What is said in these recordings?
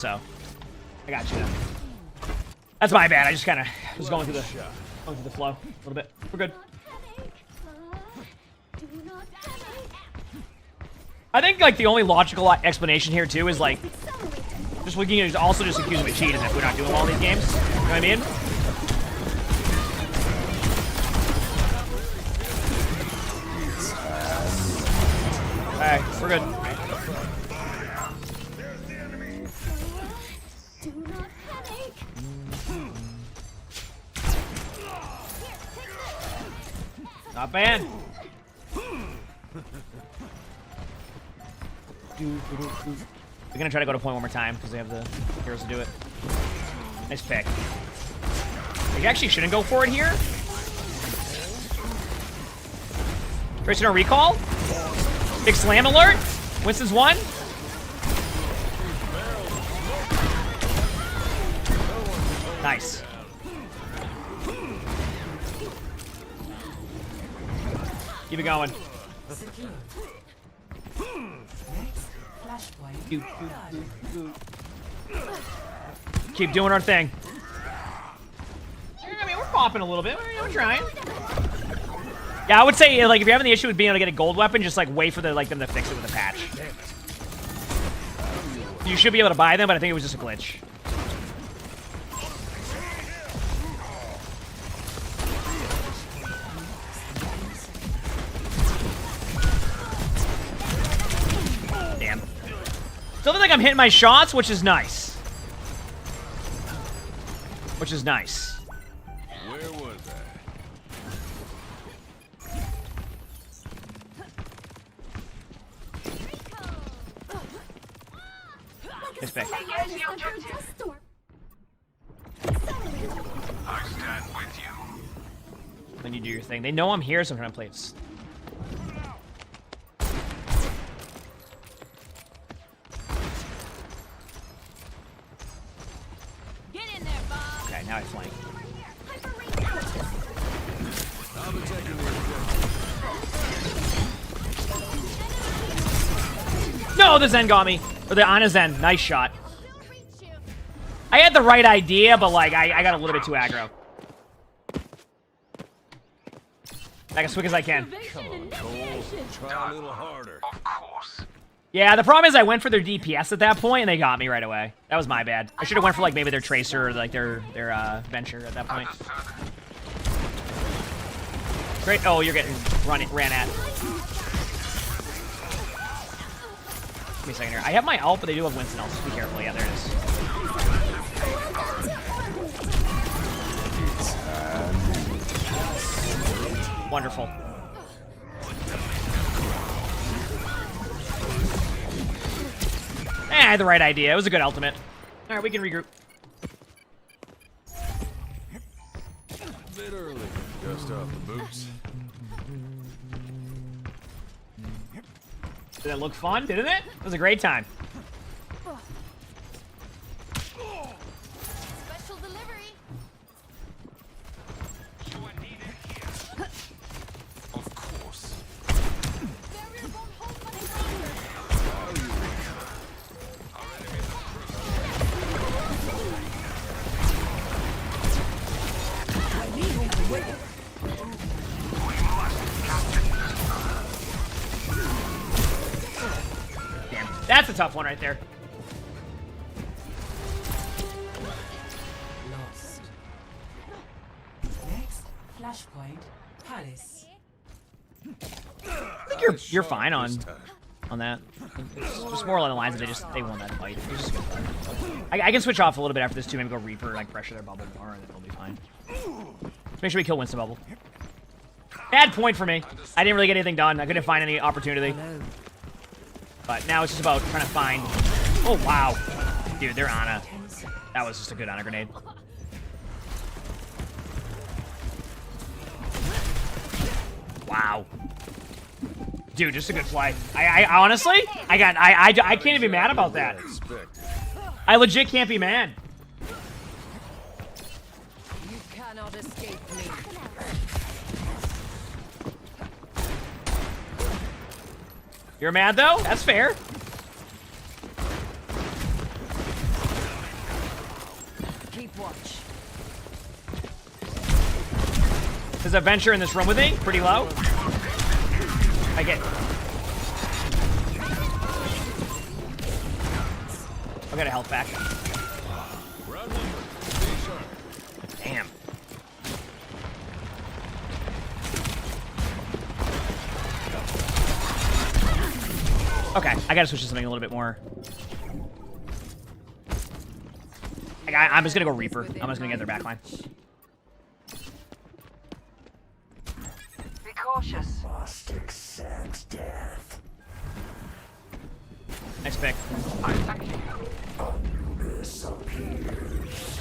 So, I got you now. That's my bad. I just kind of was going through the flow a little bit. We're good. I think like the only logical explanation here too is like just we can also just accuse him of cheating if we're not doing all these games. You know what I mean? Alright, we're good. Not bad. We're gonna try to go to point one more time because they have the heroes to do it. Nice pick. You actually shouldn't go for it here. Tracer no recall. Big slam alert. Winston's one. Nice. Keep it going. Keep doing our thing. I mean, we're popping a little bit. We're trying. Yeah, I would say like if you're having the issue with being able to get a gold weapon, just like wait for them to fix it with a patch. You should be able to buy them, but I think it was just a glitch. Damn. Still feel like I'm hitting my shots, which is nice. Which is nice. Where was I? Nice pick. I stand with you. Then you do your thing. They know I'm here, so I'm trying to play it. Okay, now I flank. No, the Zen got me. Or the Ana Zen. Nice shot. I had the right idea, but like I got a little bit too aggro. Back as quick as I can. Come on, Cole. Try a little harder. Of course. Yeah, the problem is I went for their DPS at that point and they got me right away. That was my bad. I should have went for like maybe their Tracer or like their Venture at that point. Great. Oh, you're getting ran at. Give me a second here. I have my ult, but they do have Winston ult. Be careful. Yeah, there it is. Wonderful. I had the right idea. It was a good ultimate. All right, we can regroup. A bit early. Dust off the boots. Did that look fun, didn't it? It was a great time. Special delivery. Of course. Damn, that's a tough one right there. Lost. Next, flashpoint, Palace. I think you're fine on that. It's just more along the lines of they won that fight. It was just a good fight. I can switch off a little bit after this too. Maybe go Reaper, like pressure their bubble more, and then it'll be fine. Let's make sure we kill Winston bubble. Bad point for me. I didn't really get anything done. I couldn't find any opportunity. But now it's just about trying to find. Oh wow, dude, they're Ana. That was just a good Ana grenade. Wow. Dude, just a good play. I honestly, I can't even be mad about that. I legit can't be mad. You cannot escape me. You're mad though? That's fair. Overwatch. There's a venture in this room with me, pretty low. I get. I'll get a health back. Damn. Okay, I gotta switch to something a little bit more. I'm just gonna go Reaper. I'm just gonna get their backline. Be cautious. Must accept death. Nice pick. Disappears.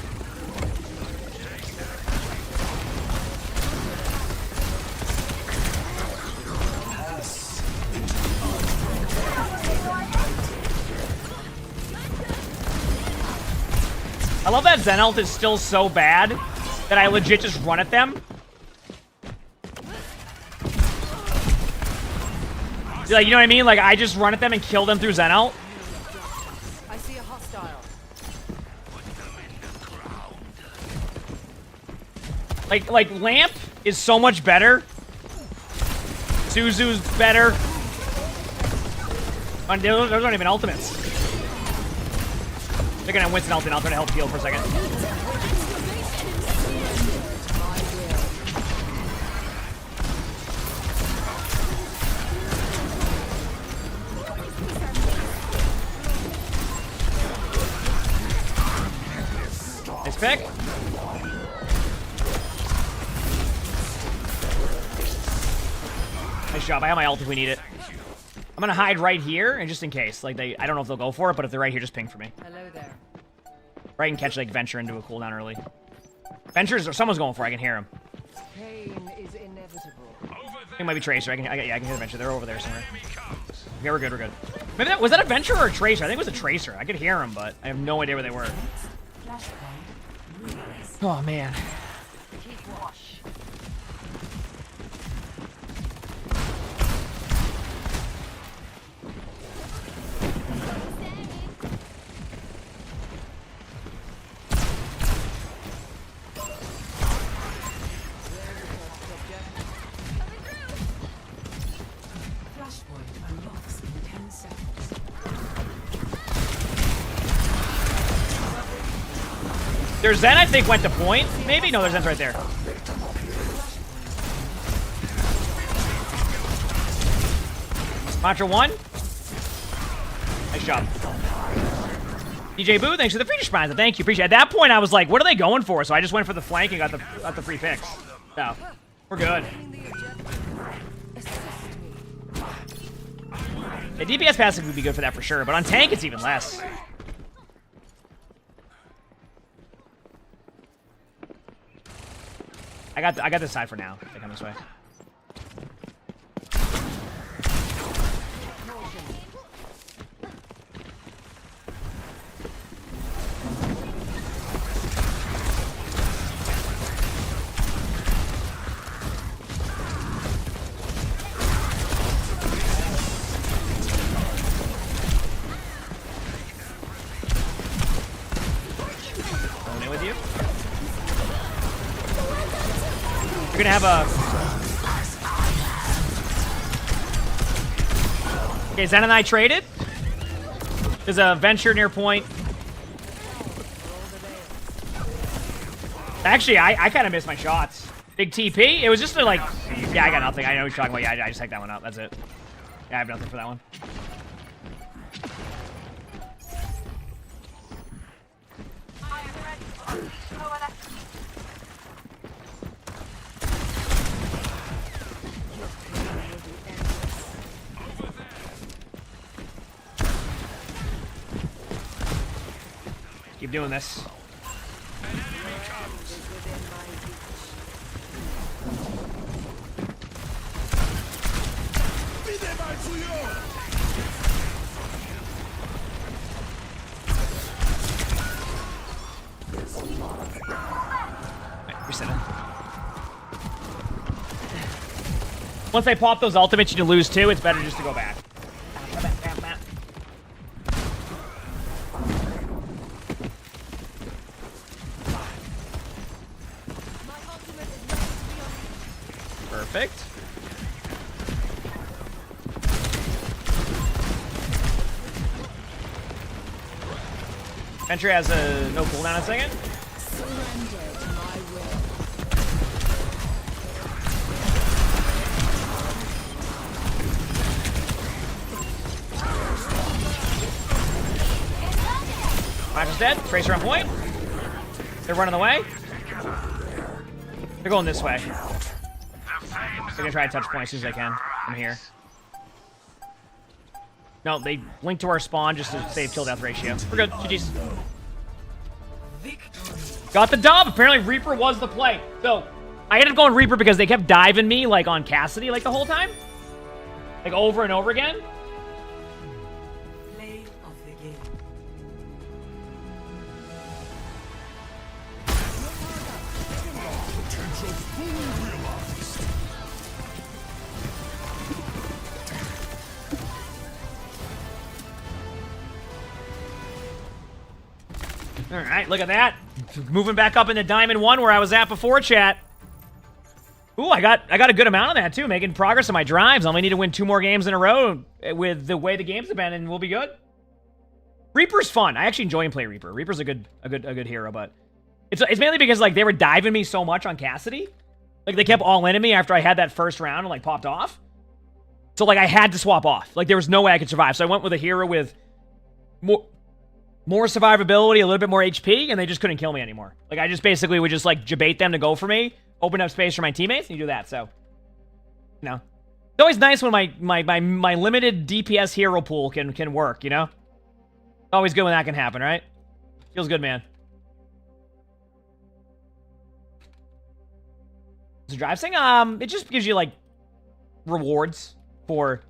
I love that Zen ult is still so bad that I legit just run at them. Like, you know what I mean? Like, I just run at them and kill them through Zen ult. I see a hostile. Like Lamp is so much better. Suzu's better. And those aren't even ultimates. They're gonna Winston ult and I'll try to help heal for a second. Nice pick. Nice job. I have my ult if we need it. I'm gonna hide right here, and just in case, like I don't know if they'll go for it, but if they're right here, just ping for me. Hello there. Right, and catch like Venture into a cooldown early. Ventures or someone's going for it. I can hear him. Pain is inevitable. I think it might be Tracer. Yeah, I can hear the Venture. They're over there somewhere. Okay, we're good. We're good. Maybe was that a Venture or a Tracer? I think it was a Tracer. I could hear him, but I have no idea where they were. Oh man. Keep watch. Flashpoint unlocks in 10 seconds. Their Zen, I think, went to point. Maybe? No, their Zen's right there. Mantra 1. Nice job. DJ Boo, thanks for the free response. Thank you. Appreciate it. At that point, I was like, what are they going for? So I just went for the flank and got the free picks. So, we're good. Yeah, DPS passive would be good for that for sure, but on tank, it's even less. I got this side for now. They come this way. Going in with you. You're gonna have a... Okay, Zen and I traded. There's a Venture near point. Actually, I kind of missed my shots. Big TP. It was just a, like... Yeah, I got nothing. I know what you're talking about. Yeah, I just hacked that one up. That's it. Yeah, I have nothing for that one. Keep doing this. Reset it. Once they pop those ultimates, you lose too. It's better just to go back. Perfect. Entry has a no cooldown in a second. Surrender to my will. Flash is dead. Tracer on point. They're running away. They're going this way. They're gonna try to touch point as soon as they can. I'm here. No, they linked to our spawn just to save kill death ratio. We're good. GG's. Got the dub. Apparently Reaper was the play. So I ended up going Reaper because they kept diving me like on Cassidy like the whole time. Like over and over again. Play of the game. Potential fully realized. All right, look at that. Moving back up into Diamond 1 where I was at before, chat. Ooh, I got a good amount of that, too. Making progress on my drives. I only need to win 2 more games in a row with the way the games have been, and we'll be good. Reaper's fun. I actually enjoy and play Reaper. Reaper's a good hero, but it's mainly because, like, they were diving me so much on Cassidy. Like, they kept all into me after I had that first round and, like, popped off. So, like, I had to swap off. Like, there was no way I could survive. So I went with a hero with more survivability, a little bit more HP, and they just couldn't kill me anymore. Like, I just basically would just, like, debate them to go for me, open up space for my teammates, and you do that, so. You know. It's always nice when my limited DPS hero pool can work, you know? Always good when that can happen, right? Feels good, man. Is the drive thing? It just gives you, like, rewards for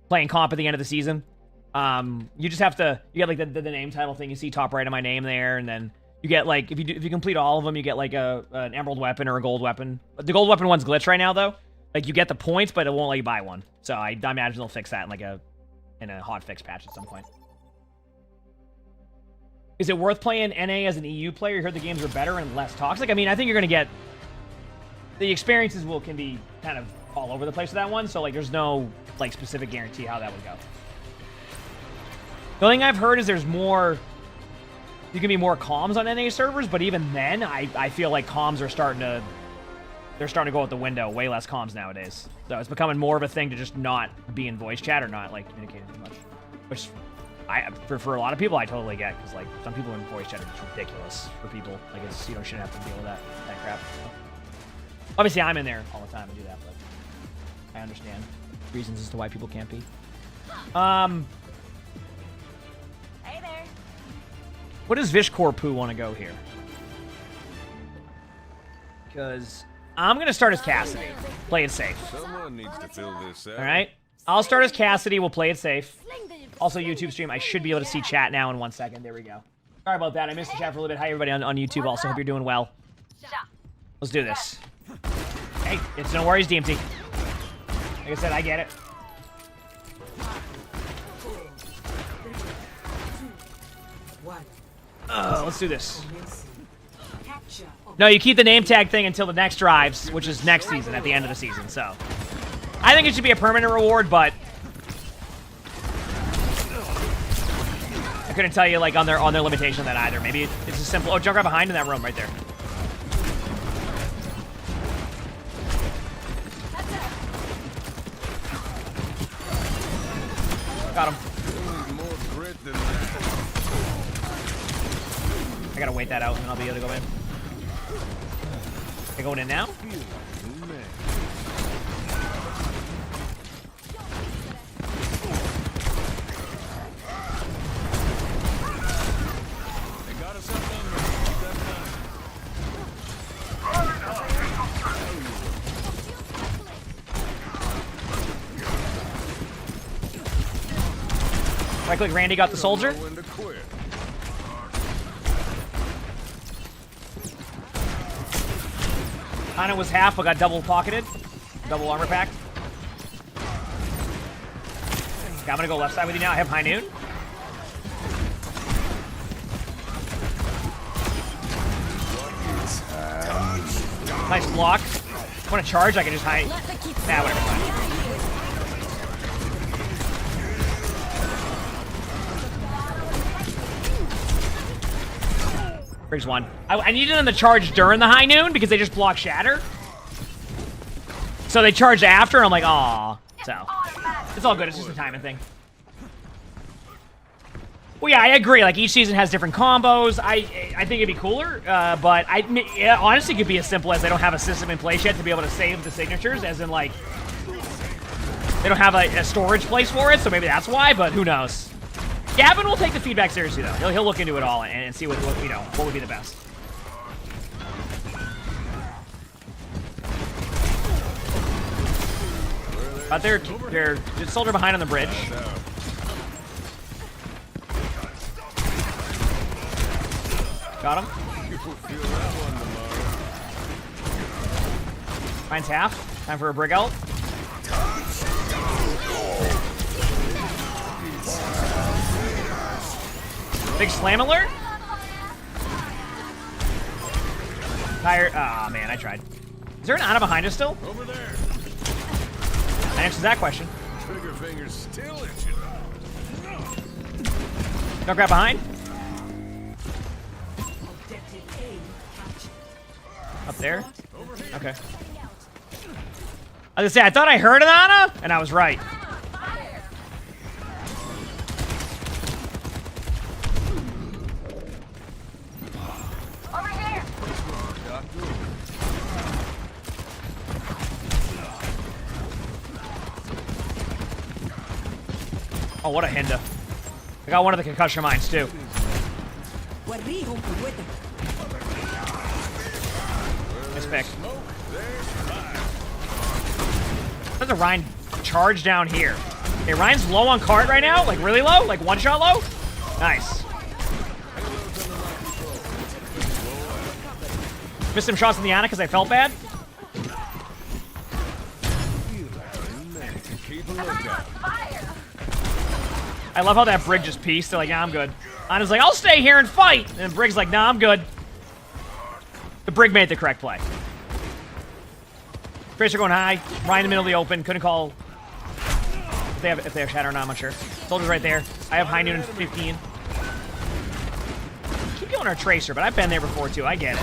playing comp at the end of the season. You just have to, you get like the name title thing, you see top right of my name there, and then you get like, if you complete all of them, you get like an emerald weapon or a gold weapon. The gold weapon one's glitched right now though. Like you get the points, but it won't let you buy one. So I imagine they'll fix that in like a hot fix patch at some point. Is it worth playing NA as an EU player? You heard the games are better and less toxic. I mean, I think you're gonna get, the experiences can be kind of all over the place with that one. So like there's no like specific guarantee how that would go. The only thing I've heard is there's more, you can be more comms on NA servers, but even then, I feel like comms are starting to go out the window. Way less comms nowadays. So it's becoming more of a thing to just not be in voice chat or not like communicating too much. Which, for a lot of people, I totally get, because like some people in voice chat are just ridiculous for people. Like it's, you know, shouldn't have to deal with that crap. Obviously, I'm in there all the time and do that, but I understand reasons as to why people can't be. Hey there. What does Vishkorpu want to go here? Because I'm going to start as Cassidy. Play it safe. Someone needs to fill this out. Alright? I'll start as Cassidy. We'll play it safe. Also, YouTube stream. I should be able to see chat now in 1 second. There we go. Sorry about that. I missed the chat for a little bit. Hi, everybody on YouTube. Also, hope you're doing well. Let's do this. Hey, it's no worries, DMT. Like I said, I get it. Let's do this. No, you keep the name tag thing until the next drives, which is next season, at the end of the season, so. I think it should be a permanent reward, but I couldn't tell you, like, on their limitation of that either. Maybe it's a simple, oh, jump right behind in that room right there. Got him. More grit than that. I gotta wait that out, and then I'll be able to go in. Are you going in now? They got us up under. Right click Randy got the soldier. When to quit. Ana was half, but got double pocketed. Double armor pack. Okay, I'm gonna go left side with you now. I have high noon. Nice block. Want to charge? I can just hide. Nah, whatever. Fine. Briggs one. I needed them to charge during the high noon because they just block shatter. So they charged after, and I'm like, aw. So it's all good. It's just a timing thing. Well, yeah, I agree. Like, each season has different combos. I think it'd be cooler, but it honestly could be as simple as they don't have a system in place yet to be able to save the signatures, as in, like, they don't have a storage place for it, so maybe that's why, but who knows. Gavin will take the feedback seriously, though. He'll look into it all and see what you know, what would be the best. But they're soldier behind on the bridge. Got him. Mine's half. Time for a brig ult. Big slam alert. Tired. Ah, man, I tried. Is there an Ana behind us still? Over there. That answers that question. Trigger finger's still itching. Don't grab behind. Up there? Okay. I was gonna say, I thought I heard an Ana, and I was right. Over here. Oh, what a Hinda. I got one of the concussion mines, too. Nice pick. There's a Ryan charge down here. Okay, Ryan's low on cart right now. Like, really low? Like, one shot low? Nice. Missed some shots in the Ana because I felt bad. I love how that Brig just pieced. They're like, nah, I'm good. Ana's like, I'll stay here and fight. And Brig's like, nah, I'm good. The Brig made the correct play. Tracer going high. Ryan in the middle of the open. Couldn't call if they have shatter or not, I'm not sure. Soldier's right there. I have high noon in 15. Keep going our Tracer, but I've been there before too. I get it.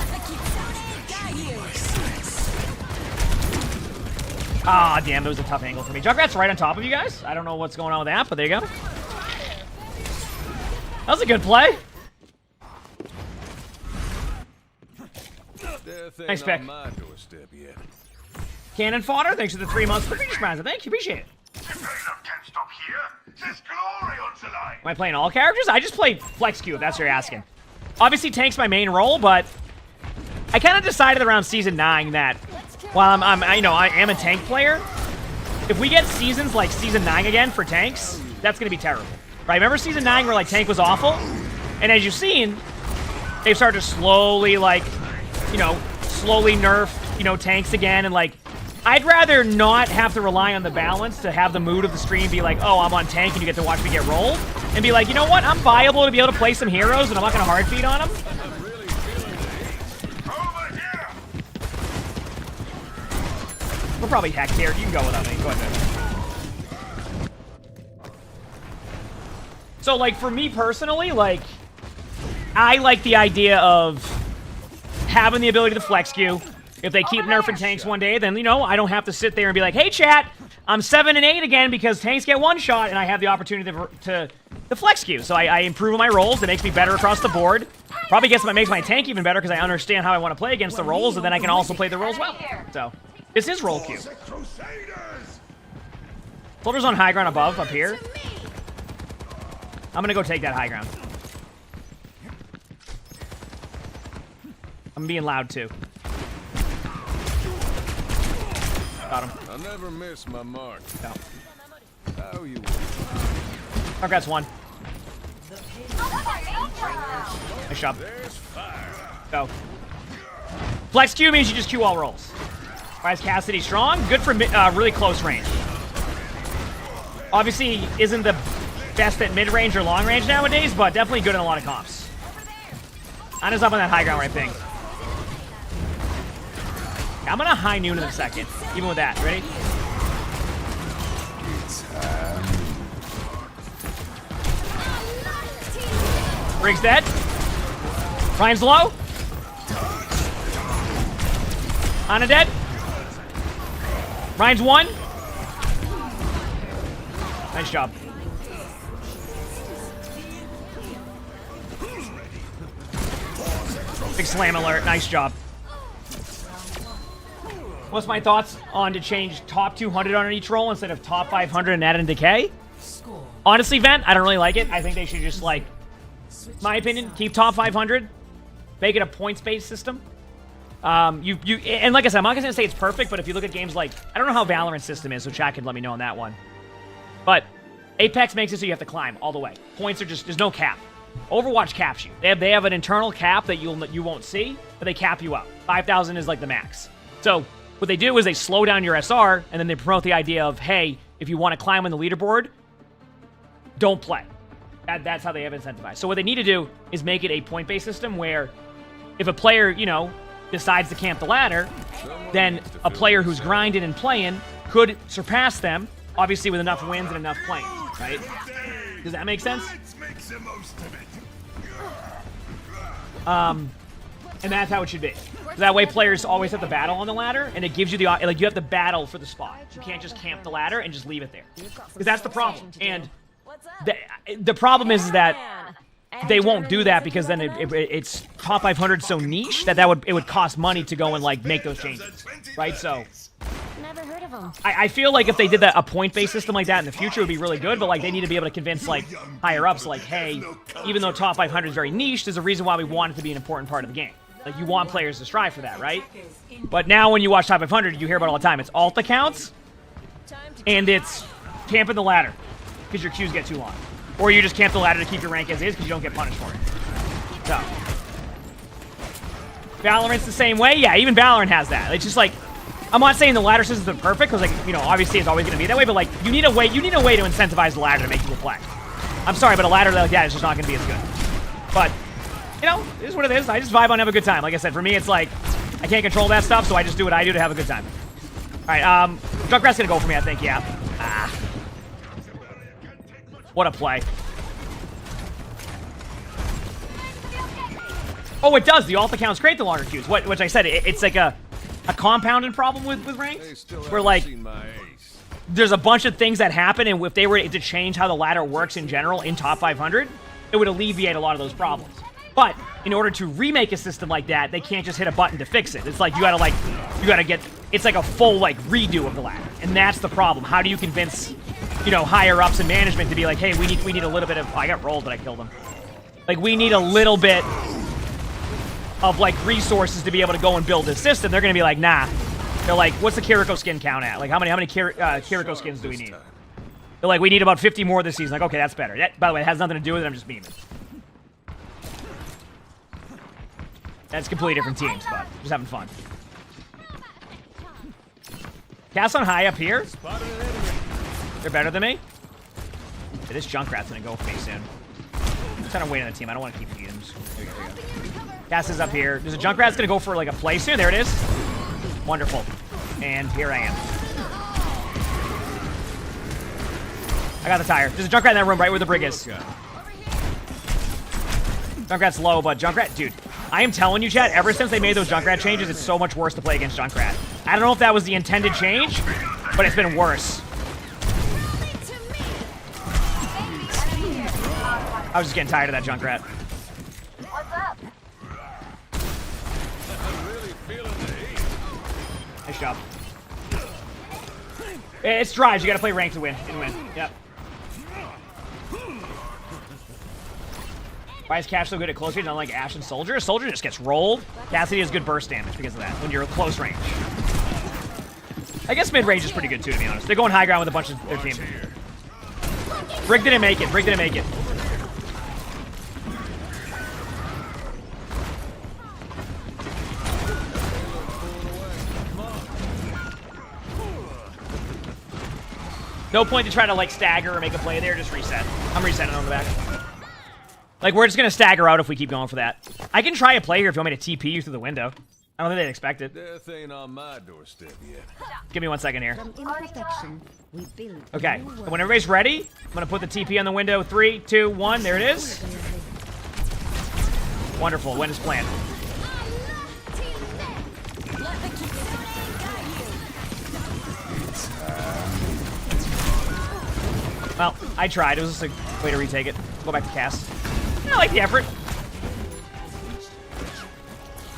Ah, damn, that was a tough angle for me. Junkrat's right on top of you guys. I don't know what's going on with that, but there you go. That was a good play. Nice pick. Cannon fodder, thanks for the 3 months. Thank you, appreciate it. Am I playing all characters? I just play Flex Q, if that's what you're asking. Obviously, tank's my main role, but I kind of decided around Season 9 that while I am a tank player, if we get seasons like Season 9 again for tanks, that's going to be terrible. Right? Remember Season 9 where, like, tank was awful? And as you've seen, they've started to slowly, like, slowly nerf, tanks again, and, like, I'd rather not have to rely on the balance to have the mood of the stream be like, oh, I'm on tank and you get to watch me get rolled, and be like, you know what, I'm viable to be able to play some heroes and I'm not going to hard feed on them. We're probably hacked here. You can go without me. Go ahead. So, like, for me personally, like, I like the idea of having the ability to flex queue. If they keep nerfing tanks one day, then, I don't have to sit there and be like, hey, chat, I'm 7 and 8 again because tanks get one shot, and I have the opportunity to flex queue. So I improve my rolls. It makes me better across the board. Probably makes my tank even better because I understand how I want to play against the rolls, and then I can also play the rolls well. So, this is roll queue. Soldier's on high ground above, up here. I'm going to go take that high ground. I'm being loud, too. Got him. I'll never miss my mark. No. How you? Congrats, one. Nice job. Go. Flex Q means you just Q all rolls. Why is Cassidy strong? Good for really close range. Obviously, isn't the best at mid-range or long range nowadays, but definitely good in a lot of comps. Ana's up on that high ground right thing. I'm gonna high noon in a second, even with that. Ready? Briggs dead. Ryan's low. Ana dead. Ryan's 1. Nice job. Big slam alert. Nice job. What's my thoughts on to change top 200 on each roll instead of top 500 and add in decay? Honestly, Vent, I don't really like it. I think they should just, like, my opinion, keep top 500. Make it a points-based system. And like I said, I'm not gonna say it's perfect, but if you look at games like, I don't know how Valorant's system is, so chat can let me know on that one. But Apex makes it so you have to climb all the way. Points are just, there's no cap. Overwatch caps you. They have an internal cap that you won't see, but they cap you up. 5,000 is like the max. So what they do is they slow down your SR, and then they promote the idea of, hey, if you want to climb on the leaderboard, don't play. That's how they have incentivized. So what they need to do is make it a point-based system where if a player, you know, decides to camp the ladder, then a player who's grinding and playing could surpass them, obviously with enough wins and enough playing, right? Does that make sense? And that's how it should be. So that way players always have the battle on the ladder, and it gives you the, like, you have the battle for the spot. You can't just camp the ladder and just leave it there. Because that's the problem. And the problem is that they won't do that because then it's top 500 so niche that it would cost money to go and, like, make those changes, right? So Never heard of them. I feel like if they did a point-based system like that in the future, it would be really good. But, like, they need to be able to convince, like, higher ups, like, hey, even though top 500 is very niche, there's a reason why we want it to be an important part of the game. Like, you want players to strive for that, right? But now when you watch top 500, you hear about it all the time. It's alt accounts, and it's camping the ladder because your queues get too long. Or you just camp the ladder to keep your rank as is because you don't get punished for it. So, Valorant's the same way. Yeah, even Valorant has that. It's just like, I'm not saying the ladder system is perfect because, like, you know, obviously it's always going to be that way. But, like, you need a way to incentivize the ladder to make people play. I'm sorry, but a ladder like that is just not going to be as good. But, you know, it is what it is. I just vibe on have a good time. Like I said, for me, it's like I can't control that stuff, so I just do what I do to have a good time. All right, Junkrat's going to go for me, I think. Yeah. Ah. What a play. Oh, it does. The alt accounts create the longer queues. Which I said, it's like a compounded problem with ranks. Where, like, there's a bunch of things that happen, and if they were to change how the ladder works in general in top 500, it would alleviate a lot of those problems. But in order to remake a system like that, they can't just hit a button to fix it. It's like you gotta get, it's like a full, like, redo of the ladder. And that's the problem. How do you convince, you know, higher ups in management to be like, hey, we need a little bit of, oh, I got rolled, but I killed him. Like, we need a little bit of, like, resources to be able to go and build this system. They're gonna be like, nah. They're like, what's the Kiriko skin count at? Like, how many Kiriko skins do we need? They're like, we need about 50 more this season. Like, okay, that's better. That, by the way, it has nothing to do with it. I'm just memeing. That's completely different teams, but just having fun. Cast on high up here. They're better than me. Yeah, this Junkrat's gonna go for me soon. I'm trying to wait on the team. I don't want to keep feeding him. Here we go. Cast is up here. There's a Junkrat's gonna go for, like, a play soon. There it is. Wonderful. And here I am. I got the tire. There's a Junkrat in that room right where the brig is. Junkrat's low, but Junkrat, dude, I am telling you, chat, ever since they made those Junkrat changes, it's so much worse to play against Junkrat. I don't know if that was the intended change, but it's been worse. I was just getting tired of that Junkrat. What's up? Nice job. It's drives. You gotta play ranked to win. Yep. Why is Cash so good at close range, unlike Ashe and Soldier? Soldier just gets rolled. Cassidy has good burst damage because of that, when you're close range. I guess mid-range is pretty good too, to be honest. They're going high ground with a bunch of their team. Brig didn't make it. Brig didn't make it. No point to try to, like, stagger or make a play there. Just reset. I'm resetting on the back. Like, we're just going to stagger out if we keep going for that. I can try a play here if you want me to TP you through the window. I don't think they'd expect it. Death ain't on my doorstep yet. Give me 1 second here. From imperfection, we build. Okay, when everybody's ready, I'm gonna put the TP on the window. 3, 2, 1. There it is. Wonderful. When is planned? Well, I tried. It was just a way to retake it. Go back to cast. I like the effort.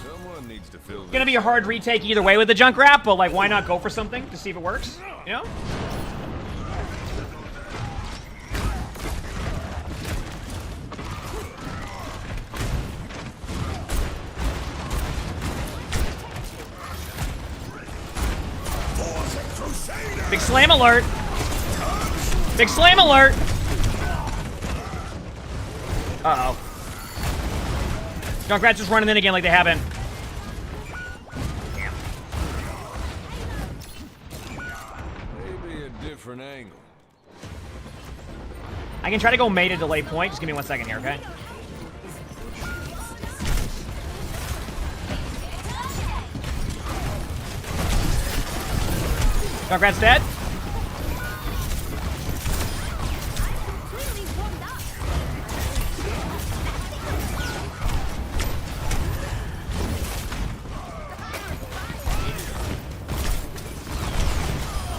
Someone needs to fill Gonna be a hard retake either way with the Junkrat, but like, why not go for something to see if it works? You know? Big slam alert! Big slam alert! Uh-oh. Junkrat's just running in again like they haven't. maybe a different angle. I can try to go May to delay point. Just give me 1 second here, okay? Junkrat's dead.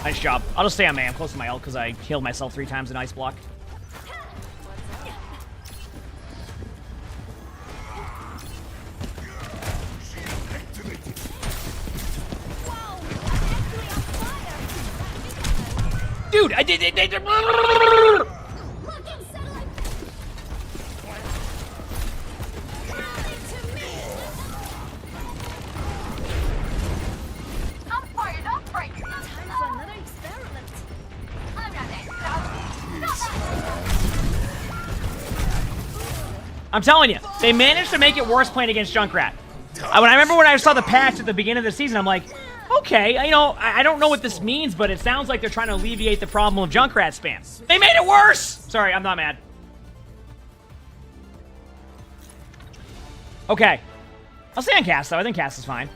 Nice job. I'll just stay on May. I'm close to my ult because I healed myself 3 times in ice block. Dude, I did. I'm fired up right now. Time for another experiment. I'm I'm telling you, they managed to make it worse playing against Junkrat. When I remember when I saw the patch at the beginning of the season, I'm like, okay, you know, I don't know what this means, but it sounds like they're trying to alleviate the problem of Junkrat spam. They made it worse! Sorry, I'm not mad. Okay. I'll stay on cast, though. I think cast is fine.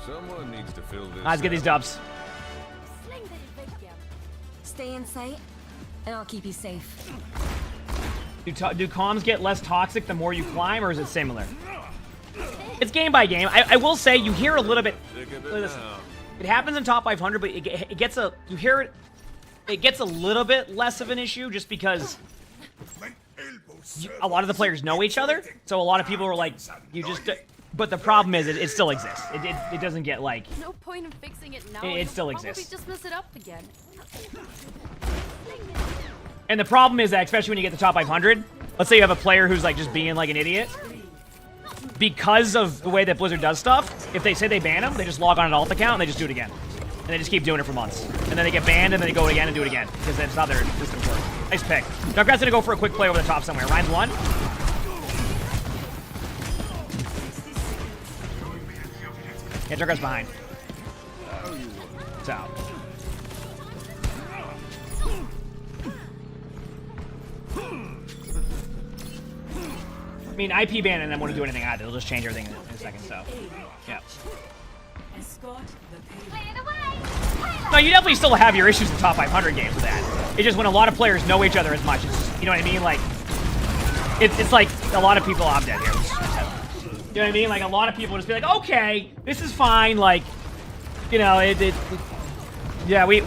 Someone needs to fill this. Let's get these dubs. Stay in sight, and I'll keep you safe. Do comms get less toxic the more you climb, or is it similar? It's game by game. I will say you hear a little bit. Listen, it happens in top 500, but it gets a. You hear it. It gets a little bit less of an issue just because a lot of the players know each other. So a lot of people are like, you just. But the problem is, it still exists. It doesn't get like. No point in fixing it now. It still You'll exists. probably just mess it up again. And the problem is that, especially when you get the top 500, let's say you have a player who's like just being like an idiot. Because of the way that Blizzard does stuff, if they say they ban them, they just log on an alt account and they just do it again. And they just keep doing it for months. And then they get banned and then they go again and do it again. Because that's how their systems work. Nice pick. Junkrat's gonna go for a quick play over the top somewhere. Ryan's one. Yeah, Junkrat's behind. It's out. I mean, IP ban and then won't do anything either. They'll just change everything in a second, so. Yeah. No, you definitely still have your issues in top 500 games with that. It's just when a lot of players know each other as much. It's just, you know what I mean? Like, it's like a lot of people opt out here. You know what I mean? Like, a lot of people just be like, okay, this is fine. Like, you know, yeah, you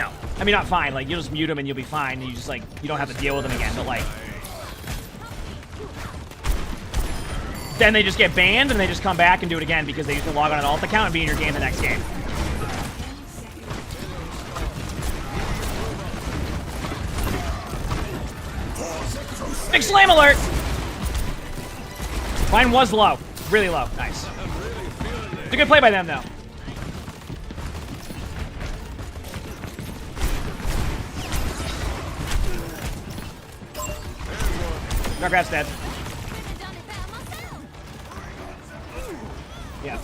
know, I mean, not fine. Like, you'll just mute them and you'll be fine. And you just, like, you don't have to deal with them again. But, like, then they just get banned and they just come back and do it again because they used to log on an alt account and be in your game the next game. Big slam alert! Mine was low. Really low. Nice. It's a good play by them, though. Junkrat's dead. Yeah.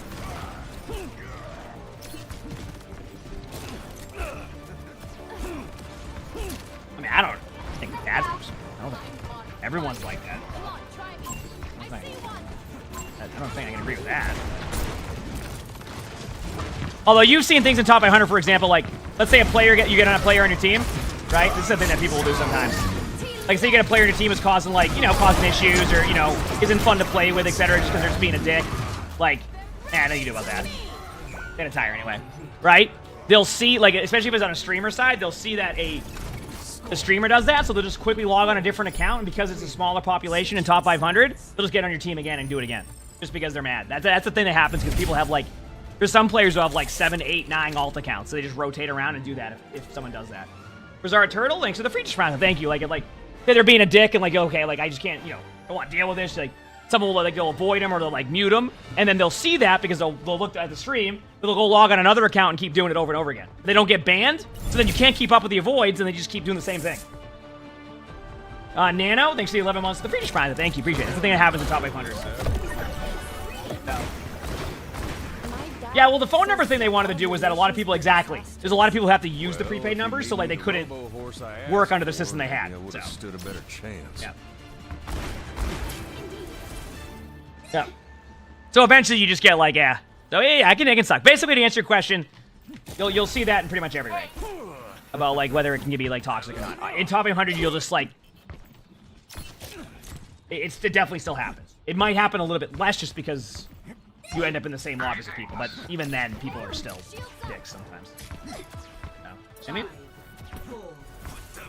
I mean, I don't think that's... I don't think everyone's like that. I don't think I can agree with that. Although you've seen things in top 500, for example, like, let's say you get on a player on your team, right? This is something that people will do sometimes. Like, say you get a player on your team who's causing, like, you know, causing issues or, you know, isn't fun to play with, etc., just because they're just being a dick. Like, I know you do about that. Gonna tire anyway, right? They'll see, like, especially if it's on a streamer side, they'll see that the streamer does that, so they'll just quickly log on a different account, and because it's a smaller population in top 500, they'll just get on your team again and do it again, just because they're mad. That's the thing that happens, because people have, like, there's some players who have, like, 7, 8, 9 alt accounts, so they just rotate around and do that if someone does that. Bizarre Turtle, thanks for the free round. Thank you. Like, they're being a dick, and, like, okay, like, I just can't, you know, don't want to deal with this, like, someone will, like, they'll avoid them or they'll, like, mute them, and then they'll see that because they'll look at the stream, they'll go log on another account and keep doing it over and over again. They don't get banned, so then you can't keep up with the avoids, and they just keep doing the same thing. Nano, thanks for the 11 months of the free prize. Thank you, appreciate it. That's the thing that happens in top 500. No. Yeah, well, the phone number thing they wanted to do was that a lot of people, exactly. There's a lot of people who have to use the prepaid numbers, so, like, they couldn't work under the system they had. So. Stood a better chance. Yeah. Yeah. So eventually you just get like, yeah. So yeah, I can suck. Basically, to answer your question, you'll see that in pretty much every rank. About like whether it can be like toxic or not. In top 100, you'll just like it definitely still happens. It might happen a little bit less just because you end up in the same lobbies as people, but even then people are still dicks sometimes. No.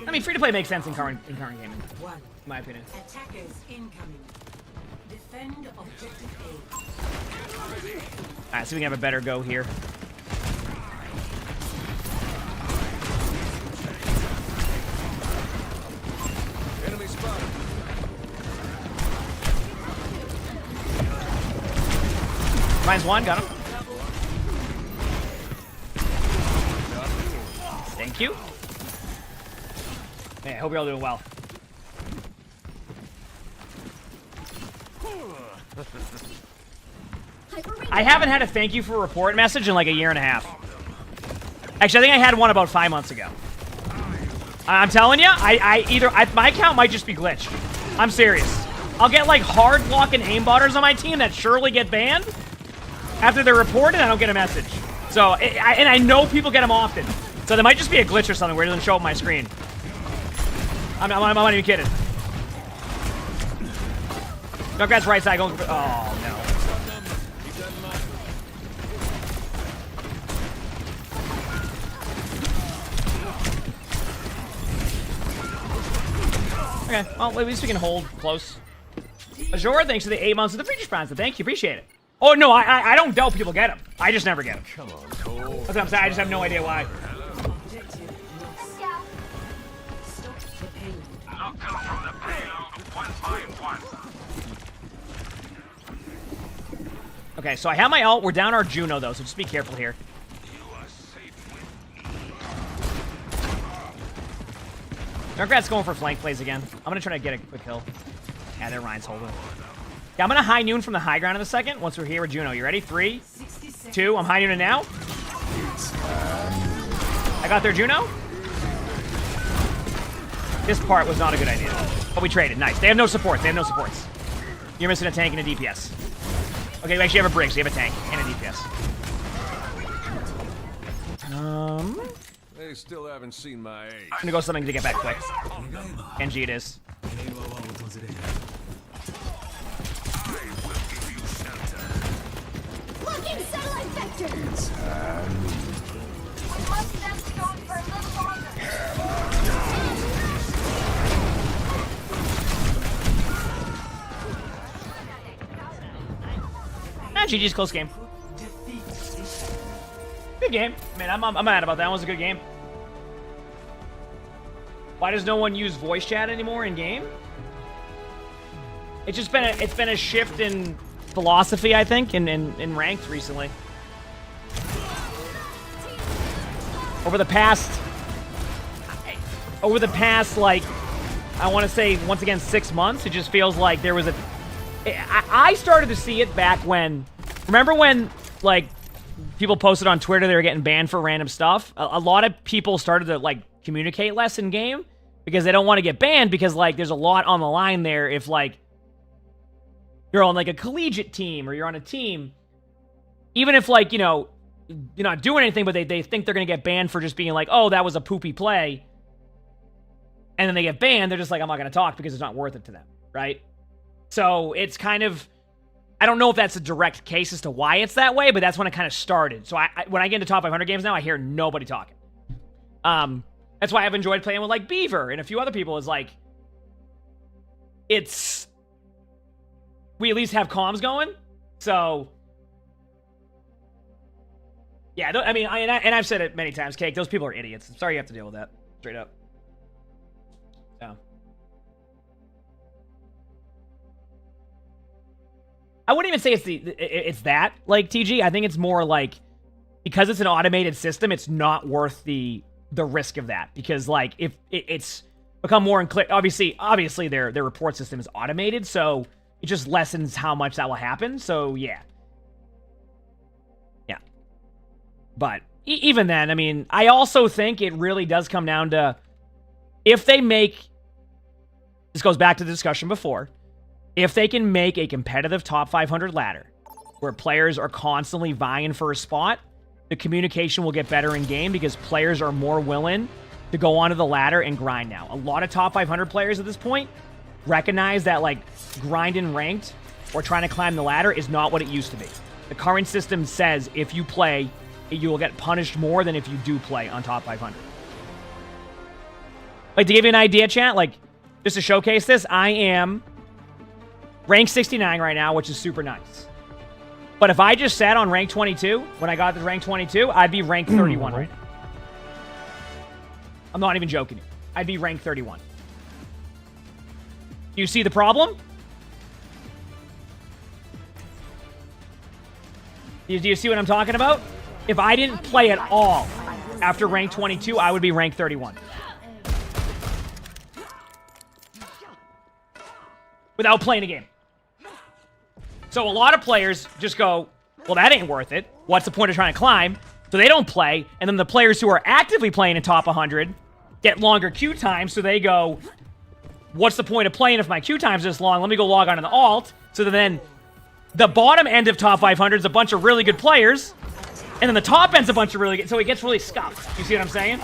I mean free to play makes sense in current gaming, in my opinion. Attackers incoming. Defend objective A. Alright, so we can have a better go here. Enemy spotted. Mine's one, got him. Thank you. Man, I hope you're all doing well. I haven't had a thank you for report message in like a year and a half. Actually, I think I had one about 5 months ago. I'm telling you, my account might just be glitched. I'm serious. I'll get like hard block and aimbotters on my team that surely get banned. After they're reported, I don't get a message. So, and I know people get them often. So there might just be a glitch or something where it doesn't show up on my screen. I'm not even kidding. Junkrat's right side going for, oh no. Okay, well, at least we can hold close. Azure, thanks for the 8 months of the free sponsor. Thank you, appreciate it. Oh, no, I don't doubt people get them. I just never get them. Come on, Cole. That's what I'm saying, I just have no idea why. Okay, so I have my ult. We're down our Juno, though, so just be careful here. Junkrat's going for flank plays again. I'm going to try to get a quick kill. Yeah, there Ryan's holding. Yeah, I'm going to high noon from the high ground in a second once we're here with Juno. You ready? 3, 2, I'm high nooning now. I got their Juno. This part was not a good idea. But we traded. Nice. They have no supports. They have no supports. You're missing a tank and a DPS. Okay, we actually have a brig, so you have a tank and a DPS. They still haven't seen my age. I'm gonna go something to get back quick. NG it is. Looking satellite vectors. Want them to go for a little longer. GG's close game. Good game. Man, I'm mad about that. That was a good game. Why does no one use voice chat anymore in game? It's just been a shift in philosophy, I think, in ranked recently. Over the past like I want to say, once again, 6 months. It just feels like there was a... I started to see it back when... Remember when, like, people posted on Twitter they were getting banned for random stuff? A lot of people started to, like, communicate less in-game because they don't want to get banned because, like, there's a lot on the line there if, like, you're on, like, a collegiate team or you're on a team. Even if, like, you know, you're not doing anything, but they think they're going to get banned for just being like, oh, that was a poopy play. And then they get banned, they're just like, I'm not going to talk because it's not worth it to them, right? So it's kind of... I don't know if that's a direct case as to why it's that way, but that's when it kind of started. So when I get into top 500 games now, I hear nobody talking. That's why I've enjoyed playing with, like, Beaver and a few other people. Is like, it's... We at least have comms going. So... Yeah, I mean, and I've said it many times, Cake, those people are idiots. I'm sorry you have to deal with that. Straight up. So... I wouldn't even say it's that, like, TG. I think it's more like, because it's an automated system, it's not worth the risk of that. Because, like, if it's become more unclear, obviously their report system is automated, so it just lessens how much that will happen. So, yeah. Yeah. But, even then, I mean, I also think it really does come down to, if they make, this goes back to the discussion before, if they can make a competitive top 500 ladder where players are constantly vying for a spot, the communication will get better in game because players are more willing to go onto the ladder and grind now. A lot of top 500 players at this point recognize that, like, grinding ranked or trying to climb the ladder is not what it used to be. The current system says if you play, you will get punished more than if you do play on top 500. Like, to give you an idea, chat, like, just to showcase this, I am... rank 69 right now, which is super nice. But if I just sat on rank 22, when I got to rank 22, I'd be rank 31 right now. I'm not even joking you. I'd be rank 31. Do you see the problem? Do you see what I'm talking about? If I didn't play at all after rank 22, I would be rank 31. Without playing a game. So a lot of players just go, well, that ain't worth it. What's the point of trying to climb? So they don't play. And then the players who are actively playing in top 100 get longer queue times. So they go, what's the point of playing if my queue time's this long? Let me go log on to the alt. So then the bottom end of top 500 is a bunch of really good players. And then the top end's a bunch of really good. So it gets really scuffed. You see what I'm saying?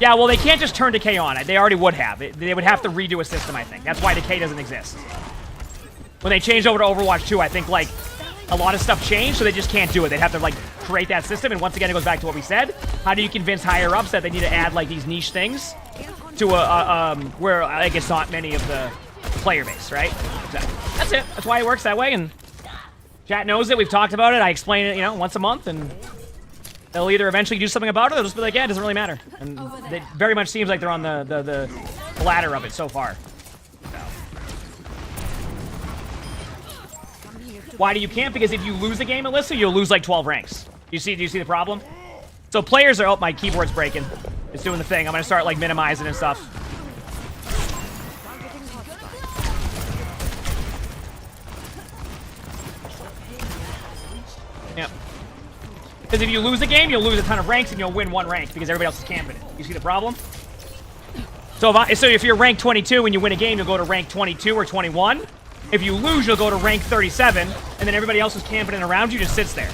Yeah, well, they can't just turn Decay on. They already would have. They would have to redo a system, I think. That's why Decay doesn't exist. When they changed over to Overwatch 2, I think, like, a lot of stuff changed, so they just can't do it. They'd have to, like, create that system, and once again, it goes back to what we said. How do you convince higher-ups that they need to add, like, these niche things to where, I guess, not many of the player base, right? So, that's it. That's why it works that way, and chat knows it. We've talked about it. I explain it, you know, once a month, and they'll either eventually do something about it, or they'll just be like, yeah, it doesn't really matter. And it very much seems like they're on the ladder of it so far. Why do you can't? Because if you lose a game, Alyssa, you'll lose like 12 ranks. Do you see the problem? So players are... Oh, my keyboard's breaking. It's doing the thing. I'm going to start, like, minimizing and stuff. Yeah. Because if you lose a game, you'll lose a ton of ranks and you'll win one rank because everybody else is camping it. You see the problem? So if you're rank 22 and you win a game, you'll go to rank 22 or 21. If you lose, you'll go to rank 37, and then everybody else who's camping it around you just sits there.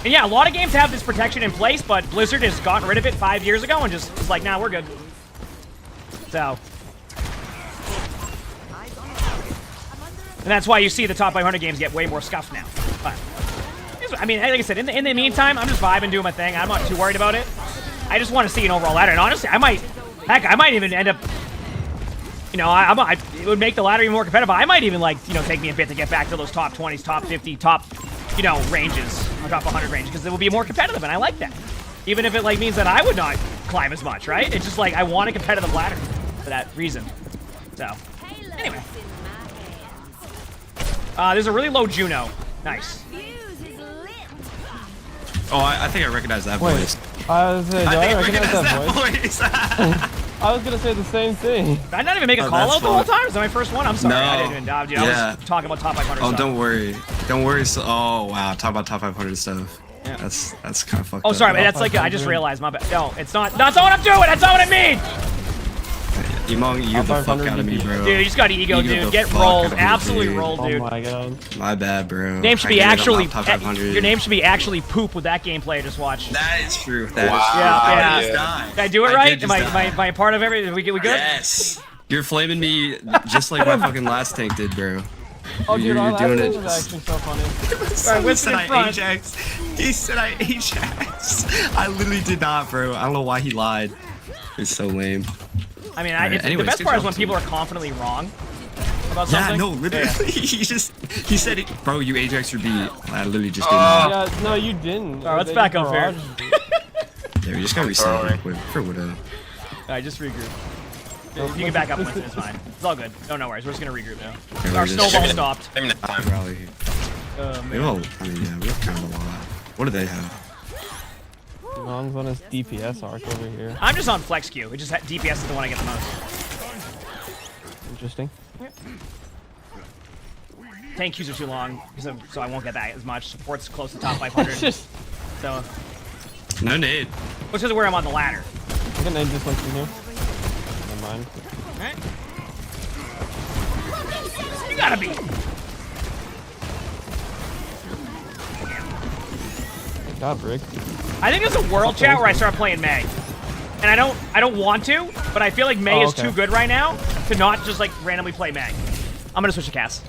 And yeah, a lot of games have this protection in place, but Blizzard has gotten rid of it 5 years ago and just was like, nah, we're good. So. And that's why you see the top 500 games get way more scuffed now. But, I mean, like I said, in the meantime, I'm just vibing, doing my thing. I'm not too worried about it. I just want to see an overall ladder. And honestly, I might even end up... You know, it would make the ladder even more competitive. I might even, like, you know, take me a bit to get back to those top 20s, top 50, top, you know, ranges, or top 100 range, because it will be more competitive, and I like that. Even if it, like, means that I would not climb as much, right? It's just, like, I want a competitive ladder for that reason. So, anyway. There's a really low Juno. Nice. Oh, I think I recognize that voice. I was gonna say, do I recognize that voice? voice. I was gonna say the same thing. Did I not even make a Oh, call that's out the whole fun. time? Is that my first one? I'm sorry. No. I didn't even. Dude, I was talking about top 500 Oh, stuff. don't worry. Don't worry. So, oh, wow. Talk about top 500 stuff. Yeah. That's kind of fucked Oh, up. sorry, man. That's like I just realized. My bad. No, it's not. That's not what I'm doing. That's not what I mean. Emongg, you the fuck out of me, bro. Dude, you just got ego, You dude. the Get fuck rolled. out of me, Absolutely dude. rolled, dude. Oh my god. My bad, bro. Name should I be get it, I'm actually. not top 500. Your name should be actually poop with that gameplay I just watched. That is true. That Wow. is true. Yeah, I yeah. just died. Did I do it I right? did Am just die. I a part of everything? We good? Yes. You're flaming me just like my fucking last tank did, bro. Oh, dude, You're our last doing thing it. was actually so funny. Alright, He Winston said in I front. Ajax. He said I Ajax. I literally did not, bro. I don't know why he lied. It's so lame. I mean, Alright, the anyways, best good part is job, when team. people are confidently wrong about Yeah, something. no, literally. He said it, bro, you Ajax your beat. I literally just did not. Yeah, no, you didn't. Alright, let's They back up here. barraged you. Yeah, we just gotta reset real quick. For Widow. Alright, just regroup. You can back up, Winston. It's fine. It's all good. No worries. We're just gonna regroup now. Okay, Our we're just- snowball stopped. Maybe next time. Rally. Oh, We man. have a, I mean, yeah, we have kind of a lot. What do they have? Mom's on his DPS arc over here. I'm just on flex queue. It just DPS is the one I get the most. Interesting. Tank queues are too long, so I won't get that as much. Support's close to top 500. Just, So, No nade. which is where I'm on the ladder. I can name this one from here. Never mind. Alright? You gotta be. God, Rick. I think there's a world chat where I start playing May. And I don't want to, but I feel like May Oh, is okay. too good right now to not just like randomly play May. I'm gonna switch to Cass.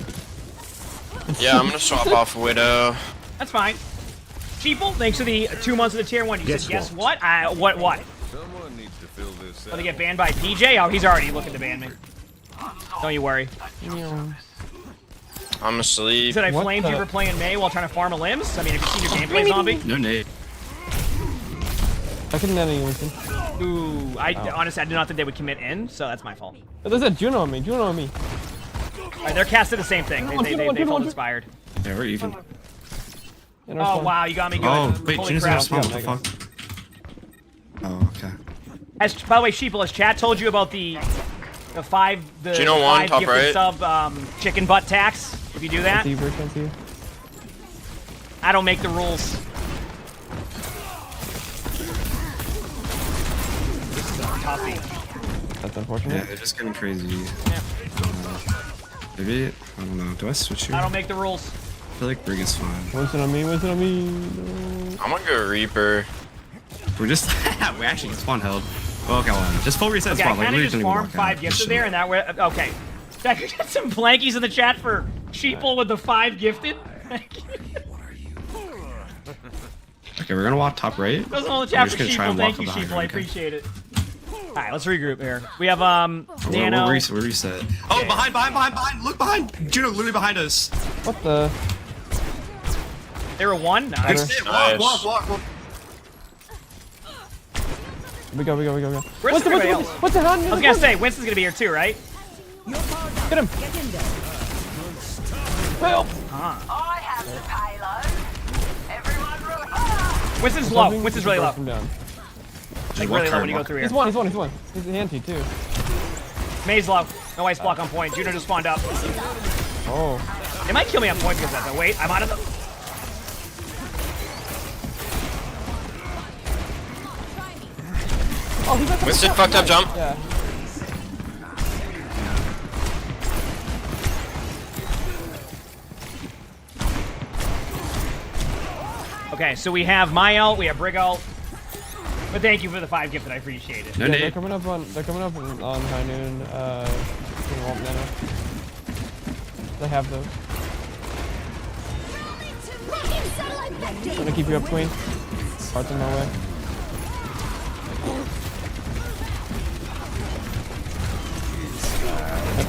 Yeah, I'm gonna swap off Widow. That's fine. Sheeple, thanks for the 2 months of the tier 1. You said guess what? What? Someone needs to fill this Oh, they get banned by PJ? Oh, he's already looking to ban me. Don't you worry. I'm He asleep. said I What flamed you the- for playing May while trying to farm a limbs. I mean, have you seen your gameplay, zombie? No nade. I couldn't name you, Winston. Ooh, honestly, I did not think they would commit in, so that's my fault. Oh, there's a Juno on me. Juno on me. Alright, they're casted the same thing. They felt inspired. Yeah, we're even. In our Oh, spawn. wow, you got me good. Oh, wait, Holy Juno's crap. not spawn. What the Yeah, fuck? Oh, okay. By the way, Sheeple, has chat told you about the five Juno one, five top gifted right. sub chicken butt tax? If you do that, See you, Rick. Can't see you. I don't make the rules. Top beat. That's Yeah, unfortunate. they're just getting crazy. Yeah. Maybe, I don't know. Do I switch here? I I don't make the rules. feel like Brig is fine. Winston on me. Winston on me. No. I'm gonna go Reaper. We're just, we actually spawn held. Well, okay, well, just full reset Okay, spawn. I Like, kind of literally just don't even farmed walk out. 5 gifted Just there, chill. and that way. Okay. I could get some blankies in the chat for Sheeple with the 5 gifted. Okay, we're gonna walk top right. Those all the We're chat just for gonna try Sheeple. and Thank walk you, up behind Sheeple. her, I okay? appreciate it. Alright, let's regroup here. We have We're Nano. reset. Oh, behind! Look behind! Juno, literally behind us. What the? They were 1. Good Nice. shit. Nice. Walk. We go. Where's What's the everybody else? What's the hand? I was gonna say Winston's gonna be here too, right? Get him. Help. I have the payload. Everyone relax. Winston's low. Winston's really low. Him down. Like walk really low hard, when you go walk. through here. He's one. He's a anti too. May's low. No ice block on point. Juno just spawned up. Oh. They might kill me on point because of that though. Wait, I'm out of the. Oh, he's like. Winston fucked up jump. Yeah. Okay, so we have my ult, we have Brig ult. But thank you for the 5 gifted. I appreciate it. No Yeah, they're nade. coming up on high noon. King Walt Nano. They have those. I'm gonna keep you up, Queen. Hearts in my way.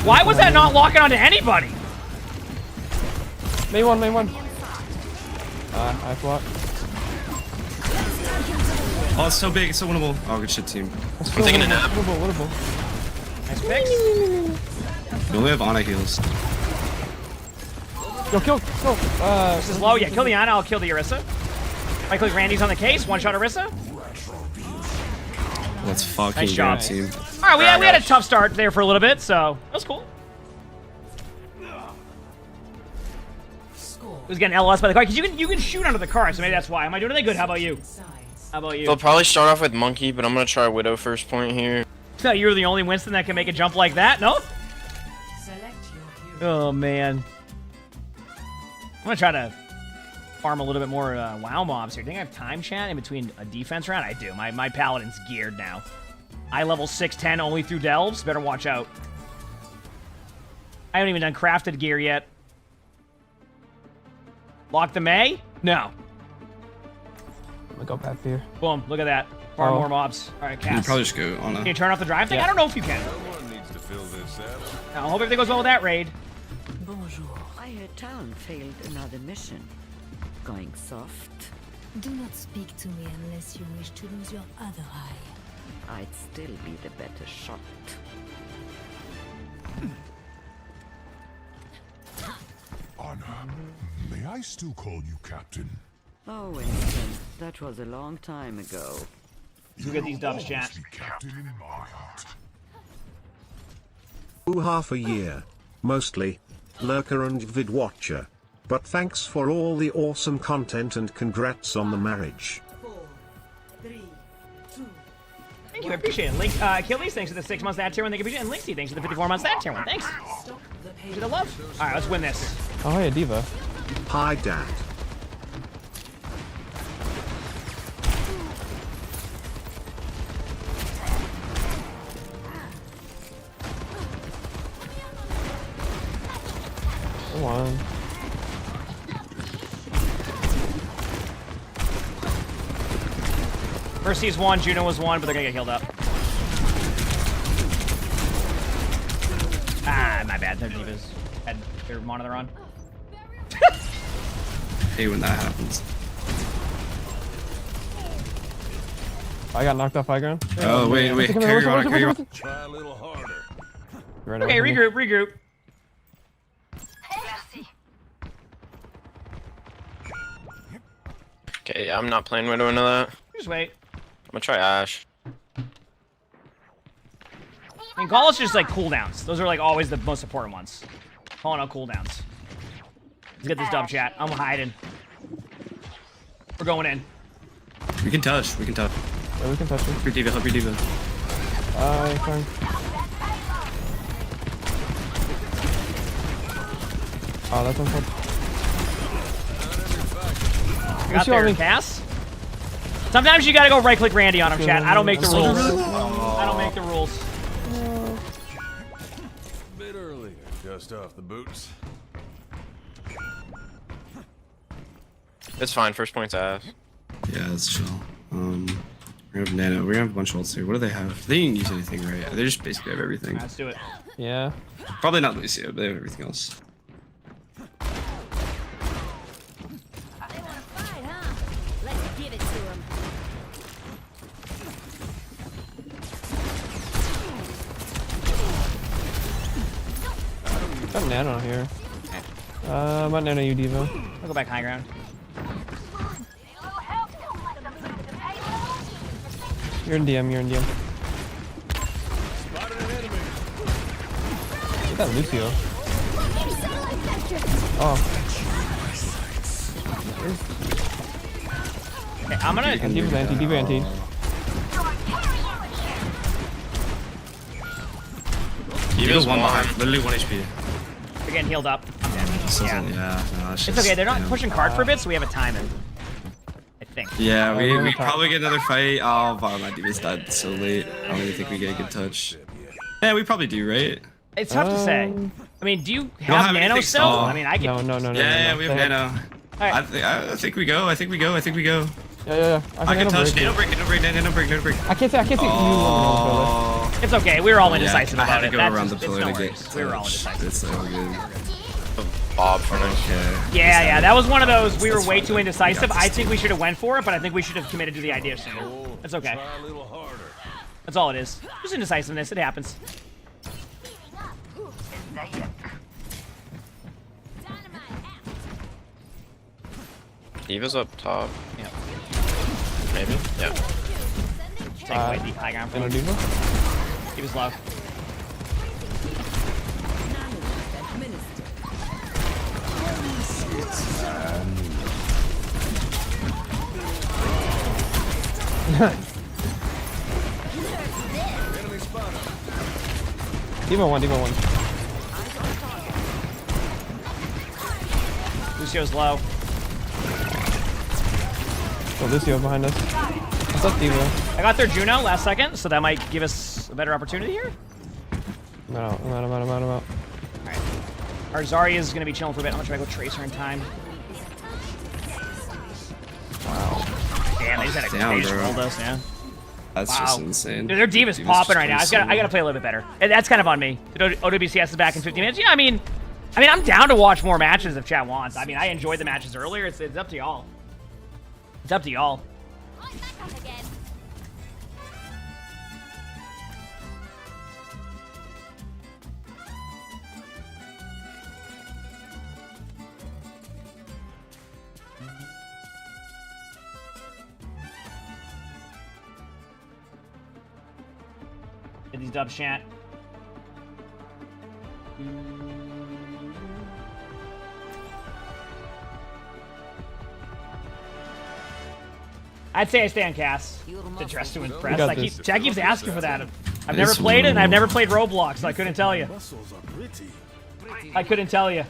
Why was that not locking onto anybody? May one. I block. Oh, it's so big. It's so winnable. Oh, good shit, team. I'm taking a nap. Winnable. Nice picks. We only have Ana heals. Go. This is low. Yeah, kill the Ana. I'll kill the Orisa. Right click Randy's on the case. One shot Orisa. Let's fucking Nice go, job. team. All right, we had a tough start there for a little bit, so that was cool. Score. It was getting LS by the car because you can shoot under the car, so maybe that's why. Am I doing anything good? How about you? Sides. How about you? They'll probably start off with Monkey, but I'm gonna try Widow first point here. So you're the only Winston that can make a jump like that? No? Select your hero. Oh man. I'm gonna try to farm a little bit more WoW mobs here. Do you think I have time, chat, in between a defense round? I do. My paladin's geared now. I level 610 only through delves. Better watch out. I haven't even done crafted gear yet. Lock the May? No. I'm gonna go back here. Boom. Look at that. Farm Oh. more mobs. All right, You can cast. probably just go on Can a. you turn off the drive thing? Yeah. I don't know if you can. Someone needs to fill this out. I hope everything goes well with that raid. Bonjour. I heard Talon failed another mission. Going soft. Do not speak to me unless you wish to lose your other eye. I'd still be the better shot. Anna, may I still call you Captain? Oh, Winston, that was a long time ago. Look at these dubs, chat. Be Captain in my heart. Half a year. Mostly. Lurker and vid watcher. But thanks for all the awesome content and congrats on the marriage. 4, 3, 2. Thank you, I appreciate it. Link, Achilles, thanks for the 6 months that tier one. Thank you, and Linksy, thanks for the 54 months that tier one. Thanks. Stop the pain. To the love. All right, let's win this. Oh, hey, Diva. Hi Dad. Come on. Mercy's 1, Juno was 1, but they're gonna get healed up. Ah, my bad. Their divas had their monitor on. Hey, when that happens. I got knocked off high ground. Oh wait, carry your on, carry your on. Try a little harder. Right Okay, over me. regroup. Okay, I'm not playing Widow into that. Just wait. I'm gonna try Ash. I mean, call us just like cooldowns. Those are like always the most important ones. Calling out cooldowns. Let's get this dub, chat. I'm hiding. We're going in. We can touch. We can touch. Yeah, we can touch him. Help your diva. Help your diva. Fine. Oh, that's unfortunate. Got you on there, me? Cass. Sometimes you gotta go right-click Randy on him, chat. I don't make the rules. I don't make the rules. A bit earlier. Dust off the boots. It's fine. First point's Ash. Yeah, that's chill. We're gonna have Nano. We're gonna have a bunch of ults here. What do they have? They didn't use anything, right? They just basically have everything. Let's do it. Yeah. Probably not Lucio, but they have everything else. Fight, huh? Let's give it to him. Got Nano here. I might Nano you, Diva. I'll go back high ground. You're in DM, you're in DM. Look at Lucio. Oh, Okay, I'm gonna. Diva's anti, Diva anti. Diva's one behind. Literally 1 HP. We're getting healed up. I'm dead. This Yeah. doesn't- yeah, no, It's okay. They're not damn. pushing card for a bit, so we have a timing. I think. Yeah, we we're probably get another fight. Oh, wow, my diva's died so late. I don't even think we get a good touch. Yeah, we probably do, right? It's tough to say. I mean, do you don't have have Nano anything still? solved. I mean, I can. No. Yeah, we have They Nano. Alright. I think we go. I think we go. Yeah. I can touch. break it. Nano break. I can't see. Oh, It's okay. We were all yeah, indecisive I about had to it. go That's around just, the it's pillar no to worries. get We were all touched. indecisive. It's so good. Bob for now. Okay. Yeah. That was one of those. We were That's way fine. too indecisive. We got I this. think we should have went for it, but I think we should have committed to the idea sooner. It's okay. Try a little harder. That's all it is. Just indecisiveness. It happens. Diva's up top. Yeah. Maybe. Yeah. take away the high ground from him. D.Va? He was low. D.Va 1, D.Va 1. Lucio's low. Oh, Lucio behind us. What's up, D.Va? I got their Juno last second, so that might give us a better opportunity here. I'm out. Alright. Our Zarya is going to be chilling for a bit. I'm going to try to go Tracer in time. Wow. Damn, they just had a Damn, they just bro. rolled us, yeah. That's just insane. Dude, their Diva's popping right now. I gotta play a little bit better. And that's kind of on me. OWCS is back in 50 minutes. Yeah, I mean, I'm down to watch more matches if chat wants. I mean, I enjoyed the matches earlier. It's up to y'all. It's up to y'all. I'm back up again. Get these dubs, chat. I'd say I stay on Cass. To dress to impress. Chat keeps asking for that. I've never played it, and I've never played Roblox, so I couldn't tell you. Muscles are pretty. I couldn't tell you.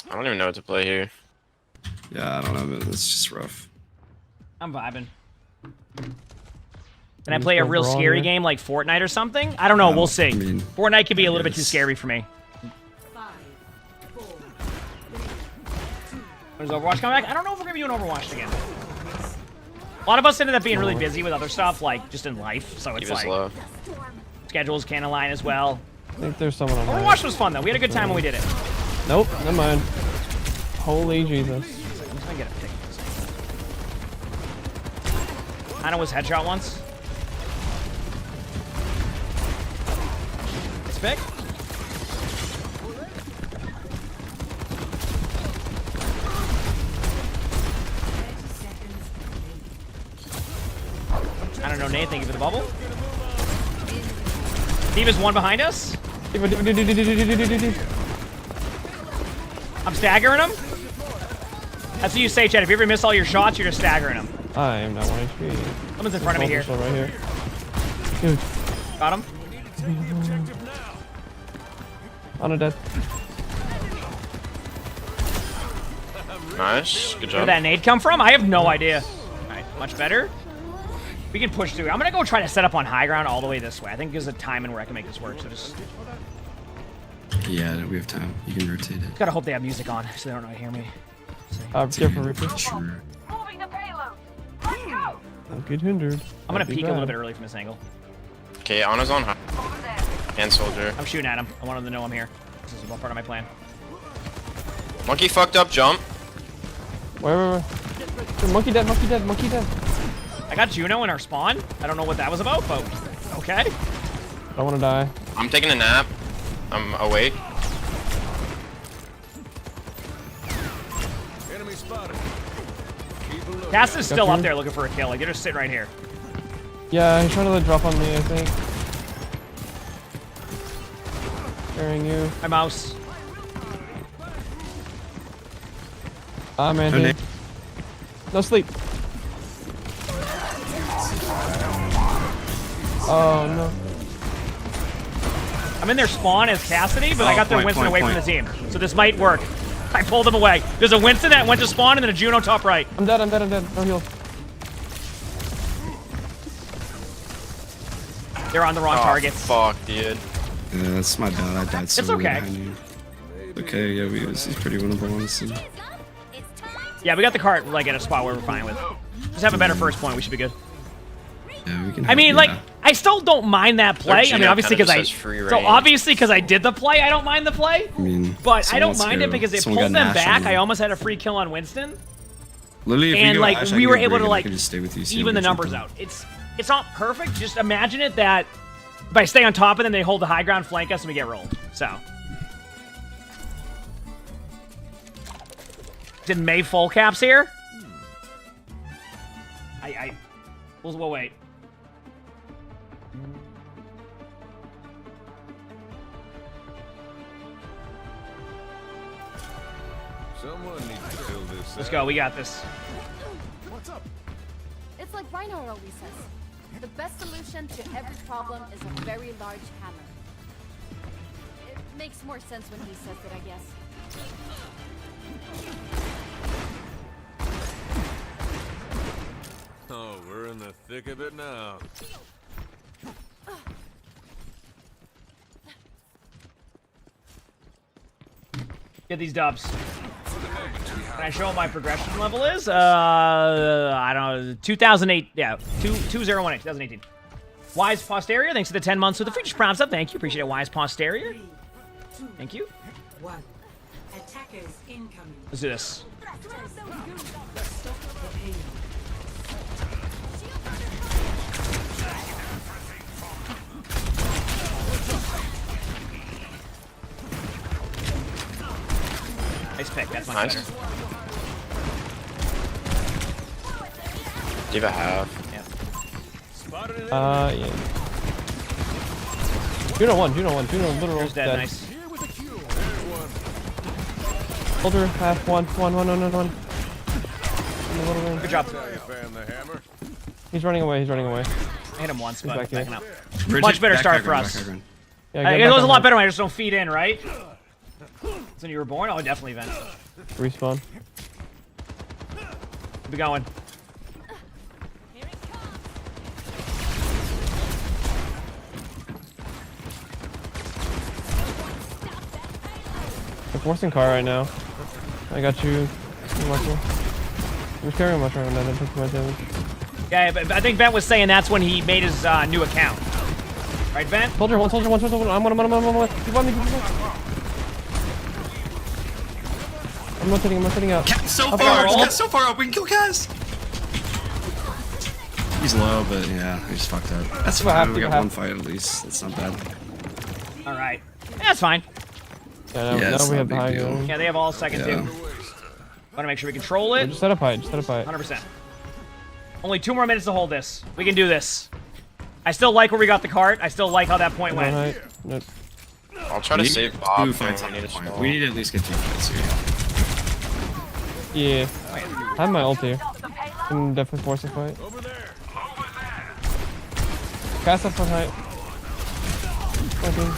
I don't even know what to play here. Yeah, I don't know, man. It's just rough. I'm vibing. Can I play a real scary game like Fortnite or something? I don't know. We'll see. Fortnite could be a little bit too scary for me. When does Overwatch come back? I don't know if we're going to be doing Overwatch again. A lot of us ended up being really busy with other stuff, like just in life. So it's like low. schedules can't align as well. I think there's someone on Overwatch was fun though. We had a good time when we did it. Nope, never mind. Holy Jesus. I'm just gonna get a pick. Ana was headshot once. It's pick. I don't know, Nate. Thank you for the bubble. Diva's one behind us. I'm staggering him. That's what you say, Chad. If you ever miss all your shots, you're just staggering them. I am not 1 HP. Someone's in front of me here. Right here. Dude. Got him. On a dead. Nice. Good Where job. did that nade come from? I have no idea. All right, much better. We can push through. I'm gonna go try to set up on high ground all the way this way. I think there's a timing where I can make this work. So just Yeah, we have time. You can rotate it. gotta hope they have music on so they don't know how to hear me. Careful, Reaper. Sure. Moving the payload. Let's go. Don't get hindered. I'm gonna peek a little bit early from this angle. Okay, Ana's on high. Over there. And soldier. I'm shooting at him. I want him to know I'm here. This is one part of my plan. Monkey fucked up jump. Where? Dude, monkey dead, monkey dead, monkey dead. I got Juno in our spawn. I don't know what that was about, but okay. I don't want to die. I'm taking a nap. I'm awake. Enemy spotted. Keep a look. Cass is still up there looking for a kill. Like, they're just sitting right here. Yeah, he's trying to let drop on me, I think. Carrying you. My mouse. Ah, man. Dude. No sleep. Oh, no. I'm in their spawn as Cassidy, but I got their Winston away from the team. So this might work. I pulled them away. There's a Winston that went to spawn and then a Juno top right. I'm dead, I'm dead, I'm dead. No heal. They're on the wrong targets. Fuck, dude. Yeah, that's my bad. I died so It's early okay. behind you. Okay, yeah, this is pretty winnable, honestly. Yeah, we got the cart like at a spot where we're fine with. Just have a better first point. We should be good. Yeah, we can. I mean, like, I still don't mind that play. I mean, Juno obviously kinda because just says free so range. obviously because I did the play, I don't mind the play. I mean, But I don't someone mind it else because it go. Someone pulled got them Nash back. on I them. almost had a free kill on Winston, Literally, if and go like Ash, I we can were go able Brig to and I like, can just stay with you, so even the you can jump numbers in. out. It's not perfect. Just imagine it that If I stay on top of them, they hold the high ground, flank us, and we get rolled. So. Did May full caps here? We'll wait. Someone needs to fill this. Let's go. We got this. What's up? It's like Rhino always says. The best solution to every problem is a very large hammer. It makes more sense when he says it, I guess. Oh, we're in the thick of it now. Get these dubs. Can I show what my progression level is? I don't know. 2008. Yeah, 2018. 2018. Wise Posterior, thanks for the 10 months with the free prompts up. Thank you. Appreciate it, Wise Posterior. 3, 2, Thank you. 1. Attackers incoming. Let's do this. Stop the payload. Nice pick. That's much Nice. better. D.Va half. Yeah. Spotted it. Yeah. Juno one, literal Here's dead. dead. Nice. Here with the Q. There's one. Soldier, half, one. Good job. Tell you, fam, the hammer. He's running away. I hit him once, but back here. backing up. Bridget, Much better back start high for ground, us. back high ground. Yeah, It get goes back a on lot him. better when I just don't feed in, right? So when you were born? Oh, definitely, Vent. Respawn. Keep it going. They're forcing car right now. I got you. You're carrying much right now. Don't take too much damage. Yeah, but I think Vent was saying that's when he made his new account. Right, Vent? Soldier, one. I'm on. Keep on me. I'm rotating out. Cat so Up far, our ult. Cat's so far up. We can kill Cass. He's low, but yeah, he's fucked up. That's What fine. happened? We got What one fight at least. That's not bad. All right. That's fine. Yeah, Yeah, now it's we not have a big the high deal. ground. Yeah, they have all second, Yeah. too. Want to make sure we control it. Just set up height. 100%. Only 2 more minutes to hold this. We can do this. I still like where we got the cart. I still like how that point One went. height. Nope. I'll try to We need save Bob. 2 if fights I on need the a point. stall. We need to at least get 2 fights here. Yeah. I have my ult here. Can definitely force a fight. Over there. Cast up on height. Okay.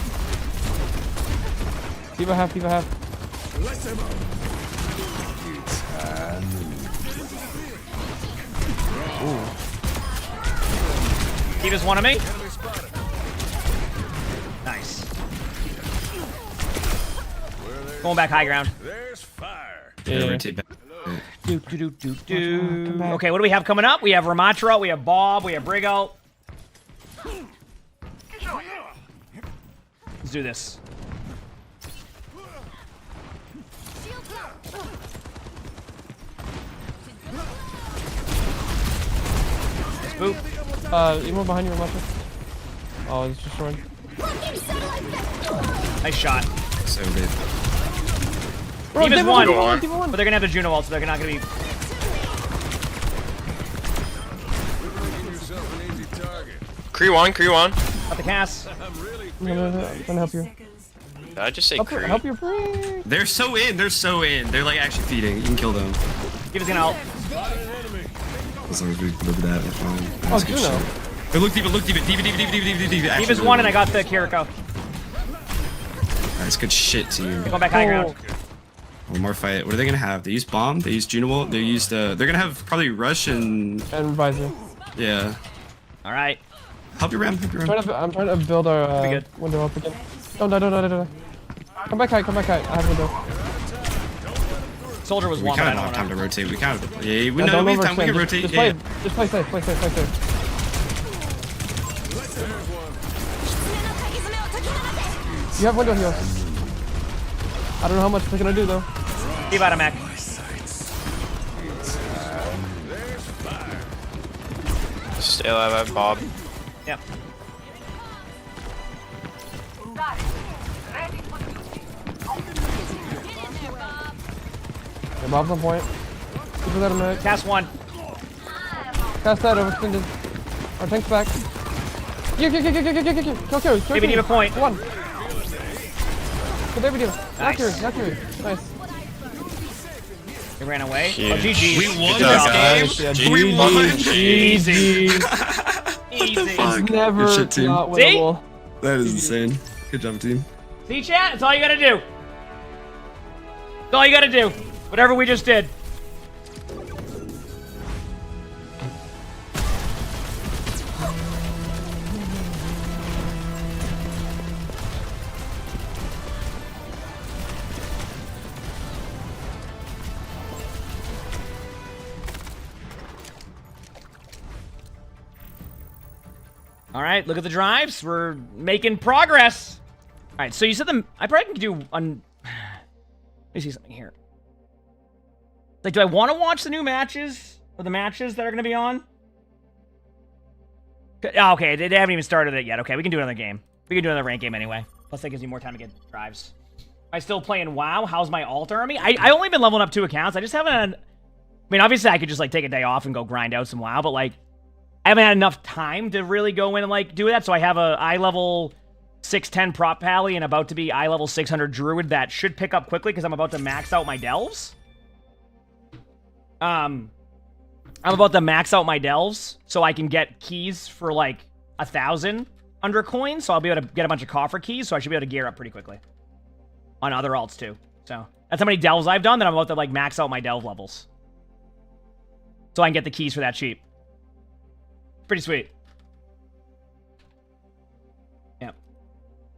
D.Va half. Let them out. D.Va's one of me. Enemy spotted. Nice. Where they Going back high ground. There's fire. Yeah, Yeah. rotate back. Okay, what do we have coming up? We have Ramatra, we have Bob, we have Brigo. Let's do this. Boop. Emo behind you, Ramatra. Oh, it's just showing. Nice shot. So good. Team is D.Va one, won, but they're gonna have the Juno ult, so they're not gonna be. Give yourself an easy target. Cree one. Got the cast. I'm really I'm gonna help you. Did I just say Cree? Help your friend. They're so in. They're like actually feeding. You can kill them. Give us an ult. As long as we live that, we're fine. Oh, That's good Juno. shit. Hey, look, D.Va. D.Va. Team one, and I got the Kiriko. That's good shit to you. Going back high ground. One more fight. What are they gonna have? They use bomb. They use Juno ult. They used. They're gonna have probably rush and And visor. yeah. All right. Help your ram. I'm trying to build our Be good. window up again. Don't die. Come back high. I have window. Soldier was We one, but kind I of don't don't have know. time to rotate. We kind of yeah. We Yeah, know don't we have time. We overextend. can rotate. Just Yeah. play safe. Play safe. You have window heals. I don't know how much they're gonna do though. Leave out of mech. Stay alive, I have Bob. Yep. Yeah, Bob's on point. Keep that a minute. Cast one. Cast that overextended. Our tank's back. Kill. Maybe need a point. One. Good David. Not carry. Nice. He ran away. Yeah. Oh, GG. We won Good job. this game. Yeah, We won. Easy. the fuck? It's never Good shit, team. not winnable. That is insane. Good job, team. See, chat? That's all you gotta do. That's all you gotta do. Whatever we just did. All right, look at the drives. We're making progress. All right, so you said I probably can do let me see something here. Like, do I want to watch the new matches or the matches that are going to be on? Oh, okay, they haven't even started it yet. Okay, we can do another game. We can do another rank game anyway. Plus, that gives me more time to get drives. Am I still playing WoW? How's my alt army? I only been leveling up 2 accounts. I just haven't. I mean, obviously, I could just like take a day off and go grind out some WoW, but like, I haven't had enough time to really go in and like do that. So I have a eye level 610 prop pally and about to be eye level 600 druid that should pick up quickly because I'm about to max out my delves. I'm about to max out my delves so I can get keys for like 1,000 under coins. So I'll be able to get a bunch of coffer keys. So I should be able to gear up pretty quickly on other alts too. So that's how many delves I've done that I'm about to like max out my delve levels so I can get the keys for that cheap. Pretty sweet. Yep.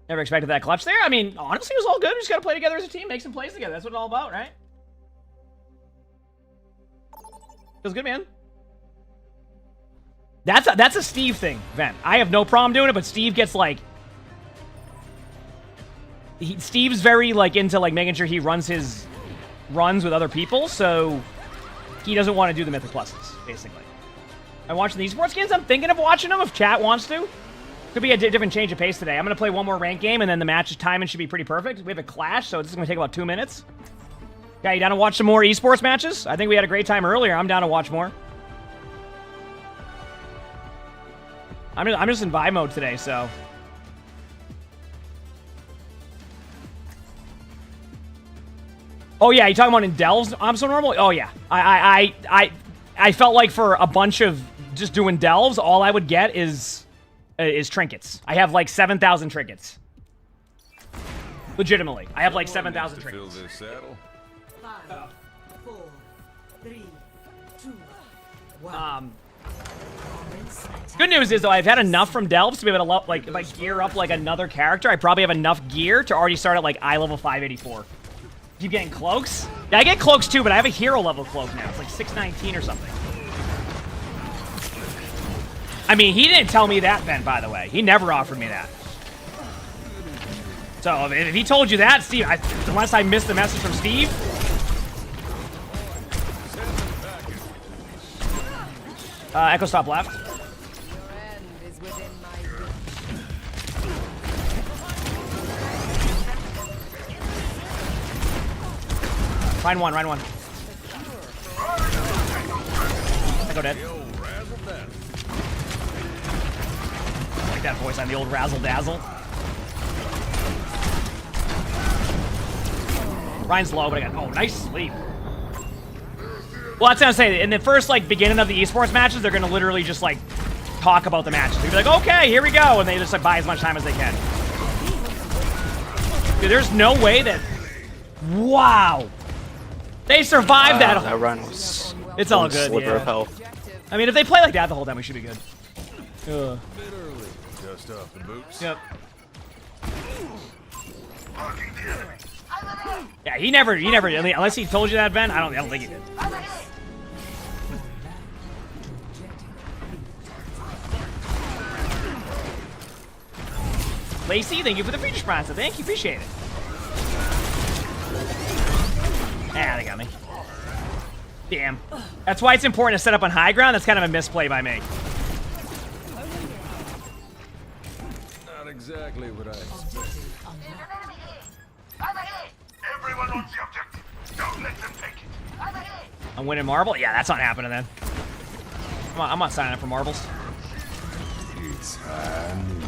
Never expected that clutch there. I mean, honestly, it was all good. We just got to play together as a team, make some plays together. That's what it's all about, right? Feels good, man. That's a Steve thing, Vent. I have no problem doing it, but Steve gets like... Steve's very like into like making sure he runs his runs with other people, so he doesn't want to do the Mythic Pluses, basically. I'm watching the esports games. I'm thinking of watching them if chat wants to. Could be a different change of pace today. I'm going to play one more rank game, and then the match timing should be pretty perfect. We have a clash, so this is going to take about 2 minutes. Yeah, you down to watch some more esports matches? I think we had a great time earlier. I'm down to watch more. I'm just in vibe mode today, so... Oh, yeah, you talking about in delves? I'm so normal? Oh, yeah. I felt like for a bunch of just doing delves, all I would get is trinkets. I have like 7,000 trinkets. Legitimately, I have like 7,000 trinkets. Fill this saddle. 5, 4, 3, 2, 1. Good news is though, I've had enough from delves to be able to like if I gear up like another character, I probably have enough gear to already start at like eye level 584. You getting cloaks? Yeah, I get cloaks too, but I have a hero level cloak now. It's like 619 or something. I mean, he didn't tell me that, Ben, by the way. He never offered me that. So, if he told you that, Steve, unless I missed the message from Steve. Echo stop left. Ryan one. Echo dead. I like that voice on the old razzle dazzle. Ryan's low, but I got... Oh, nice sleep. Well, that's what I'm saying. In the first, like, beginning of the esports matches, they're going to literally just, like, talk about the matches. They'll be like, okay, here we go. And they just, like, buy as much time as they can. Dude, there's no way that... Wow. They survived that. That run was... It's all good, sliver of yeah. health. I mean, if they play like that the whole time, we should be good. Ugh. Dust off the boots. Yep. Yeah, he never, I mean, unless he told you that, Ben, I don't think he did. Lacey, thank you for the feature sponsor. Thank you, appreciate it. Ah, they got me. Damn. That's why it's important to set up on high ground. That's kind of a misplay by me. Not exactly what I expected. I'm winning marble? Yeah, that's not happening then. I'm not signing up for marbles. It's hand.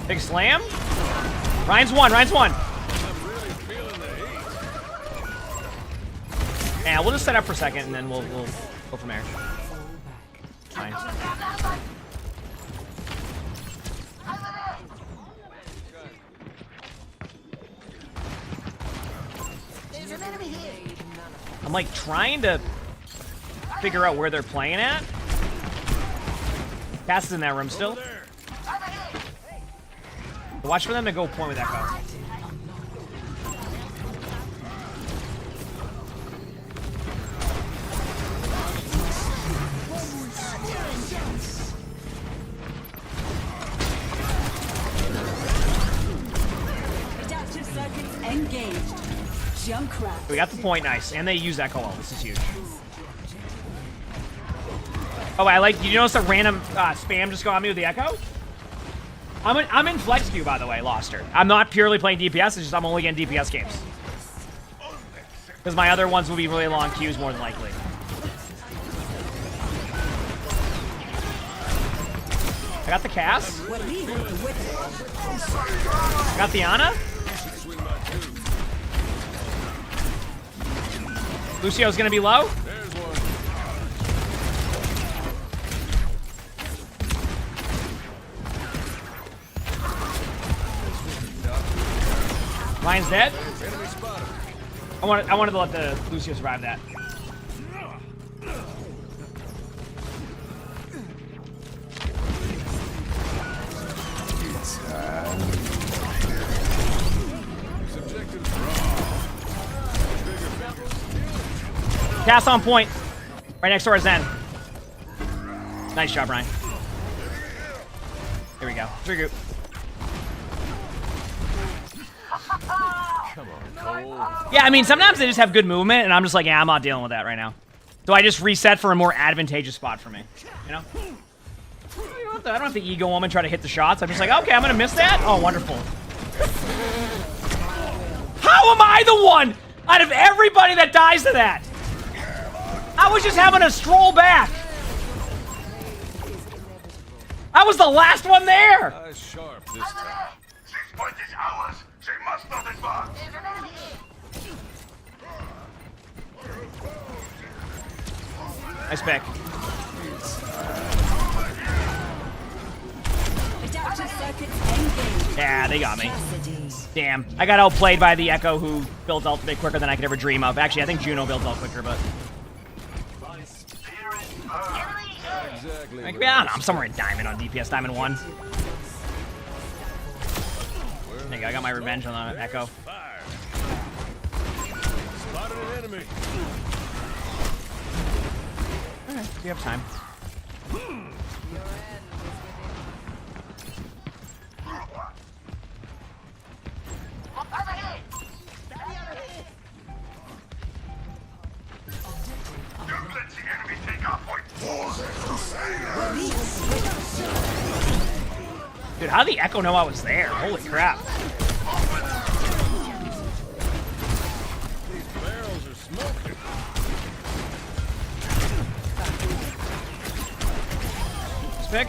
Big slam? Ryan's one. Yeah, we'll just set up for a second and then we'll go from there. Fine. I'm like trying to figure out where they're playing at. Cass is in that room still. Watch for them to go point with Echo. Adaptive circuits engaged. Junkrat. We got the point, nice. And they use Echo well. This is huge. Oh, I like, did you notice a random spam just go on me with the Echo? I'm in flex queue, by the way, lost her. I'm not purely playing DPS, it's just I'm only getting DPS games. Because my other ones will be really long queues more than likely. I got the Cass. I got the Ana. Lucio's gonna be low. Ryan's dead. I wanted to let the Lucio survive that. Cast on point. Right next door is Zen. Nice job, Ryan. Here we go. Trigger. Yeah, I mean, sometimes they just have good movement, and I'm just like, yeah, I'm not dealing with that right now. So I just reset for a more advantageous spot for me, you know? I don't have to ego them and try to hit the shots. I'm just like, okay, I'm gonna miss that? Oh, wonderful. How am I the one out of everybody that dies to that? I was just having a stroll back. I was the last one there. Sharp this time. This point is ours. She must not advance. Nice pick. Yeah, they got me. Damn. I got outplayed by the Echo who builds ultimate quicker than I could ever dream of. Actually, I think Juno builds ult quicker, but... I don't know, I'm somewhere in Diamond on DPS, Diamond 1. There you go, I got my revenge on the Echo. Spotted an enemy. Alright, we have time. Dude, how did the Echo know I was there? Holy crap. These barrels are smoking. Let's pick.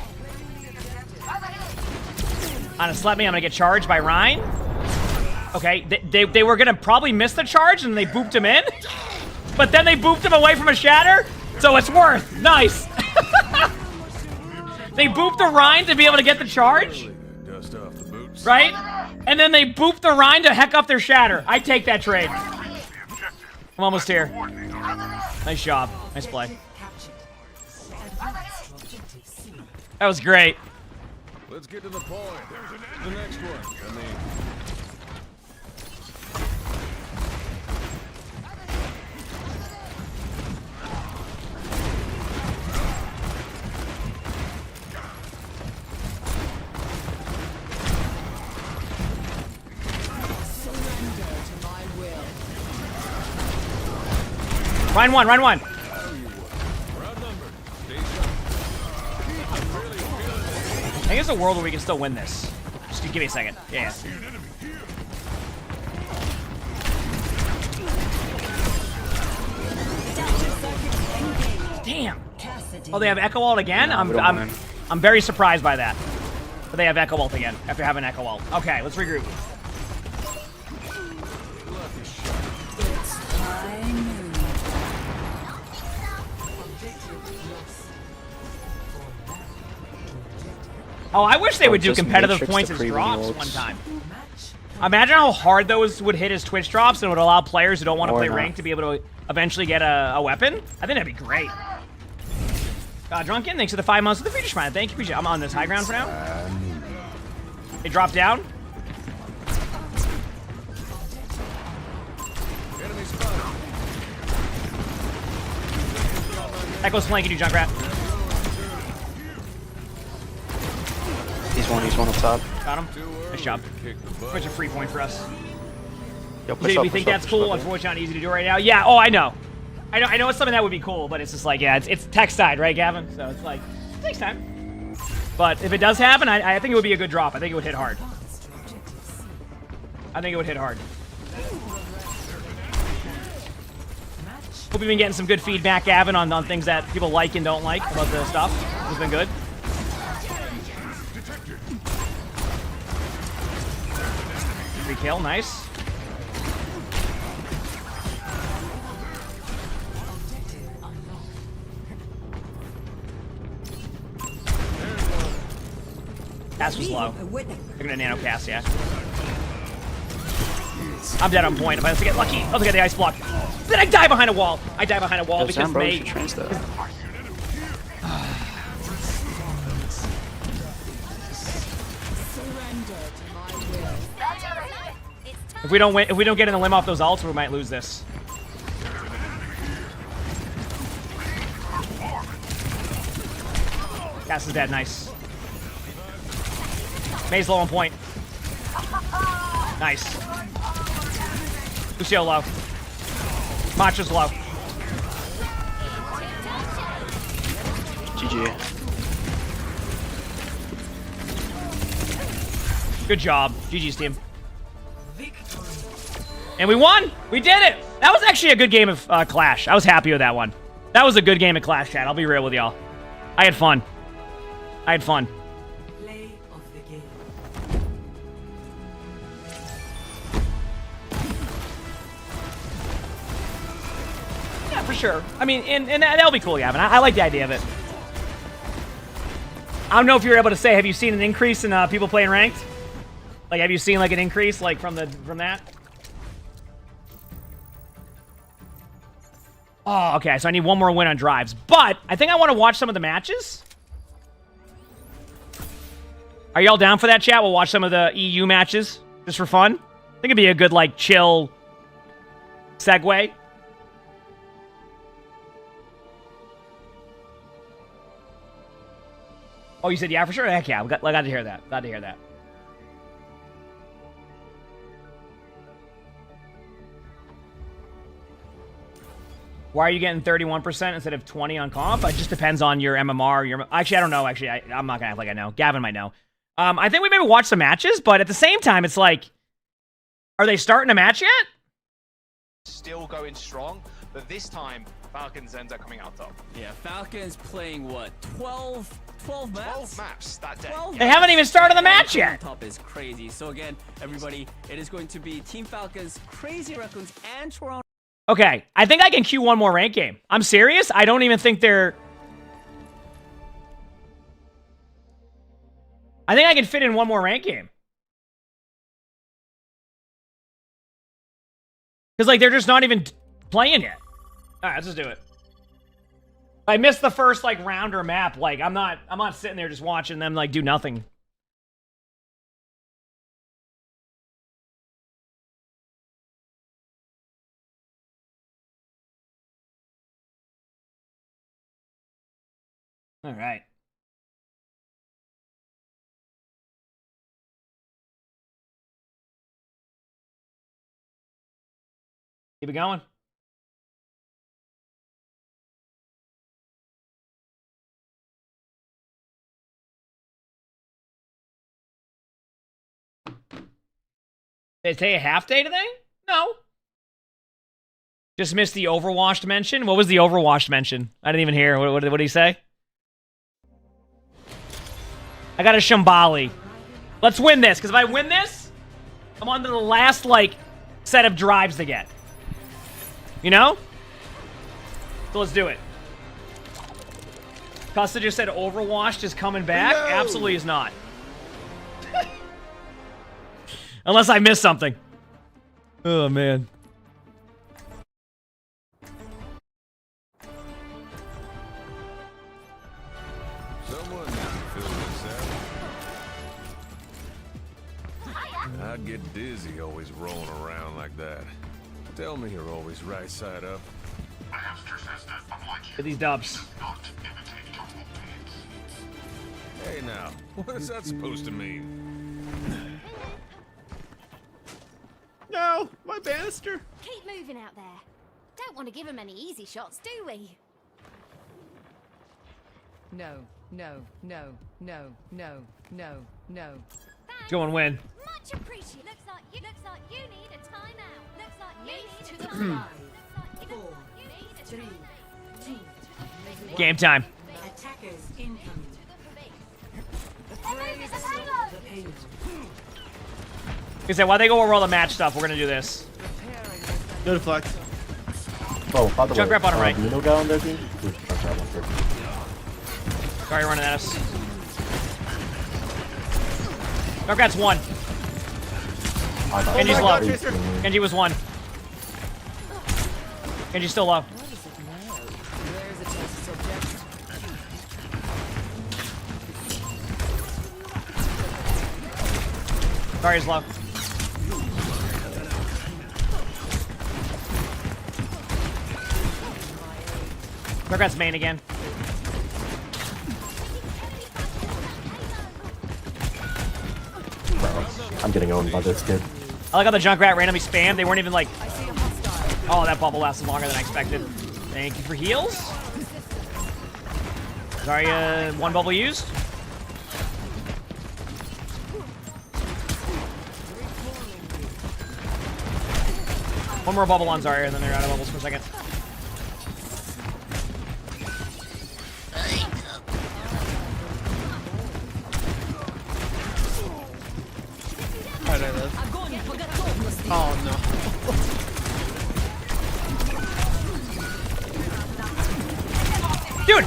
Honest, let me. I'm gonna get charged by Ryan. Okay, they were gonna probably miss the charge and they booped him in. But then they booped him away from a shatter, so it's worth. Nice. They booped the Rhine to be able to get the charge. Dust off the boots. Right? And then they booped the Rhine to heck up their shatter. I take that trade. I'm almost here. Nice job. Nice play. That was great. Let's get to the point. The next one. I mean... Ryan one, Ryan one. I think there's a world where we can still win this. Just give me a second. Yeah. Damn. Cassidy. Oh, they have Echo Ult again? we don't mind. I'm very surprised by that. But they have Echo Ult again after having Echo Ult. Okay, let's regroup. Oh, I wish they would do just competitive matrix points the as pre-win drops ults. one time. Imagine how hard those would hit as Twitch drops and would allow players who don't want to Or play not. ranked to be able to eventually get a weapon. I think that'd be great. Drunken, thanks for the 5 months of the Future Smile. Thank you, appreciate it. I'm on this high ground for now. They drop down. Enemy spotted. Echo's flanking you, Junkrat. He's one up top. Got him. Nice job. Kick the butt. Bunch of free point for us. Yo, You think, push that's up, cool? push up. Unfortunately, not easy to do right now. Yeah. Oh, I know. I know it's something that would be cool, but it's just like, yeah, it's tech side, right, Gavin? So it's like, it takes time. But if it does happen, I think it would be a good drop. I think it would hit hard. I think it would hit hard. Hope you've been getting some good feedback, Gavin, on things that people like and don't like about the stuff. It's been good. Free kill, nice. Cast was low. They're gonna nano cast, yeah. I'm dead on point. If I have to get lucky, I'll get the ice block. Then I die behind a wall. I die behind a wall because Bro, you May. should train stuff. If we don't win, if we don't get in the limb off those ults, we might lose this. Gas is dead. Nice. May's low on point. Nice. Lucio low. Macho's low. GG. Good job. GG's team. And we won! We did it! That was actually a good game of Clash. I was happy with that one. That was a good game of Clash, chat. I'll be real with y'all. I had fun. I had fun. Play of the game. Yeah, for sure. I mean, and that'll be cool, Gavin. I like the idea of it. I don't know if you're able to say, have you seen an increase in people playing ranked? Like, have you seen like an increase like from that? Oh, okay. So I need one more win on drives, but I think I want to watch some of the matches. Are y'all down for that, chat? We'll watch some of the EU matches just for fun. I think it'd be a good like chill segue. Oh, you said yeah for sure. Heck yeah, I got to hear that. Glad to hear that. Why are you getting 31% instead of 20 on comp? It just depends on your MMR. Actually, I don't know. Actually, I'm not gonna act like I know. Gavin might know. I think we maybe watch some matches, but at the same time, it's like, are they starting a match yet? Still going strong, but this time Falcons ends up coming out top. Yeah, Falcons playing what? 12 maps? 12 maps that day. They haven't even started the match yet. Top is crazy. So again, everybody, it is going to be Team Falcons, Crazy Raccoons, and Toronto. Okay, I think I can queue one more rank game. I'm serious. I don't even think they're... I think I can fit in one more rank game. Because, like, they're just not even playing yet. All right, let's just do it. I missed the first, like, round or map. Like, I'm not sitting there just watching them, like, do nothing. All right. Keep it going. Did it take a half day today? No. Just missed the Overwatch mention. What was the Overwatch mention? I didn't even hear. What did he say? I got a Shambali. Let's win this, because if I win this, I'm on to the last, like, set of drives to get. You know? So let's do it. Custa just said Overwatch is coming back. No. Absolutely is not. Unless I missed something. Oh, man. Someone needs to fill this out. I'd get dizzy always rolling around like that. Tell me you're always right side up. Get these dubs. Hey now, what is that supposed to mean? No, my banister. Keep moving out there. Don't want to give him any easy shots, do we? No, no, no, no, no, no, no. Go and win. Much appreciated. Looks like you need a timeout. Looks like you need a timeout. Game time. Attackers incoming. He said, while they go over all the match stuff, we're gonna do this. No deflect. Oh, by the Junk way, wrap on the right. do you know guy on their team? Who's junk wrap on their team? Sorry, running at us. Darkrat's one. Genji's low. Genji was one. Genji's still low. Sorry, he's low. Darkrat's main again. Bro, I'm getting owned by this kid. I like how the Junkrat randomly spammed. They weren't even like... Oh, that bubble lasted longer than I expected. Thank you for heals. Zarya, one bubble used. One more bubble on Zarya, and then they're out of bubbles for a second. Oh no. Dude!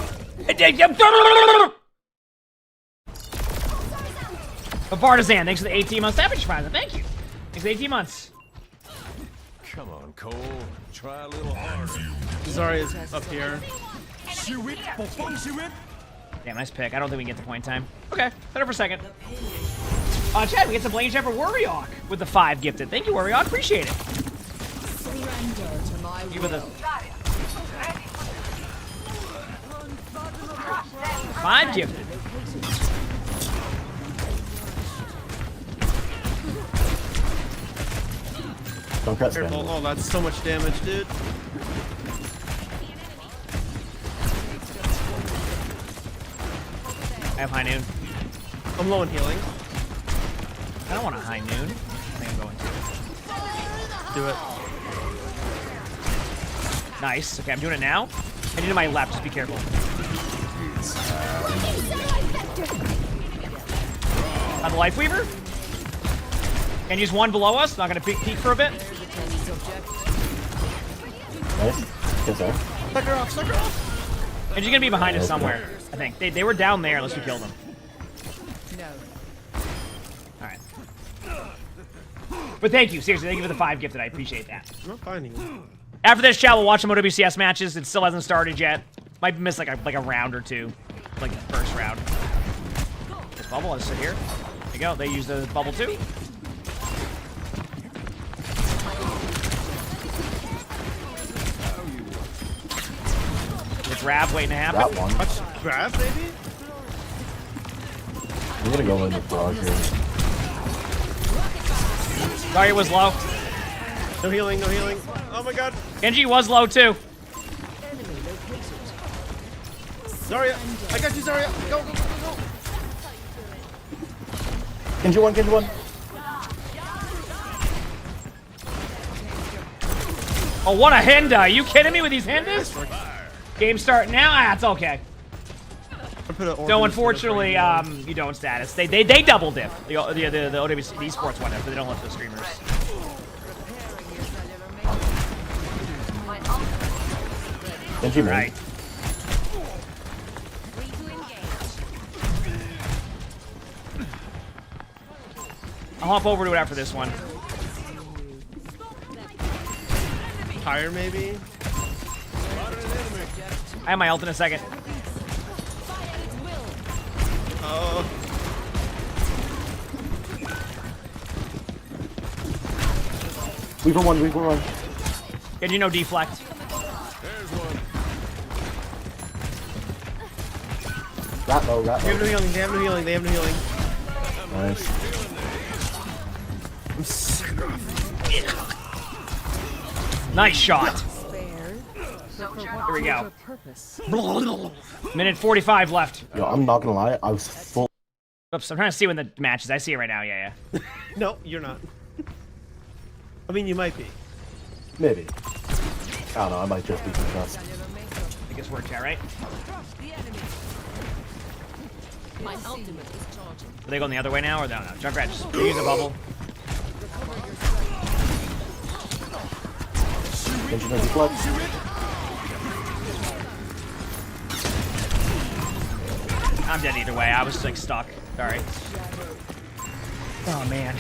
A Bartizan, thanks for the 18 months Savage Prize. Thank you. Thanks for the 18 months. Come on, Cole. Try a little harder. Zarya's up here. Damn, nice pick. I don't think we can get the point time. Okay, better for a second. Chad, we get some Blame Chat for Warriok with the 5 gifted. Thank you, Warriok. Appreciate it. You with a 5 gifted. Don't cut Careful. Oh, that's so much damage, dude. I have high noon. I'm low in healing. I don't want a high noon. I think I'm going to. Do it. Nice. Okay, I'm doing it now. I need to my left. Just be careful. On the Life Weaver. Can use one below us. Not gonna peek for a bit. Nice. Good sir. Suck her off, suck her off. And she's gonna be behind us somewhere. I think they were down there unless we killed them. All right. But thank you, seriously. Thank you for the 5 gifted. I appreciate that. I'm not finding you. After this chat, we'll watch some OWCS matches. It still hasn't started yet. Might miss like a round or two, like the first round. This bubble, let's sit here. There you go. They use the bubble too. It's Rav waiting to happen. That one. Watch grab, maybe? I'm gonna go in with Barrage here. Zarya was low. No healing, no healing. Oh my god. Genji was low too. Zarya, I got you, Zarya. Go, go, go, go, go. Genji one, Genji one. Oh, what a Hinda. Are you kidding me with these Hindas? Game start now? Ah, it's okay. So unfortunately, you don't status. They double dip. The OWC esports one, but they don't let the streamers. Right. I'll hop over to it after this one. Tire maybe? I have my ult in a second. Oh. Weaver one. And you know deflect. Rat low. They have no healing. Nice. I'm sick of Nice shot. Here we go. Minute 45 left. Yo, I'm not gonna lie, I was full. Oops, I'm trying to see when the match is. I see it right now. Yeah. No, you're not. I mean, you might be. Maybe. I don't know, I might just be concussed. I think it's worked out, right? My ultimate is charging. Are they going the other way now, or no? Junkrat, just use a bubble. I'm dead either way. I was like stuck. Sorry. Oh man.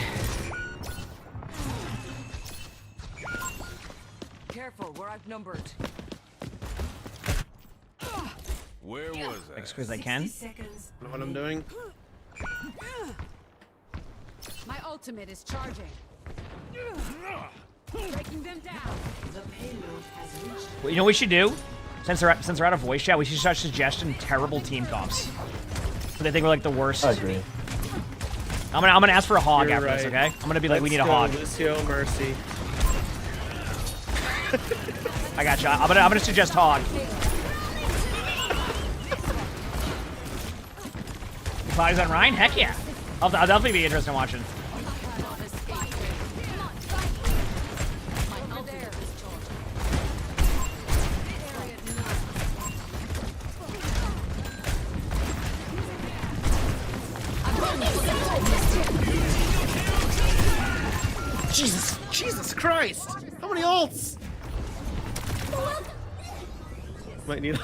Careful, we're outnumbered. Where was I? As quick as I can. Know what I'm doing? My ultimate is charging. Breaking them down. The payload has reached. Well, you know what we should do? Since they're out of voice chat, we should start suggesting terrible team comps. So they think we're like the worst. I agree. I'm gonna ask for a hog You're after this, right. okay? I'm gonna be like, we need a Let's go, hog. Lucio, Mercy. I got you. I'm gonna suggest hog. Bodies on Ryan? Heck yeah. I'll definitely be interested in watching. Jesus Christ! How many ults? Might need.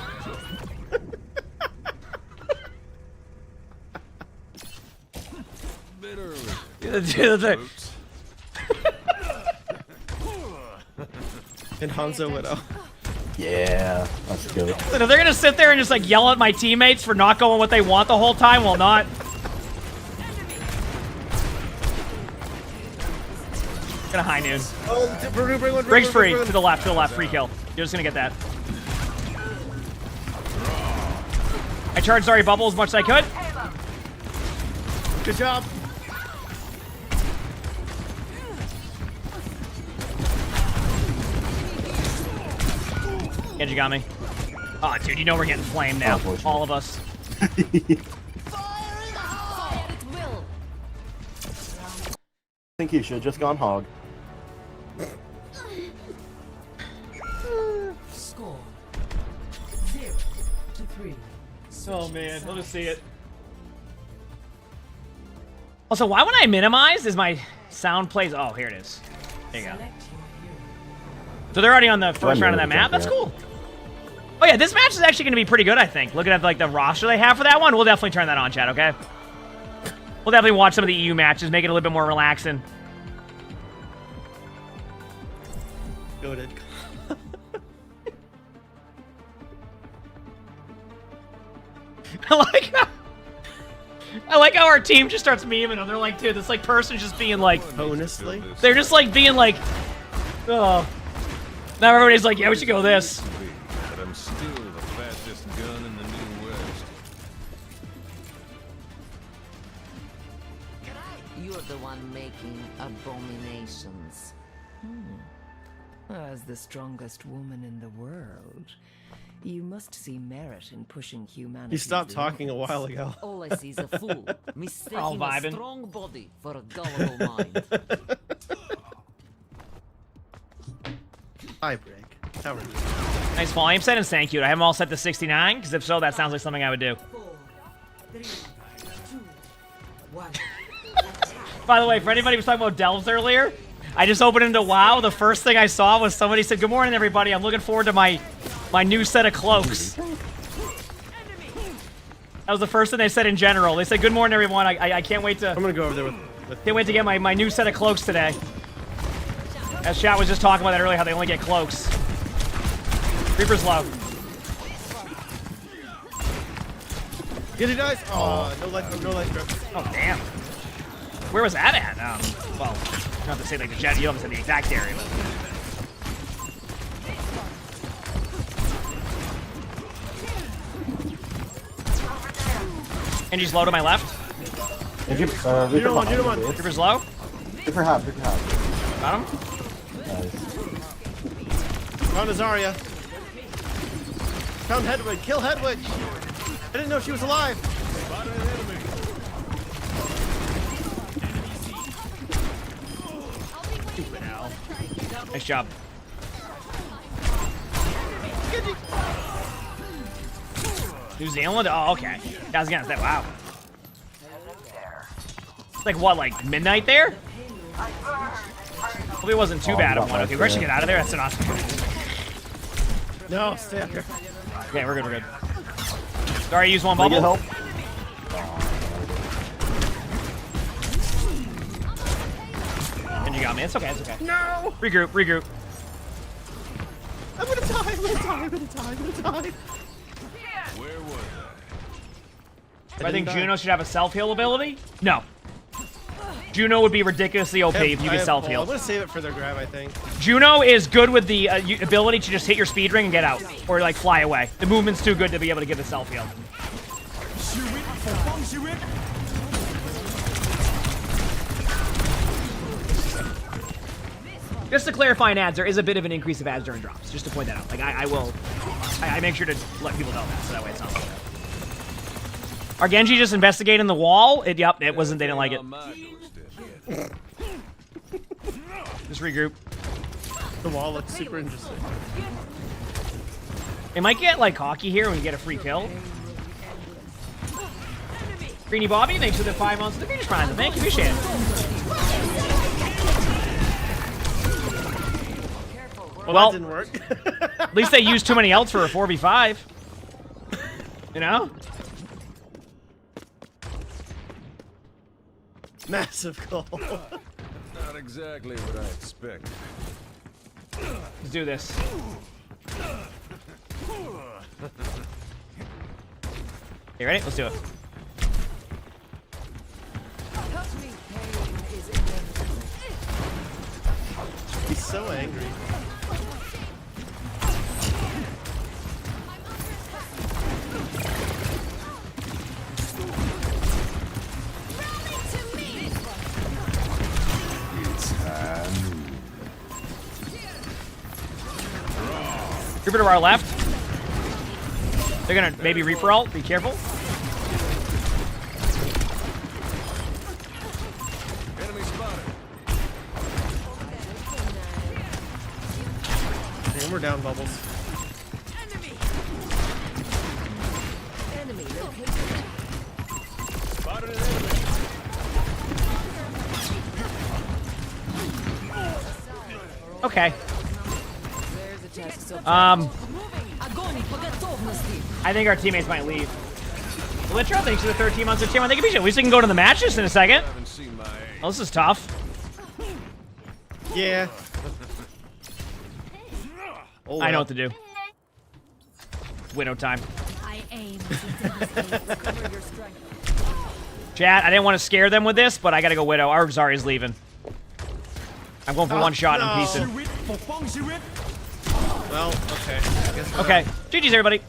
And Hanzo Widow. Yeah, that's good. So if they're gonna sit there and just like yell at my teammates for not going what they want the whole time, well, not. Gonna high noon. Oh, Briggs free to the left, free kill. You're just gonna get that. I charged Zarya bubble as much as I could. Good job. Genji got me. Oh, dude, you know we're getting flamed now. All of us. I think you should have just gone hog. Score 0-3. Oh man, let us see it. Also, why when I minimize is my sound plays? Oh, here it is. There you go. So they're already on the first round of that map. That's cool. Oh yeah, this match is actually going to be pretty good, I think. Looking at like the roster they have for that one, we'll definitely turn that on, chat. Okay. We'll definitely watch some of the EU matches, make it a little bit more relaxing. Goated. I like how our team just starts memeing and they're like, dude, this like person's just being like, honestly, they're just like being like, oh. Now everybody's like, yeah, we should go this. But I'm still the fastest gun in the New West. You're the one making abominations. As the strongest woman in the world, you must see merit in pushing humanity. You stopped talking a while ago. All I see is a fool, mistaking all a vibing. strong body for a gullible mind. Hi, Brig. Tower. Nice volume set and thank you. I have them all set to 69, because if so, that sounds like something I would do. 4, 3, 2, 1. By the way, for anybody who was talking about delves earlier, I just opened into WoW. The first thing I saw was somebody said, "Good morning, everybody. I'm looking forward to my new set of cloaks." That was the first thing they said in general. They said, "Good morning, everyone. I can't wait to." I'm gonna go over there with Can't wait to get my new set of cloaks today. As chat was just talking about that earlier, how they only get cloaks. Reaper's low. Get it, guys. Oh, no life grip. Oh damn. Where was that at? Well, you don't have to say like the jet. You don't have to say the exact area. But... Genji's low to my left. You don't want. Reaper's low. Reaper half. Got him. Nice. Found Zarya. Found Hedwig. Kill Hedwig. I didn't know she was alive. Stupid owl. Nice job. New Zealand? Oh, okay. I was gonna say, wow. It's like what, like midnight there? Hopefully it wasn't too bad of one. Okay, we should get out of there. That's an awesome. No, stay up here. Okay, we're good. Sorry, I used one bubble. Help. And you got me. It's okay. No. Regroup. I'm gonna die. Where was I think Juno should have a self-heal ability? No. Juno would be ridiculously OP if you could self-heal. I'm gonna save it for their grab, I think. Juno is good with the ability to just hit your speed ring and get out. Or, like, fly away. The movement's too good to be able to give the self-heal. Just to clarify in ads, there is a bit of an increase of ads during drops. Just to point that out. Like, I make sure to let people know that, so that way it's not like that. Are Genji just investigating the wall? Yep, it wasn't. They didn't like it. Just regroup. The wall looks super interesting. It might get, like, cocky here when we get a free kill. Greeny Bobby, thanks for the 5 months of the Greenish Prime. Thank you, appreciate it. Well, that didn't work. At least they used too many ults for a 4v5. You know? Massive goal. Not exactly what I expect. Let's do this. You ready? Let's do it. He's so angry. Reaper to our left. They're gonna maybe Reaper ult. Be careful. Enemy spotted. And we're down bubbles. Spotted an enemy. Okay. I think our teammates might leave. Litra, thanks for the 13 months of tier 1. Thank you, at least we can go to the matches in a second. Oh, this is tough. Yeah. Oh, I know what to do. Widow time. I aim. Chat, I didn't want to scare them with this, but I gotta go Widow. Our Zarya's leaving. I'm going for one shot and piecing. Well, okay. Okay. GG's, everybody.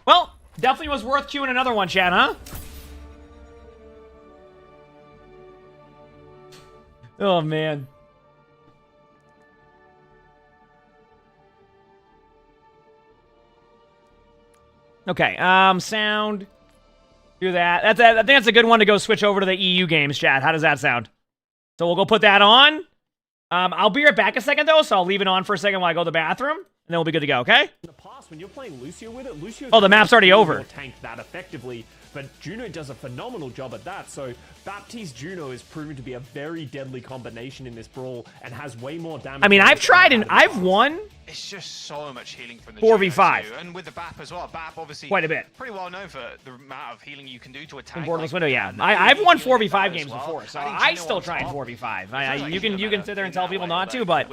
Well, definitely was worth queuing another one, chat, huh? Oh, man. Okay, sound. Do that. I think that's a good one to go switch over to the EU games, chat. How does that sound? So we'll go put that on. I'll be right back a second though, so I'll leave it on for a second while I go to the bathroom, and then we'll be good to go. Okay? In the past, when you're playing Lucio with it, Lucio. Oh, the map's already over. Tank that effectively, but Juno does a phenomenal job at that. So Baptiste Juno is proven to be a very deadly combination in this brawl and has way more damage. I mean, I've tried and I've won. It's just so much healing from the 4v5. Juno too. And with the BAP as well. BAP obviously quite a bit. Pretty well known for the amount of healing you can do to a tank. In Borderless Window, yeah. I've won 4v5 games before, so I still try in 4v5. You can sit there and tell people not to, but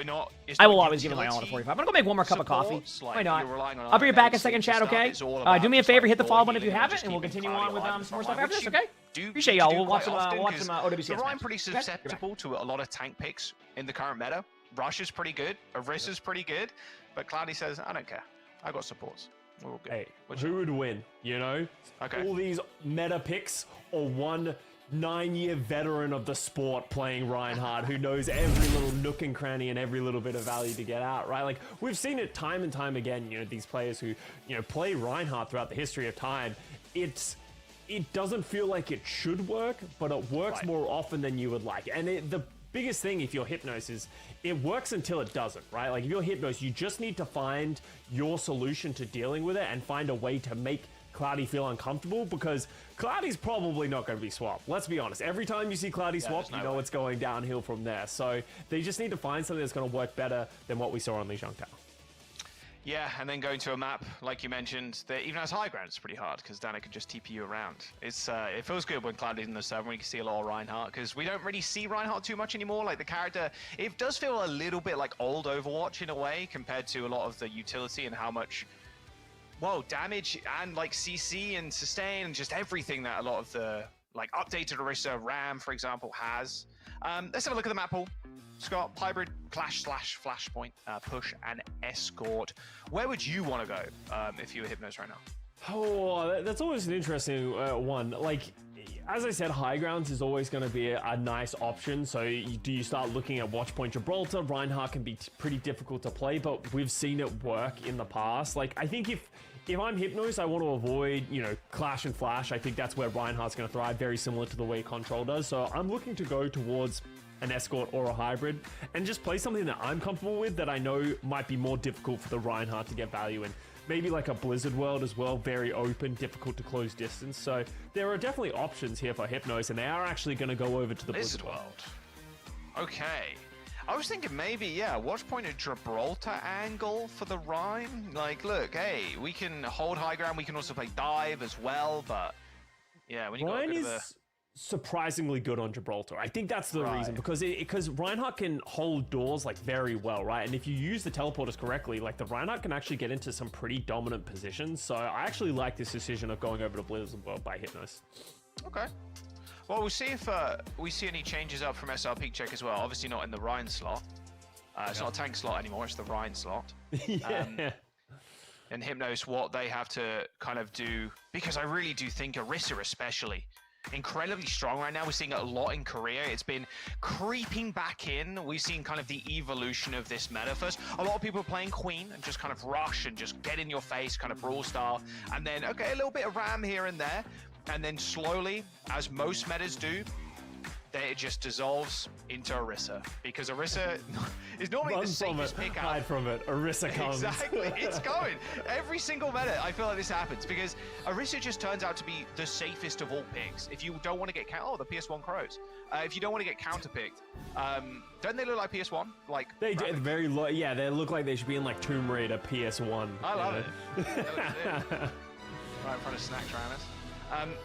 I will always give it my all at 45. I'm gonna go make one more cup of coffee. Why not? I'll be back a second, chat, okay? Do me a favor, hit the follow button if you haven't, and we'll continue on with some more stuff after this, okay? Appreciate y'all. We'll watch some OWCS. The Ryan pretty susceptible to a lot of tank picks in the current meta. Rush is pretty good. Orissa's pretty good. But Cloudy says, I don't care. I got supports. We're all good. Hey, who would win? You know? Okay. All these meta picks or one 9-year veteran of the sport playing Reinhardt who knows every little nook and cranny and every little bit of value to get out, right? Like, we've seen it time and time again, you know, these players who, you know, play Reinhardt throughout the history of time. It doesn't feel like it should work, but it works more often than you would like. And the biggest thing if you're Hypnos is it works until it doesn't, right? Like if you're Hypnos, you just need to find your solution to dealing with it and find a way to make Cloudy feel uncomfortable, because Cloudy's probably not going to be swapped. Let's be honest. Every time you see Cloudy swapped, you know it's going downhill from there. So they just need to find something that's going to work better than what we saw on Li Xiangtao. Yeah, and then going to a map, like you mentioned, that even has high ground, it's pretty hard, because Dana can just TP you around. It's it feels good when Cloudy's in the server, when you can see a lot of Reinhardt, because we don't really see Reinhardt too much anymore. Like, the character, it does feel a little bit like old Overwatch in a way, compared to a lot of the utility and how much, well, damage and, like, CC and sustain and just everything that a lot of the, like, updated Orisa RAM, for example, has. Let's have a look at the map pool. Scott, hybrid, clash slash flashpoint, push, and escort. Where would you want to go if you were Hypnos right now? Oh, that's always an interesting one. Like, as I said, high grounds is always going to be a nice option. So do you start looking at Watchpoint Gibraltar? Reinhardt can be pretty difficult to play, but we've seen it work in the past. Like, I think if I'm Hypnos, I want to avoid, you know, clash and flash. I think that's where Reinhardt's going to thrive, very similar to the way Control does. So I'm looking to go towards an escort or a hybrid and just play something that I'm comfortable with that I know might be more difficult for the Reinhardt to get value in. Maybe like a Blizzard world as well, very open, difficult to close distance. So there are definitely options here for Hypnos, and they are actually going to go over to the Blizzard world. Okay. I was thinking maybe, yeah, Watchpoint and Gibraltar angle for the Rhine. Like, look, hey, we can hold high ground, we can also play dive as well, but yeah, when you got a bit of a... surprisingly good on Gibraltar. I think that's the reason, because Reinhardt can hold doors like very well, right? And if you use the teleporters correctly, like the Reinhardt can actually get into some pretty dominant positions. So I actually like this decision of going over to Blizzard World by Hypnos. Okay. Well, we'll see if we see any changes up from SR Peak Check as well. Obviously not in the Rhine slot. It's not a tank slot anymore, it's the Rhine slot. Yeah. And Hypnos, what they have to kind of do, because I really do think Orisa especially, incredibly strong right now. We're seeing it a lot in Korea. It's been creeping back in. We've seen kind of the evolution of this meta. First, a lot of people are playing Queen and just kind of rush and just get in your face, kind of brawl style. And then, okay, a little bit of Ram here and there. And then slowly, as most metas do, it just dissolves into Orisa. Because Orisa is normally the safest pick out. Hide from it. Orisa comes. Exactly. It's going. Every single meta, I feel like this happens. Because Orisa just turns out to be the safest of all picks. If you don't want to get the PS1 Crows. If you don't want to get counterpicked, don't they look like PS1? Like they do, very low. Yeah, they look like they should be in like Tomb Raider PS1. I love it. Right in front of Snack Travis.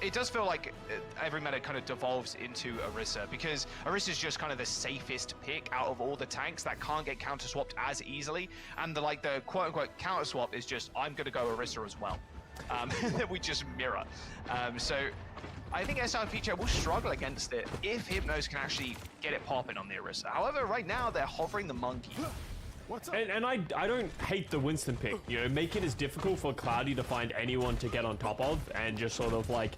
It does feel like every meta kind of devolves into Orisa, because Orisa is just kind of the safest pick out of all the tanks that can't get counter swapped as easily, and the quote unquote counter swap is just I'm gonna go Orisa as well. We just mirror. So I think SR Feature will struggle against it if Hypnos can actually get it popping on the Orisa. However, right now they're hovering the monkey. And I don't hate the Winston pick. You know, make it as difficult for Cloudy to find anyone to get on top of, and just sort of like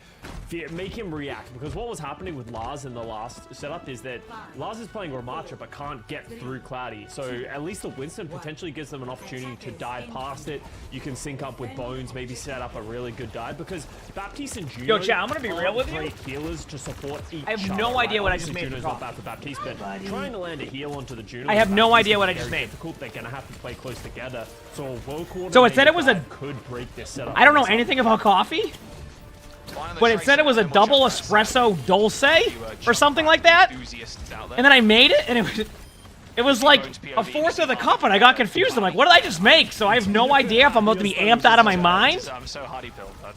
make him react. Because what was happening with Lars in the last setup is that Lars is playing Ramacha but can't get through Cloudy. So at least the Winston potentially gives them an opportunity to dive past it. You can sync up with Bones, maybe set up a really good dive, because Baptiste and Juno. Yo, chat, I'm gonna be real with you. Great healers to support each I have other, no idea what I Obviously, just made Juno's for not bad for Baptiste, but trying to land a heal onto the Juno. I have no idea what I just very made. difficult. They're gonna have to play close together. So So it said it was a. could break this setup. I don't know anything about coffee, but it said it was a double espresso dulce or something like that. And then I made it, and it was like a fourth of the cup, and I got confused. I'm like, what did I just make? So I have no idea if I'm about to be amped out of my mind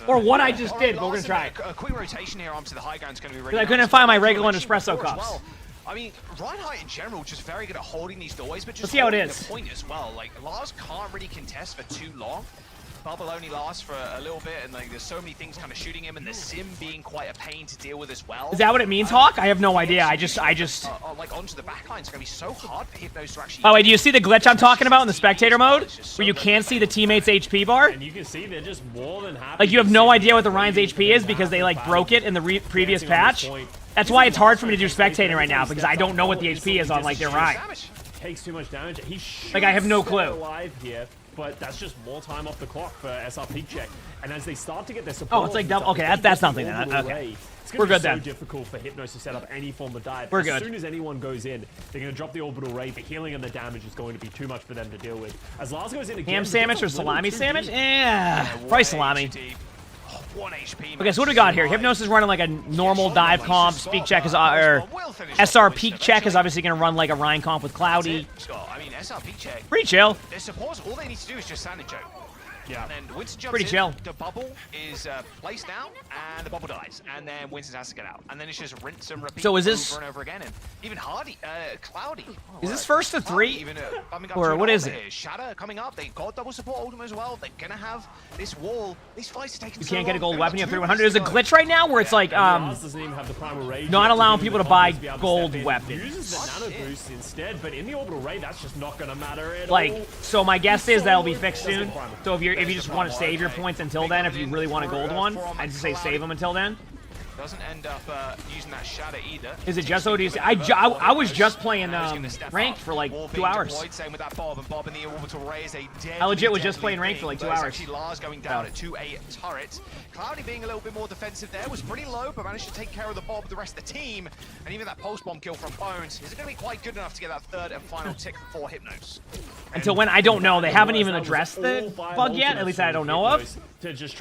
or what I just did, but we're gonna try it. A quick rotation here onto the high ground is going to be really Because I couldn't find my regular espresso cups. I mean, Reinhardt in general just very good at holding these doorways, but just Let's see how it holding is. the point as well. Like, Lars can't really contest for too long. Bubble only lasts for a little bit, and like there's so many things kind of shooting him, and the sim being quite a pain to deal with as well. Is that what it means, Hawk? I have no idea. I just. Like onto the backline, it's gonna be so hard for Hypnos to actually. By the way, do you see the glitch I'm talking about in the spectator mode, where you can't see the teammate's HP bar? And you can see they're just more than happy. Like you have no idea what the Ryan's HP is because they like broke it in the previous patch. That's why it's hard for me to do spectating right now, because I don't know what the HP is on like their Ryan. Takes too much damage. He like I have no stay clue. Alive here, but that's just more time off the clock for SR peak check. And as they start to get their support, Oh, it's like double. Okay, that's nothing then. Okay, we're good then. It's so difficult for Hypnos to set up any form of dive. We're as good. As soon as anyone goes in, they're going to drop the orbital ray. The healing and the damage is going to be too much for them to deal with. As Lars goes in again, Ham sandwich or salami sandwich? Yeah, probably salami. 1 HP. Okay, so what do we got here? Hypnos is running like a normal dive comp. Speak check is or SR peak check is obviously going to run like a Ryan comp with Cloudy. I mean, SR peak check. Pretty chill. Their supports, all they need to do is just sandwich choke. Yeah. And then Winston jumps Pretty in, chill. the bubble is placed down, and the bubble dies. And then Winston has to get out. And then it's just rinse and repeat So is this- over and over again. And even Cloudy. Is this first to three? Even, Or what is it? Shatter coming up. They got double support ultimate as well. They're going to have this wall. These fights are taking You so can't get a long. gold weapon. You have 300. There's a glitch right now where it's like Lars doesn't even have the primal rage not yet allowing do people the to buy combos be able to gold step in. weapons. Uses the nano boost instead, but in the orbital ray, that's just not going to matter at like. all. So my guess is that'll be fixed soon. So if you just want to save your points until then, if you really want a gold one, I'd just say save them until then. Doesn't end up using that shatter either. Is it just ODC? I was just playing ranked for like 2 hours. Same with that Bob, and Bob in the orbital ray is a I legit was just playing ranked for like 2 hours. Actually, Lars going down to a turret. Cloudy being a little bit more defensive there, was pretty low, but managed to take care of the Bob, the rest of the team. And even that post bomb kill from Bones, is it going to be quite good enough to get that third and final tick for Hypnos? Until when, I don't know. They haven't even addressed the bug yet, at least I don't know of.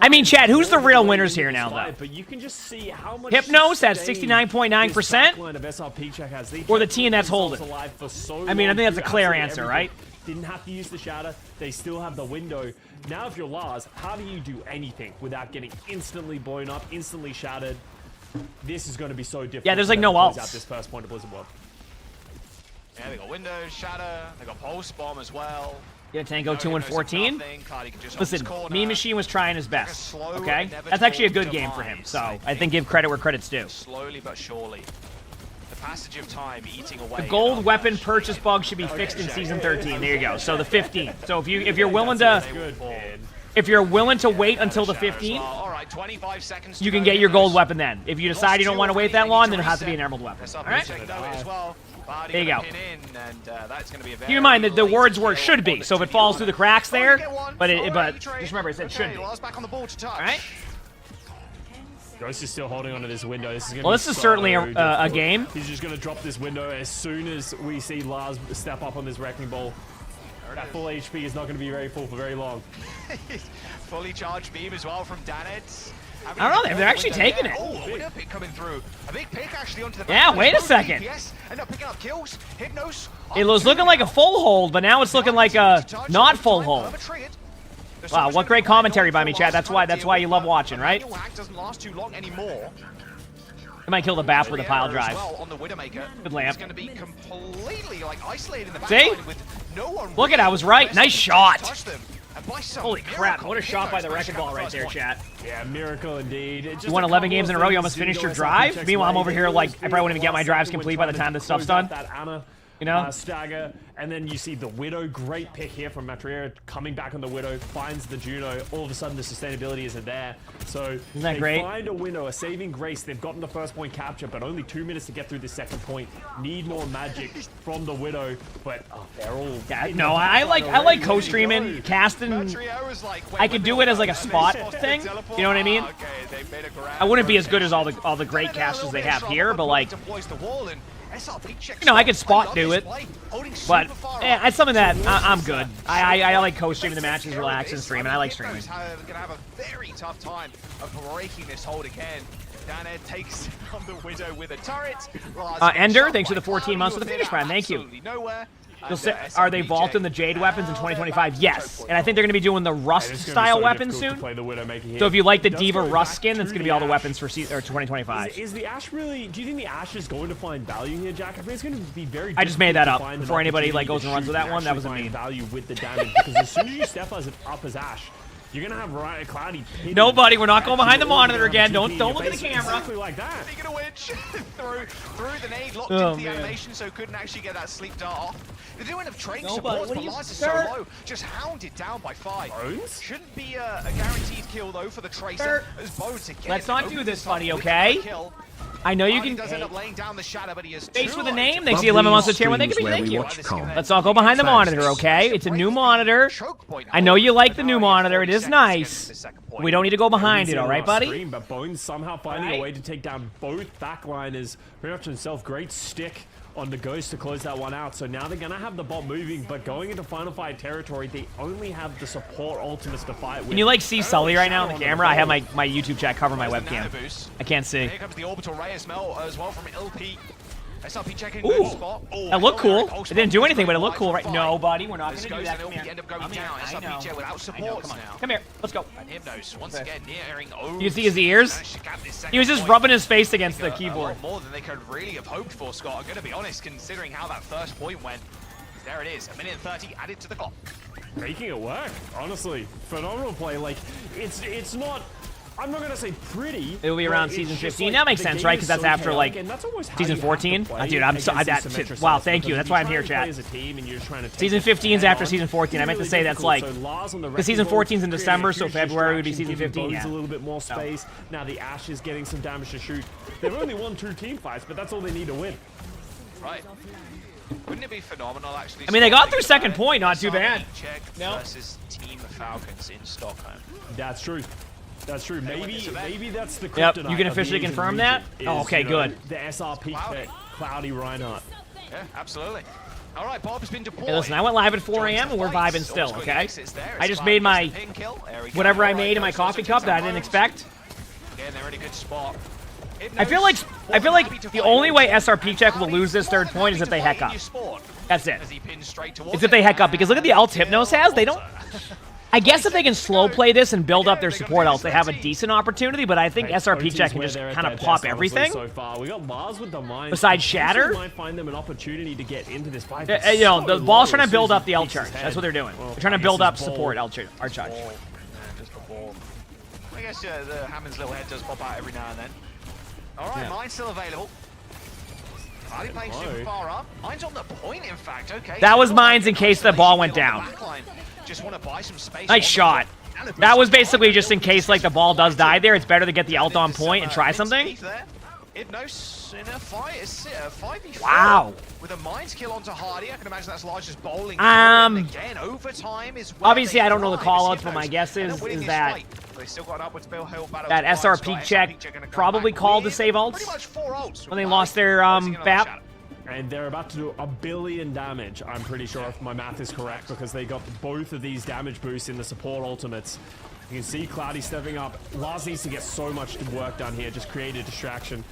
I mean, Chad, who's the real winners here now, though? But you can just see how much Hypnos at 69.9%, or the team that's holding? I mean, I think that's a clear answer, right? Didn't have to use the shatter. They still have the window. Now, if you're Lars, how do you do anything without getting instantly blown up, instantly shattered? This is going to be so difficult. Yeah, there's like no ults ults. at this first point of Blizzard World. Yeah, they got window, shatter, they got pulse bomb as well. Yeah, Tango 2 and 14. Listen, Mean Machine was trying his best. Okay, that's actually a good game for him. So I think give credit where credit's due. Slowly but surely, the passage of time eating away. The gold weapon purchase bug should be fixed in season 13. There you go. So the 15th. So if you're willing to wait until the 15th, you can get your gold weapon then. If you decide you don't want to wait that long, then it'll have to be an emerald weapon. All right. There you go. Keep in mind that the words were should be, so if it falls through the cracks there, but just remember it said should be. All right. Ghost is still holding onto this window. This is gonna Well, this is certainly a game. He's just going to drop this window as soon as we see Lars step up on this wrecking ball. That full HP is not going to be very full for very long. Fully charged beam as well from Danet. I don't know, they're actually taking it. Oh, window pick coming through. A big pick actually onto the back. Yeah, wait a second. End up picking up kills. Hypnos. It was looking like a full hold, but now it's looking like a not full hold. Wow, what great commentary by me, Chad. That's why you love watching, right? Doesn't last too long anymore. I might kill the BAF with a pile drive. Good lamp. Going to be completely like isolated in the See? with no one. Look at I was right. Nice shot. Holy Holy crap, what a shot by the wrecking ball right there, chat. Yeah, miracle indeed. You won 11 games in a row, you almost finished your drive? Meanwhile, I'm over here like, I probably won't even get my drives complete by the time this stuff's done. That Anna You know? Stagger, and then you see the Widow. Great pick here from Matria, coming back on the Widow, finds the Juno. All of a sudden, the sustainability isn't there. So Isn't that they great? find a window, a saving grace. They've gotten the first point capture, but only 2 minutes to get through the second point. Need more magic from the Widow, but they're all. Yeah, no, I like co-streaming, casting. I could do it as like a spot thing. You know what I mean? I wouldn't be as good as all the great casters they have here, but like, you know, I could spot do it. But it's something that I'm good. I like co-streaming the matches, relax and stream, and I like streaming. Gonna have a very tough time of breaking this hold again. Dana takes on the Widow with a turret. Ender, thanks for the 14 months for the Phoenix Prime. Thank you. Are they vaulting the Jade weapons in 2025? Yes. And I think they're going to be doing the Rust-style weapons soon. So if you like the Diva Rust skin, that's going to be all the weapons for 2025. Is the Ashe really... Do you think the Ashe is going to find value here, Jack? I think it's going to be very... I just made that up before anybody like goes and runs with that one. That wasn't me. Value with the damage, because as soon as you step up as Ashe, you're gonna have Cloudy. Nobody, we're not going behind the monitor again. Don't look at the camera. Exactly like that. Speaking of which, through the nade, locked into the animation, so couldn't actually get that sleep dart off. They do end up trading supports, but Lars is so low, just hounded down by 5. Bones? Shouldn't be a guaranteed kill though for the Tracer. As Bones again. Let's not do this, buddy. Okay. I know you can. Does end up laying down the shadow, but he is Face with a name. Thanks to the 11 months of tier 1. Thank you. Thank you. Let's all go behind the monitor, okay? It's a new monitor. I know you like the new monitor. It is nice. We don't need to go behind it, all right, buddy? But Bones somehow finding a way to take down both backliners. Pretty much himself. Great stick on the Ghost to close that one out. So now they're gonna have the bot moving, but going into final fight territory, they only have the support ultimates to fight with. Can you like see Sully right now on the camera? I have my YouTube chat covering my webcam. I can't see. Here comes the orbital ray as well from LP. SRP checking Ooh, good spot. that looked cool. It didn't do anything, but it looked cool, right? No, buddy, we're not going to do that. Come here. End up going down. SRP without support now. Come here, let's go. And Hypnos once again nearing. You see his ears? He was just rubbing his face against the keyboard. More than they could really have hoped for, Scott. I'm going to be honest, considering how that first point went. There it is, 1:30 added to the clock. Making it work, honestly. Phenomenal play. Like, it's not... I'm not gonna say pretty. It will be around season 15. That makes sense, right? Because that's after like season 14. Dude, I'm so wow. Thank you. That's why I'm here, chat. Season 15 is after season 14. I meant to say that's like the season 14 is in December, so February would be season 15. Yeah. A little bit more space. Now the Ashe is getting some damage to shoot. They've only won 2 team fights, but that's all they need to win. Right. Wouldn't it be phenomenal, actually? I mean, they got through second point. Not too bad. No. Versus Team Falcons in Stockholm. That's true. That's true. Maybe that's the kryptonite. Yep, you can officially confirm that? Oh, okay, good. The SRP pick, Cloudy Reinhardt. Yeah, absolutely. All right, Bob's been deployed. Hey, listen, I went live at 4 a.m. and we're vibing still, okay? I just made my whatever I made in my coffee cup that I didn't expect. Again, they're in a good spot. I feel like the only way SRP check will lose this third point is if they heck up. That's it. It's if they heck up, because look at the ults Hypnos has. They don't... I guess if they can slow play this and build up their support ults, they have a decent opportunity, but I think SRP check can just kind of pop everything. So far. We got Mars with the mine. Besides Shatter? Might find them an opportunity to get into this fight. You know, the ball's trying to build up the ult charge. That's what they're doing. They're trying to build up support ult charge. Just a ball. I guess the Hammond's little head does pop out every now and then. All right, mine's still available. Are they playing super far up? Mine's on the point, in fact. Okay. That was mine's in case the ball went down. Just want to buy some space. Nice shot. That was basically just in case like the ball does die there. It's better to get the ult on point and try something. Hypnos in a fight. It's 5v4. Wow. With a Mines kill onto Hardy. I can imagine that's large as bowling. Again, overtime is obviously I don't know the call-outs, but my guess is that that SRP check probably called to save ults when they lost their BAP. And they're about to do 1 billion damage, I'm pretty sure, if my math is correct, because they got both of these damage boosts in the support ultimates. You can see Cloudy stepping up. Lars needs to get so much work done here, just create a distraction.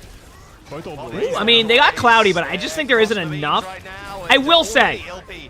I mean, they got Cloudy, but I just think there isn't enough. I will say,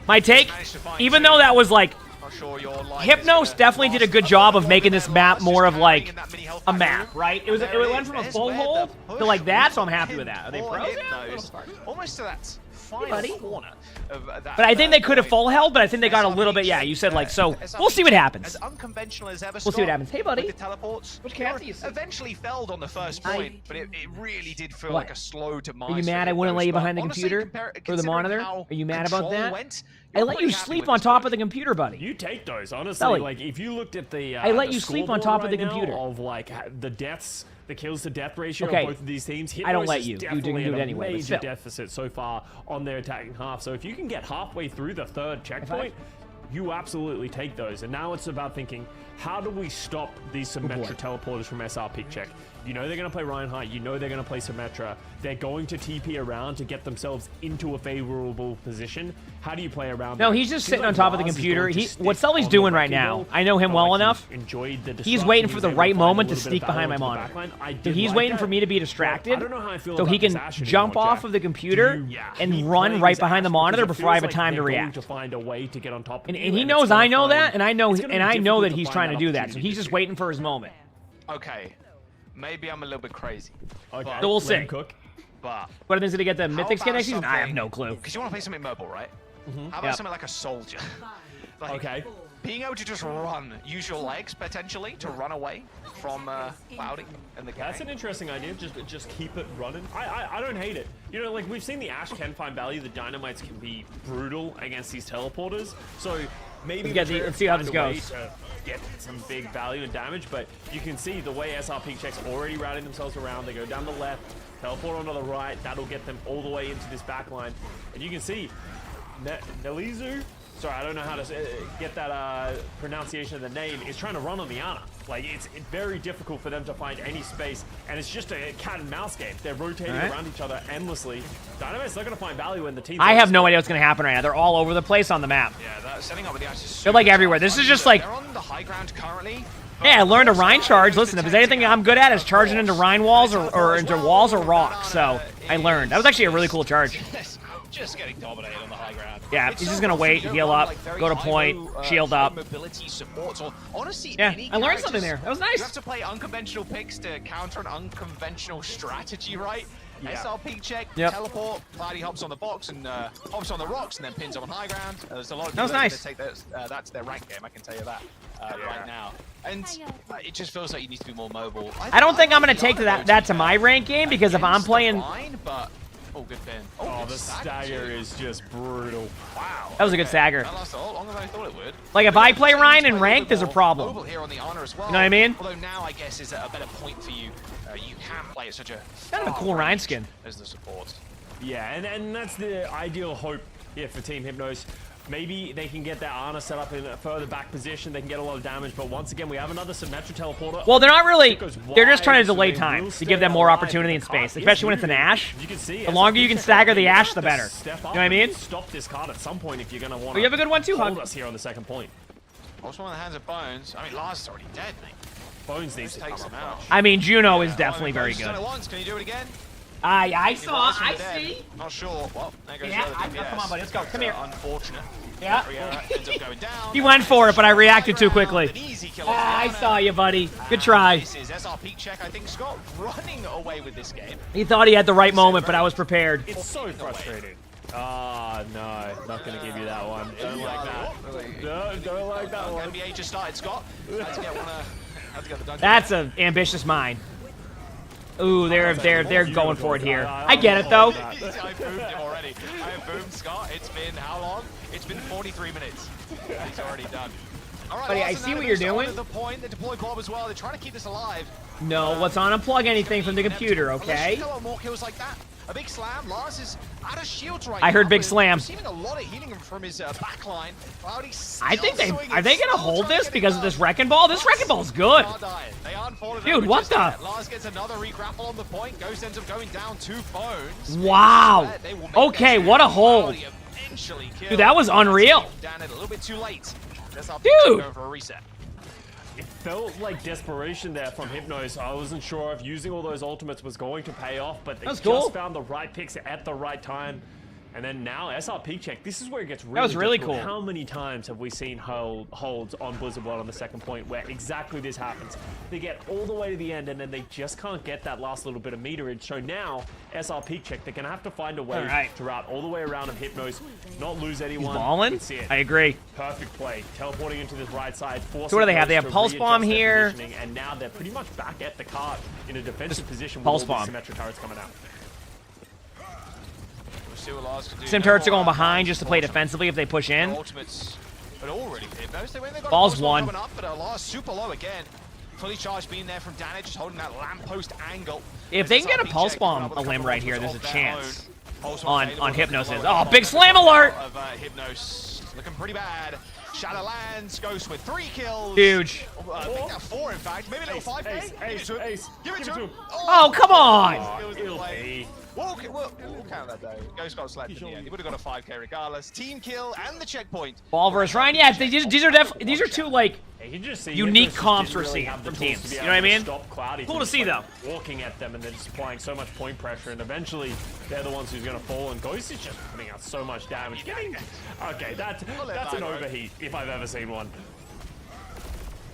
my take, even though that was like, Hypnos definitely did a good job of making this map more of like health a back map, room. right? It was. And It there went from a There's full where hold the to like that, push so I'm happy with pinned that. Are they for pros? Hypnos, almost to that final buddy. corner of that. But I think they could have point. full held, but I think they got a little bit. Yeah, you said like so. We'll see what happens. As unconventional as ever. We'll see what happens. Hey, buddy. With the teleports. Which cat do you see? Eventually felled on the first point, but it really did feel What? like a slow demise. Are you for mad I wouldn't Hypnos, let you but behind the honestly, computer or the considering monitor? how Are you mad about control that? went, I you're let pretty you happy sleep with on this top push. of the computer, buddy. You take those, honestly. Belly. Like, if you looked at the I let the you sleep on scoreboard top of the right now computer. of like the deaths, the kills to death ratio Okay. of both of these teams. I don't Hypnos let is you. You definitely do at it a anyway, but major still. deficit so far on their attacking half. So if you can get halfway through the third checkpoint, you absolutely take those. And now it's about thinking, how do we stop these Symmetra teleporters from SR Peak Check? You know they're going to play Reinhardt. You know they're going to play Symmetra. They're going to TP around to get themselves into a favorable position. How do you play around No, that? he's just Seems sitting on like top of the Lars is computer. going to He, stick what Sully's on the doing right wrecking now, ball. I know him Felt well like he enough. Enjoyed the He's disruption. waiting He for was the able right find a moment to little bit of sneak behind my value into the monitor. backline. I So did he's like waiting that. for me to be But distracted, I don't know how I feel so about he can this Ashe jump anymore, off Jack. of the computer Do you and keep run playing right as behind the Ashe? monitor Because it before I have a feels time like to they're going react. to find a way to get on top of And you, he it's knows gonna I know find- that, and I know it's gonna be that difficult to he's find trying to do that. So opportunity he's to just do. waiting for his moment. Okay, maybe I'm a little bit crazy. Okay, So we'll let see. him cook. But What are things to get the mythic skin about next season? I have something- no clue. Because you want to play something mobile, right? How about Yep. something like a soldier? Like, Okay. being able to just run, use your legs potentially to run away from Cloudy and the gang. That's an interesting idea. Just keep it running. I don't hate it. You know, like we've seen the Ashe can find value. The Dynamites can be brutal against these teleporters. So maybe Let's see how this find a way goes. to get some big value and damage. But you can see the way SR Peak Check's already routing themselves around. They go down the left, teleport onto the right. That'll get them all the way into this back line. And you can see Nelizu. Sorry, I don't know how to get that pronunciation of the name. Is trying to run on the Ana. Like it's very difficult for them to find any space, and it's just a cat and mouse game. They're rotating around each other endlessly. Dynamite's not going to find value in the team. I have no idea what's going to happen right now. They're all over the place on the map. Yeah, setting up with the Ashe is They're like super everywhere. tough. This is just like, They're on the high ground currently. yeah, I learned a Rhine charge. Listen, if there's anything I'm good at, is charging into Rhine walls or into walls or rocks. So I learned. That was actually a really cool charge. Just getting dominated on the high ground. Yeah, It's he's so just gonna rough. wait, You don't heal run, up, like, very go to high point, low, shield high up. mobility supports, or honestly, Yeah, any I learned characters. something there. That was nice. You have to play unconventional picks to counter an unconventional strategy, right? Yeah. SR Peak Check, Yep. teleport, Cloudy hops on the box and hops on the rocks and then pins them on high ground. There's a lot of That was people that nice. take that to their rank game, I can tell you that right now. And it just feels like you need to be more mobile. I don't think I'm going to like take the that to my rank game because if I'm against the playing, line, but oh, good pin. Oh, good the stagger is just brutal. Wow. that was a good stagger. That lasted a lot longer than I thought it would. Like if I play Ryan in ranked, there's a problem. Mobile here on the honor as well. You know what I mean? Although now I guess is a better point for you. You can play at such a Kind of a cool Ryan skin. as the support. Yeah, and that's the ideal hope here for Team Hypnos. Maybe they can get that Ana set up in a further back position. They can get a lot of damage, but once again, we have another Symmetra teleporter. Well, they're not really. It goes They're just trying wide, to so delay they time will to stay give them more alive, opportunity and but the card space, is especially when it's an moving. Ashe. You can see The longer you can stagger the Ashe, the better. Step You know up what I mean? and Stop this card at some point if you're going to want Oh, you have a good one too, hold Hug. us here on the second point. Also on the hands of Bones. I mean, Lars is already dead, mate. Bones needs Just to takes come him up. out. I mean, Juno is definitely very Bones has done good. it once. Can you do it again? I He saw. rise from I the dead. see. Not sure. Well, there goes Yeah, the other DPS. come on, buddy, let's go. Come here. Unfortunate. Yeah. Ends up going down. He went for it, but I reacted too quickly. An easy kill I off the saw Ana. you, buddy. Good try. This is SR Peak Check. I think Scott running away with this game. He thought he had the right moment, but I was prepared. It's so frustrating. Ah, no, not going to give you that one. Don't like that. No, don't like that one. NBA just started, Scott. Had to get one. Had to get the dunk. That's an ambitious mind. Ooh, they're going for it here. I get it though. I boomed him already. I have boomed Scott. It's been how long? It's been 43 minutes. He's already done. All right, Buddy, I Larson see now what moves you're doing. on to the point. They deploy Bob as well. They're trying to keep this alive. No, let's not unplug anything from the computer, Unless okay? you go on more kills like that. A big slam. Lars is out of shields right I heard now, big but slam. Receiving a lot of healing from his backline. Cloudy I think still they swinging, are they gonna still hold trying this to get it because of done. this wrecking ball? This wrecking ball's good. Are dying. They aren't falling Dude, over what just the? yet. Lars gets another re-grapple on the point. Ghost ends up going down 2 phones. Wow. They will make Okay, that what a stand. hold. Cloudy eventually Dude, killed. that was unreal. Down it a little bit too late. That's how Dude. going for a reset. It felt like desperation there from Hypnos. I wasn't sure if using all those ultimates was going to pay off, but they That's just cool. found the right picks at the right time. And then now SR peak check. This is where it gets really That was really difficult. cool. How many times have we seen holds on Blizzard World on the second point where exactly this happens? They get all the way to the end and then they just can't get that last little bit of meterage. So now SR peak check, they're gonna have to find a way to route all the way around of Hypnos, not lose anyone. He's balling. Let's see it. I agree. Perfect play, teleporting into this right side. So what do they have? They have Pulse Bomb here. And now they're pretty much back at the cart in a defensive position with Pulse all Bomb. these symmetric turrets coming out. See what Lars can do. Sim turrets are going behind just to play defensively if they push in. Ultimates, but already Hypnos. They got Ball's a one. coming up, but Lars super low again. Fully charged being there from Danny, just holding that lamppost angle. If they can get a Pulse Bomb a limb right here, there's a chance on Hypnosis. Oh, big slam alert! Of Hypnos looking pretty bad. Shadow lands, Ghost with 3 kills. Huge. I think that 4 in fact. Maybe a little 5K. Give it to him. Oh, come on! We'll count that though. Ghost got slapped in the end. He would have got a 5K regardless. Team kill and the checkpoint. Ball versus Ryan. Yeah, these are two like unique comps we're seeing from teams. You know what I mean? Cool to see though. Walking at them and then just applying so much point pressure, and eventually they're the ones who's gonna fall. And Ghost is just putting out so much damage. Okay, that's an overheat if I've ever seen one.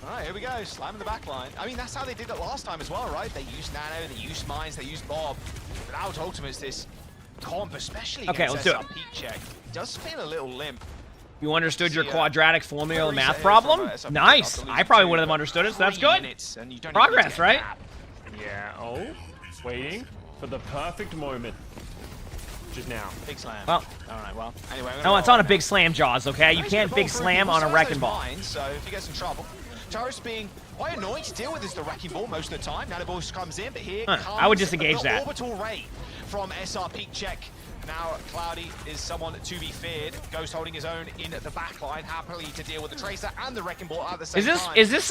Alright, here we go. Slamming the back line. I mean, that's how they did it last time as well, right? They used Nano, they used Mines, they used Bob. Without Ultimates, this comp, especially against let's do it. peak check, does feel a little limp. You understood your quadratic formula math problem? Nice. I probably would have understood it, so that's good. Progress, right? Yeah. Oh, waiting for the perfect moment. Just now. Big slam. Well. Alright, well. Anyway, No, it's on a big slam, Jaws, okay? You can't big slam on a wrecking ball. So if he gets in trouble, Taurus being quite annoying to deal with is the wrecking ball most of the time. Now the ball comes in, but here comes I would disengage the that. orbital ray from SR peak check. Now Cloudy is someone to be feared. Ghost holding his own in the back line, happily to deal with the Tracer and the wrecking ball at the same time. Is this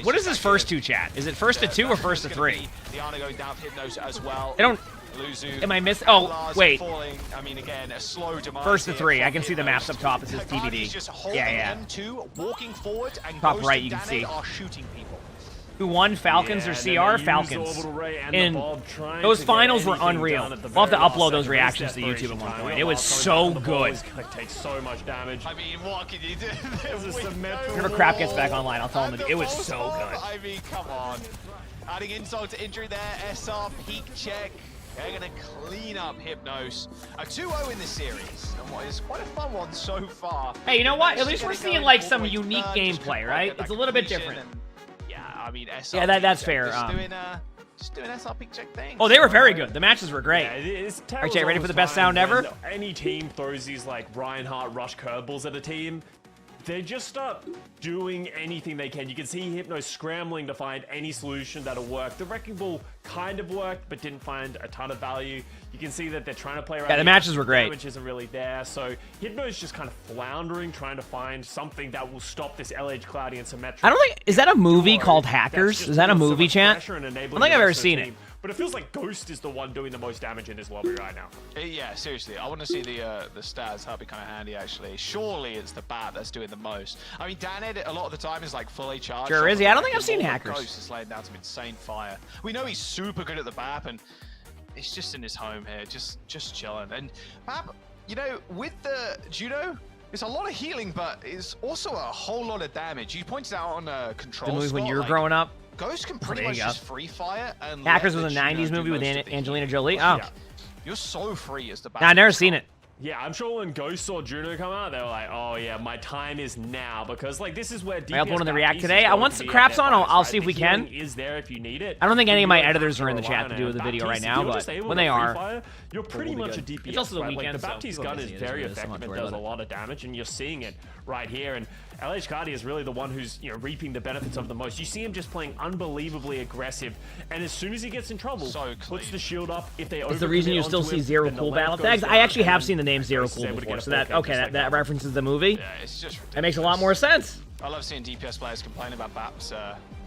what is this first two chat? Is it first to 2 or first to 3? The Ana going down for Hypnos as well. I don't. Luzu, Am I missing? Oh, Lars wait. Falling. I mean, again, a slow demise. First to here 3. I from can see the Hypnos. maps up top. It says Cloudy's just TBD. holding Yeah. M2, walking forward, and Top Ghost right, and you can Danny see. are shooting people. Who won? Falcons or CR? Falcons. And those finals were unreal. We'll have to upload those reactions to YouTube at one point. It was so good. Takes so much damage. I mean, what can you do? Whenever Crap gets back online, I'll tell him it was so good. I mean, come on. Adding insult to injury there, SR peak check. They're going to clean up Hypnos. A 2-0 in this series. And what is quite a fun one so far. Hey, you know what? At least we're seeing like some unique gameplay, right? It's a little bit different. Yeah, I mean, SR Yeah, that's fair. Just doing SR peak check things. Oh, they were very good. The matches were great. Yeah, All right, Jay, ready for the best sound ever? Any team throws these like Reinhardt rush curveballs at a team, they just start doing anything they can. You can see Hypno scrambling to find any solution that'll work. The Wrecking Ball kind of worked, but didn't find a ton of value. You can see that they're trying to play around. Yeah, the matches were great. Which isn't really there. So Hypno's just kind of floundering, trying to find something that will stop this LH Cloudy and Symmetric. I don't think... Is that a movie called Hackers? Is that a movie, chat? I don't think I've ever seen it. But it feels like Ghost is the one doing the most damage in this lobby right now. Yeah, seriously. I want to see the stats. That'd be kind of handy, actually. Surely it's the bat that's doing the most. I mean, Daned, a lot of the time, is like fully charged. Sure is. Yeah, I don't think I've seen Hackers. Ghost is laying down some insane fire. We know he's super good at the BAP, and it's just in his home here, just chilling. And BAP, you know, with the Judo, it's a lot of healing, but it's also a whole lot of damage. You pointed out on Control. The movie when you were like, growing up. Ghost can pretty much just free fire and Hackers was a 90s movie with Angelina Jolie. Oh. Yeah. You're so free as the bat. Nah, I've never seen it. Yeah, I'm sure when Ghost saw Juno come out, they were like, oh yeah, my time is now, because like this is where DPS I uploaded the react today. I want some craps on. I'll see if we can. Is there if you need it. I don't think any of my editors are in the chat to do the video right now, but when they are, you're pretty much a DPS. It's also the weekend, the Baptiste gun is very effective. It does a lot of damage, and you're seeing it right here. And LH Cardi is really the one who's reaping the benefits of the most. You see him just playing unbelievably aggressive, and as soon as he gets in trouble, puts the shield up. If they it's the reason you still see Zero Cool battle tags. I actually have seen the name Zero Cool before, so that references the movie. Yeah, it's just ridiculous. That makes a lot more sense. I love seeing DPS players complain about BAP's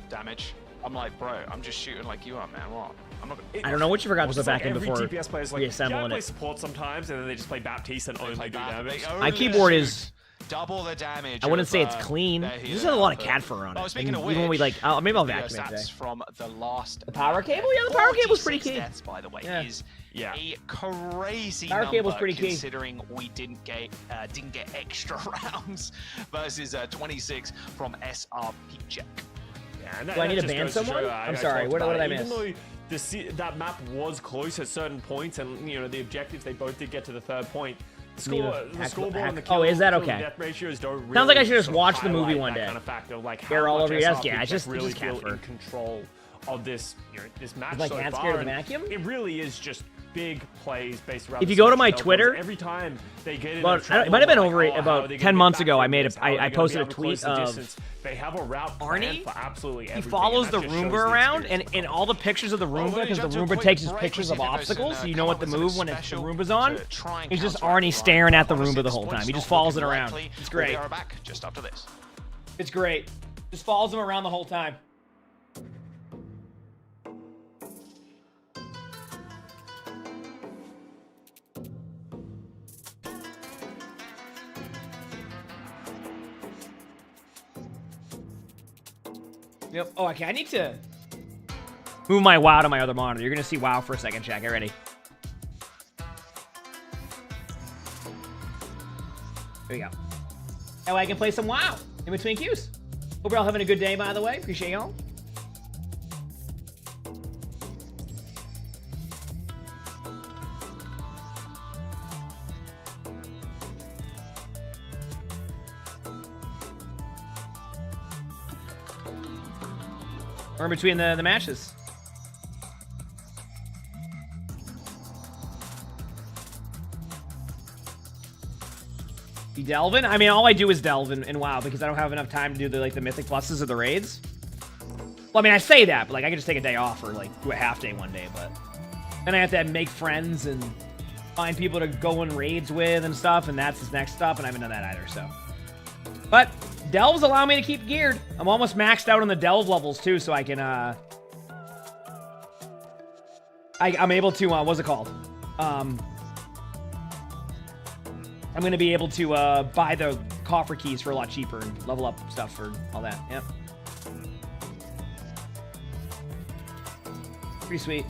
damage. I'm like, bro, I'm just shooting like you are, man. What? I'm not gonna... I don't know what you forgot to put back in every before DPS player's like, reassembling play it. support sometimes, and then they just play Baptiste and only do damage. My keyboard is double the damage. I wouldn't of, say it's clean. their There's healer just a lot of output. cat fur on it. Oh, speaking And of even when we which, maybe I'll video vacuum it today. stats from the last. The power cable? Yeah, the power cable's pretty 46 key. deaths, by the way, Yeah. is a crazy Power number cable's pretty key. considering we didn't get extra rounds versus 26 from SRP check. Yeah, and Do I need to just ban goes to someone? show, I'm sorry, what did I miss? Even though that map was close at certain points, and you know the objectives, they both did get to the third point. The scoreboard and the kill, is that kill okay? death ratios don't really Sounds like I should just sort of watch the movie highlight one that day. kind of factor, like Hair how all much over your desk. SRP Yeah, it's just really cat feel fur. in control of this, this match Is my so cat far, scared of the and vacuum? It really is just big plays based around. If you the go to switch my doubles. Twitter, every time they get in, it might have been over about 10 months ago. I posted a tweet of they have a route Arnie. for absolutely He everything, follows and the that just shows Roomba around, experience. and all the pictures of the Roomba, because the Roomba takes his pictures of obstacles, so you know what the move when the Roomba's on. He's just Arnie staring at the Roomba the whole time. He just follows it around. It's great. We are back just after this. It's great. Just follows him around the whole time. Yep. Oh, okay. I need to move my WoW to my other monitor. You're gonna see WoW for a second, chat. Get ready. Here we go. That way I can play some WoW in between queues. Hope you're all having a good day, by the way. Appreciate y'all. Or in between the matches. You delving? I mean, all I do is delve in WoW because I don't have enough time to do the mythic pluses or the raids. Well, I mean, I say that, but like I can just take a day off or like do a half day one day, but then I have to make friends and find people to go in raids with and stuff, and that's his next stuff, and I haven't done that either, so. But delves allow me to keep geared. I'm almost maxed out on the delve levels too, so I can I'm able to what's it called? I'm gonna be able to buy the coffer keys for a lot cheaper and level up stuff for all that. Yep. Pretty sweet.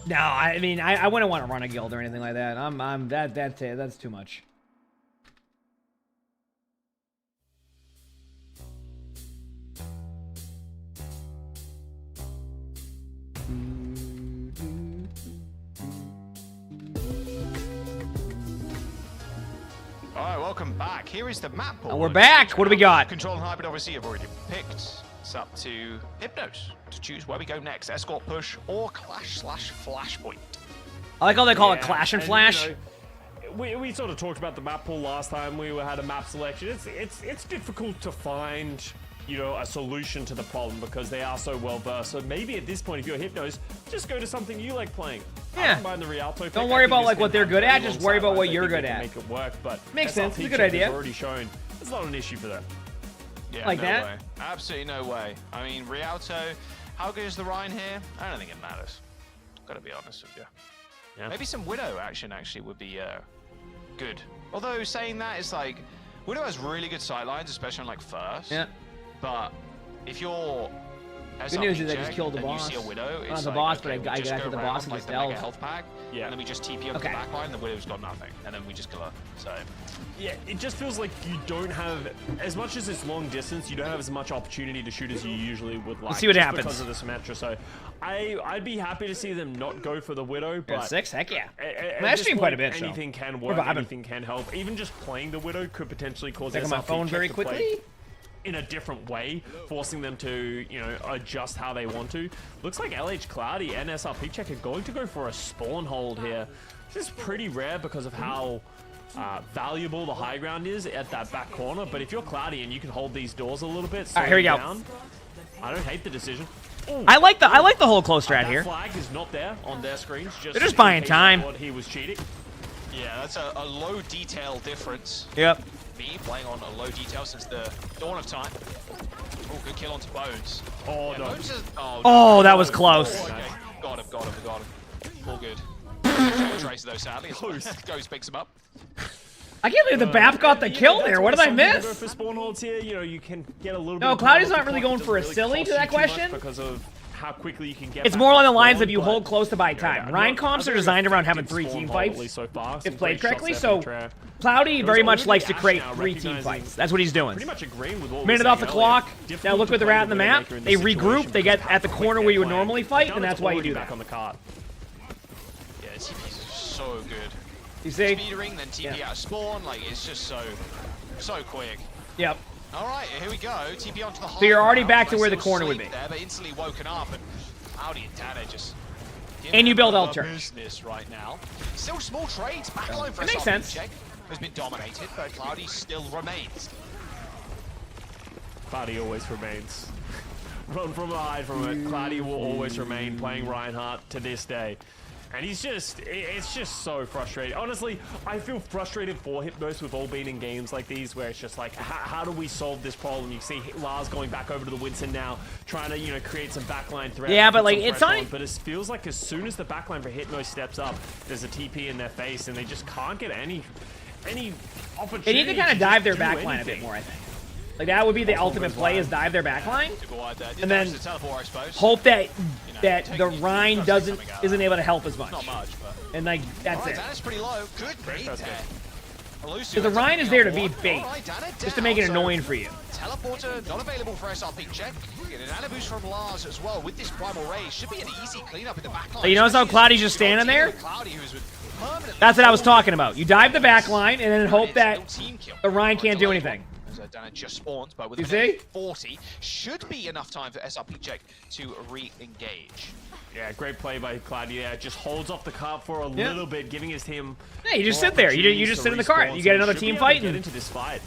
No, I mean I wouldn't want to run a guild or anything like that. That's too much. All right, welcome back. Here is the map board. And we're back. What do we got? Control and Hybrid obviously have already picked. It's up to Hypnos to choose where we go next. Escort push or Clash/Flashpoint. I like how they call it Clash and Flash. You know, we sort of talked about the map pool last time we had a map selection. It's difficult to find, you know, a solution to the problem because they are so well versed. So maybe at this point, if you're Hypnos, just go to something you like playing. Yeah. Mind the Rialto pick. Don't I worry think about this like what can they're have good very at. Just worry about long what sidelines. you're I think good they can at. Make it work, but Makes sense. SRP It's a good check idea. has already shown it's not an issue for them. Yeah, Like no that? way. Absolutely no way. I mean, Rialto, how good is the Rhine here? I don't think it matters. Gotta be honest with you. Yeah. Maybe some Widow action actually would be good. Although saying that, it's like Widow has really good sightlines, especially on like first. Yeah. But if you're Good news is I just killed the and boss. you see a Widow, Not it's the like, boss, okay, but we I just got go to the around, boss with like this the mega delve. health pack, and then we just TP over to the back line, and the Widow's got nothing, and then we just kill her. So Yeah, it just feels like you don't have, as much as it's long distance, you don't have as much opportunity to shoot as you usually would like. Let's see what just happens. Because of the Symmetra. So I'd be happy to see them not go for the Widow, but 6? Heck yeah. At I this stream quite a point, bit, so. anything can We're work, vibing. anything can help. Even just playing the Widow could potentially cause Checking my SRP phone check very to play quickly. in a different way, forcing them to, you know, adjust how they want to. Looks like LH Cloudy and SRP Check are going to go for a spawn hold here. This is pretty rare because of how valuable the high ground is at that back corner, but if you're Cloudy and you can hold these doors a little bit, All right, here we go. down, I don't hate the decision. Ooh. I like the whole close strat That here. flag is not there on their screens. They're just buying in case time. they thought he was cheating. yeah, that's a low detail difference. Yep. Me playing on a low detail since the dawn of time. Oh, good kill onto Bones. Oh, Yeah, no. Bones is, Oh, that was close. Oh, okay. Got him. Full good. Tracer though, sadly. Ghost picks him up. I can't believe the BAP got the kill there. What did I miss? For spawn holds here, you know, you can get a little No, bit Cloudy's more not really going for a silly to that question. because of how quickly you can get. It's back more along the up lines forward, of you but, hold close to buy you know, time. I'm Ryan not- comps I'm are very designed around having effective 3 team spawn vault, at fights, least so far. if Some played great correctly. shots there So from Trey. Cloudy It was very much only likes to Ash create now 3 team recognizing- fights. That's what he's doing. Pretty much agreeing with what we were Minute off the saying clock. earlier. Now Difficult look where to they're play at in the the map. Widowmaker in They this regroup. situation They get because at the how corner quick where you they're would normally playing. fight, and that's why you do Back that. on the cart. Yeah, TP's so good. You see? Speedering, then TP out of spawn. Like, it's just so quick. Yep. All right, here we go. TP onto the high So you're already ground. back to Nice where the little corner would sleep be. There, but instantly woken up, and Cloudy and Dana just. And you build up Ultra. business right now. Still small trades. Backline for It makes SRP sense. check has been dominated, but Cloudy still remains. Cloudy always remains. Run from it, hide from it. Cloudy will always remain playing Reinhardt to this day. And he's just, it's just so frustrating. Honestly, I feel frustrated for Hypnos with all being in games like these where it's just like, how do we solve this problem? You see Lars going back over to the Winston now, trying to, you know, create some backline threat. Yeah, but put like, some it's pressure not- on, but it feels like as soon as the backline for Hypnos steps up, there's a TP in their face and they just can't get any opportunity. They need to kind of just dive their do backline a bit anything. more, I think. Like, that would be the ultimate play, is dive their backline. Super wide there. Did And then damage to teleport, I suppose. hope that You know, that take the the Rhine first thing coming out. isn't able to help as much. Not much, but. And like, that's Alright, it. Dana's pretty low. Good bait there. Because the Rhine is there to be bait, just to make it annoying for you. Teleporter not available for SRP check. Get an ana boost from Lars as well with this primal raise. Should be an easy cleanup in the backline. You notice how Cloudy's just standing there? That's what I was talking about. You dive the backline and then hope that the Rhine can't do anything. Dana just spawned, but with You a see? minute 40, should be enough time for SRP check to re-engage. Yeah, great play by Cloudy there. Just holds off the cart for a Yeah. little bit, giving his team. Yeah, you just more sit there. You opportunities just to sit in the cart. respawn, You so get he another should be team able to fight Get and- into this fight.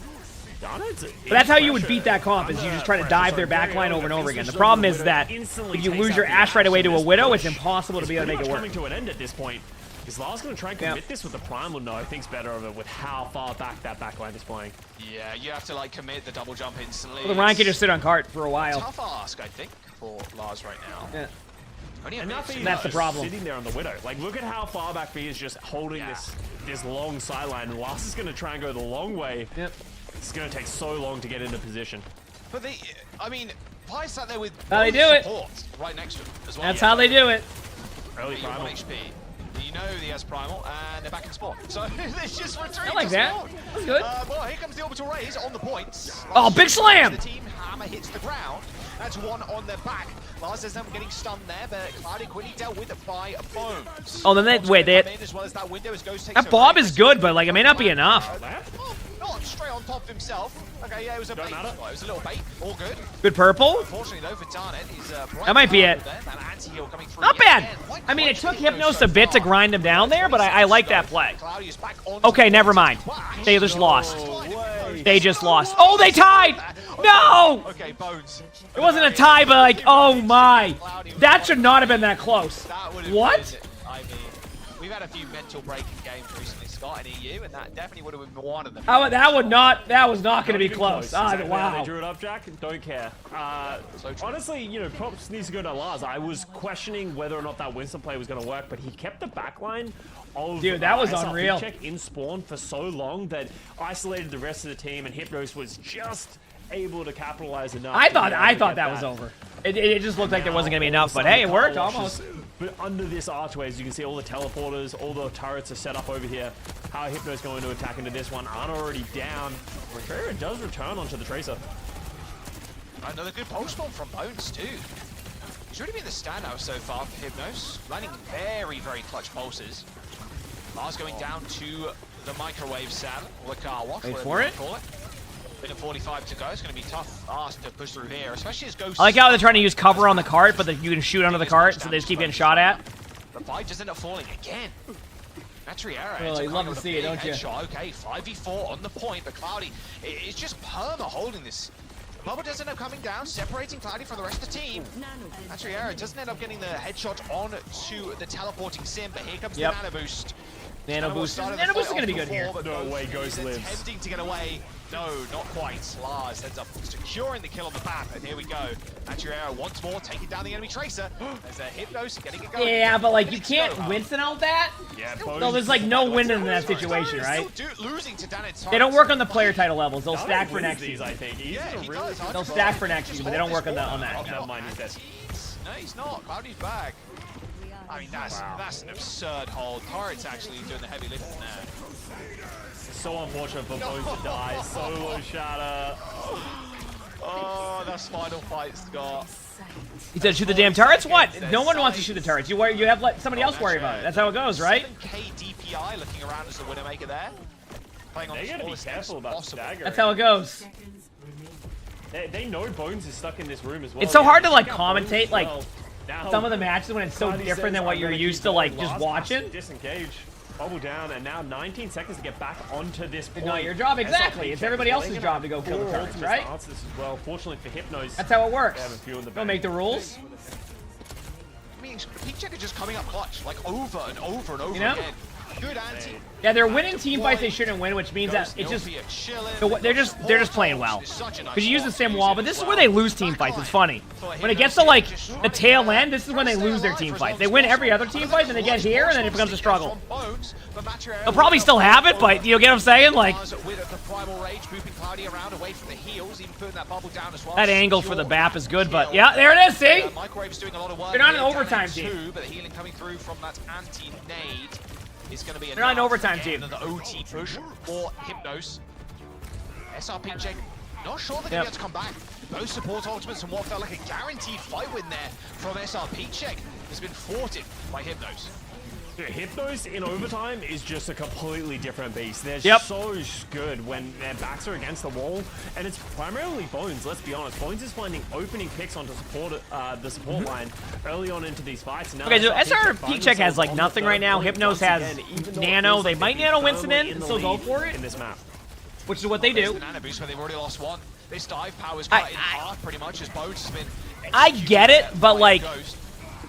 But that's how you would beat that comp, is you just try to dive their backline over and over again. The problem is that if you lose your Ashe right away to a Widow, it's impossible to be able to make it work. Coming to an end at this point. Is Lars going to try and commit this with the Primal? No, I think's better of it with how far back that backline is playing. Yeah, you have to like commit the double jump instantly. Well, the Rhine can just sit on cart for a while. Tough ask, I think, for Lars right now. Yeah. Only a And minute that's to That's the go. problem. Sitting there on the Widow. Like, look at how far back he is just holding this long sideline. And Lars is going to try and go the long way. Yep. It's going to take so long to get into position. But they, I mean, Pi sat there with How they both do it. support right next to him as well. That's how they do it. Early But you're Primal. 1 HP. You know he has primal, and they're back in spawn. So it's just returning I like to that. spawn. That's good. Well, here comes the orbital raise on the points. Oh, big slam! The team hammer hits the ground. That's one on their back. Lars says them getting stunned there, but Cloudy quickly dealt with it by Bones. Oh, then they wait. They, As well as that window as Ghost takes that Bob is good, but like it may not be enough. not straight on top of himself. Okay, yeah, it was a bait. Well, it was a little bait. All good. Good purple. Unfortunately, though, for Tarnet, he's That might be it. That anti-heal coming through Not bad. again. I mean, it took Hypnos a bit to grind him down there, but I like that play. Okay, never mind. They just lost. They just lost. Oh, they tied! No! Okay, Bones. It wasn't a tie, but like, oh my. That should not have been that close. That would have What? been, I mean, we've had a few mental breaking games recently, Scott, in EU, and that definitely would have been one of them. That was not going to be Even close. Ah, Exactly how wow. They drew it up, Jack. Don't care. Honestly, you know, props needs to go to Lars. I was questioning whether or not that Winston play was going to work, but he kept the backline of Dude, that was SRP unreal. check in spawn for so long that isolated the rest of the team, and Hypnos was just able to capitalize enough. I to be able to thought get that was over. It just looked like there wasn't going to be enough, but hey, it worked almost. But under this archway, as you can see, all the teleporters, all the turrets are set up over here. How Hypno's going to attack into this one? Ana already down. Retriever does return onto the Tracer. Another good pulse bomb from Bones, too. He's really been the standout so far for Hypnos, landing very, very clutch pulses. Lars going down to the microwave saddle, or the car wash, Wait whatever for you it. call it. Minute 45 to go. It's going to be tough ask to push through here, especially as Ghost. I like how they're trying to use cover on the cart, but you can shoot under the cart, so they just keep getting shot at. The fight just end up falling again. Matriera. Oh, you love to see it, don't you? Okay, 5v4 on the point, but Cloudy is just perma holding this. Bubba does end up coming down, separating Cloudy from the rest of the team. Matriera doesn't end up getting the headshot on to the teleporting sim, but here comes the nano boost. Nano boost is going to be good here. No way Ghost lives. Attempting to get away. No, not quite. Lars ends up securing the kill on the map, and here we go. Anti-Aero once more taking down the enemy Tracer. There's a Hypnos getting it going. Yeah, but like you can't Winston out that. Yeah, No, there's like no win in that situation, right? Losing to Dan They don't work on the player title levels. They'll stack for next these, season. I think. They'll stack for next season, but they don't work on that. Never mind, he's dead. No, he's not. Cloudy's back. I mean, that's an absurd hold. Turret's actually doing the heavy lifting there. So unfortunate for Bones to die. Solo shatter. Oh, that's final fight, Scott. He said shoot the damn turrets? What? No one wants to shoot the turrets. You have like somebody else worry about it. That's how it goes, right? 7k DPI looking around as the winner maker there. Playing on They gotta be careful about stagger. That's how it goes. They know Bones is stuck in this room as well. It's so hard to like Check out Bones commentate as like well. Now, some of the matches when it's so Cloudy different says, than what "I'm you're gonna used keep to like going." just Last watching. pass, disengage, bubble down, and now 19 seconds to get back onto this point. Not your job, exactly. SRP It's everybody check. else's They're job gonna to go kill the have turrets, ultimate right? starts this as well. Fortunately for Hypnos, That's how it works. they have a few in the Don't back. make the rules. I mean, Peak Checker just coming up clutch, like over and over and over You know? again. Good anti. Yeah, they're winning team fights they shouldn't win, which means that it's just they're just playing well. Because you use the same wall, but this is where they lose team fights. It's funny. When it gets to like the tail end, this is when they lose their team fights. They win every other team fight, then they get here, and then it becomes a struggle. They'll probably still have it, but you get what I'm saying? Like that angle for the BAP is good, but yeah, there it is. See, they're not an overtime team. But the healing coming through from that anti-nade is going to be They're not an overtime again, team. Another OT push for Hypnos. SRP check. Not sure they're going to be able to come back. Both support ultimates and what felt like a guaranteed fight win there from SRP check has been thwarted by Hypnos. Dude, Hypnos in overtime is just a completely different beast. They're Yep. so good when their backs are against the wall, and it's primarily Bones, let's be honest. Bones is finding opening picks onto support, the support line early on into these fights. And now Okay, so SRP SRP check has like on the nothing third right now. point Hypnos once has again, even though it Nano. feels They like might they'd be Nano Winston firmly in and the still go lead for it, in this map. which is what they do. The Nano boost, but they've already lost one. This dive power is cut in half pretty much as Bones has been. I get it, but like,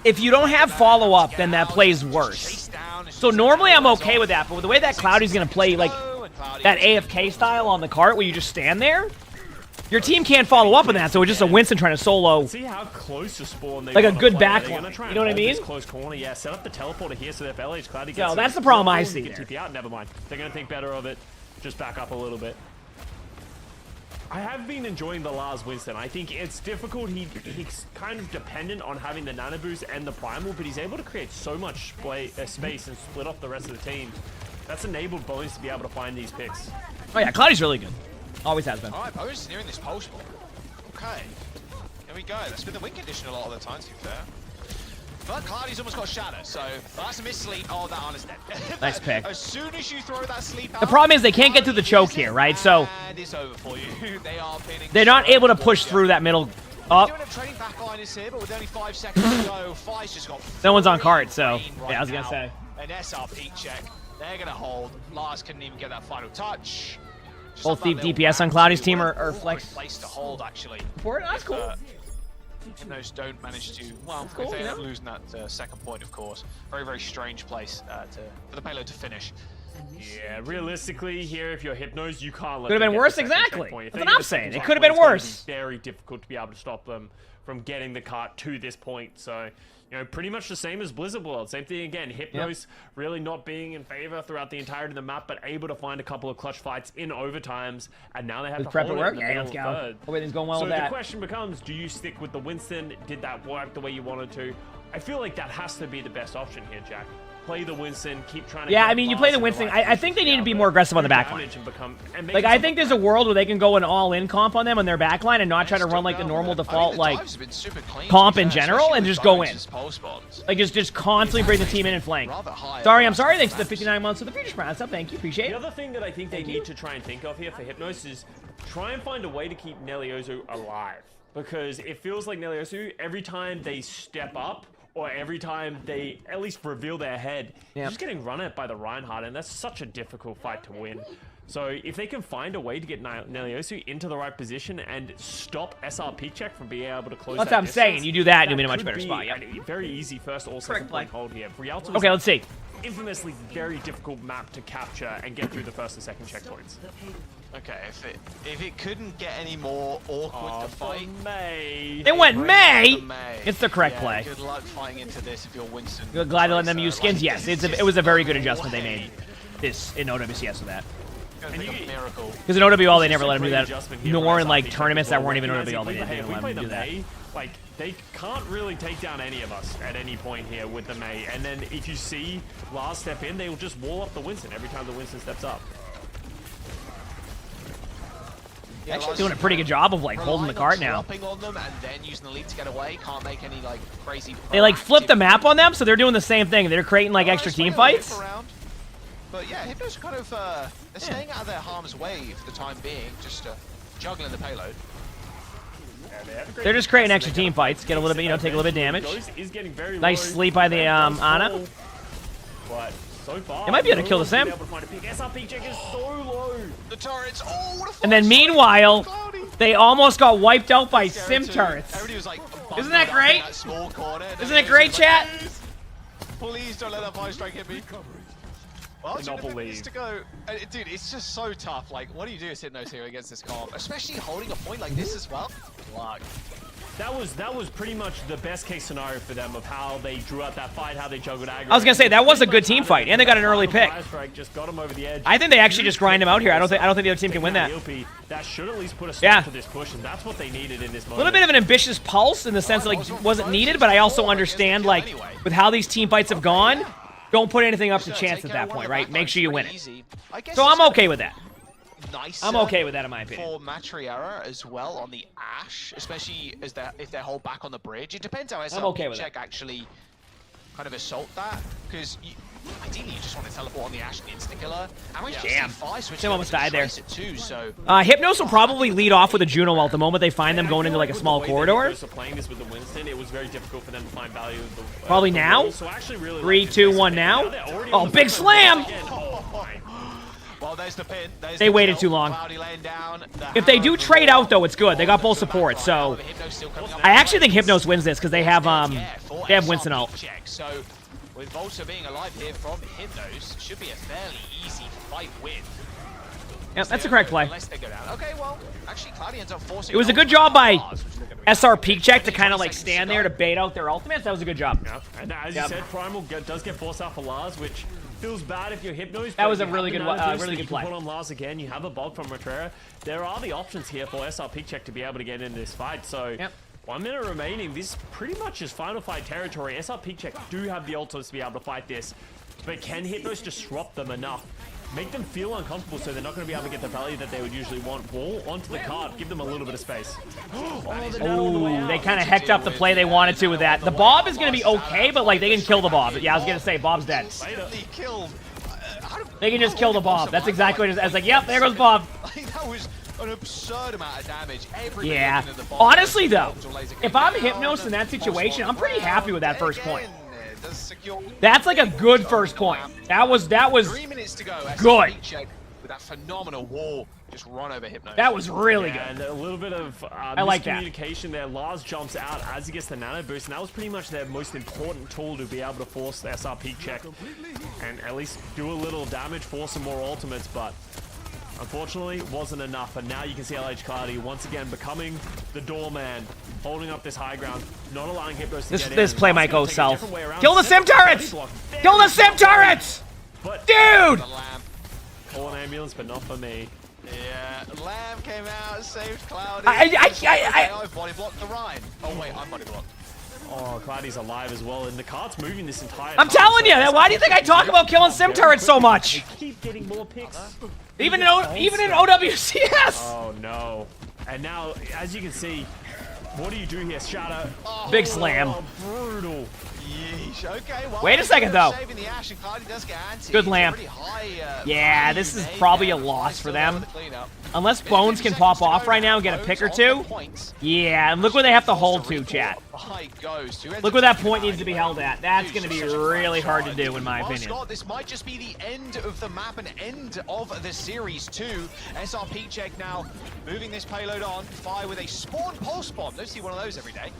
if you don't have follow-up, then that plays worse. So normally I'm okay with that, but with the way that Cloudy's gonna play, like, that AFK style on the cart where you just stand there, your team can't follow up on that, so it's just a Winston trying to solo. See how close to spawn they Like a wanna good play. back They're line, gonna try you know what I and hold mean? this close corner, yeah. Set up the teleporter here so if LH Cloudy gets Yo, it, that's the problem I get see there. TP out, never mind. They're gonna think better of it. Just back up a little bit. I have been enjoying the Lars Winston. I think it's difficult. He's kind of dependent on having the Nano Boost and the Primal, but he's able to create so much space and split off the rest of the team. That's enabled Bones to be able to find these picks. Oh yeah, Cloudy's really good. Always has been. Alright, Bones is nearing this post ball. Okay. Here we go. That's been the win condition a lot of the time, to be fair. But Cloudy's almost got Shadow, so that's a missleep. Oh, that Ana's dead. Nice pick. As soon as you throw that sleep out, The problem is they can't get through the choke here, right? So and it's over for you. They are pinning. they're not able to push through that middle up. Doing a trading backline is here, but with only 5 seconds to go, Fi's just got. No one's on cart, so right yeah, I was gonna now. say. An SRP check. They're gonna hold. Lars couldn't even get that final touch. Just Both have that the little DPS on bounce. Cloudy's It team would've are been a flex. good place to hold actually. For it, that's If, cool. Hypnos don't manage to, well, cool, if they yeah. end up losing that second point, of course. Very, very strange place for the payload to finish. Yeah, realistically, here, if you're Hypnos, you can't let Could've them been get worse, the second exactly. checkpoint. If That's they what get I'm the saying. second It could've been checkpoint, it's worse. gonna be very difficult to be able to stop them from getting the cart to this point. So, you know, pretty much the same as Blizzard World. Same thing again. Hypnos really not being in favor throughout the entirety of the map, but able to find a couple of clutch fights in overtimes, and now they have Does to prep hold it it work? in the Yeah, middle let's of go. third. Hope everything's going well So with that. the question becomes, do you stick with the Winston? Did that work the way you wanted to? I feel like that has to be the best option here, Jack. Play the Winston, keep trying to Yeah, get I mean, you Lars play the in Winston. right I think they need to be position more aggressive on the do back line. damage and become- and make Like, it I something think there's a world where they can go an all-in comp on them on their back line and not try to run like the normal default like comp in general and just go in. Like just constantly bring the team in and flank. Sorry, I'm sorry. Thanks for the 59 months of the Future Prime. So thank you, appreciate The it. other thing that I think they need to try and think of here for Hypnos is try and find a way to keep Neliozu alive. Because it feels like Neliozu, every time they step up, or every time they at least reveal their head, they're just getting run at by the Reinhardt, and that's such a difficult fight to win. So if they can find a way to get Neliozu into the right position and stop SRP check from being able to close That's that what I'm distance, saying. You do that, and you'll be in a much could better be spot, yep. a very easy first or second point hold here. Rialto Okay, let's see. Infamously very difficult map to capture and get through the first and second checkpoints. Okay, if it couldn't get any more awkward to fight. May. They went May. It's the correct Yeah, play. Good luck fighting into this if you're Winston. Glad to let them use skins. Yes, it was a very good adjustment they made. This in OWCS with that. Miracle. Because in OWL they never let them do Great that, adjustment here nor for in like SRP tournaments that weren't even Because OWL if they we didn't play- if we let play them the do that. May, like they can't really take down any of us at any point here with the May. And then if you see Lars step in, they will just wall up the Winston every time the Winston steps up. Yeah, Actually doing a pretty good job of like holding the cart now. Dropping on them and then using the lead to get away. Can't make any like crazy. They like flip the map on them, so they're doing the same thing. They're creating like extra team fights. But yeah, Hypno's kind of they're staying out of their harm's way for the time being, just juggling the payload. They're just creating extra team fights, get a little bit, you know, take a little bit of damage. Is getting very Nice low. sleep by the Ana. But so far, It might be able to kill the Sim. SRP check is so low. The turrets. Oh, what a And then meanwhile, they almost got wiped out by Sim too. turrets. Everybody was like, Isn't that bundled up in great? that small corner, and Isn't then it great, was chat? Please don't let that fire strike hit me. Well, I cannot 2 minutes believe. to go. Dude, it's just so tough. Like, what do you do as Hypnos here against this comp? Especially holding a point like this as well. Luck. That was pretty much the best case scenario for them of how they drew out that fight, how they juggled aggro. I was gonna say that was a good team fight, and they got an early pick. Fire strike just got them over the edge. I think they actually just grind him out here. I don't think the other team can win that. That should at least put a stop Yeah. to this push, and that's what they needed in this moment. A little bit of an ambitious pulse in the sense that like wasn't needed, but I also understand like with how these team fights have gone, don't put anything up to chance at that point, right? Make sure you win it. So I'm okay with that. Nice. I'm okay with that in my opinion. For Matriera as well on the Ash, especially as if they hold back on the bridge. It depends how SLP okay with check actually kind of assault that, because ideally you just want to teleport on the Ash and insta-killer. And we Damn. switch Sim almost died there. too, so Hypnos will probably lead off with a Juno ult the moment they find them going into like a small corridor. So playing this with the Winston, it was very difficult for them to find value of the, Probably the now. roll. So I actually really 3, like 2, this 1 now. Oh, big slam! well, there's the pin. There's They the waited kill. too long. Cloudy laying down. If they do trade out though, it's good. They got both supports, so I actually think Hypnos wins this because they have Winston ult. Check. So with Volta being alive here from Hypnos, should be a fairly easy fight win. Yep, that's the correct play. Unless they go down. Okay, well, actually, Cloudy ends up forcing. It was a good job by SR Peak Check to kind of like stand there to bait out their ultimates. That was a good job. Yeah. And as you said, Primal does get forced out for Lars, which feels bad if you're Hypnos. That was a but really you good, have the nano boost really that good you play. can put on Lars again. You have a bulk from Matrera. There are the options here for SR Peak Check to be able to get into this fight. So 1 minute remaining. This pretty much is final fight territory. SR Peak Check do have the ultimates to be able to fight this, but can Hypnos disrupt them enough? Make them feel uncomfortable so they're not going to be able to get the value that they would usually want. Wall onto the card. Give them a little bit of space. Ooh, they kind of hecked up the play they wanted to with that. The Bob is going to be okay, but like they can kill the Bob. Yeah, I was going to say Bob's dead. They can just kill the Bob. That's exactly what it is. I was like, yep, there goes Bob. That was an absurd amount of damage. Yeah. Honestly though, if I'm Hypnos in that situation, I'm pretty happy with that first point. That's like a good first point. That was 3 minutes to go. good. With that phenomenal wall, just run over Hypnos. That was really good. And a little bit of I like that. miscommunication there. Lars jumps out as he gets the nano boost, and that was pretty much their most important tool to be able to force the SR Peak Check and at least do a little damage, force some more ultimates, but unfortunately wasn't enough. And now you can see LH Cloudy once again becoming the doorman, holding up this high ground, not allowing Hypnos to get in. This play might go Take a south. different way around. Kill the Sim turrets! Kill the Sim turrets! Dude! Call an ambulance, but not for me. Yeah, Lamb came out, saved Cloudy. I body blocked the Rhine. Oh wait, I'm body blocked. Oh, Cloudy's alive as well, and the card's moving this entire I'm time, telling so- you, why do you think I talk about killing Sim turrets so much? They keep getting more picks. Even in OWCS! Oh no. And now, as you can see, what do you do here, Shadow? Oh, Big slam. Brutal. Yeesh. Okay, well, Wait a second, though. saving the Ash, and Cloudy does get anti. Good lamp. Pretty high, Yeah, this is probably a loss for them. Unless Bones can pop off right now and get a pick or two. Yeah, and look where they have to hold to, chat. by Ghost. Who ends Look up where that taking point it needs to be out. held at. That's Dude, going to be such a really flat hard to shot, do, in my well, opinion. Scott, this might just be the end of the map and end of the series too. SRP check now, moving this payload on. Fire with a spawn pulse bomb. Don't see one of those every day.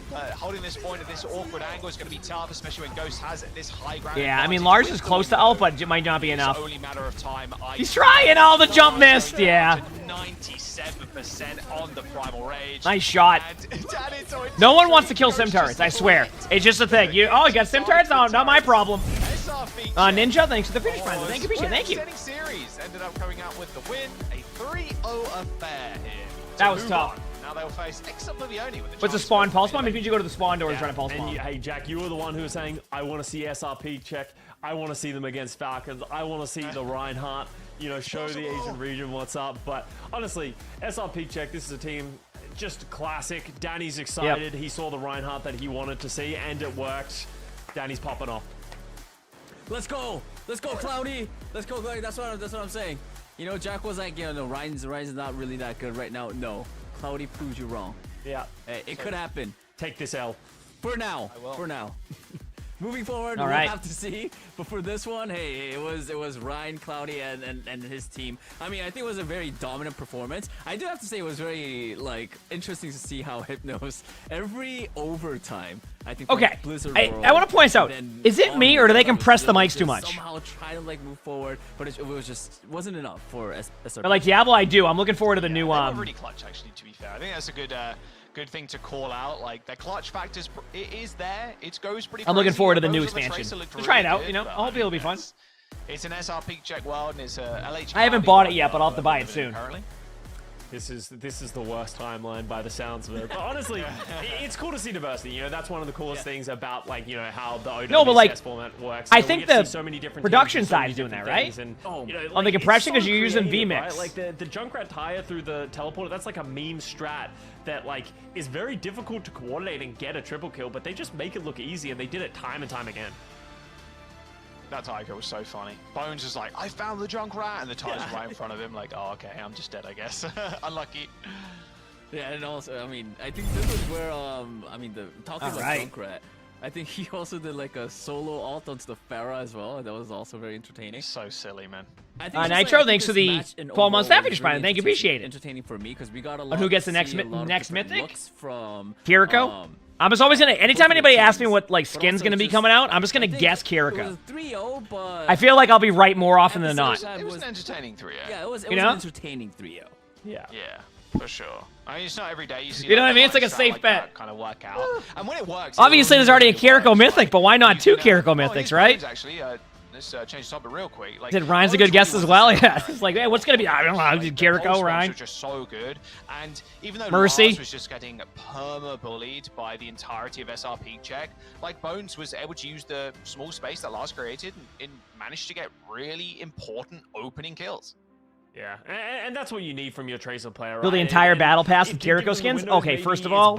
But holding this point at this awkward angle is going to be tough, especially when Ghost has this high ground. Yeah, I mean, advantage Lars with is the close to window. ult, but it might not be It's enough. only a matter of time. He's trying. All the jump missed. Yeah. 97% on the primal rage. Nice shot. No one wants to kill sim turrets, I swear. It's just a thing. You got sim turrets? Oh, not my problem. Ninja, thanks for the finish friends. Thank you, appreciate it. Thank you. Series ended up coming out with the win. A 3-0 affair here. That was tough. Now they'll face Oblivione with the What's a spawn pulse bomb? Maybe you go to the spawn door and try to pulse bomb. Hey, Jack, you were the one who was saying, I want to see SRP check. I want to see them against Falcons. I want to see the Reinhardt, show the Asian region what's up. But honestly, SRP check, this is a team just classic. Danny's excited. He saw the Reinhardt that he wanted to see, and it worked. Danny's popping off. Let's go! Let's go, Cloudy! Let's go, Cloudy. That's what I'm saying. Jack was like, no, Ryan's not really that good right now. No. Cloudy proves you wrong. Yeah. Hey, it could happen. Take this L. For now. For now. Moving forward, All we'll right. have to see. But for this one, hey, it was Ryan, Cloudy, and his team. I mean, I think it was a very dominant performance. I do have to say it was very interesting to see how Hypnos every overtime. I think Okay, Blizzard I want to point this out. Is it me, or do they compress the mics too much? Somehow try to move forward, but it wasn't enough for SRP. But like Diablo, I do. I'm looking forward to the new They were really clutch, actually, to be fair. I think that's a good thing to call out. Like, their clutch factors, it is there. It goes pretty I'm looking crazy. forward to the Those new on expansion. Tracer looked To try it really out, good, I but hope it'll be fun. It's an SRP check world, and it's a LH. I haven't bought it yet, but I'll have to buy it soon. Currently. This is the worst timeline by the sounds of it. But honestly, it's cool to see diversity. That's one of the coolest things about how the OWCS format works. I We think get to the see so many different production teams and so many side's doing that, different right? things, and, On the it's compression, so 'cause you're using creative, VMix. right? Like the Junkrat tire through the teleporter, that's like a meme strat that is very difficult to coordinate and get a triple kill, but they just make it look easy, and they did it time and time again. That Tiger was so funny. Bones was like, I found the Junkrat, and the tire's right in front of him, like, oh, okay, I'm just dead, I guess. Unlucky. Yeah, and also, I mean, I think this was where, talking about Junkrat, I think he also did a solo ult onto the Pharah as well. That was also very entertaining. So silly, man. Nitro, thanks for the 12 months after Prime. Thank you, appreciate it. Entertaining for me because we got a lot. Who gets the next next mythic? From Kiriko. I'm just always gonna. Anytime anybody asks me what skin's gonna be coming out, I'm just gonna guess Kiriko. It was 3-0, but I feel like I'll be right more often than not. It was an entertaining 3-0. Yeah, it was an entertaining 3-0. Yeah. Yeah, for sure. I mean, it's not every day you see. You know what I mean? It's like a safe bet. Kind of work out, and when it works. Obviously, there's already a Kiriko mythic, but why not 2 Kiriko mythics, right? Actually, let's change the topic real quick. Did Ryan's a good guess as well? Yeah. It's like, hey, what's gonna be? I don't know. Did Kiriko, Ryan? Were just so good, and even though Mercy Lars was just getting perma-bullied by the entirety of SRP check, Bones was able to use the small space that Lars created and managed to get really important opening kills. Yeah, and that's what you need from your Tracer player, right? Build the entire battle pass with Kiriko skins? Okay, first of all,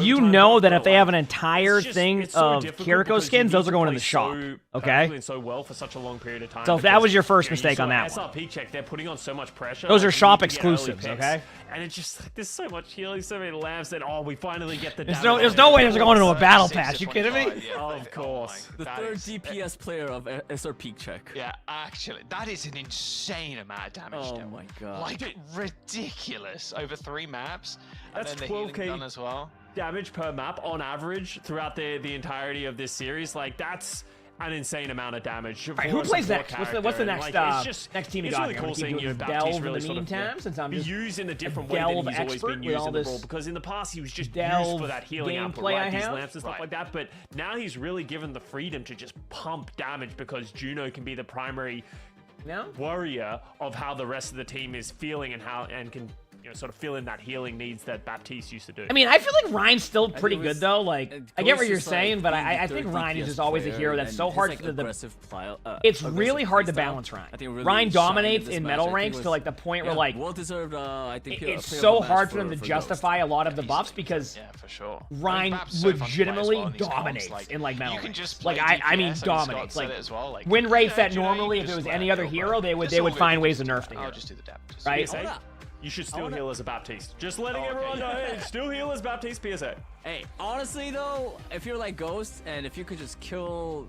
you know that if they have an entire thing of Kiriko skins, those are going in the shop, okay? And so well for such a long period of time. So if that was your first mistake on that one. SRP check, they're putting on so much pressure. Those are shop you need to get early exclusives, picks. okay? And it's just, there's so much healing, so many lamps that, we finally get the There's no way they're going into a battle pass. You kidding me? Of course. The third DPS player of SRP check. Yeah, actually, that is an insane amount of damage. Oh my god. Ridiculous. Over 3 maps. That's and then the healing 12k done as well. Damage per map on average throughout the entirety of this series. That's an insane amount of damage. Right, who plays next? What's the next next team you it's got really here? cool seeing Keep you doing Baptiste Delve really in the sort of meantime, since I'm be just used in a different a way Delve than he's always expert been with used all in the this role, because in the past he was just used Delve for that healing output, gameplay I right? These have. lamps and stuff like that, but now he's really given the freedom to just pump damage because Juno can be the primary warrior of how the rest of the team is feeling and can sort of fill in that healing needs that Baptiste used to do. I mean, I feel like Ryan's still pretty good though. I get what you're saying, but I think Ryan is just always a hero that's so hard to it's really hard to balance Ryan. Ryan dominates in medal ranks to the point where well-deserved, I think it's so hard for them to justify a lot of the buffs because for sure. Ryan legitimately dominates in medal ranks. I mean dominates. Win rates that normally if it was any other hero they would find ways to nerf to I'll hero. just do the dab. Right? you should still wanna- heal as a Baptiste. Just letting Oh, okay, everyone know, yeah. hey, still heal as Baptiste PSA. Hey, honestly though, if you're like Ghost and if you could just kill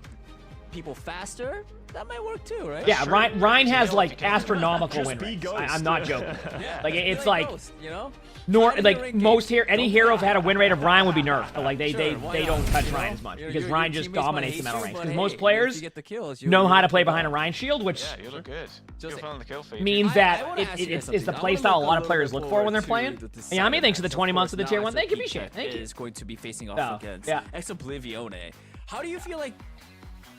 people faster, that might work too, right? Yeah, true. Ryan has Still, like if you can- astronomical Just win be rates. Ghost. I'm not joking. Yeah, Like be it's like Ghost, you know? nor Not in like the ring most game. any Don't hero play. had a win rate of Ryan would be nerfed, but like they Sure, why they not? don't touch You know? Ryan as much Your- because your Ryan just teammates might dominates hate the metal you, ranks. but Because hey, most if players you get the kills, know how to play you're behind a Ryan shield, which Yeah, you look good. Just You're feeling the kill feed. means I that wanna ask you guys it's the something. I play wanna style a look lot a of players little look for when they're forward playing. to the Yami, thanks Saturday for the match. 20 Of months of the course, tier now 1. Thank you, SRP appreciate it. Thank you. is going to be facing off Oh, against yeah. Ex-Oblivione. How do you feel like,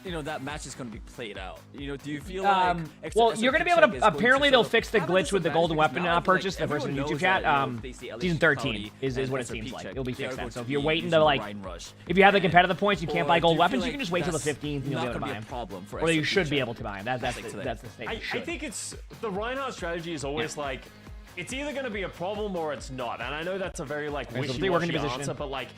you know, that match is going to be played out? You know, do you feel like... Well, you're gonna be able Exo to. is going Apparently, sort they'll of fix the have glitch with the disadvantage golden because weapon now, like, purchase. The person in everyone YouTube knows chat. that, you know, if they see Season LH 13 Cloudy is and what it SRP seems like. check, It'll be they are fixed then. going So to if you're be waiting using to like, Rhine Rush. if you have the competitive points, you can't Or buy do gold you weapons. feel You can like just wait till the that's 15th and you'll be not able to gonna buy be a them. problem for Or you SRP should be check. able to buy them. That's Like the today. that's the state. I think it's the Reinhardt strategy is always like it's either going to be a problem or it's not, and I know that's a very like Okay, so they work into wishy-washy position. answer, but like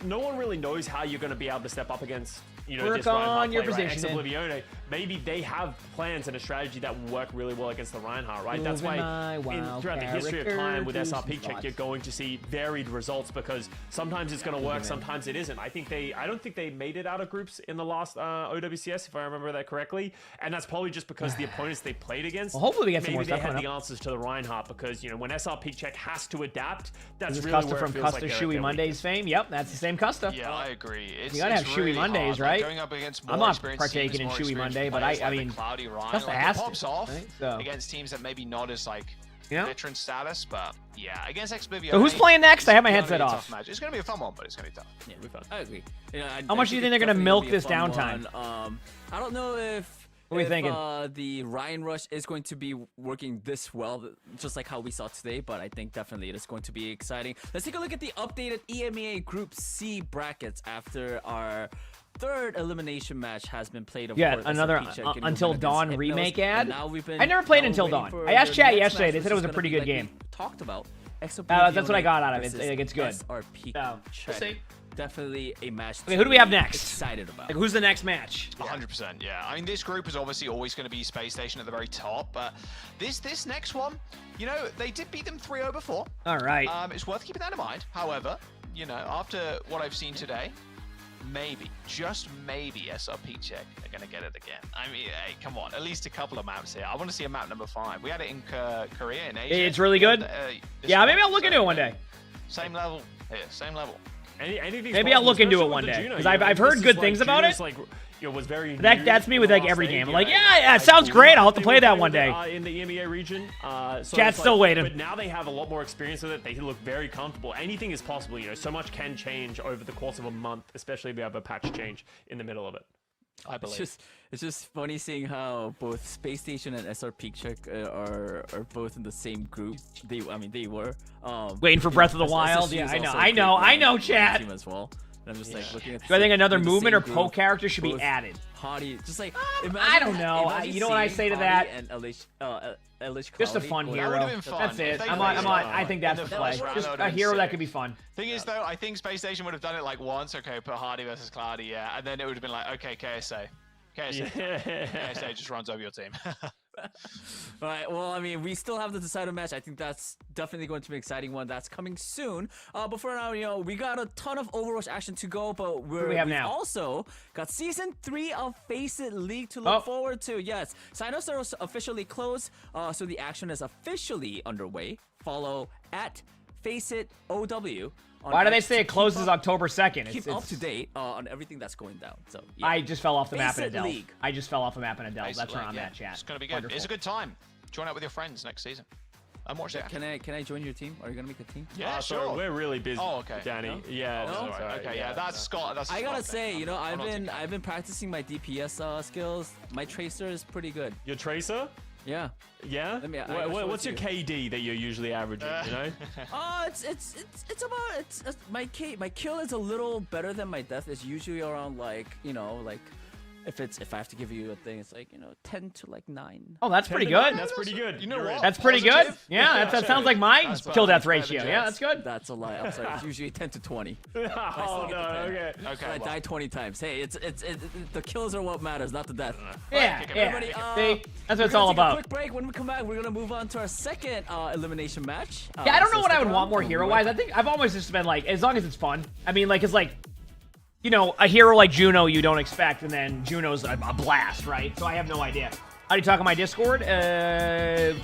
no one really knows how you're going to be able to step up against Work this on Reinhardt your play, right? positioning. Ex-Oblivione, maybe they have plans and a strategy that will work really well against the Reinhardt, right? That's Moving why my wild throughout the history of time with characters SRP and check, spots. you're going to see varied results because sometimes it's going to work, sometimes it isn't. I don't think they made it out of groups in the last OWCS, if I remember that correctly, and that's probably just because the opponents they played against. Well, hopefully we get some maybe more they stuff had coming the up. answers to the Reinhardt because when SRP check has to adapt, that's This is really Custa where from it feels Custa like Shuey they're Mondays fame. Yep, that's the same Custa. Yeah, I agree. It's, You gotta have it's Shuey really Mondays, hard. right? Like, going up against more I'm not experienced partaking teams, in more Shuey experienced Monday, but players I like the mean, Cloudy Ryan, Custa like, has it to, pops off right? So- against teams that maybe not as like Yeah. veteran status, but yeah, against Ex-Oblivione. So who's playing next? I have my it's gonna headset be a off. tough match. It's gonna be a fun one, but it's gonna be tough. Yeah, it'll be fun. I agree. How much do you think they're gonna it's milk definitely this gonna be a downtime? fun one. I don't know if. What are we if, thinking? The Ryan Rush is going to be working this well, just like how we saw today, but I think definitely it is going to be exciting. Let's take a look at the updated EMEA Group C brackets after our third elimination match has been played. Of Yeah, course, another SRP check getting Until win against Dawn Hypnos, remake and ad. now we've been I never played now Until waiting Dawn. for I asked their chat next yesterday. match, They said it was which a is pretty gonna good be game. like we talked about. That's what I got out of it. versus It's good. SRP So, check. we'll see. Definitely a match. Okay, who do we have next? Excited about. Like, who's the next match? 100%, yeah. I mean, this group is obviously always going to be Space Station at the very top, but this next one, they did beat them 3-0 before. All right. It's worth keeping that in mind. However, after what I've seen today, maybe, just maybe, SRP check are going to get it again. I mean, hey, come on, at least a couple of maps here. I want to see a map number 5. We had it in Korea, in Asia. It's really good. Yeah, maybe I'll look into it one day. Same level here, same level. Maybe I'll look into it one day because I've heard good things about it. Was very that's me with like every game. I'm like, yeah, it sounds great. I'll have to play that one day. In the EMEA region, so Chat's still waiting. But now they have a lot more experience with it. They look very comfortable. Anything is possible. So much can change over the course of a month, especially if you have a patch change in the middle of it. I believe. It's just funny seeing how both Space Station and SRP check are both in the same group. They were waiting for Breath of the Wild. SSU Yeah, is I know, also I a know, great I know, team chat. as well. And I'm just like looking at. Do I think another they're the movement or same Poe group, character should be both added? Hottie, just like I don't know. You know what I say to that? And Just a fun hero. That would've been fun. That's it. If they I'm on. played I think that's in the the play. first round, Just that would've a been hero that sick. could be fun. Thing is, though, I think Space Station would have done it like once. Okay, put Hardy versus Cloudy, yeah, and then it would have been like, okay, KSA. KSA just runs over your team. Alright, well, I mean, we still have the decider match. I think that's definitely going to be an exciting one. That's coming soon. But for now, we got a ton of Overwatch action to go, but we've also got Season 3 of Face It League to look forward to. Yes, sign-ups are officially closed, so the action is officially underway. Follow at Face It OW. Why do they say it closes October 2nd? Keep up to date on everything that's going down. So yeah. I just fell off the map in a Face It delve. League. I just fell off the map in a delve. That's where I'm yeah. at, chat. It's gonna be good. Wonderful. It's a good time. Join out with your friends next season. I'm more sad. Can I join your team? Are you gonna make a team? Yeah, Sorry, sure. we're really busy. Oh, okay. Danny. No? Yeah. No? Sorry, Okay, yeah, that's Scott. That's. I gotta Scott say, thing. I've been practicing my DPS skills. My tracer is pretty good. Your tracer? Yeah. Yeah. What's your KD that you're usually averaging? It's about my kill is a little better than my death. It's usually around like if I have to give you a thing, it's like 10 to like 9. Oh, that's pretty good. That's pretty good. You know what? That's pretty good. Positive? Yeah, that sounds like my kill death ratio. Yeah, that's good. That's a lie. I'm sorry. It's usually 10 to 20. Oh no, okay. I died 20 times. Hey, the kills are what matters, not the death. Yeah, Everybody, See, that's what it's we're all gonna take a about. quick break. When we come back, we're gonna move on to our second elimination match. Yeah, I don't know so what I stick would around. want more We'll be hero-wise. right I think I've always just been like, as long as it's fun. I mean, like, it's like, a hero like Juno you don't expect, and then Juno's a blast, right? So I have no idea. How do you talk on my Discord?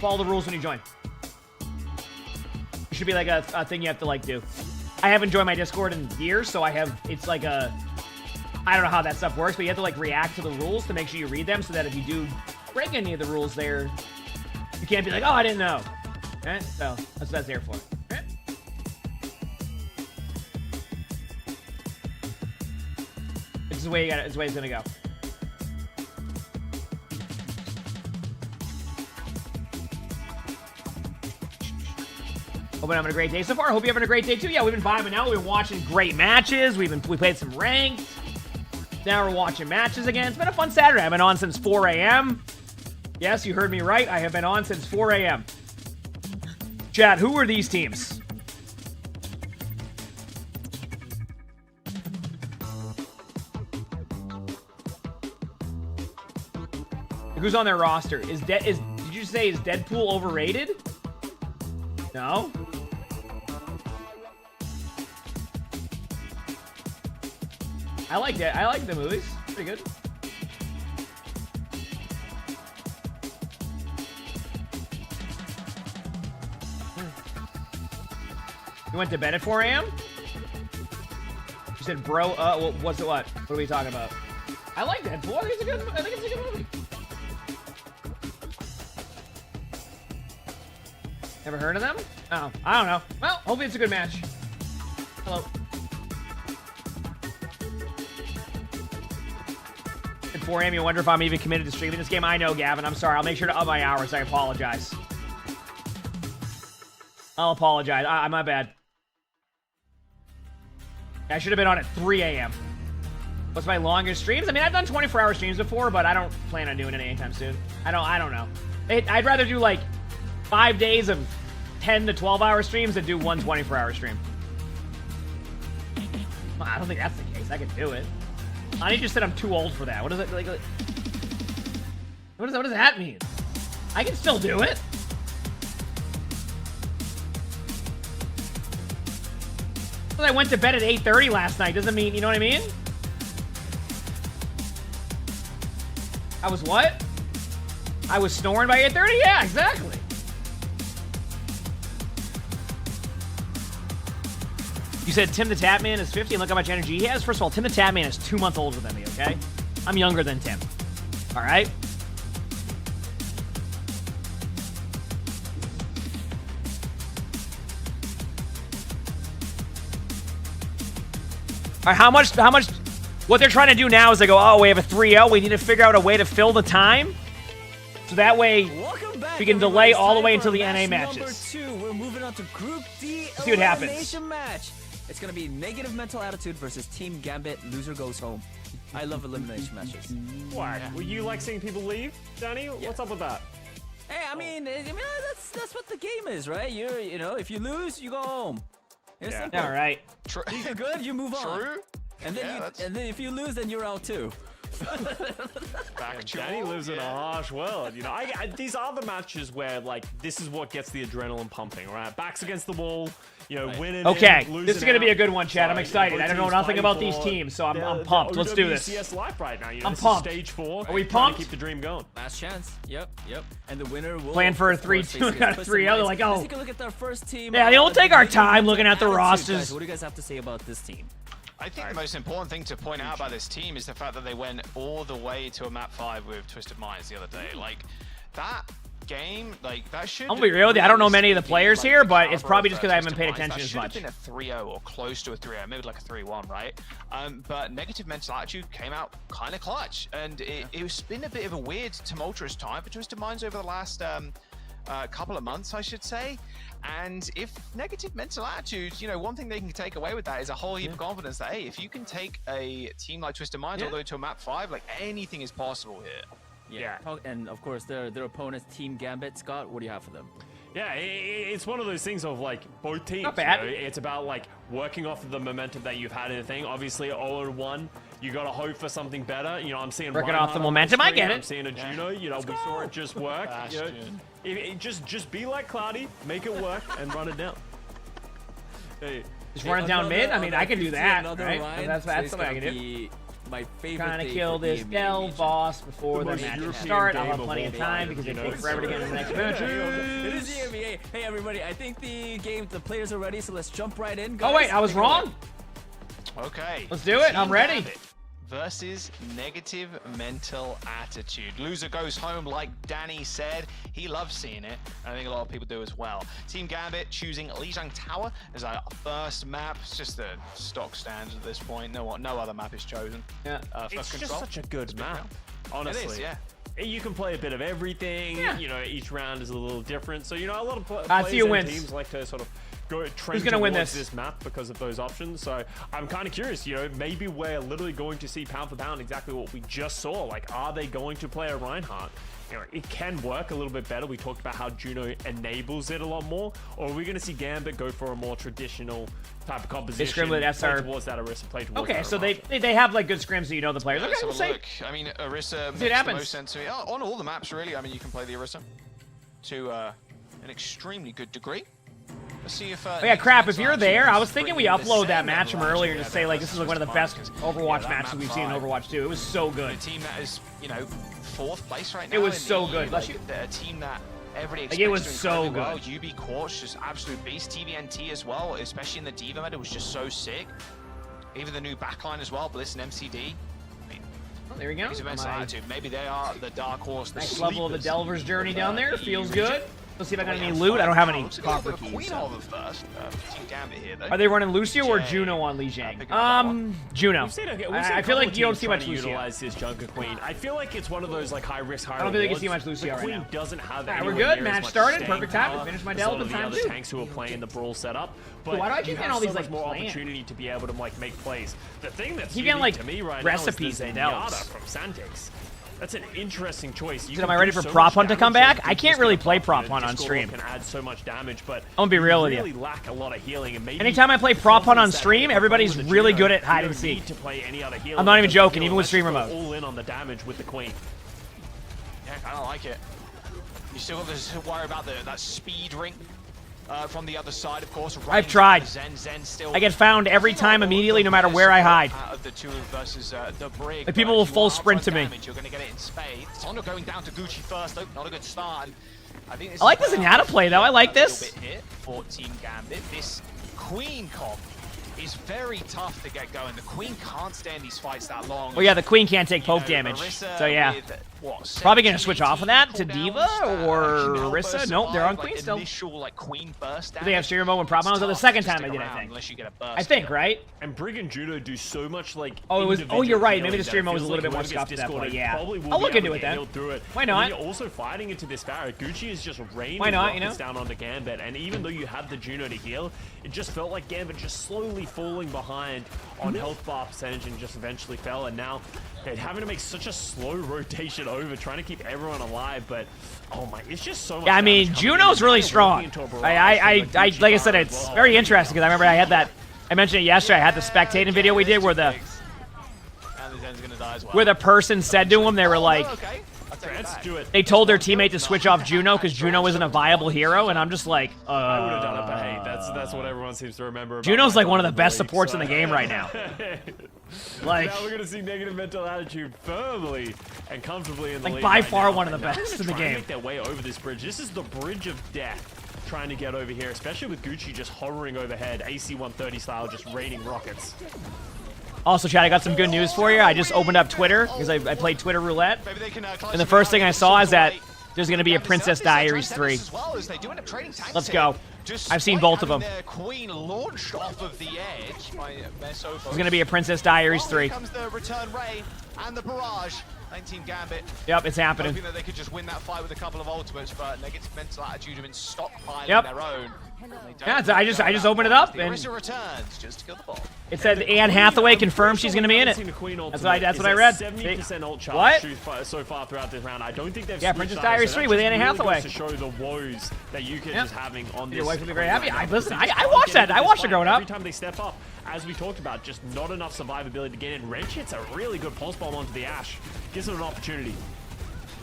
Follow the rules when you join. It should be like a thing you have to, like, do. I haven't joined my Discord in years, so it's like a... I don't know how that stuff works, but you have to, like, react to the rules to make sure you read them, so that if you do break any of the rules there, you can't be like, oh, I didn't know. Right? So, that's what that's there for. Okay? This is the way it's gonna go. Hope I'm having a great day so far. Hope you're having a great day too. Yeah, we've been vibing out. We've been watching great matches. We played some ranked. Now we're watching matches again. It's been a fun Saturday. I've been on since 4 a.m. Yes, you heard me right. I have been on since 4 a.m. Chat, who are these teams? Who's on their roster? Did you say is Deadpool overrated? No. I like that. I like the movies. Pretty good. You went to bed at 4 a.m.? You said, bro, what's it what? What are we talking about? I like Deadpool. I think it's a good movie. Never heard of them? Oh, I don't know. Well, hopefully it's a good match. Hello. At 4 a.m., you wonder if I'm even committed to streaming this game? I know, Gavin. I'm sorry. I'll make sure to up my hours. I apologize. I'll apologize. My bad. I should have been on at 3 a.m. What's my longest streams? I mean, I've done 24-hour streams before, but I don't plan on doing it anytime soon. I don't know. I'd rather do, like, 5 days of 10 to 12-hour streams than do one 24-hour stream. Well, I don't think that's the case. I could do it. Ani just said I'm too old for that. What does it like? What does that mean? I can still do it. Well, I went to bed at 8:30 last night. Doesn't mean, you know what I mean? I was what? I was snoring by 8:30? Yeah, exactly. You said Tim the Tatman is 50 and look how much energy he has? First of all, Tim the Tatman is 2 months older than me, okay? I'm younger than Tim. All right? All right, how much, what they're trying to do now is they go, oh, we have a 3-0. We need to figure out a way to fill the time. So that way, we can delay all the way until the NA matches. Number 2, we're moving on to Group D see what happens. elimination match. It's going to be Negative Mental Attitude versus Team Gambit. Loser goes home. I love elimination matches. Why? Were you like seeing people leave, Danny? Yeah. What's up with that? Hey, I mean that's what the game is, right? You know, if you lose, you go home. It's simple. All right. If you're good, you move on. True. And then and then if you lose, then you're out too. Danny lives in a harsh world, you know. These are the matches where, like, this is what gets the adrenaline pumping, right? Backs against the wall, you know, winning. Okay, in, this is going to be a good one, Chad. I'm so, excited. I don't know nothing about these teams, so I'm pumped. Let's do this. OWCS life right now. You know, I'm this pumped. Is stage 4. Are we trying pumped? to keep the dream going. Last chance. Yep. And the winner will plan for a of course, 3-2, got a 3-0. They're like, oh. Let's take a look at our first team. Yeah, they'll take our time looking at the Attitude, rosters. guys. What do you guys have to say about this team? I think the most important thing to point out about this team is the fact that they went all the way to a map 5 with Twisted Minds the other day. Like, that game, like, that should... I'm gonna be real with you. I don't know many of the players here, but it's probably just because I haven't paid attention as much. That should have been a 3-0 or close to a 3-0, maybe like a 3-1, right? But Negative Mental Attitude came out kind of clutch, and it's been a bit of a weird, tumultuous time for Twisted Minds over the last couple of months, I should say. And if negative mental attitudes, you know, one thing they can take away with that is a whole heap of confidence that, hey, if you can take a team like Twisted Minds all the way to a map 5, like anything is possible here. Yeah. And of course, their opponents, Team Gambit. Scott, what do you have for them? Yeah, it's one of those things of like both teams. Not bad. You know, it's about like working off of the momentum that you've had in the thing. Obviously, 0-1, you got to hope for something better. You know, I'm seeing Working Reinhardt off the on momentum, I screen, get it. I'm seeing a Juno. You know, we saw it just work. You know, just be like Cloudy, make it work, and run it down. Hey, Just run it down mid? I mean, I can do that, right? Ryan, That's so something I can do. My favorite Trying to thing kill for this EMEA Dell region. boss before the most matches European start. I'll game have of plenty all of time time, because you it know, takes forever to get into the next match. It is the NBA. Hey everybody, I think the players are ready, so let's jump right in. Guys. Oh wait, I was wrong. Okay. Let's do it. Team I'm ready. Gambit versus negative mental attitude. Loser goes home, like Danny said. He loves seeing it. I think a lot of people do as well. Team Gambit choosing Lijiang Tower as our first map. It's just the stock standard at this point. No other map is chosen. Yeah. It's Control. just such a good map, honestly. It is, yeah. You can play a bit of everything. Yeah. You know, each round is a little different. So, you know, a lot of see players who and wins. teams like to sort of go trend Who's gonna win towards this? map because of those options. So I'm kind of curious, you know, maybe we're literally going to see pound for pound exactly what we just saw. Like, are they going to play a Reinhardt? You know, it can work a little bit better. We talked about how Juno enables it a lot more. Or are we going to see Gambit go for a more traditional type of composition? scrim with SR. Play towards that Orisa, play towards Okay, that so Reinhardt. they have like good scrims, so you know the players. Yeah, Okay, so we'll see. look, I mean, Orisa makes it the happens. most sense to me. On all the maps, really. I mean, you can play the Orisa to an extremely good degree. Let's see if. Oh yeah, crap. If you're there, I was thinking we upload that match from earlier and just say like this is like one of the best Overwatch matches we've seen in Overwatch 2. It was so good. A team that is, you know, 4th place right now. It was in so the good. EU, Bless like, you. a team that everybody Like, it was expects to so incredibly good. well. UB Quartz, just absolute beast. TVNT as well, especially in the Diva meta, was just so sick. Even the new backline as well, Bliss and MCD. I mean, Oh, there we go. these events are attitude. Maybe they are the dark horse. The Next level of the sleepers Delver's journey of, down there. EU Feels region. good. Let's see if I got We any have loot. I don't have any looks like a little copper bit of keys. Queen So. Oliver first. Team Gambit here, though. Are they running Lucio or Jay. Juno on Lijiang? picking up that one. Juno. We've seen a I feel like you don't see much to Lucio. utilize his Junker Queen. I feel like it's one of those like high risk, high I don't think you rewards. see much Lucio the right Queen now. doesn't have. Alright, we're anywhere good. near as Match much started. staying Perfect time to power finish my as delve a lot of in the time other too. tanks who are playing the brawl setup. But why do I keep you getting have all so these, much like, more planned? opportunity to be able to like make plays. The thing that's Keep getting, unique like, to me right recipes now is and the delves. Zenyatta from Santix. That's an interesting choice. You Am can I ready do for so prop much hunt to come damage back? with I can't this really kind of play buff. prop You know, hunt on Discord stream. can add so much damage, but I'm gonna be real with you. really lack a lot of healing. And maybe Anytime I play prop hunt on confidence that stream, you everybody's have with the really Juno, good at you hide don't and seek. need to play any other healer I'm not even because, joking, you know, even with let's just streamer go mode. all in on the damage with the Queen. Yeah, I kind of like it. You still got to worry about that speed ring from the other side, of course. I've tried. Zen still I get found every time immediately, no matter where I hide. out of the two versus the Brig. Like, people will full sprint to me. You're going to get it in spades. Sondo going down to Gucci first, though. Not a good start. I think this I like is the where Zenyatta play, though. I like a little this. bit here for Team Gambit. This Queen comp is very tough to get going. The Queen can't stand these fights that long. Well, yeah, the Queen can't take poke damage. Orisa So, yeah. with, what, Probably going to 17, switch off of 18 that to cooldowns, Diva or Chanel Orisa. burst Nope, they're on survive, Queen still. Initial, like, Queen burst Do they have streamer mode when prop hunt? That was the second time I did, I think. Unless you get a burst I think, right? And Brig and Judo do so much like. Oh, it was. Oh, individual you're right. Maybe healing the that stream it mode was a feels little bit like more whoever scuffed gets at that point. discorded Yeah, probably will I'll be look able into to it get then. healed through it. Why And not? when you're also fighting into this Barret. Gucci is just raining Why not, you rockets know? down onto Gambit, and even though you had the Juno to heal, it just felt like Gambit just slowly falling behind on health bar percentage and just eventually fell. And now they're having to make such a slow rotation over, trying to keep everyone alive. But oh my, it's just so much. Yeah, I mean, damage coming Juno's in. really They're strong. walking into a barrage I from the Gucci like I said, bar it's as well. very interesting because I remember I had that. I mentioned it yesterday. I had the spectating video we did where the And the Zen's going to die as well. where the person said to him they were like. Okay. I'll take it Let's back. do it. They told their teammate to switch off Juno because Juno isn't a viable hero, and I'm just like, I would have done it, but hey, that's what everyone seems to remember. About Juno's like one of the Minecraft best League, supports so- in the game right now. Like, now we're gonna see negative mental attitude firmly and comfortably in the Like, lead by right far now. one of the And now best they're in the trying to game. Make their way over this bridge. This is the bridge of death. Trying to get over here, especially with Gucci just hovering overhead, AC-130 style, just raining rockets. also, Chad, I got some good news for you. I just opened up Twitter because I played Twitter roulette, Maybe they can, and the first thing I saw is that there's going to be a Princess Diaries 3. Let's go. I've seen both of them. Their Queen launched off of the edge by Mesopho. There's going to be a Princess Diaries 3. Here comes the return ray and the barrage. Team Gambit. Yep, it's happening. Hoping that they could just win that fight with a couple of ultimates, but Negative Mental Attitude have been stockpiling their own. Yeah, I just opened it up The and Orisa returns just to kill the ball. it said Anne Hathaway confirmed she's gonna be in it. That's what I read. 70% ult charge What? so far throughout this round. I don't think they've Yeah, Princess Diaries 3 with Anne Hathaway. To show the woes that you is having on this. Your wife will be very happy. I watched that. I watched it growing up. Every time they step up, as we talked about, just not enough survivability to get in. Wrench hits a really good pulse bomb onto the Ashe. Gives it an opportunity.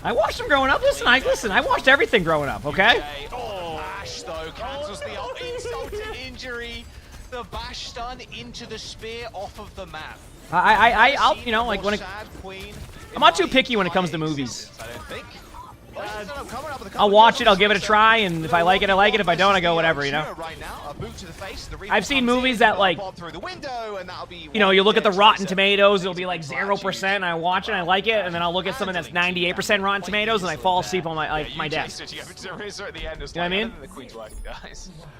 I watched them growing up. Listen, I watched everything growing up. Okay. Bash though cancels the insult to injury. The bash stun into the spear off of the map. I'll you know like when it, I'm not too picky when it comes to movies. I don't think. I'll watch it, I'll give it a try, and if I like it, I like it. If I don't, I go whatever, you know. I've seen movies that like, you know, you look at the Rotten Tomatoes, it'll be like 0%, and I watch it, I like it, and then I'll look at something that's 98% Rotten Tomatoes, and I fall asleep on my desk. You know what I mean?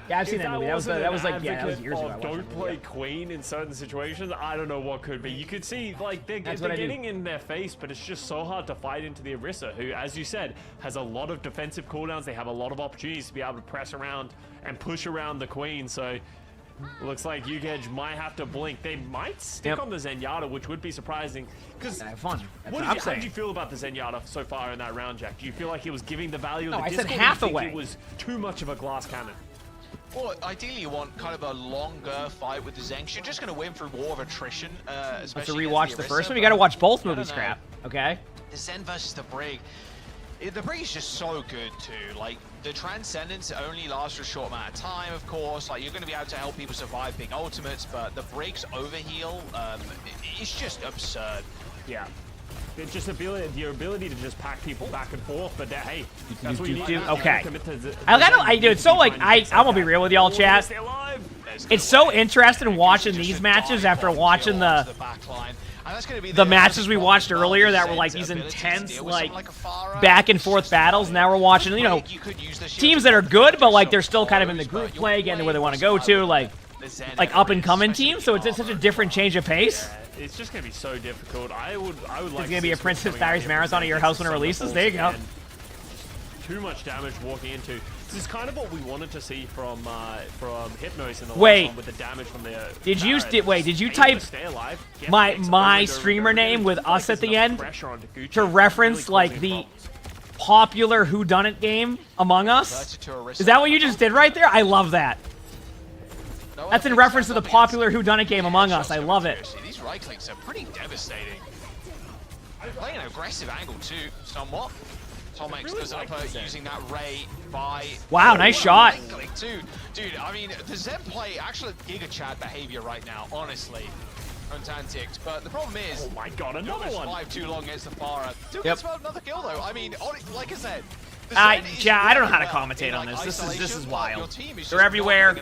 Yeah, I've seen that movie. That was like, yeah, that was years ago. Don't play Queen in certain situations. I don't know what could be. You could see like they're getting in their face, but it's just so hard to fight into the Orisa, who, as you said, has a lot of defensive cooldowns. They have a lot of opportunities to be able to press around and push around the Queen. So looks like Yugej might have to blink. They might stick on the Zenyatta, which would be surprising. Because have fun. How did you feel about the Zenyatta so far in that round, Jack? Do you feel like he was giving the value of the Discord? I said Hathaway. It was too much of a glass cannon. Well, ideally you want kind of a longer fight with the Zengs. You're just going to win through war of attrition, especially to rewatch the Orisa, first one. You got to watch both movies, crap. Okay. The Zen versus the Brig. The Brig is just so good too. Like the Transcendence only lasts for a short amount of time, of course. Like you're going to be able to help people survive big ultimates, but the Brig's overheal, it's just absurd. Yeah. It's just your ability to just pack people back and forth, but hey, that's what you need. Okay. I do. It's so like I'm gonna be real with y'all, chat. It's so interesting watching these matches after watching the matches we watched earlier that were like these intense like back and forth battles. Now we're watching, you know, teams that are good, but like they're still kind of in the group play, getting to where they want to go to, like up and coming teams. So it's such a different change of pace. It's just gonna be so difficult. I would like. It's gonna be a Princess Diaries marathon at your house when it releases. There you go. Too much damage walking into. This is kind of what we wanted to see from Hypnos in the last one with the damage from the. Did you type my streamer name with us at the end to reference like the popular whodunit game Among Us? Is that what you just did right there? I love that. That's in reference to the popular whodunit game Among Us. I love it. These right clicks are pretty devastating. Playing an aggressive angle too, somewhat. Tomex does up using that Ray by. Wow, nice shot. Too. Dude, I mean, the Zen play actually Giga Chad behavior right now, honestly. Antics, but the problem is, oh my god, another one. Survive too long against the Pharah. Dude, yep. Another kill though. I mean, like I said. I don't know how to commentate on this. This is wild. They're everywhere.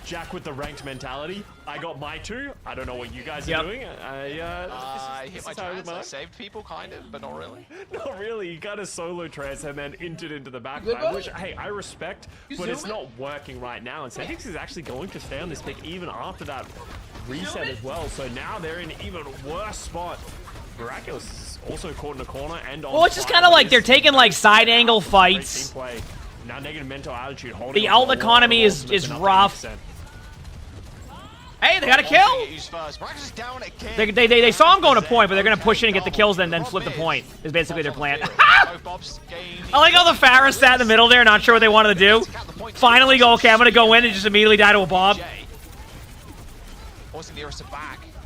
Jack with the ranked mentality. I got my two. I don't know what you guys are doing. I hit my trans. I saved people, kind of, but not really. Not really. You got a solo trans and then entered into the backline, which, hey, I respect, but it's not working right now. And Sentix is actually going to stay on this pick even after that reset as well. So now they're in an even worse spot. Miraculous is also caught in a corner and on. Well, it's just kind of like they're taking like side angle fights. Now Negative Mental Attitude holding. The ult economy is rough. Hey, they got a kill! They saw him going to point, but they're going to push in and get the kills and then flip the point, is basically their plan. I like how the Pharah sat in the middle there, not sure what they wanted to do. Finally go, okay, I'm going to go in and just immediately die to a Bob.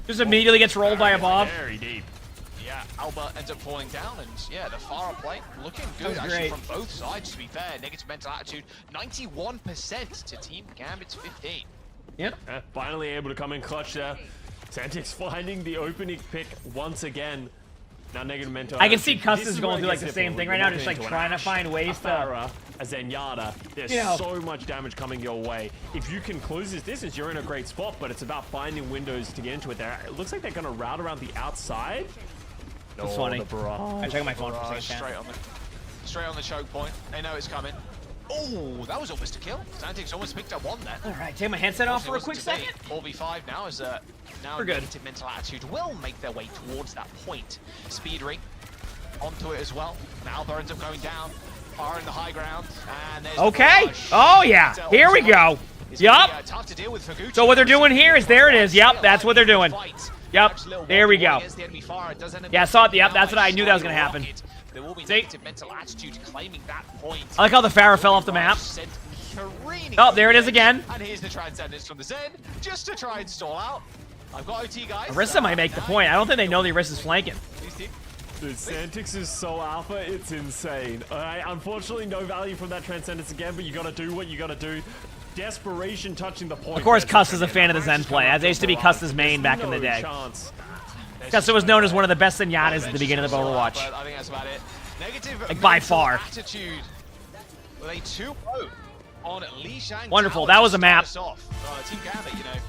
Just immediately gets rolled by a Bob. Very deep. Yeah, Alba ends up falling down, and yeah, the Pharah play looking good actually from both sides, to be fair. Negative Mental Attitude, 91% to Team Gambit's 15. Yep. Finally able to come in clutch there. Sentix finding the opening pick once again. Now Negative Mental. I can see Custis going through like the same thing right now, just like trying to find ways to. A Zenyatta. There's so much damage coming your way. If you can close this distance, you're in a great spot, but it's about finding windows to get into it there. It looks like they're going to route around the outside. That's funny. I'm checking my phone for a second. Straight on the choke point. They know it's coming. Oh, that was almost a kill. Sentix almost picked up one there. All right, take my headset off for a quick second. 4v5 now as Now We're good. Negative Mental Attitude will make their way towards that point. Speed ring onto it as well. Malva ends up going down. Far in the high ground. And there's Okay. the barrage. Oh, yeah. Here we go. Yup. Tough to deal with for Gucci. So what they're doing here is, there it is. Yep, that's what they're doing. Yep, there we go. Yeah, I saw it. Yep, that's what I knew that was going to happen. There will be See? Negative Mental Attitude claiming that point. I like how the Pharah fell off the map. Oh, there it is again. And here's the Transcendence from the Zen, just to try and stall out. I've got OT, guys. Orisa might make the point. I don't think they know the Orisa's flanking. Dude, Santix is so alpha, it's insane. Alright, unfortunately, no value from that Transcendence again, but you gotta do what you gotta do. Desperation touching the point. Of course, Cuss is a fan of the Zen play, as they used to be Cuss's main back in the day. Cuss was known as one of the best Zenyatas at the beginning of Overwatch. I think that's about it. Negative Like, by far. Attitude with a 2-0 on Li Shang. Wonderful. That was a map. Team Gambit, you know.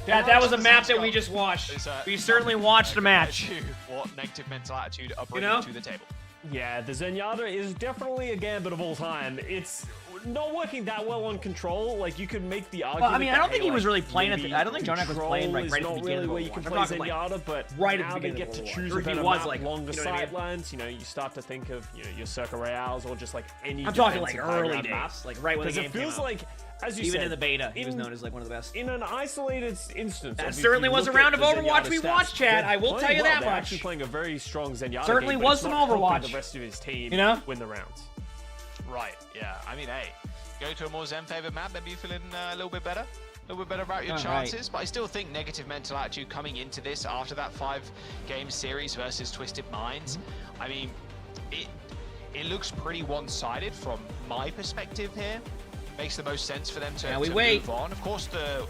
That was a map that we just watched. We certainly watched a match. What Negative Mental Attitude are bringing to the table. Yeah, the Zenyatta is definitely a Gambit of all time. It's not working that well on control. Like, you could make the argument. Well, I mean, I don't that, think hey, he was like, really playing at maybe the. I don't think Jonak was playing right at the not beginning really of where you can Overwatch. play Zenyatta, but right at now the they beginning get of to Overwatch. choose Or a if he better was, map, like, longer you know what I mean? sidelines. You know, you start to think of your Circa Royales or just like any. I'm talking like defensive early high-ground days, map. like right when the game Because it feels came out. like, as you Even said, in the beta, he was known as like one of the best. In an isolated instance, That if certainly you was a look round at of the Overwatch Zenyatta we stats, watched, Chad. they're I will tell playing you well. that They're much. actually playing a very strong Zenyatta Certainly game, but was it's some not helping Overwatch. the rest of his team, You know? win the rounds. Right, yeah. I mean, hey, go to a more Zen-favored map, maybe you're feeling a little bit better. A little bit better about your All chances, right. but I still think Negative Mental Attitude coming into this after that 5-game series versus Twisted Minds, I mean, it looks pretty one-sided from my perspective here. Makes the most sense for them to, Now we to wait. move on. Of course, the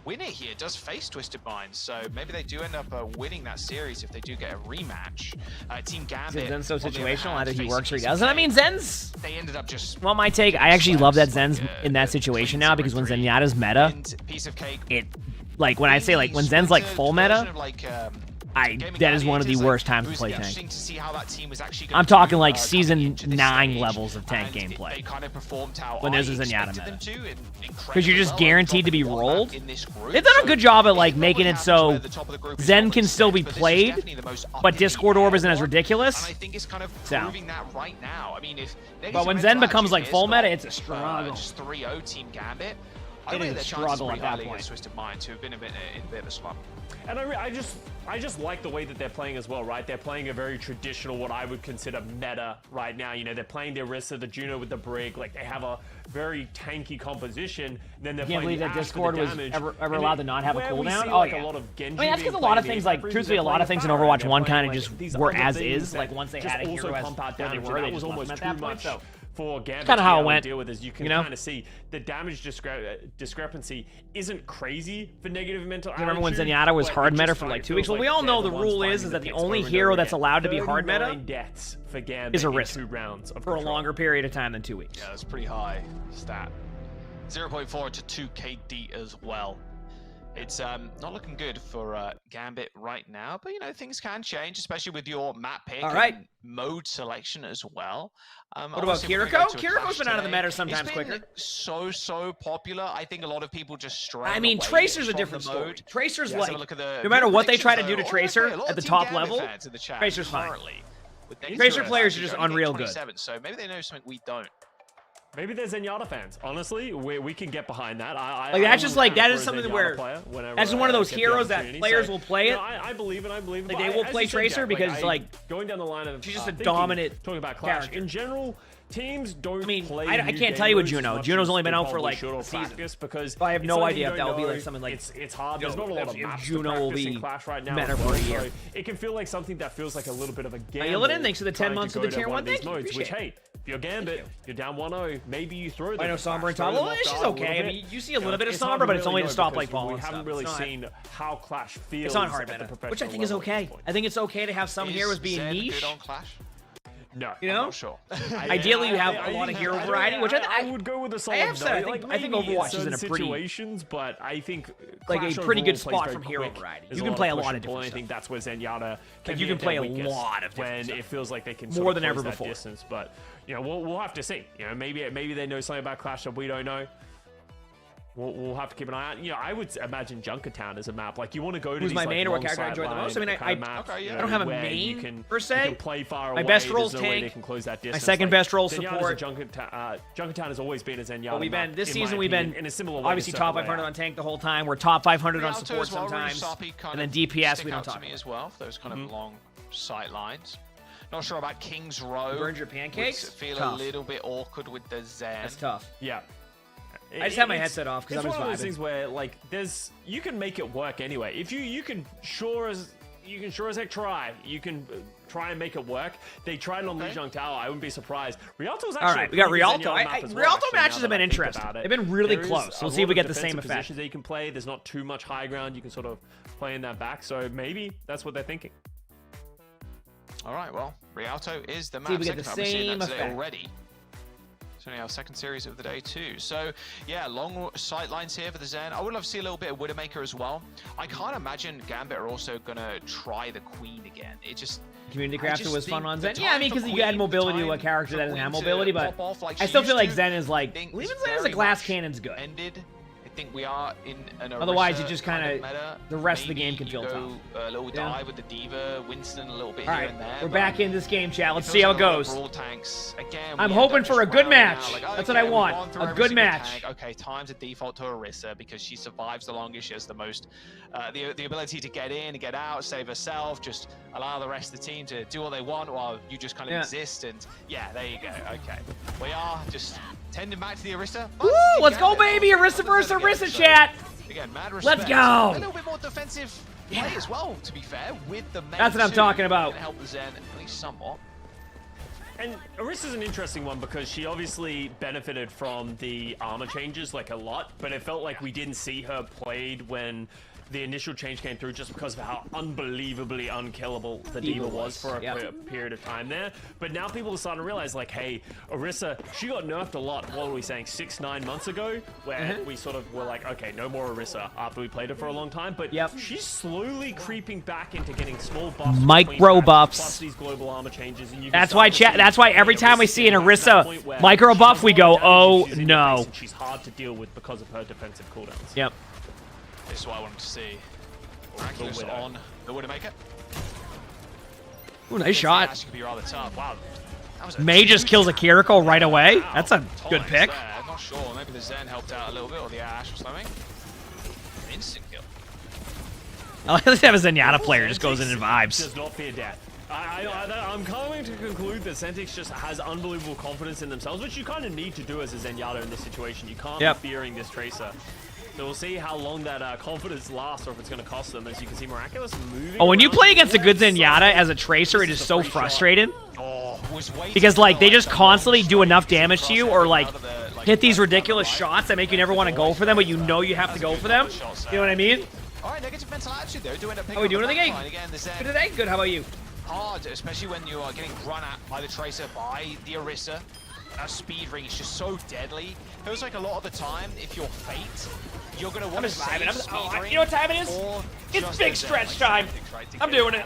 winner here does face Twisted Minds, so maybe they do end up winning that series if they do get a rematch. Team Gambit. Zen's so on the other situational. hand, Either he facing works or he Team doesn't. I mean, Gambit, Zen's. they ended up just. Well, my take. I actually love that Zen's in that situation now because when Zenyatta's meta, piece of cake. it like when I say like when Zen's like full meta, that is one of the worst times to play tank. I'm talking like season 9 levels of tank gameplay. When there's a Zenyatta meta. Because you're just guaranteed to be rolled. They've done a good job at like making it so Zen can still be played, but Discord Orb isn't as ridiculous. So. But when Zen becomes like full meta, it's a struggle. Just 3-0 Team Gambit. It is a struggle at that point. Twisted Minds, who have been in a bit of a slump. And I just like the way that they're playing as well, right? They're playing a very traditional, what I would consider meta right now. You know, they're playing the Orisa, the Juno with the Brig. Like, they have a very tanky composition. Then they're Can't playing believe that Ashe for the Discord was damage. ever And allowed to not have a where we cooldown? see, Oh, like, yeah. a lot of Genji I mean, that's because a being lot of played things, in like, Freeze, truthfully, they're a lot of playing things in Pharah, Overwatch they're 1 playing, kind of like, just these were other as things is. that Like, once they just had a also hero pump out where they damage, were, and they that was just left almost them at too that point. much So for Gambit kinda to how be it able went, to deal with. As you can you know? kind of see, the damage discrepancy isn't crazy for Negative Mental Attitude. Remember when Zenyatta was but hard it meta just for kinda like 2 weeks? feels Well, we like all know they're the ones rule finding is the that the picks only over and hero over that's again. allowed to be hard 39 meta deaths for Gambit is in Orisa 2 rounds of for a control. longer period of time than 2 weeks. Yeah, that's pretty high stat. 0.4 to 2 KD as well. It's not looking good for Gambit right now, but you know things can change, especially with your map pick and mode selection as well. What about Kiriko? Kiriko's been out of the meta sometimes quicker. So popular. I think a lot of people just stray. I mean, away Tracer's a from different the story. mode. Tracer's Yeah, like, so look at the no matter what they try to do to predictions, Tracer though. A lot at the of Team top Gambit level, fans in the chat Tracer's fine. currently, with Tracer Negative players are actually just only unreal getting good. 27, so maybe they know something we don't. Maybe they're Zenyatta fans. Honestly, we can get behind that. Like, that's just like, that is something where, that's just one of those heroes that players will play it. I believe it, I believe it. Like, they will play Tracer because, like, going down the line of she's just a dominant talking about Clash. character. In general, teams don't play I new can't tell you with game modes Juno. as Juno's much only as been they out for probably like should or a season. practice because I have it's no something idea you if don't that will be know. like something like it's hard. There's not a lot of if maps Juno to will practice in be Clash right now. meta as for a well, year. so it can feel like something that feels like a little bit of a gamble. Yellin, thanks for the 10 trying months to of the go tier to 1. of these Thank you, modes, which, appreciate hey, if you're Gambit, you're down 1-0. Maybe you throw them. I know Sombra and Top. Well, she's okay. I mean, you see a little bit of hard Sombra, but it's really only to know stop because like Paul we and haven't stuff. really It's not- seen how Clash feels. It's not hard at the meta, professional which I think is level at this okay. point. I think it's okay to have some heroes being Zen niche. good on Clash? No, You know? I'm not sure. Ideally, you have a lot of hero variety, which I would go with a solid. I have said, no. I think maybe Overwatch is in a certain pretty situations, but I think like Clash a pretty good overall plays spot very from hero quick. variety. There's You can play a push lot and of pull, different and I think that's where Zenyatta Like, can you be can at play their a weakest lot of different when stuff. it feels like they can More sort of than close ever that before. distance. But you know, we'll have to see. You know, maybe they know something about Clash that we don't know. we'll have to keep an eye out. You know, I would imagine Junkertown as a map. Like, you want to go to Who's these, my like, main or what long character I enjoy the most? I mean, sideline kind of maps, I don't have a where main per se. You can play far away. My best There's role's no way tank. they can close that My distance. second Like, best role Zenyatta's support. Junkertown has always been a Zenyatta But we've been map, this in my season. We've been opinion, in a similar way to obviously top Circle 500 Layout. on tank the whole time. We're top 500 on Rialto support as well, really sometimes, soppy, kind and then of DPS stick we don't out to talk me about. as well. Those kind of long sight lines. Not sure about King's Row. Burned your pancakes? Would feel Tough. a little bit awkward with the Zen. That's tough. Yeah. I just had my headset off because I was It's one of those vibing. things where, like, you can make it work anyway. If you can sure as heck try. You can try and make it work. They tried it on Lijiang Tower. I wouldn't be surprised. Rialto's actually All right, we got Rialto. Rialto Rialto matches have been interesting. They've been really close. We'll see if we get the same effect. Positions that you can play. There's not too much high ground. You can sort of play in that back. So maybe that's what they're thinking. All right, well, Rialto is the map. See if we get the Second time. We're seeing same that today effect. already. It's only our second series of the day too. So yeah, long sight lines here for the Zen. I would love to see a little bit of Widowmaker as well. I can't imagine Gambit are also gonna try the Queen again. It just Community I Crafter just was fun think on the Zen. Yeah, I mean, time because for you add Queen, mobility to time a character for that doesn't have Queen to mobility, but pop off like I she still feel used like to, Zen is like, think even it's Zen as a very glass much cannon's good. Ended. I think we are in an Otherwise, Orisa you just kind kinda- of meta. the rest of the Maybe game can feel you go tough. a little Yeah. dive with the Diva, Winston a little bit All here right, and there. we're but back in this game, chat. Let's it see how it feels like a lot of goes. brawl tanks. Again, I'm we hoping end up for a just good rounding out, match. like, That's what I okay, we've want. gone through A every good single match. tank. Okay, time to default to Orisa because she survives the longest. She has the most, the ability to get in and get out, save herself, just allow the rest of the team to do what they want while you just kind of Yeah. exist. And yeah, there you go. Okay, we are just tending back to the Orisa. Woo! Let's go, baby! Arista versus Arista, chat. Again, mad Let's respect. go! A little bit more defensive play as well, to be fair, with the main That's what I'm two. talking about. Can help the Zen at least somewhat. And Orisa's an interesting one because she obviously benefited from the armor changes like a lot, but it felt like we didn't see her played when the initial change came through just because of how unbelievably unkillable the Diva was for a period of time there. But now people are starting to realize, like, hey, Orisa, she got nerfed a lot, what were we saying, 6-9 months ago, where we sort of were like, okay, no more Orisa after we played her for a long time, but she's slowly creeping back into getting small buffs. Micro buffs. Plus these global armor changes, and you can That's start why, to chat. see That's why every time we see an Orisa micro buff, we go, oh no. she's hard to deal with because of her defensive cooldowns. Yep. This is what I wanted to see. Miraculous on the Widowmaker. Ooh, nice shot. Ash could be rather tough. Wow. That was a May just kills a Kiriko right away. That's a good Tonics pick. there. I'm not sure. Maybe the Zen helped out a little bit, or the Ash or something. Instant kill. I like to have a Zenyatta player just goes in and vibes. Does not fear death. I'm coming to conclude that Sentix just has unbelievable confidence in themselves, which you kind of need to do as a Zenyatta in this situation. You can't be fearing this Tracer. So we'll see how long that confidence lasts, or if it's going to cost them. As you can see, Miraculous moving. Oh, when you play against a good Zenyatta as a Tracer, it is so frustrating. Because, like, they just constantly do enough damage to you, or, like, hit these ridiculous shots that make you never want to go for them, but you know you have to go for them. You know what I mean? All right, negative mental attitude though. Do end up picking How are we up doing the in the game? backline again. The Zen Good today? Good, how about you? hard, especially when you are getting run at by the Tracer, by the Orisa. That speed ring is just so deadly. Feels like a lot of the time, if you're Fate, you're going to want to save speed ring. You know what time it is? It's big stretch time. I'm doing it.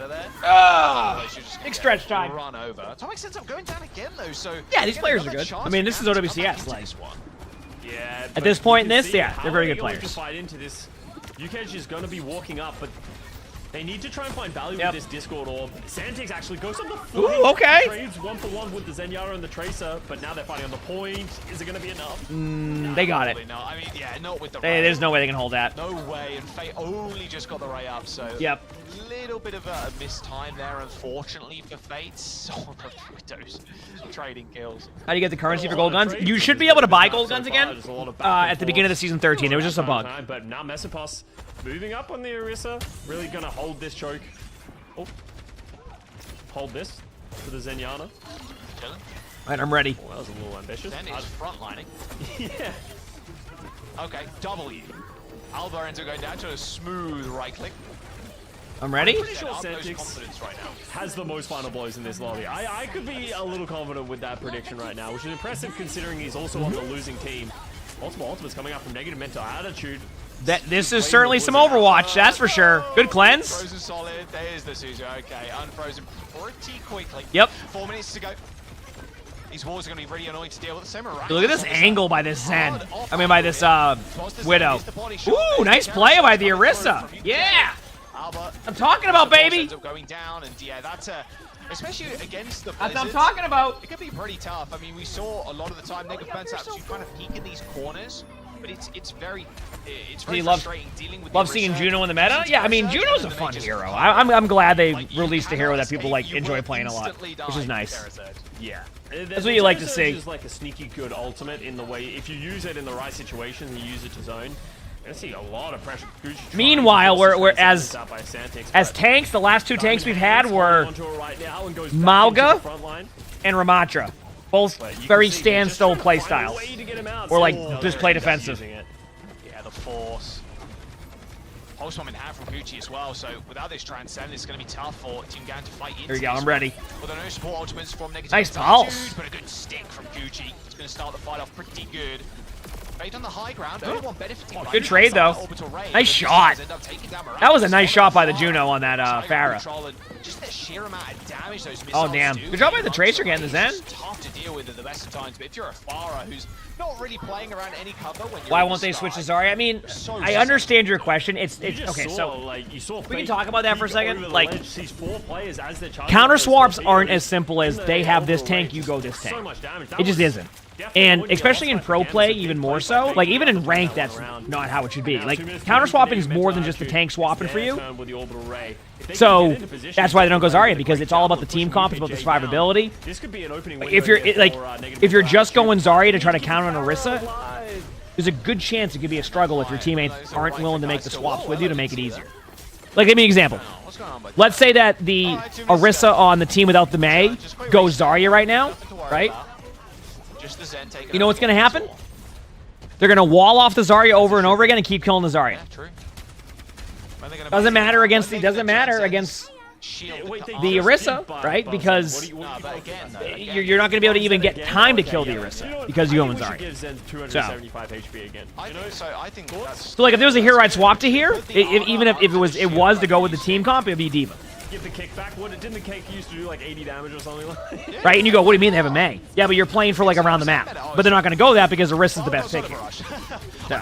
Big stretch time. Run over. Atomic ends up going down again though, so yeah, these players are good. I mean, this is OWCS. Like, yeah, at this point in this, yeah, they're very good players. To fight into this, Yukej is going to be walking up, but they need to try and find value with this Discord orb. Santix actually goes on the flank. Ooh, okay. Trades 1-for-1 with the Zenyatta and the Tracer, but now they're fighting on the point. Is it going to be enough? They got it. No, I mean, yeah, not with the Hey, there's no way they can hold that. No way, and Fate only just got the ray up, so yep. Little bit of a missed time there, unfortunately, for Fate. So Widows trading kills. How do you get the currency for gold guns? You should be able to buy gold guns again at the beginning of the season 13. It was just a bug. But now Mesopos moving up on the Orisa, really gonna hold this choke. Oh, hold this for the Zenyatta. Alright, I'm ready. Oh, that was a little ambitious. Then it's frontlining. Yeah. Okay, W. Alba ends up going down to a smooth right click. I'm ready. I'm pretty sure Santix has the most final blows in this lobby. I could be a little confident with that prediction right now, which is impressive considering he's also on the losing team. Multiple ultimates coming out from negative mental attitude. This is certainly some Overwatch, that's for sure. Good cleanse. Frozen solid. There's the Suzu. Okay, unfrozen pretty quickly. Yep. 4 minutes to go. These walls are going to be really annoying to deal with. Same around. Look at this angle by this Zen. I mean, by this Widow. Ooh, nice play by the Orisa. Yeah. I'm talking about, baby. Ends up going down, and yeah, that's especially against the That's what I'm Blizzards, talking about. It could be pretty tough. I mean, we saw a lot of the time Negative Defense actually kind of peek in these corners, but it's very frustrating dealing with. Love seeing Juno in the meta. Yeah, I mean, Juno's a fun hero. I'm glad they released a hero that people like enjoy playing a lot, which is nice. Yeah. That's what you like to see. It's like a sneaky good ultimate in the way if you use it in the right situation and you use it to zone. I see a lot of pressure. Meanwhile, we're as tanks, the last 2 tanks we've had were Mauga and Ramatra. Both very standstill playstyles. Or like just play defensive. Yeah, the force. Pulse bomb in hand from Gucci as well, so without this transcend, it's going to be tough for Team Gan to fight into. There you go, I'm ready. With no support ultimates from Negative. Nice pulse. But a good stick from Gucci. It's going to start the fight off pretty good. Fade on the high ground, only one benefiting. Good trade though. Nice shot. That was a nice shot by the Juno on that Pharah. Just the sheer amount of damage those missiles Oh damn! Good job by the Tracer getting the Zen. It's tough to deal with at the best of times, but if you're a Pharah who's not really playing around any cover when you're Why won't they switch to Zarya? I mean, I understand your question. It's okay. So we can talk about that for a second. Like, counter swaps aren't as simple as they have this tank, you go this tank. It just isn't. And especially in pro play, even more so. Like, even in rank, that's not how it should be. Like, counter swapping is more than just the tank swapping for you. So that's why they don't go Zarya, because it's all about the team comp, it's about the survivability. If you're just going Zarya to try to counter an Orisa, there's a good chance it could be a struggle if your teammates aren't willing to make the swaps with you to make it easier. Like, give me an example. Let's say that the Orisa on the team without the Mei goes Zarya right now, right? You know what's going to happen? They're going to wall off the Zarya over and over again and keep killing the Zarya. Doesn't matter against the Orisa, right? Because you're not going to be able to even get time to kill the Orisa because you go in Zarya. So like if there was a hero I'd swap to here, even if it was to go with the team comp, it'd be D.Va. Give the kickback. Didn't the kick used to do like 80 damage or something like that? Right, and you go, what do you mean they have a Mei? Yeah, but you're playing for like around the map. But they're not going to go that because Orisa's the best pick here. No.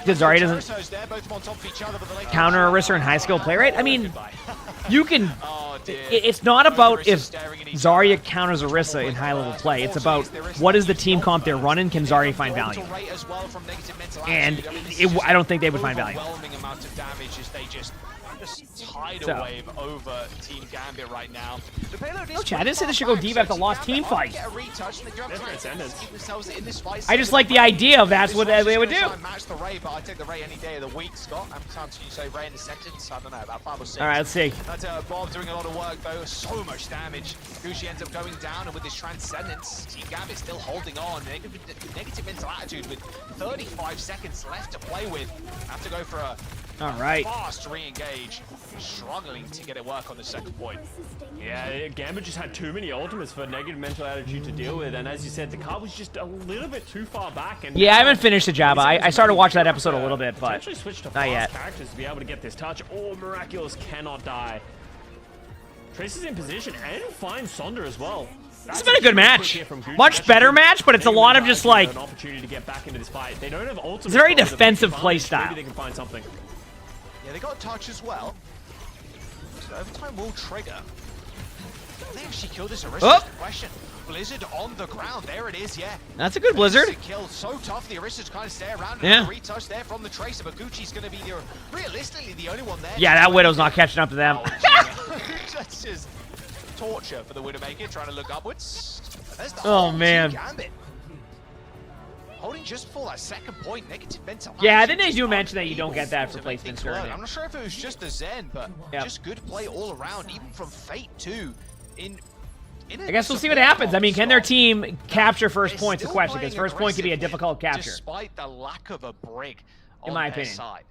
Because Zarya doesn't counter Orisa in high skill play rate. I mean, you can. It's not about if Zarya counters Orisa in high level play. It's about what is the team comp they're running. Can Zarya find value? And I don't think they would find value. Tidal wave over Team Gambit right now. No, Chad, I didn't say they should go D.Va after the lost team fight. I just like the idea of that's what they would do. Match the Ray, but I take the Ray any day of the week, Scott. How many times you say Ray in the sentence? I don't know, about 5 or 6. All right, let's see. That's Bob doing a lot of work though. So much damage. Gucci ends up going down, and with his transcendence, Team Gambit still holding on. Negative mental attitude with 35 seconds left to play with. Have to go for a fast re-engage. Struggling to get it work on the second point. Yeah, Gambit just had too many ultimates for negative mental attitude to deal with, and as you said, the card was just a little bit too far back. And yeah, I haven't finished the Jabba. I started watching that episode a little bit, but actually switched to not yet. Characters to be able to get this touch. Oh, Miraculous cannot die. Trace is in position and finds Sonder as well. It's been a good match. Much better match, but it's a lot of just like an opportunity to get back into this fight. They don't have ultimates. It's a very defensive play style. Maybe they can find something. Yeah, they got a touch as well. So overtime will trigger. Can they actually kill this Orisa? That's the question. Blizzard on the ground. There it is, yeah. That's a good Blizzard. Kill so tough. The Orisa's kind of stay around. Yeah. And a retouch there from the Tracer, but Gucci's going to be realistically the only one there. Yeah, that Widow's not catching up to them. That's just torture for the Widowmaker trying to look upwards. Oh man. Gambit. Holding just for that second point, negative mental. Yeah, didn't they do mention that you don't get that for placement currently? I'm not sure if it was just a Zen, but just good play all around, even from Fate too. I guess we'll see what happens. I mean, can their team capture first point's the question, because first point could be a difficult capture. Despite the lack of a brig in my opinion. Side.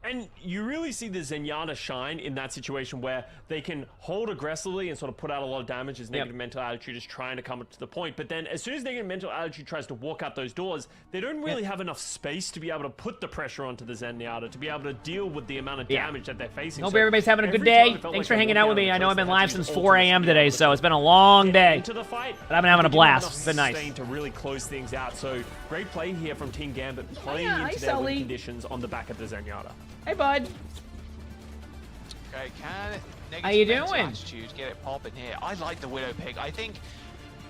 And you really see the Zenyatta shine in that situation where they can hold aggressively and sort of put out a lot of damage as negative mental attitude is trying to come up to the point. But then as soon as negative mental attitude tries to walk out those doors, they don't really have enough space to be able to put the pressure onto the Zenyatta, to be able to deal with the amount of damage that they're facing. Hope So everybody's having a good every time day. it felt Thanks like for hanging they out walked with me. out I of know the I've been place, they live had to since use 4 ultimates a.m. to be able today, to so it's been a long day. into the fight. But I've been having a Give them enough blast. It's been nice. sustain to really close things out. So great play here from Team Gambit, playing hi, into their win Sully. conditions on the back of the Zenyatta. Hey, bud. Okay, can How you negative mental doing? attitude get it popping here? I like the Widow pick. I think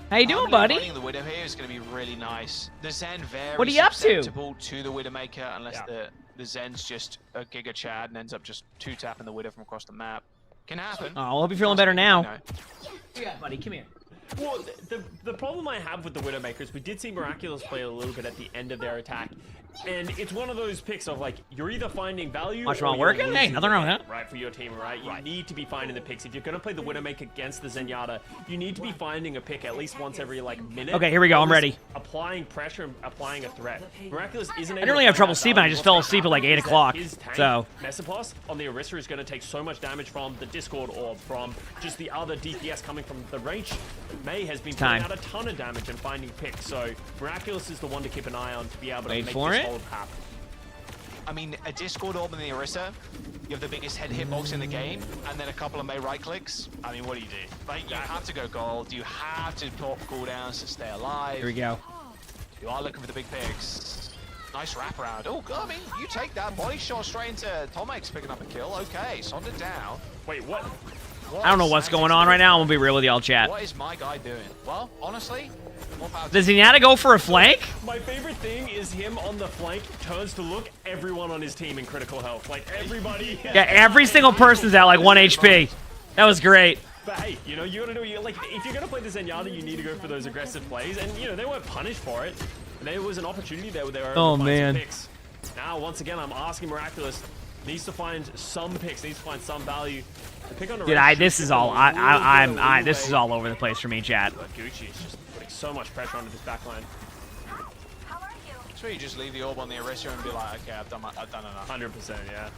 How you doing, Harmony buddy? running the Widow here is going to be really nice. The Zen very What are you up to? susceptible to the Widowmaker unless the Zen's just a Giga Chad and ends up just two-tapping the Widow from across the map. Can happen. Oh, I hope you're feeling better now. You know. Yeah, buddy, come here. Well, the problem I have with the Widowmaker is we did see Miraculous play a little bit at the end of their attack. And it's one of those picks of, like, you're either finding value Watch or while you're working? Hey, losing nothing the wrong with game, that. right, for your team, right? You need to be finding the picks. If you're going to play the Widowmaker against the Zenyatta, you need to be finding a pick at least once every, like, minute. Okay, here we go. I'm At least ready. Applying pressure and applying a threat. Miraculous isn't I didn't really have trouble sleeping. I just fell asleep at like 8 o'clock. So Mesopos on the Orisa is going to take so much damage from the Discord orb, from just the other DPS coming from the range. May has been putting out a ton of damage and finding picks, so Miraculous is the one to keep an eye on to be able to Wait make for this it. hold happen. I mean, a Discord Orb in the Orisa, you have the biggest head hitbox in the game, and then a couple of May right clicks. I mean, what do? Like, you have to go gold, you have to pop cooldowns to stay alive. here we go. You are looking for the big picks. Nice wraparound. Oh, God, I mean, you take that body shot straight into Tomek's picking up a kill. Okay, Sonda down. Wait, what? I don't know what's going on right now. I'm gonna be real with y'all, chat. What is my guy doing? Well, honestly, more power to Does Zenyatta go for a flank? My favorite thing is him on the flank, turns to look, everyone on his team in critical health. Like, everybody... Yeah, every single person's at like 1 HP. That was great. But hey, you know, you gotta do, like, if you're gonna play the Zenyatta, you need to go for those aggressive plays, and, you know, they weren't punished for it. There was an opportunity there where they were able to find some picks. Now, once again, I'm asking Miraculous, needs to find some picks, needs to find some value. The pick on the Dude, this is all this is all over the place for me, chat. Gucci is just putting so much pressure onto this backline. That's where you just leave the orb on the Orisa and be like, okay, I've done enough. 100%, yeah.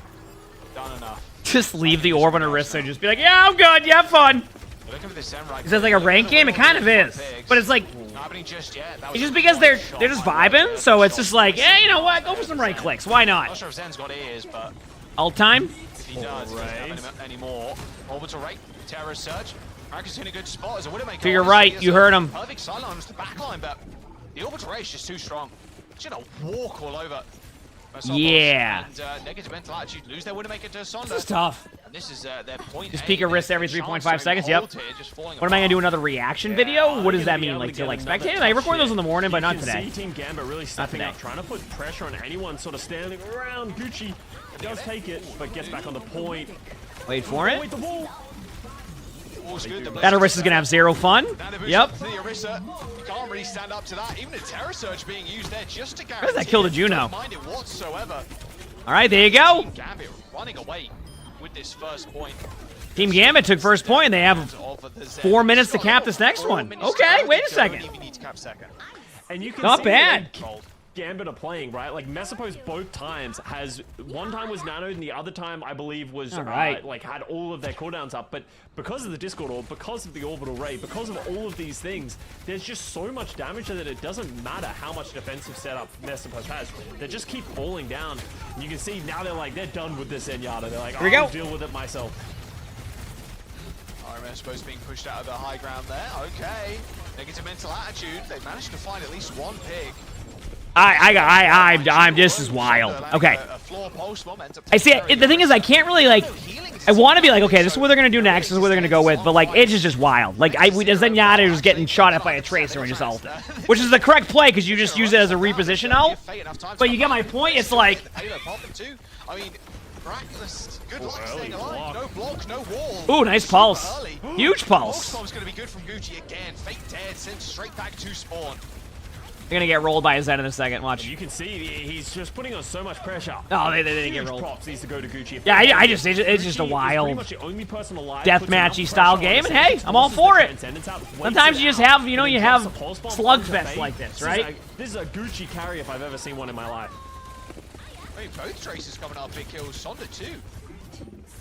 Done enough. Just leave the orb on her wrist and just be like, yeah, I'm good, yeah, have fun. Looking for the Zen right. Is that like a rank game? It kind of is, but it's like Not happening just yet. That it's was just a because they're shot just by vibing, Zen. so it's just like, yeah, you know what? Go for some right clicks. Why Not not? sure if Zen's got ears, but Alt time. if he does, he doesn't have any more. Orbital right, Terror Surge. Marcus in a good spot as a Widowmaker. To your right, you heard him. Perfect silence the backline, but the Orbital Ray is just too strong. It's gonna walk all over. Yeah. And negative mental attitude, lose their Widowmaker to Sonda. This is tough. And this is their point. Just peek a wrist every 3.5 seconds. Yep. What am I gonna do? Another reaction video? What does that mean? Like to like spectate? I record those in the morning, but not today. See Team Gambit really stepping up, trying to put pressure on anyone sort of standing around. Gucci does take it, but gets back on the point. Wait for it. Wait, the wall. That Orisa's gonna have zero fun. Yep. The Orisa, you can't really stand up to that. Even a Terror Surge being used there just to guarantee. Where's that kill to Juno? Don't mind it whatsoever. All right, there you go. Team Gambit running away with this first point. Team Gambit took first point, and they have 4 minutes to cap this next one. Okay, wait a second. And you can Not see bad. when Gambit are playing, right? Like Mesopos both times has one time was nanoed and the other time I believe was like had all of their cooldowns up. But because of the Discord orb, because of the orbital ray, because of all of these things, there's just so much damage that it doesn't matter how much defensive setup Mesopos has. They just keep falling down. And you can see now they're done with this Zenyatta. They're like, I'll deal with it myself. RMS supposed to being pushed out of the high ground there. Okay. Negative mental attitude. They managed to find at least one pig. This is wild. Okay. I see. The thing is, I can't really like. I want to be like, okay, this is what they're gonna do next. This is what they're gonna go with. But like, it's just wild. Like, Zenyatta was getting shot at by a tracer and just ulted, which is the correct play because you just use it as a reposition ult. But you get my point. It's like. I mean, Miraculous, good luck staying alive. No block, no wall. Ooh, nice pulse. Huge pulse. Pulse going to be good from Gucci again. Fake dead, sent straight back to spawn. They're gonna get rolled by a Zen in a second. Watch. You can see he's just putting on so much pressure. Oh, they didn't get rolled. Props needs to go to Gucci. Yeah, it's just a wild deathmatchy style game, and hey, I'm all for it. Sometimes you just have, you have slugfest like this, right? This is a Gucci carry if I've ever seen one in my life. Hey, both Traces coming up, big kills. Sonda too.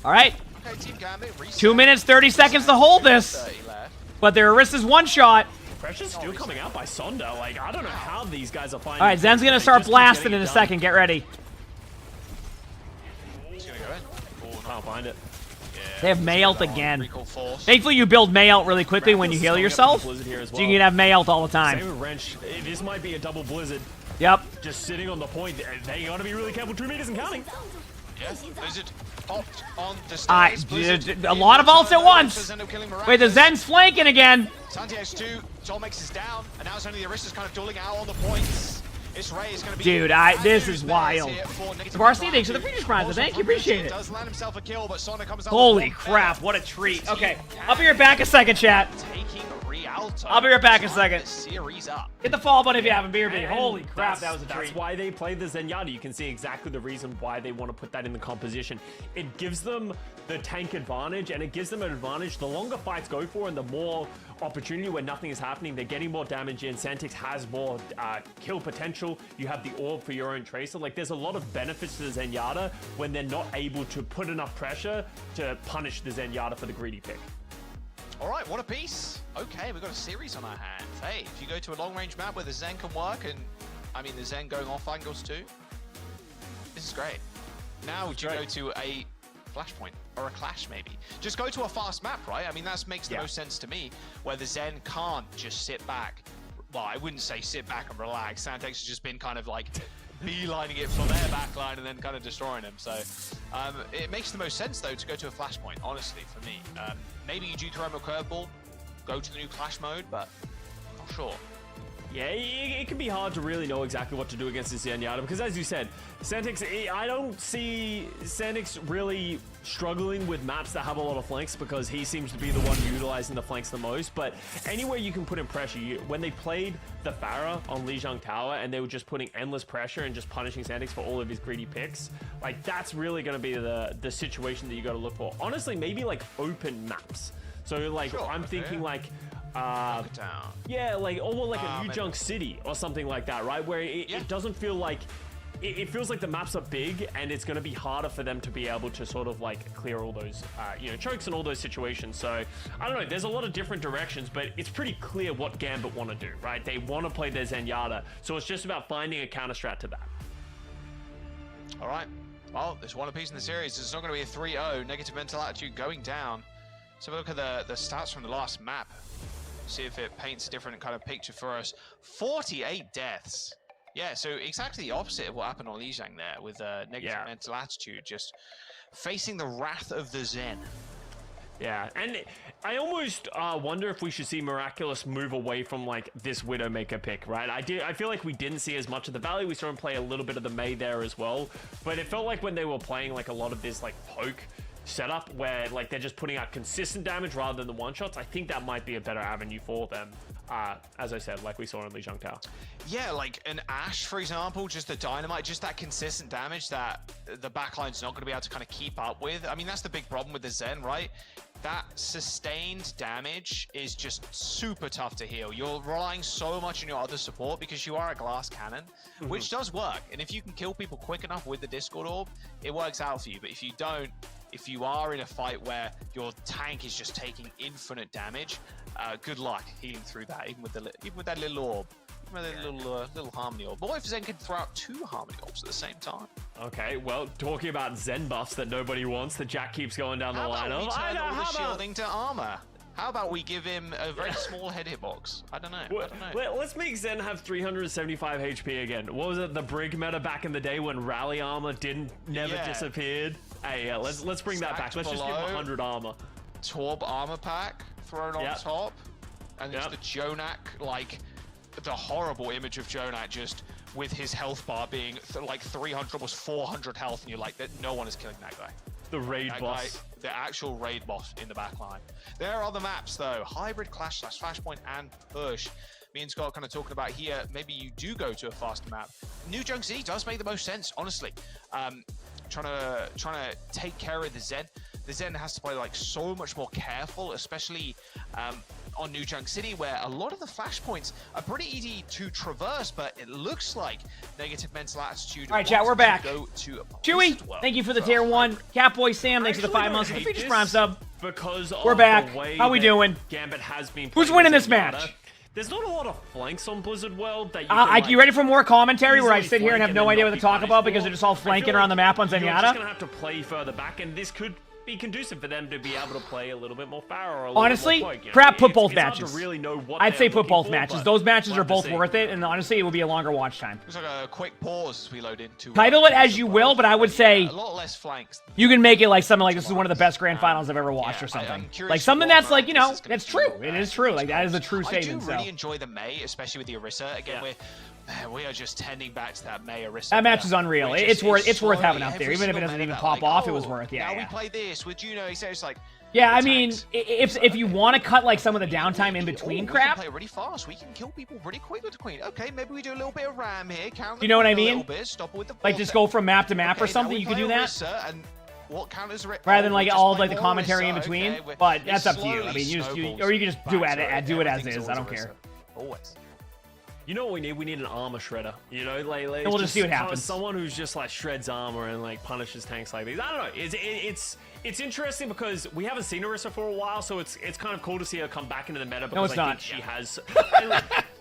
All right. Okay, Team Gambit. 2 minutes, 30 seconds to hold this. 30 left. But their Orista's one shot. Pressure's still coming out by Sonda. Like, I don't know how these guys are finding. All right, Zen's gonna start blasting in a second. Get ready. He's gonna go in. Oh, Can't find it. They have May ult again. Thankfully, you build May ult really quickly when you heal yourself, so you can have May ult all the time. Same with Wrench. This might be a double blizzard. Yep. Just sitting on the point. They gotta be really careful. 2 meters and counting. Yeah, Blizzard popped on the stairs. A lot of ults at once. Wait, the Zen's flanking again. Santiago's 2. Solmix is down, and now it's only the Arista's kind of dueling out on the points. This Ray is going to be. Dude, this is wild. Varsity, thanks for the previous prize. Thank you, appreciate it. Does land himself a kill, but Sona comes out. Holy crap, what a treat. Okay, I'll be right back a second, chat. I'll be right back in a second. Hit the follow button if you haven't, BRB. Holy crap, that was a treat. That's why they played the Zenyatta. You can see exactly the reason why they want to put that in the composition. It gives them the tank advantage, and it gives them an advantage the longer fights go for and the more opportunity where nothing is happening. They're getting more damage in. Santix has more kill potential. You have the orb for your own Tracer. Like, there's a lot of benefits to the Zenyatta when they're not able to put enough pressure to punish the Zenyatta for the greedy pick. All right, what a piece. Okay, we've got a series on our hands. Hey, if you go to a long-range map where the Zen can work, and I mean the Zen going off angles too, this is great. Now would you go to a flashpoint or a clash maybe? Just go to a fast map, right? I mean, that makes the most sense to me, where the Zen can't just sit back. Well, I wouldn't say sit back and relax. Santex has just been kind of like beelining it from their backline and then kind of destroying him. So it makes the most sense though to go to a flashpoint, honestly, for me. Maybe you do throw him a curveball, go to the new clash mode, but I'm not sure. Yeah, it can be hard to really know exactly what to do against this Zenyatta because, as you said, Santix, I don't see Santix really struggling with maps that have a lot of flanks because he seems to be the one utilizing the flanks the most. But anywhere you can put in pressure, when they played the Pharah on Lijiang Tower and they were just putting endless pressure and just punishing Santix for all of his greedy picks, like that's really going to be the situation that you got to look for. Honestly, maybe like open maps. So like I'm thinking like. Yeah, like almost like a New Junk City or something like that, right? Where it doesn't feel like it feels like the maps are big and it's going to be harder for them to be able to sort of like clear all those chokes and all those situations. So I don't know, there's a lot of different directions, but it's pretty clear what Gambit want to do, right? They want to play their Zenyatta, so it's just about finding a counter strat to that. All right, well, there's one apiece in the series. It's not going to be a 3-0. Negative mental attitude going down. So look at the stats from the last map. See if it paints a different kind of picture for us. 48 deaths. Yeah, so exactly the opposite of what happened on Lijiang there with negative mental attitude, just facing the wrath of the Zen. Yeah, and I almost wonder if we should see Miraculous move away from like this Widowmaker pick, right? I feel like we didn't see as much of the Valley. We saw him play a little bit of the Mei there as well, but it felt like when they were playing like a lot of this like poke setup where like they're just putting out consistent damage rather than the one-shots, I think that might be a better avenue for them. As I said, like we saw in Lijiang Tower. Yeah, like an Ashe, for example, just the Dynamite, just that consistent damage that the backline's not going to be able to kind of keep up with. I mean, that's the big problem with the Zen, right? That sustained damage is just super tough to heal. You're relying so much on your other support because you are a glass cannon, which does work. And if you can kill people quick enough with the Discord Orb, it works out for you. But if you don't, if you are in a fight where your tank is just taking infinite damage, good luck healing through that, even with that little orb. Even with that little Harmony Orb. But what if Zen could throw out 2 Harmony Orbs at the same time? Okay, well, talking about Zen buffs that nobody wants, that Jack keeps going down the line of. How about we turn all the shielding to armor? How about we give him a very small head hitbox? I don't know. Let's make Zen have 375 HP again. What was it, the Brig meta back in the day when rally armor never disappeared? Hey, yeah, let's bring that back. Let's just give him 100 armor. Torb armor pack thrown on top, and it's the Jonak, like the horrible image of Jonak just with his health bar being like 300, almost 400 health, and you're like, no one is killing that guy. The raid boss. Guy, the actual raid boss in the backline. There are other maps though. Hybrid, Clash, Flashpoint, and Push. Me and Scott kind of talking about here, maybe you do go to a faster map. New Junk Z does make the most sense, honestly. Trying to take care of the Zen. The Zen has to play like so much more careful, especially on New Junk City, where a lot of the flashpoints are pretty easy to traverse, but it looks like Negative Mental Attitude. All right, chat, we're back. Go to Chewy, thank you for the tier 1. Catboy Sam, thanks for the 5 months. The Features Prime sub. Because we're back. The way How we doing? Gambit has been Who's winning this match? There's not a lot of flanks on Blizzard World that you ready for more commentary where I sit here and have no idea what to talk about because they're just all flanking around the map on Zenyatta? You're just gonna have to play further back, and this could be conducive for them to be able to play a little bit more Pharaoh. Honestly, crap, put both matches. I'd say put both matches. Those matches are both worth it, and honestly, it would be a longer watch time. Looks like a quick pause as we load into. Title it as you will, but I would say a lot less flanks. You can make it like something like this is one of the best grand finals I've ever watched or something. Like something that's like, you know, that's true. It is true. Like that is a true statement. I do really enjoy the Mei, especially with the Orisa. Again, we are just tending back to that Mei Orisa. That match is unreal. It's worth having out there, even if it doesn't even pop off. It was worth. Yeah. Now we play this with Juno. It's like. Yeah, I mean, if you want to cut like some of the downtime in between crap, we can play really fast. We can kill people really quick with the Queen. Okay, maybe we do a little bit of Ram here. Count you know what I mean? Stop with the like just go from map to map or something. You could do that. What counters rather than like all of like the commentary in between. Okay, but that's up to you. I mean, or you can just do it as is. I don't care. Always. You know what we need? We need an armor shredder. You know, like and we'll just see what happens. Someone who's just like shreds armor and like punishes tanks like these. I don't know. It's interesting because we haven't seen Orisa for a while, so it's kind of cool to see her come back into the meta. Because I think she has.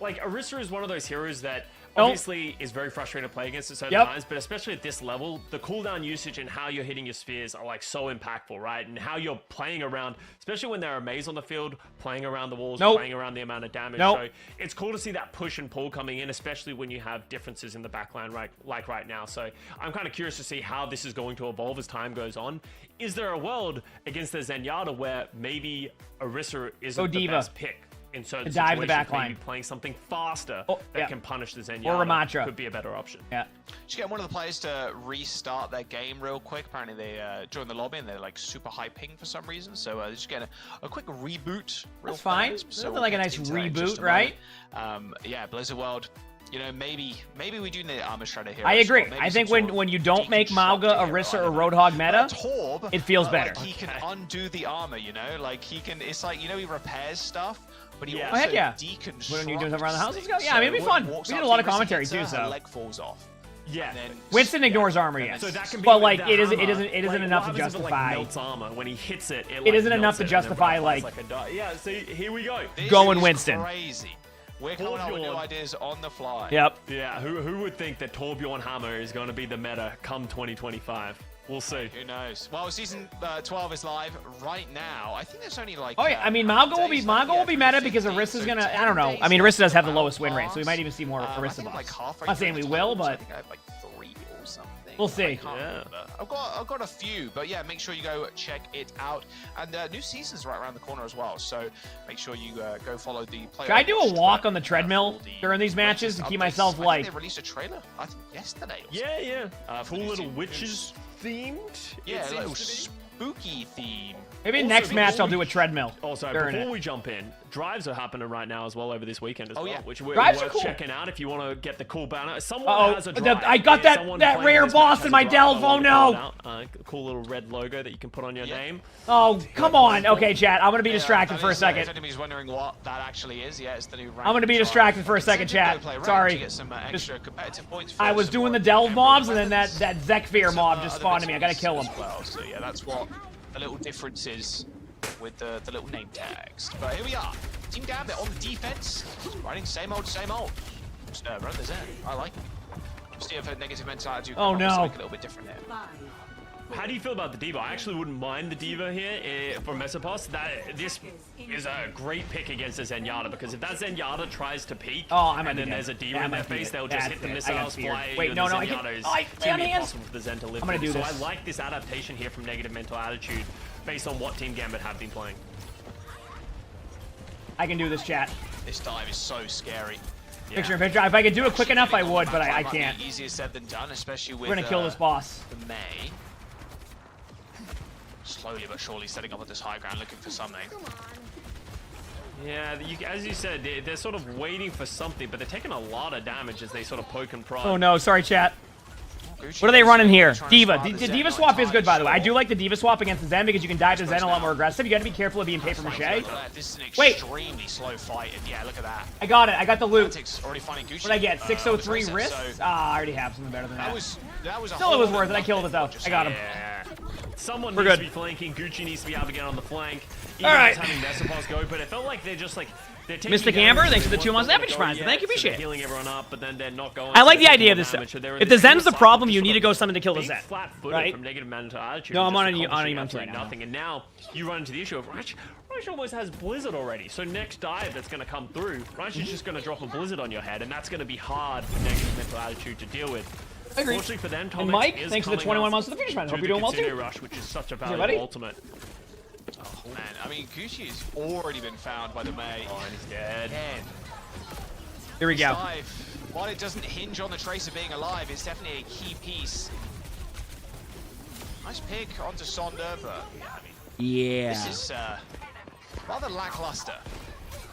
Like Orisa is one of those heroes that obviously is very frustrating to play against at certain times, but especially at this level, the cooldown usage and how you're hitting your spheres are like so impactful, right? And how you're playing around, especially when there are Meis on the field, playing around the walls, playing around the amount of damage. So it's cool to see that push and pull coming in, especially when you have differences in the backline like right now. So I'm kind of curious to see how this is going to evolve as time goes on. Is there a world against the Zenyatta where maybe Orisa isn't the best pick? In certain dive the situations, backline. Maybe playing something faster that can punish the Zenyatta or Ramatra could be a better option. Yeah. Just get one of the players to restart their game real quick. Apparently they joined the lobby and they're like super high ping for some reason. So they're just getting a quick reboot. That's fine. So like a nice reboot, right? Yeah, Blizzard World. You know, maybe we do need armor shredder here. I agree. I think when you don't make Mauga, Orisa, or Roadhog meta, it feels better. Like he can undo the armor, you know? Like he can. It's like, you know, he repairs stuff. But he also deconstructs. When you doing something around the house, let's go. Yeah, I mean, it'd be fun. We did a lot of commentary too, so. Leg falls off. Yeah. Winston ignores armor, yes. So that can be but like it isn't enough to justify. Melts armor when he hits it. It isn't enough to justify like. Yeah. See, here we go. Going Winston. Crazy. We're coming up with new ideas on the fly. Yep. Yeah. Who would think that Torbjorn Hammer is going to be the meta come 2025? We'll see. Who knows? Well, season 12 is live right now. I think there's only like. Oh yeah, I mean, Mauga will be meta because Orisa's gonna. I don't know. I mean, Orisa does have the lowest win rate, so we might even see more Orisa buffs. I'm not saying we will, but I think I have like 3 or something. We'll see. Yeah. I've got a few, but yeah, make sure you go check it out. And new season's right around the corner as well, so make sure you go follow the player. Should I do a walk on the treadmill during these matches to keep myself like? They released a trailer. I think yesterday. Yeah. Cool little witches themed. Yeah, a little spooky theme. Maybe next match I'll do a treadmill. Also, before we jump in, drives are happening right now as well over this weekend as well, which we're worth checking out if you want to get the cool banner. Someone has a drive. I got that rare boss in my delve. Oh no! Cool little red logo that you can put on your name. Oh come on! Okay, chat. I'm gonna be distracted for a second. If anybody's wondering what that actually is, it's the new. I'm gonna be distracted for a second, chat. Sorry. I was doing the delve mobs, and then that Zekfir mob just spawned to me. I gotta kill him. So yeah, that's what the little difference is with the little name text. But here we are. Team Gambit on the defense. Riding same old. Just brothers in. I like it. Just see if a negative mental attitude a little bit different here. How do you feel about the Diva? I actually wouldn't mind the Diva here for Mesopos. This is a great pick against the Zenyatta, because if that Zenyatta tries to peek and then there's a Diva in their face, they'll just hit the missiles, fly at you, and the Zenyatta is too impossible for the Zen to live through. So I like this adaptation here from Negative Mental Attitude based on what Team Gambit have been playing. I can do this, chat. This dive is so scary. Picture in picture. If I could do it quick enough, I would, but I can't. Easier said than done, especially with. We're gonna kill this boss. The Mei. Slowly but surely setting up at this high ground, looking for something. Yeah, as you said, they're sort of waiting for something, but they're taking a lot of damage as they sort of poke and prod. Oh no, sorry, chat. What are they running here? Diva. The Diva swap is good, by the way. I do like the Diva swap against the Zen because you can dive the Zen a lot more aggressive. You got to be careful of being paper mache. This is an Wait. extremely slow fight. And yeah, look at that. I got it. I got the loot. Antics already finding Gucci. What did I get? 603 so- wrists? Ah, I already have something better than that. That was a Still, it was whole worth it. I killed it, though. just- I got him. Yeah. Someone We're needs good. to be flanking. Gucci needs to be able to get on the flank. All right. Even having Mesopos go, but it felt like they're just like they're taking Mystic damage, Amber, so thanks for they the 2 want months them epic to go shrines. yet, Thank you, so they're appreciate it. healing everyone up, but then they're not going. I so like the they're idea of taking this. damage, so they're in If the this Zen's the cycle problem, of you sort need to of go something to kill the being Zen. flat-footed Right? from negative mental attitude. No, I'm just on a accomplishing Yump right absolutely now. nothing, and now you run into the issue of Reich almost has Blizzard already. So next dive that's going to come through, Reich is just going to drop a Blizzard on your head, and that's going to be hard for negative mental attitude to deal with. I agree. Fortunately for them, And Tomex Mike, is thanks for the coming 21 up months of the finish man. to Hope the you're doing well, Kitsune too. Rush, which is such a buddy? valuable ultimate. Oh man, I mean Gucci has already been found by the Mei. Oh, and he's dead. Man, Here we this go. dive, while it doesn't hinge on the Tracer being alive, it's definitely a key piece. Nice pick onto Sonder, but yeah, I mean, Yeah. this is rather lackluster.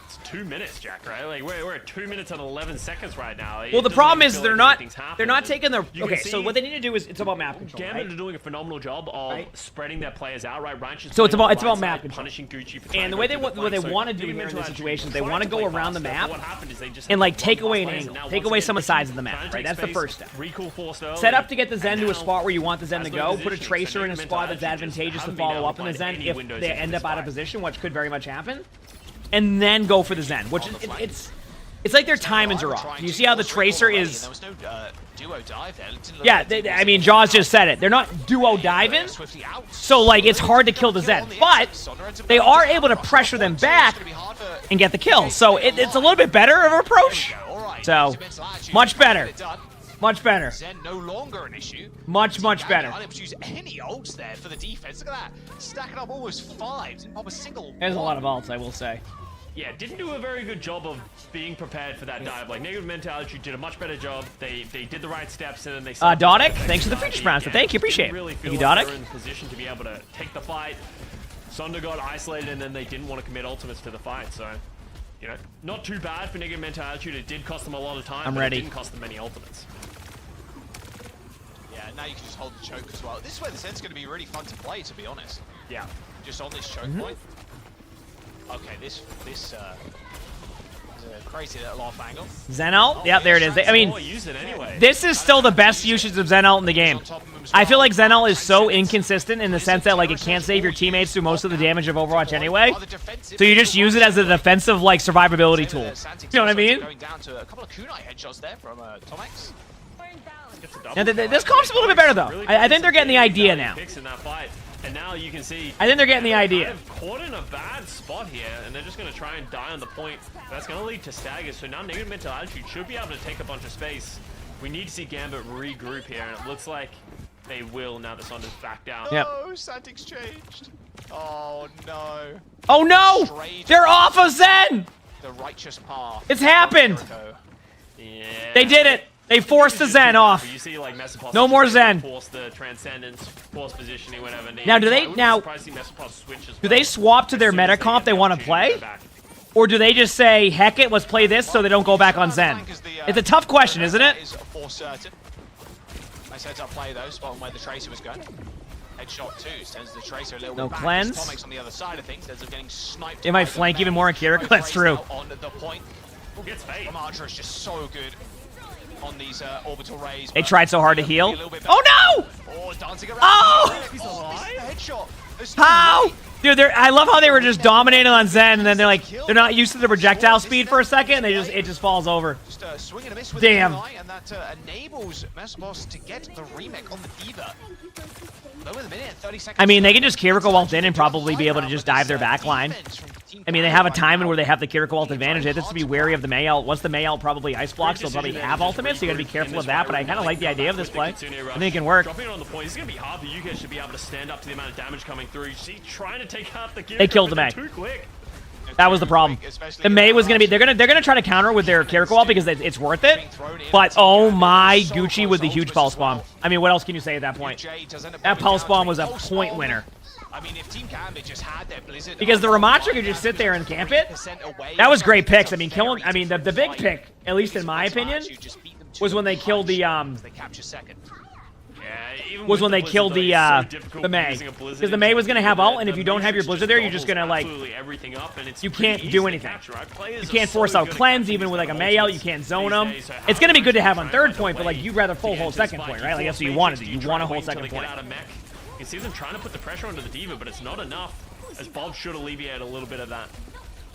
It's 2 minutes, Jack, right? Like we're at 2 minutes and 11 seconds right now. It Well, the doesn't problem even is feel they're like not anything's happened. they're not taking their You can okay. So see what they need to do is it's about map control. Gambit Right? are doing a phenomenal job of spreading their players out, right? Ranch is So it's playing on about the right map side, control. punishing Gucci for trying And the to way go they through what the they flank. want to So do here in Negative this Mental situation is they Attitude want to trying go play around the faster, map but what happened is they just and like run take past away an players, angle, and now take once away again, some of the sides of the trying map. to Right, take that's the space, first step. recall forced early, Set up to get the Zen and to a now spot where you want the Zen to that's go. the Put a positioning, Tracer so in a Negative spot Mental that's Attitude just advantageous to haven't been follow able up to on the find Zen any if windows they into end this up out of fight. position, which could very much happen. And then go for the Zen, which is it's like their timings are off. You see how the Tracer is. There was no duo dive there. It didn't look Yeah, like it I was mean, Jaws just said it. They're not duo diving, swiftly out. so like it's hard to kill the Zen. But they are able to pressure them back and get the kill. So it's a little bit better of an approach. So much better, much better, Zen no longer an issue. much better. Unable to use any ults there for the defense. Look at that, stacking up almost 5. Didn't pop a single. There's a one. lot of ults, I will say. Yeah, didn't do a very good job of being prepared for that dive. Like, Negative Mentality did a much better job. They did the right steps, and then they... Dodic, thanks for the feature master. Thank you, appreciate it. Really Thank feel you, like Dodic. they're in position to be able to take the fight. Sonder got isolated, and then they didn't want to commit ultimates to the fight, so... You know, not too bad for Negative Mentality. It did cost them a lot of time, I'm but ready. it didn't cost them any ultimates. Yeah, now you can just hold the choke as well. This is where the Zen's going to be really fun to play, to be honest. Yeah. Just on this choke Mm-hmm. point. Okay, this is a crazy little off angle. Zen ult? Yep, there it is. I mean, Use it anyway. this is still the best usage of Zen ult in the game. I feel like Zen ult is so inconsistent in the sense that like it can't save your teammates through most of the damage of Overwatch anyway. So you just use it as a defensive like survivability tool. You know what I mean? Going down to a couple of kunai headshots there from Tomex. Now, this comp's a little bit better though. I think they're getting the idea now. Picks in that fight. And now you can see... I think they're getting the idea. Kind of caught in a bad spot here, and they're just going to try and die on the point. That's going to lead to staggers, so now Negative Mental Attitude should be able to take a bunch of space. We need to see Gambit regroup here, and it looks like they will now that Sonder's back down. Yep. Oh, Santic's changed. Oh, no. Oh no! They're off of Zen! The righteous path. It's happened! Yeah. They did it! They forced the Zen off. You see, like, Mesopos No more Zen. Force the transcendence, force positioning whenever needed. Now, do they- I wouldn't now, be surprised to see Mesopos switch as Do well. they swap to their As soon as meta they comp get they the want to opportunity play? go back. Or do they just say, heck it, let's play this so they don't go back on Zen? It's a tough question, isn't it? Is for certain. Nice heads up play though, spot on where the Tracer was going. Headshot 2 sends the Tracer a little No bit back. cleanse. Tomex on the other side of things, ends up getting sniped. They might by the flank even Mei. more in Kiriko, that's true. On the point. Gets fade. From Archer is just so good on these orbital rays. They but tried so hard to be a heal. little bit better. Oh no! Oh, dancing around. Oh! He's alive. This is the headshot. There's still How? Mei. Dude, I love how they were just dominating on Zen, and then they're like, they're not used to the projectile speed for a second, and it just falls over. Just swing and a miss with Damn. the kunai, and that enables Mesopos to get the remake on the Diva. Lower the minute, 30 seconds. I mean, they can just Kiriko ult in and probably be able to just dive their back line. I mean, they have a timing where they have the Kiriko ult advantage. They have to be wary of the Mei ult. Once the Mei ult probably ice blocks, they'll probably have ultimates, so you gotta be careful of that, but I kind of like the idea of this play. I think it can work. Dropping it on the point, it's going to be hard for Yuka to be able to stand up to the amount of damage coming through. You see, trying to take out the gear. They killed the Mei. Too quick. That was the problem. The Mei was gonna be, they're gonna try to counter with their Kiriko ult because it's worth it. But oh my, Gucci with the huge pulse bomb. I mean, what else can you say at that point? That pulse bomb was a point winner. I mean, if Team Gambit just had their Blizzard, Because the Ramattra could just sit there and camp it. That was great picks. I mean, killing. I mean, the big pick, at least in my opinion, was when they killed the They capture second. even was with when the they Blizzard, killed though, the it's so difficult Mei. using a Blizzard Because the Mei was gonna have ult, and if you don't have your Mace Blizzard just there, you're just gonna gobbles like absolutely everything up, and it's you pretty can't easy do to anything. capture, right? Players You are can't so force out good at cleanse capturing even with like a these Mei out. ultimates You can't zone these them. days, so It's how gonna be do good to you have try on and third find a point, but like way you'd rather to full get hold into this second fight? point, You right? Like force that's what you Matrix, want to do. you You want to try hold until second they get point. out of mech. You can see them trying to put the pressure onto the Diva, but it's not enough. As Bob should alleviate a little bit of that.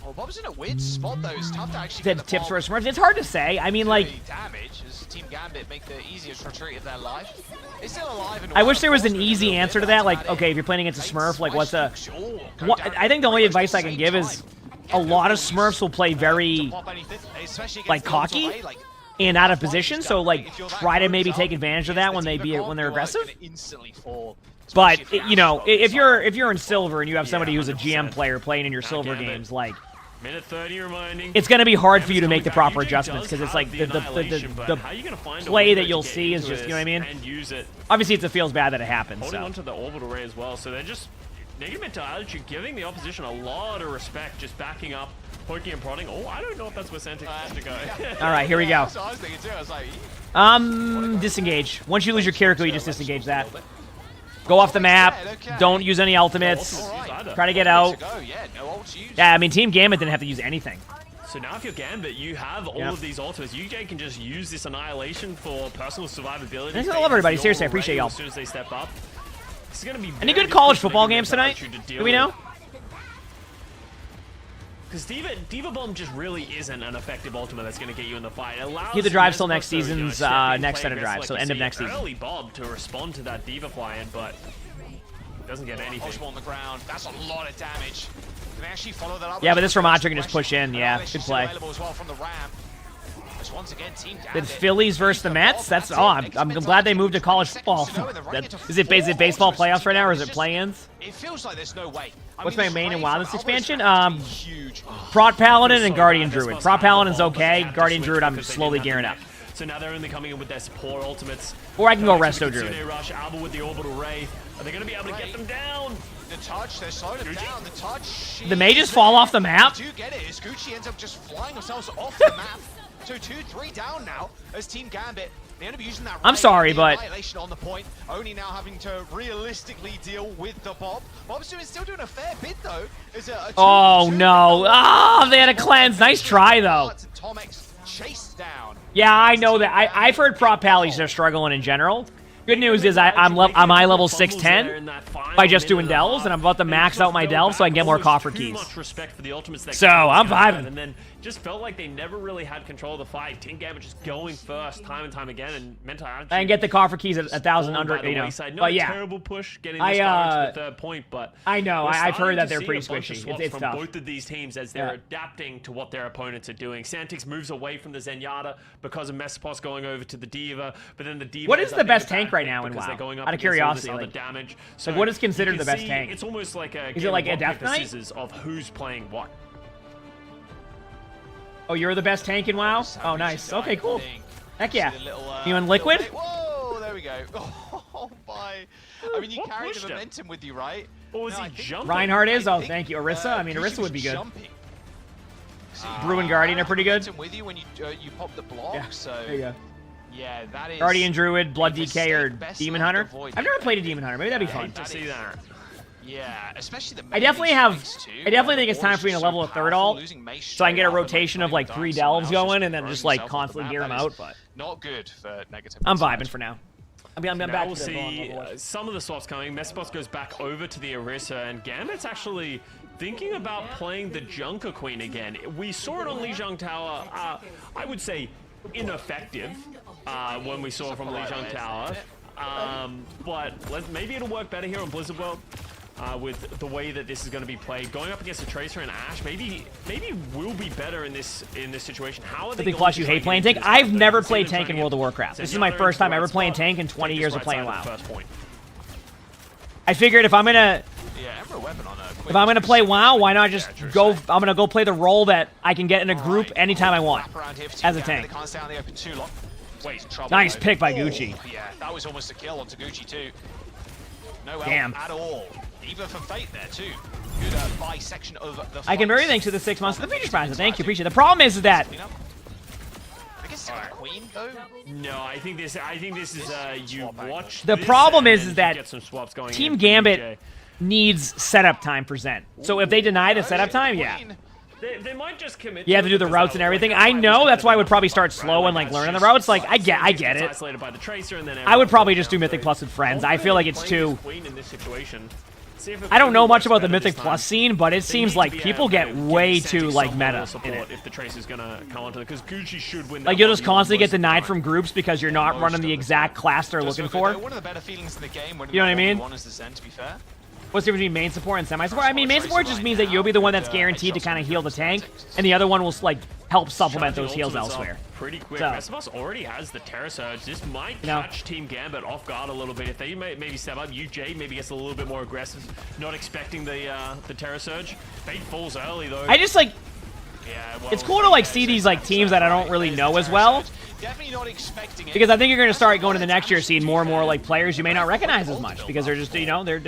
Well, Bob's in a weird spot though. It's tough to actually Said get the tips for bomb a Smurf. It's hard to say. I mean, like, damage as Team Gambit make the easiest retreat of their life. It's still alive and I well, wish there was of an course, easy but a answer to little that. bit, Like, that's okay, about if you're playing against a Smurf, like, what's a? Oh, go What, down I think the only pretty much advice I the can same give is time. a lot of Smurfs will play very Pop anything, especially like against the cocky ultra, right? Like, and out of position. So like if you're that try to close maybe up take advantage of that when against they the be Diva when they're comp, you're, like, aggressive. gonna instantly fall. But especially if you know, Ashe if goes you're in silver and you have somebody who's a 100%. GM player playing in your silver Gambit. games, like Minute 30 remaining. it's gonna be hard for you to Gambit's make the coming proper back. Eugene adjustments does because it's have like the annihilation, but how are you gonna find a play window that to you'll get see is into just, you know what I this mean? And use it. Obviously, it feels bad that it happens. Holding So onto the orbital ray as well, so they're just negative mental attitude, giving the opposition a lot of respect, just backing up, poking and prodding. Oh, I don't know if that's where Santix has to go. all right, here we go. That's what I was thinking too. I was like, Disengage. Once you lose your Kiriko, you just disengage that. Go off the map. Don't use any ultimates. Try to get out. yeah, no ults used. Yeah, I mean, Team Gambit didn't have to use anything. So now if you're Gambit, you have all of these ultimates. You can just use this annihilation for personal survivability. Thanks, I love everybody. Phase Seriously, I your appreciate array y'all. As soon as they step up. This is gonna be Any very good college difficult for football negative games tonight? mental attitude to Do we deal know? with. Because Diva Bomb just really isn't an effective ultimate that's going to get you in the fight. It allows Keep the drives till Mezcos next to, you know, season's, step in, next play set of aggressive, drives, so like end you of see, next season. Early Bob to respond to that Diva fly-in, but doesn't get anything. Ultimate on the ground. That's a lot of damage. Can they actually follow that up? Yeah, but this Ramatra can just push in. Yeah, good play. Available as well from the ramp. Just once again, Team The Gambit. Phillies versus the Mets. That's I'm glad they moved to college football. Is it baseball playoffs right now, or is it play-ins? It feels like there's no way. I What's mean, my this main and raid wildest from expansion? Alvarez is huge. Prot Paladin and So Guardian bad, this Druid. must Prot have the Paladin's ball, but they okay. have to Guardian switch Druid, I'm because they slowly didn't gearing have up. the mech. So now they're only coming in with their support ultimates. Or I can go Next to Resto Kitsune Druid. Rush, Alba with the orbital ray. Are they going to be able to get them down? The touch, they're slowing them down. The touch. The mages fall off the map? They do get it. As Gucci ends up just flying themselves off the map. So 2-3 down now as Team Gambit. They end up using that. I'm sorry, but annihilation on the point. Only now having to realistically deal with the Bob. Bob's still doing a fair bit though. Oh no! Ah, they had a cleanse. Nice try though. Chased down. Yeah, I know that. I've heard Prot Pallies are struggling in general. Good news is I'm eye level 610 by just doing delves, and I'm about to max out my delves so I can get more coffer keys. So I'm vibing. And then just felt like they never really had control of the fight. Team Gambit just going first time and time again, and mental attitude. I can get the coffer keys at 1,000 under, you know. But yeah, terrible push getting this far into the third point, but I know I've heard that they're pretty squishy. It's from tough. both of these teams as they're adapting to what their opponents are doing. Santix moves away from the Zenyatta because of Mespos going over to the Diva, but then the Diva. What is the best tank right now in WoW? Out of curiosity, like damage. So what is considered the best tank? It's almost like a is it like a Death Knight? Scissors of who's playing what. Oh, you're the best tank in WoW? Oh, nice. Okay, cool. Heck yeah. You in Liquid? Whoa, there we go. Oh, bye. I mean, you carry the momentum with you, right? Or was he jumping? Reinhardt is? Oh, thank you. Orisa? I mean, Orisa would be good. Brew and Guardian are pretty good. With you when you pop the block, yeah, so there you go. Yeah, that is Guardian Druid, Blood DK, or Demon Hunter. I've never played a Demon Hunter. Maybe that'd be fun. To see that. Yeah, especially the. I definitely think it's time for me to level a third ult, so I can get a rotation of like 3 delves going, and then just like constantly gear them out. But not good for negative. I'm vibing for now. I'm now back we'll to see some of the swaps coming. Mespos goes back over to the Orisa, and Gambit's actually thinking about playing the Junker Queen again. We saw it on Lijiang Tower. I would say ineffective when we saw it from Lijiang Tower. But maybe it'll work better here on Blizzard World. With the way that this is going to be played, going up against a Tracer and Ashe, maybe will be better in this situation. How are they? I think Plus you hate playing tank. I've never played tank in World of Warcraft. This is my first time ever playing tank in 20 years of playing WoW. I figured if I'm gonna play WoW, why not just go? I'm gonna go play the role that I can get in a group anytime I want as a tank. Nice pick by Gucci. Yeah, that was almost a kill on Gucci too. No Damn. at all. Even for Fate there too. Good bisection of the I can very thanks to the 6 months of the future sponsor. Thank you, appreciate it. The problem is that still a queen though? No, I think this is you watch. The this problem and is then you that get some swaps going Team in for Gambit DJ. needs setup time for Zen. So if they deny the setup time, yeah. They might just commit. You have to do the routes and everything. I know, that's why I would probably start slow and like learning the routes. Like I get it. Isolated by the tracer, and then I would probably just do Mythic Plus with friends. I feel like it's too. Queen in this situation. See if it I don't know much works about the better Mythic this Plus time. scene, but it They seems need like to be, people get getting way Santi too like some meta level in support it. if the tracer's gonna come onto it, because Gucci should win. Like that you'll just 1v1 constantly get most of the denied time. from groups because you're not running the exact class they're looking for. One of the better feelings in the game when You know what I mean? one is the Zen, to be fair. What's the difference between main support and semi-support? I mean, main support just means that you'll be the one that's guaranteed to kind of heal the tank, and the other one will like help supplement those heals Ultimates elsewhere. up pretty quick. So- Vespas already has the Terror Surge. This might You know. catch Team Gambit off guard a little bit. If they maybe step up, UJ maybe gets a little bit more aggressive, not expecting the Terror Surge. Fate falls early though. I just like. Yeah, well, It's cool to like see these like teams that I don't really know as well, definitely not expecting it. because I think you're going to start going to the next year seeing more and more like players you may not recognize as much because they're just they're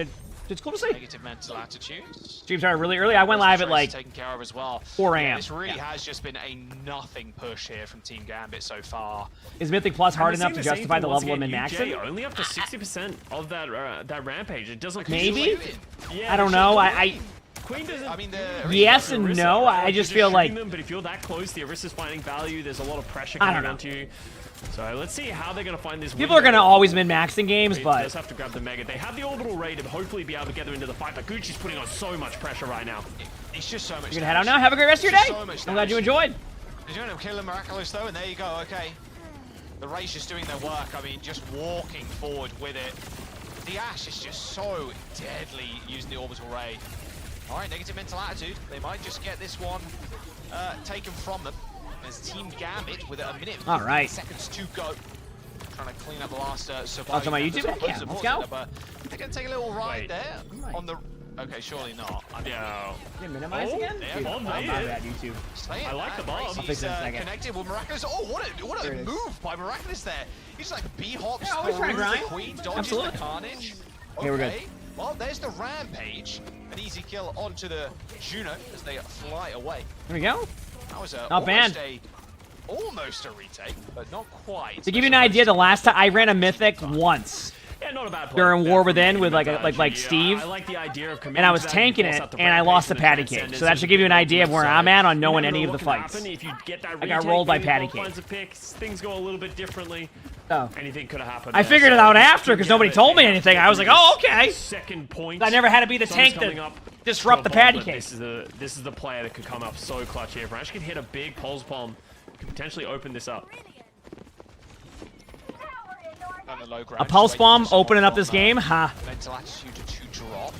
it's cool to see. Negative mental attitude. Stream started really early. I went live at like Taken care of as well. 4 a.m. This really has just been a nothing push here from Team Gambit so far. Is Mythic Plus hard enough to the same justify thing the once level of again, min-maxing? UJ only up to 60% of that rampage. It doesn't. Maybe? Yeah, I don't know. I Queen doesn't. I mean, yes and no. I You're just feel shooting like them, but if you're that close, the Arista's finding value. There's a lot of pressure I don't coming know. onto you. So let's see how they're going to find this. people are going to always min-max in games, He but does have to grab the Mega. They have the Orbital Ray to hopefully be able to get them into the fight, but Gucci's putting on so much pressure right now. It's just so much. you're going to head out now. Have a great rest of your day. I'm glad you enjoyed. He's going to kill the Miraculous though, and there you go. Okay, the Ray's just doing their work. I mean, just walking forward with it. The Ash is just so deadly using the Orbital Ray. All right, negative mental attitude. They might just get this one taken from them. There's Team Gambit with a minute and All 15 right. seconds to go. Trying to clean up the last surviving. Oh, it's on my YouTube? members. Yeah, let's go. But they're going to take a little ride Wait. there on the. Okay, surely not. I mean, Yeah. Minimize Oh, again? yeah, Dude, Bob I'm made bad it. at YouTube. saying I like that, the bomb. Racey's, I'll fix it in a second. connected with Miraculous. Oh, what There a it is. move by Miraculous there. He's like B-hops Yeah, always through trying to the grind. Queen, dodges Absolutely. the Carnage. Okay, we're good. Well, there's the Rampage. An easy kill onto the Juno as they fly away. Here we go. That was Not bad. Almost a retake, but not quite. To give you an idea, the last time I ran a Mythic once Yeah, not a bad play. during War Within with Definitely like strategy. Steve, I like the idea of and I was tanking it, and I lost the patty cake. So that should give you an idea of where I'm at on knowing any of the fights. If you get that I got retake, rolled by maybe patty both cake. lines of picks, things go a little bit differently. Oh. Anything could have happened. I there, figured it so out after because Team nobody Gambit, told me they anything. have I was like, oh, okay. Second point. I never had to be the Sun's tank coming to up disrupt the to a bomb, patty but cake. This is the player that could come up so clutch here. If Rash could hit a big pulse bomb, could potentially open this up. On the low ground, A pulse just bomb waiting for opening up someone this from, game? Ha. Mental attitude to drop.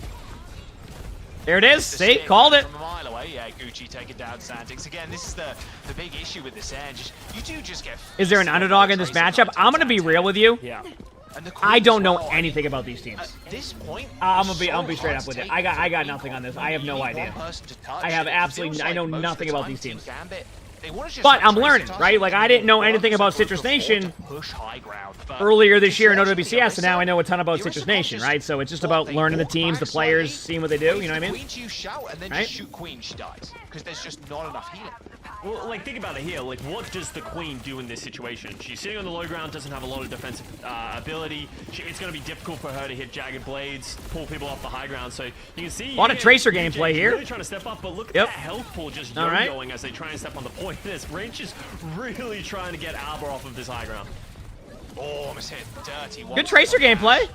There it is. The See? stick Called it. From a mile away, yeah, Gucci taking down Santix. Again, this is the big issue with this end. You do just get. Is there an underdog in this matchup? I'm going to be real with you. Yeah. And the I don't know Queen as well. anything about these teams. At this point, I'm gonna be so straight hard up to with it. take I got the nothing on this. lead. I have You no need one idea. person to touch I have it. It absolutely feels I know like most of nothing the about time these Team teams. Gambit, they wanna just But have I'm Tracer learning, touch right? it, Like and I didn't know work anything as about a Citrus group of four to Nation push high ground. But earlier this year in just watching OWCS, the and now I know a ton about Arista Citrus Nation, just- right? So it's just what, about they learning the walk teams, the back players, slightly, seeing what they do. wait You know for what I the mean? Queen to shout, and then Right? just shoot Queen, she dies. Because there's just not enough healing. Well, like, think about it here. Like, what does the Queen do in this situation? She's sitting on the low ground, doesn't have a lot of defensive ability. It's going to be difficult for her to hit jagged blades, pull people off the high ground. So you can see... A lot of Tracer UJ gameplay here. Really trying to step up, but look at Yep. that health pool just All right. yo-yoing as they try and step on the point. This Range is really trying to get Albor off of this high ground. Oh, almost hit dirty. Good Tracer gameplay.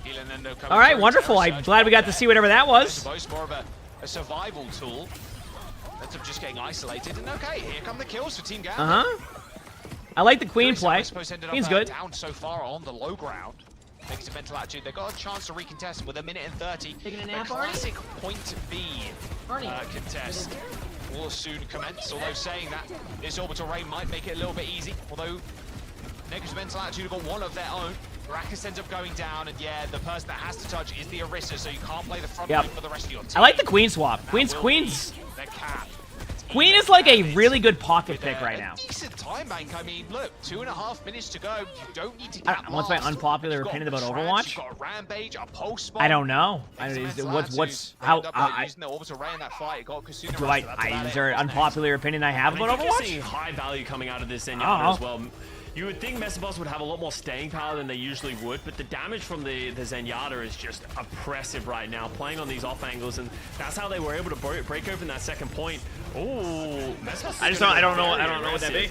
All right, wonderful. I'm glad we got to see whatever that was. Most more of a survival tool. Ends up just getting isolated. And okay, here come the kills for Team Gambit. I like the Queen play. I suppose ended Queen's up good. down so far on the low ground. Negative mental attitude. They got a chance to recontest with a minute and 30. Taking a The nap, Arnie? classic point B Arnie. contest will soon commence. Although saying that, this orbital ray might make it a little bit easy. Although negative mental attitude have got one of their own. Rakus ends up going down, and yeah, the person that has to touch is the Orisa, so you can't play the front Yep. line for the rest of your team. I like the Queen swap. That Queen's will Queen's be their cap. Queen is like a really good pocket With pick a right now. decent time bank. I mean, look, 2.5 minutes to go. You don't need to I cap don't- what's my last. unpopular You've got opinion about Trance, Overwatch? You've got a Rampage, a Pulse Bomb. I don't know. What's how using the orbital ray in that fight. It got Kasuna do Rasta, that's about is it. there an unpopular opinion I have And I about think you're Overwatch? seeing high value coming out of this Zenyatta I don't as well. You would think Mesopos would have a lot more staying power than they usually would, but the damage from the Zenyatta is just oppressive right now, playing on these off angles, and that's how they were able to break open that second point. Oh, I don't know what that be.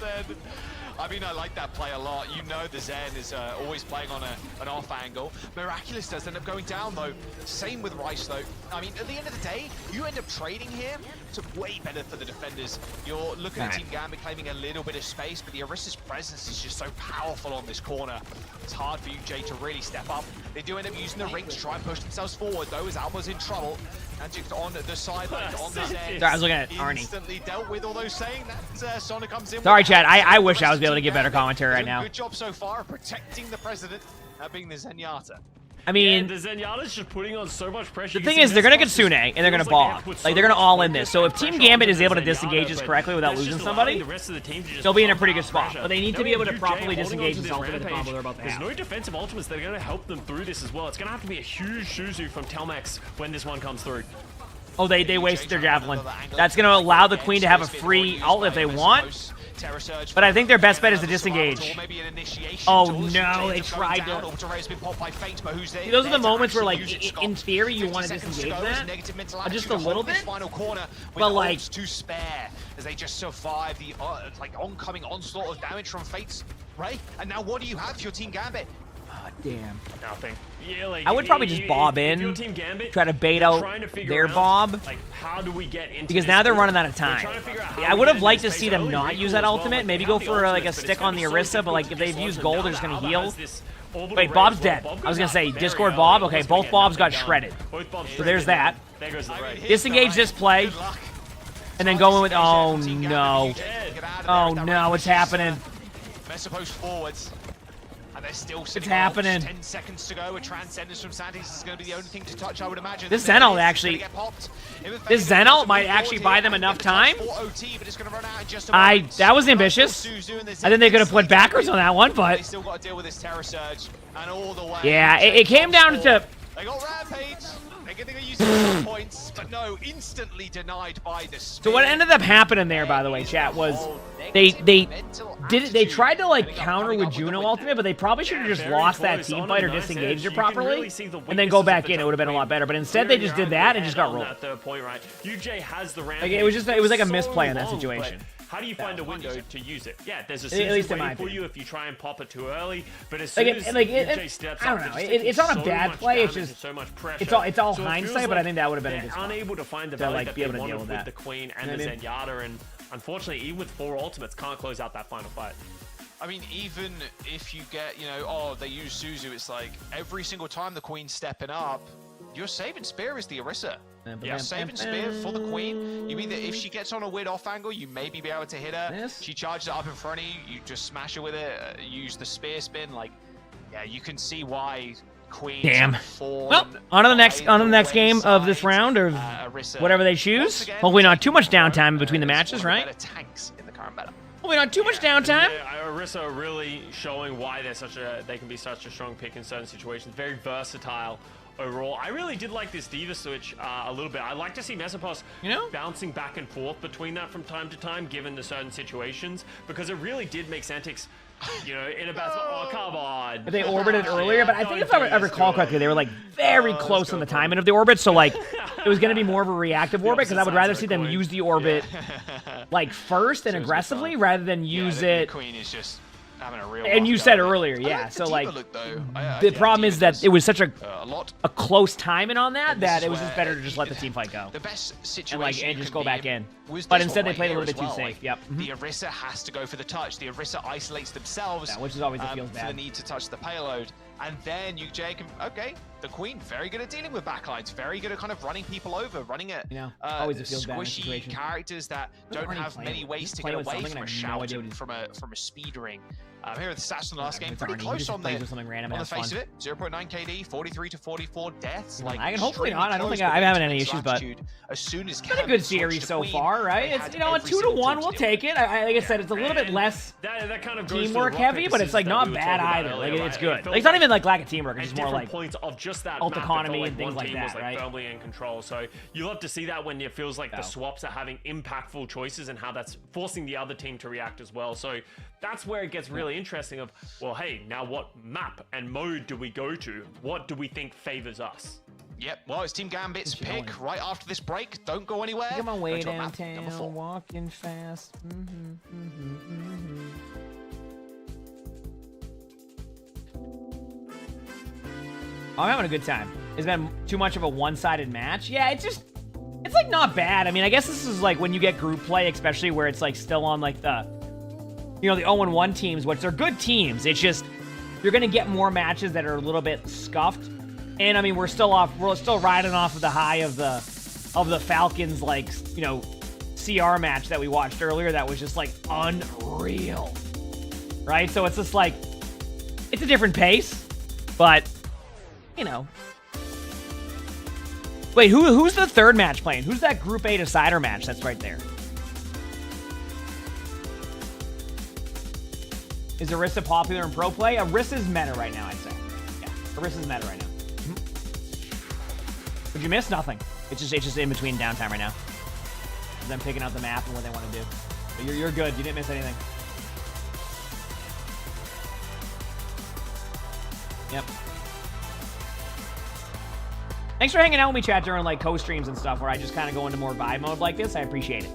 I mean, I like that play a lot. You know the Zen is always playing on an off angle. Miraculous does end up going down, though. Same with Rice, though. I mean, at the end of the day, you end up trading here. It's way better for the defenders. You're looking at Team Gambit claiming a little bit of space, but the Orisa's presence is just so powerful on this corner. It's hard for you, Jay, to really step up. They do end up using the ring to try and push themselves forward, though, as Alba's in trouble. And just on the sideline, on the Zen. Sorry, I was looking at Arnie. Instantly dealt with, although saying that Sonic comes in. Sorry, Chad. I wish I was able to get better commentary right now. Good job so far protecting the president, being the Zenyatta. I mean, the Zenyatta's just putting on so much pressure. The thing is, they're gonna get Sune and they're gonna bomb. Like they're gonna all in this. So if Team Gambit is able to disengage this correctly without losing somebody, they'll be in a pretty good spot. But they need to be able to properly disengage this ultimate combo they're about to have. There's no defensive ultimates that are gonna help them through this as well. It's gonna have to be a huge Suzu from Telmex when this one comes through. Oh, they wasted their javelin. That's gonna allow the Queen to have a free ult if they want. But I think their best bet is to disengage. Oh no, they tried to. See, those are the moments where, like, in theory, you want to disengage that just a little bit. But like, to spare as they just survive the oncoming onslaught of damage from Fates, right? And now what do you have for your Team Gambit? Oh, damn. Nothing. Yeah, like, I would probably just bob in, try to bait out their bob, like, how do we get into because now they're running out of time. I would have liked to see them not use that ultimate, maybe go for like a stick on the Orisa, but like if they've used gold, they're just gonna heal. Wait, Bob's dead. I was gonna say, Discord Bob, okay, both Bobs got shredded. So there's that. Disengage this play, and then go in with, oh no. Oh no, what's happening? Mesopos forwards. And they're still it's happening. 10 seconds to go. A Transcendence from Santis is going to be the only thing to touch, I would imagine. This Zen ult actually, this Zen ult might actually buy them enough time. That was ambitious. I think they could have put backers on that one, but they still got to deal with this Terror Surge and all the way. Yeah, it came down to. They got Rampage. They're going to use some points, but no, instantly denied by the spear. So what ended up happening there, by the way, chat, was they tried to like counter with Juno ultimate, but they probably should have just lost that team fight or disengaged it properly, and then go back in. It would have been a lot better. But instead, they just did that and just got rolled. Like, it was like a misplay in that situation. How do you find a window to use it? Yeah, there's a Suzu waiting for you if you try and pop it too early. But as soon as UJ steps up, I don't know. It's not a bad play. It's just so much pressure. It's all hindsight, but I think that would have been a good spot. Unable to find the like be able to deal with the Queen and the Zenyatta, and unfortunately, even with 4 ultimates, can't close out that final fight. I mean, even if you get, oh, they use Suzu, it's like every single time the Queen's stepping up, your saving spear is the Orisa. Yeah, saving spear for the Queen. You mean that if she gets on a weird off angle, you maybe be able to hit her. She charges it up in front of you, you just smash her with it, use the spear spin. Like, yeah, you can see why Queen. Damn. Well, on to the next game of this round, or whatever they choose. Hopefully not too much downtime in between the matches, right? Tanks in the current meta. Hopefully not too much downtime. Orisa really showing why they can be such a strong pick in certain situations. Very versatile. Overall, I really did like this D.Va switch a little bit. I like to see Mesopos bouncing back and forth between that from time to time, given the certain situations, because it really did make Santix, in a bad spot. Oh, come on. But they orbited earlier, but I think if I recall correctly, they were like very close on the timing of the orbit, so like it was going to be more of a reactive orbit, because I would rather see them use the orbit like first and aggressively rather than use it. Queen is just having a real and you said earlier, yeah. So like, the problem is that it was such a close timing on that it was just better to just let the team fight go. The best situation and just go back in. But instead, they played a little bit too safe. Yep. The Orisa has to go for the touch. The Orisa isolates themselves, which is always feels bad. For the need to touch the payload, and then UJ can the Queen very good at dealing with backlines, very good at kind of running people over, running at always it feels bad squishy characters that don't have many ways to get away from a shout, from a speed ring. Here are the stats from the last game. Pretty close on the face of it. 0.9 KD, 43 to 44 deaths. Like, I can hopefully not. I don't think I'm having any issues, but as soon as it's been a good series so far, right? It's a 2-1. We'll take it. Like I said, it's a little bit less that kind of teamwork heavy, but it's like not bad either. Like it's good. Like it's not even like lack of teamwork. It's just more like just that ult map, economy it and felt things one like team was that, like right? firmly in control. So you love to see that when it feels like the Yeah. swaps are having impactful choices and how that's forcing the other team to react as well. So that's where it gets really interesting of, well, hey, now what map and mode do we go to? What do we think favors us? Yep, well, it's Team Gambit's pick right after this break. Don't go anywhere. Make my way Go to a map number downtown, 4. walking fast. I'm having a good time. It's been too much of a one-sided match. Yeah, it's like not bad. I mean, I guess this is like when you get group play, especially where it's like still on like the, you know, the 0-1 teams, which are good teams. It's just you're gonna get more matches that are a little bit scuffed. And I mean, we're still riding off of the high of the Falcons, like, you know, CR match that we watched earlier. That was just like unreal, right? So it's just like it's a different pace, but you know. Wait, who's the third match playing? Who's that Group A decider match that's right there? Is Orisa popular in pro play? Orisa's meta right now, I'd say. Yeah, Orisa's meta right now. What'd you miss? Nothing. It's just in between downtime right now. Them picking out the map and what they want to do. But you're good. You didn't miss anything. Yep. Thanks for hanging out with me, chat, during like co-streams and stuff where I just kind of go into more vibe mode like this. I appreciate it.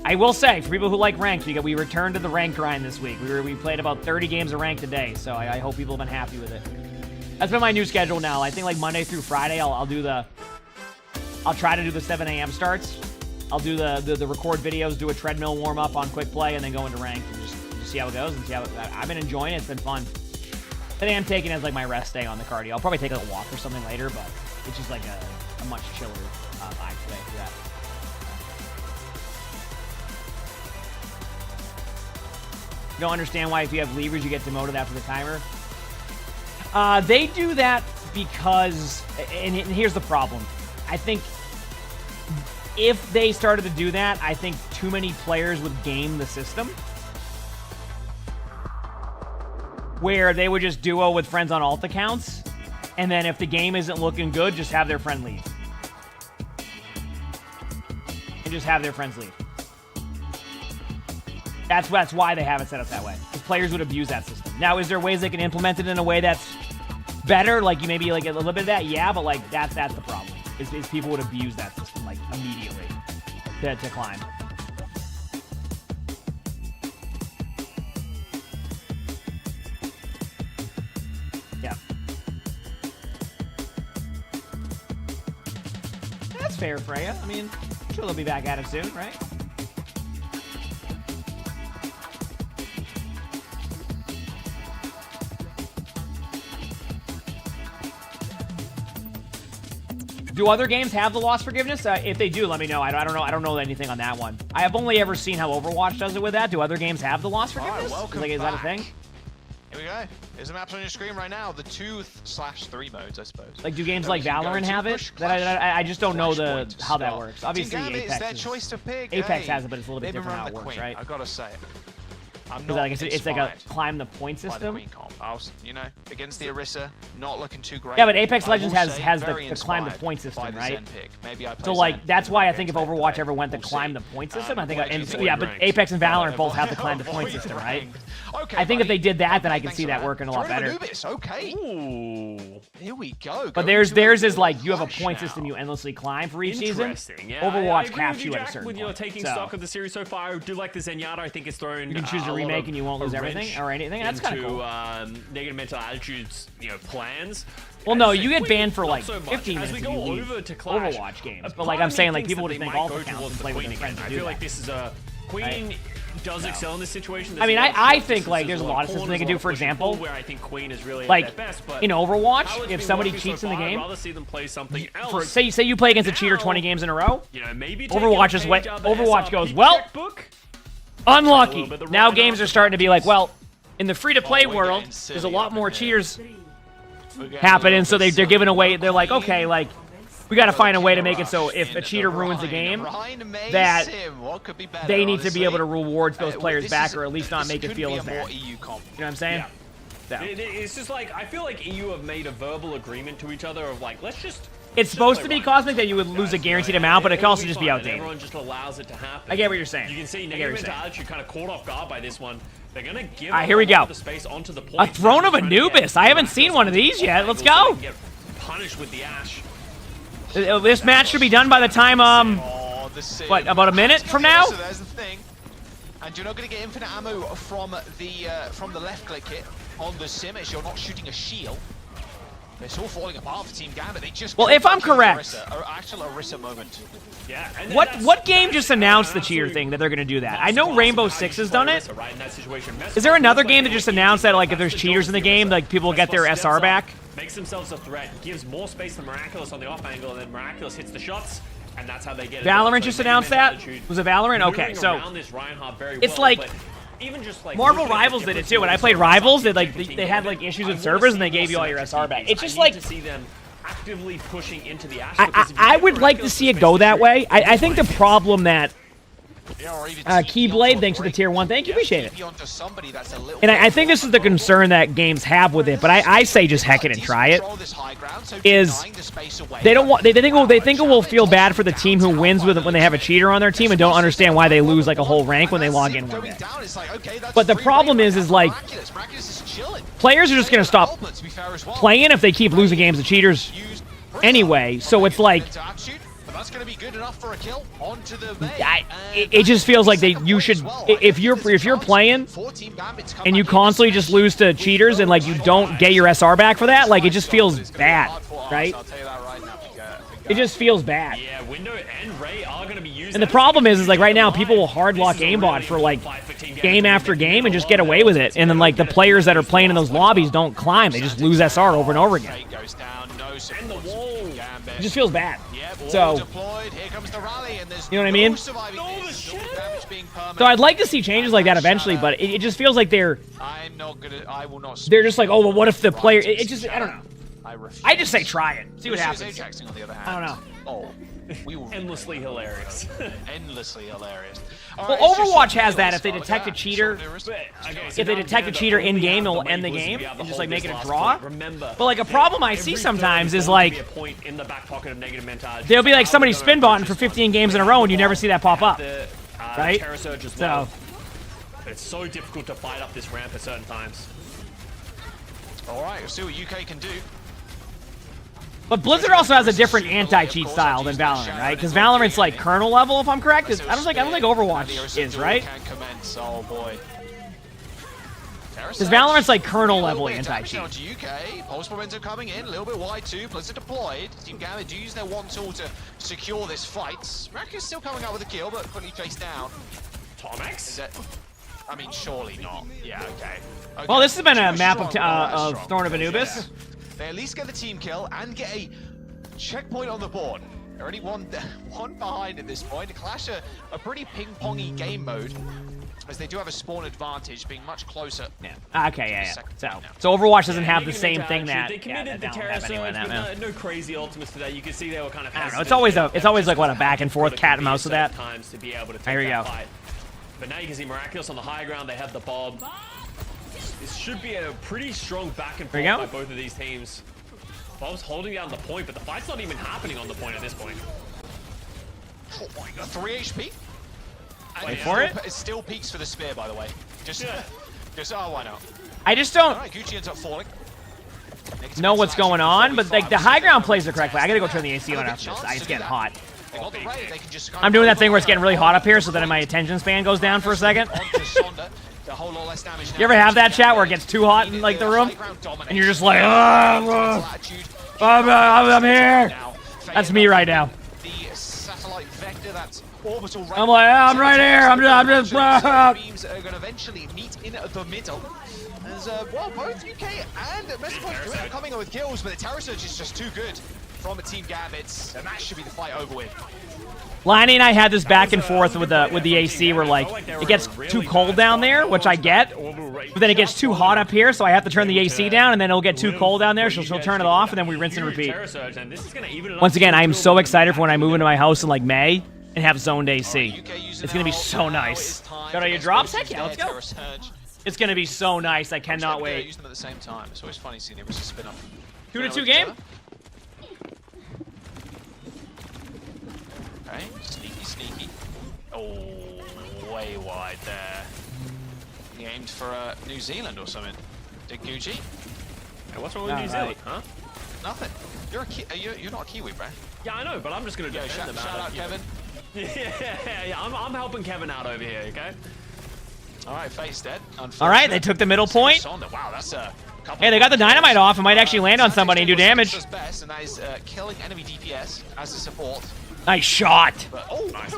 I will say, for people who like ranked, we returned to the rank grind this week. We played about 30 games of ranked a day, so I hope people have been happy with it. That's been my new schedule now. I think like Monday through Friday, I'll try to do the 7 a.m. starts. I'll do the record videos, do a treadmill warm up on quick play, and then go into ranked and just see how it goes and see how I've been enjoying it. It's been fun. Today I'm taking it as like my rest day on the cardio. I'll probably take a walk or something later, but it's just like a much chiller vibe today for that. You don't understand why if you have levers you get demoted after the timer? They do that because, and here's the problem. I think if they started to do that, I think too many players would game the system. Where they would just duo with friends on alt accounts, and then if the game isn't looking good, just have their friend leave. And just have their friends leave. That's why they have it set up that way. Because players would abuse that system. Now, is there ways they can implement it in a way that's better? Like, you maybe like a little bit of that? Yeah, but like, that's the problem. Is people would abuse that system, like, immediately to climb. Yeah. That's fair, Freya. I mean, I'm sure they'll be back at it soon, right? Do other games have the loss forgiveness? If they do, let me know. I don't know anything on that one. I have only ever seen how Overwatch does it with that. Do other games have the loss forgiveness? Welcome Like, is that a back. thing? Here we go. Here's the maps on your screen right now. The 2/3 modes, I suppose. Like, do games like Valorant have it? I just don't know how that works. Obviously, Team Gambit, it's their Apex choice to pick. Apex Hey, has it, but it's a little bit they've been different how running it the works, Queen, right? I gotta say it. I'm Because not like it's like a inspired climb the point by the system. Queen comp. You know, against the Orisa, not looking too great. Yeah, but Apex I Legends will has say the very climb the inspired point by system, the right? Zen pick. Maybe I play So like Zen that's in why I the think if games Overwatch today. ever went to We'll climb see. the point system, I think Avoid and using yeah, but ranked. Apex and Valorant both have to Avoid climb the point system, right? ranked. Okay, I think if buddy. they did that, then I could Thanks see for that working a lot Throw in better. Anubis, okay. Ooh. Here we go. But Going theirs to is like you have a Flash point now. system you endlessly climb for each season. Interesting. Yeah, Overwatch I agree caps with you at a Jack, certain with point. taking So stock of the series so far. I do like the Zenyatta. I think it's thrown. you can choose a lot remake of and you won't lose a everything wrench or anything. That's kind of into, cool. Negative mental attitudes, plans. Well, And no, say, you get wait, banned for not like so much. 15 As minutes we if go you leave over to Clash, Overwatch games. a But part like of I'm me saying, like thinks people that would they think might all go accounts towards and the play with Queen their friends again. and I do feel that. like this is a Queen does No. excel in this situation. I mean, There's a lot I of think like instances, there's a lot of systems they can do. For example, where I think Queen is really like at their best, but in Overwatch, how it's if been somebody working so cheats in the far, I'd game, rather see them play something else. for say you play against a cheater 20 games in a row, maybe Overwatch is what Overwatch goes. Well, unlucky. Now games are starting to be like, well, in the free-to-play world, there's a lot more cheaters happening, so they're giving away. They're like, okay, like we got to find a way to make it so if a cheater ruins the game, that they need to be able to reward those players back, or at least not make it feel as bad. You know what I'm saying? It's just like, I feel like EU have made a verbal agreement to each other of like, let's just... It's supposed to be cosmic that you would lose a guaranteed amount, but it can also just be outdated. Everyone just allows it to happen. I get what you're saying. You can see I get negative what you're saying. mentality kind of caught off guard by this one. They're gonna give Here we go. the space onto the A point. Throne of Anubis. I haven't seen one of these yet. Let's go. Get punished with the Ash. This match should be done by the time, what, about a minute from now? So there's the thing. And you're not going to get infinite ammo from the left click hit on the sim as you're not shooting a shield. It's all falling apart for Team Gambit. They just Well, if I'm correct, actual Orisa moment. Yeah. And what game just announced the cheater thing that they're gonna do that? I know Rainbow Six has done it. Is there another game that just announced that like if there's cheaters in the game, like people will get their SR back? Makes themselves a threat, gives more space to Miraculous on the off angle, and then Miraculous hits the shots, and that's how they get it. Valorant just announced that? Was it Valorant? Okay, so it's like even just like Marvel Rivals did it too. When I played Rivals, they had like issues with servers and they gave you all your SR back. It's just like to see them actively pushing into the Ash. I would like to see it go that way. I think the problem that Keyblade, thanks for the tier 1. Thank you, appreciate it. And I think this is the concern that games have with it, but I say just heck it and try it. Is they don't want they think it will feel bad for the team who wins with it when they have a cheater on their team and don't understand why they lose like a whole rank when they log in one day. But the problem is like players are just gonna stop playing if they keep losing games to cheaters anyway. So it's like. That's going to be good enough for a kill onto the it just feels like you should if you're playing and you constantly just lose to cheaters and like you don't get your SR back for that, like it just feels bad, right? It just feels bad. Yeah, Window and Ray are going to be used. And the problem is like right now people will hard lock aimbot for like game after game and just get away with it, and then like the players that are playing in those lobbies don't climb; they just lose SR over and over again. It just feels bad. So, you know what I mean? So I'd like to see changes like that eventually, but it just feels like they're just like, oh, well, what if the player? It just, I don't know. I just say try it, see what happens. I don't know. Oh, endlessly hilarious. Endlessly hilarious. Well, Overwatch has that. If they detect a cheater, in game, it'll end the game and just like make it a draw. But like a problem I see sometimes is like there'll be like somebody spin botting for 15 games in a row and you never see that pop up, right? So it's so difficult to fight up this ramp at certain times. All right, we'll see what UK can do. But Blizzard also has a different anti-cheat style than Valorant, right? Because Valorant's like kernel level, if I'm correct. I don't think Overwatch is, right? Oh boy. Because Valorant's like kernel level anti-cheat. UK, pulse momentum coming in, a little bit wide too. Blizzard deployed. Team Gambit do use their one tool to secure this fight. Rack still coming out with a kill, but quickly chased down. Tomex? I mean, surely not. Yeah, okay. Well, this has been a map of Throne of Anubis. They at least get the team kill and get a checkpoint on the board. They're only one behind at this point. Clash a pretty ping-pongy game mode, as they do have a spawn advantage, being much closer. Yeah. Okay. Yeah. So Overwatch doesn't have the same thing that they committed the Terra Surge, but no crazy ultimates to that. You can see they were kind of. I don't know. It's always like what a back and forth cat and mouse with that. Times to be able to take Here we go. Fight. But now you can see Miraculous on the high ground. They have the bomb. This should be a pretty strong back and forth by both of these teams. Bob's holding down the point, but the fight's not even happening on the point at this point. Oh my god, 3 HP? Wait for it? It still peaks for the spear, by the way. Just oh, why not? I just don't Gucci ends up falling. know what's going on, but like the high ground plays it correctly. I gotta go turn the AC on after this. It's getting hot. I'm doing that thing where it's getting really hot up here, so that my attention span goes down for a second. You ever have that chat where it gets too hot in like the room, and you're just like, I'm here. That's me right now. I'm like, I'm right here. I'm just. Beams are going to eventually meet in the middle. As well, both UK and Mesopotamia are coming up with kills, but the Terror Surge is just too good from a Team Gambit, and that should be the fight over with. Liney and I had this back and forth with the AC where like it gets too cold down there, which I get, but then it gets too hot up here, so I have to turn the AC down, and then it'll get too cold down there, so she'll turn it off, and then we rinse and repeat. Once again, I am so excited for when I move into my house in like May and have zoned AC. It's gonna be so nice. Got all your drops? Heck yeah, let's go. It's gonna be so nice. I cannot wait. Use them at the same time. It's always funny seeing the Orisa spin up. 2-2 game. Okay, sneaky. Oh, way wide there. He aimed for New Zealand or something. Did Gucci? Hey, what's wrong with New Zealand, huh? Nothing. You're not a Kiwi, bro. Yeah, I know, but I'm just gonna defend them. Shout out Kevin. Yeah, I'm helping Kevin out over here, okay? All right, face dead. All right, they took the middle point. Wow, that's a couple. Hey, they got the dynamite off. It might actually land on somebody and do damage. Best, and that is killing enemy DPS as a support. Nice shot. Nice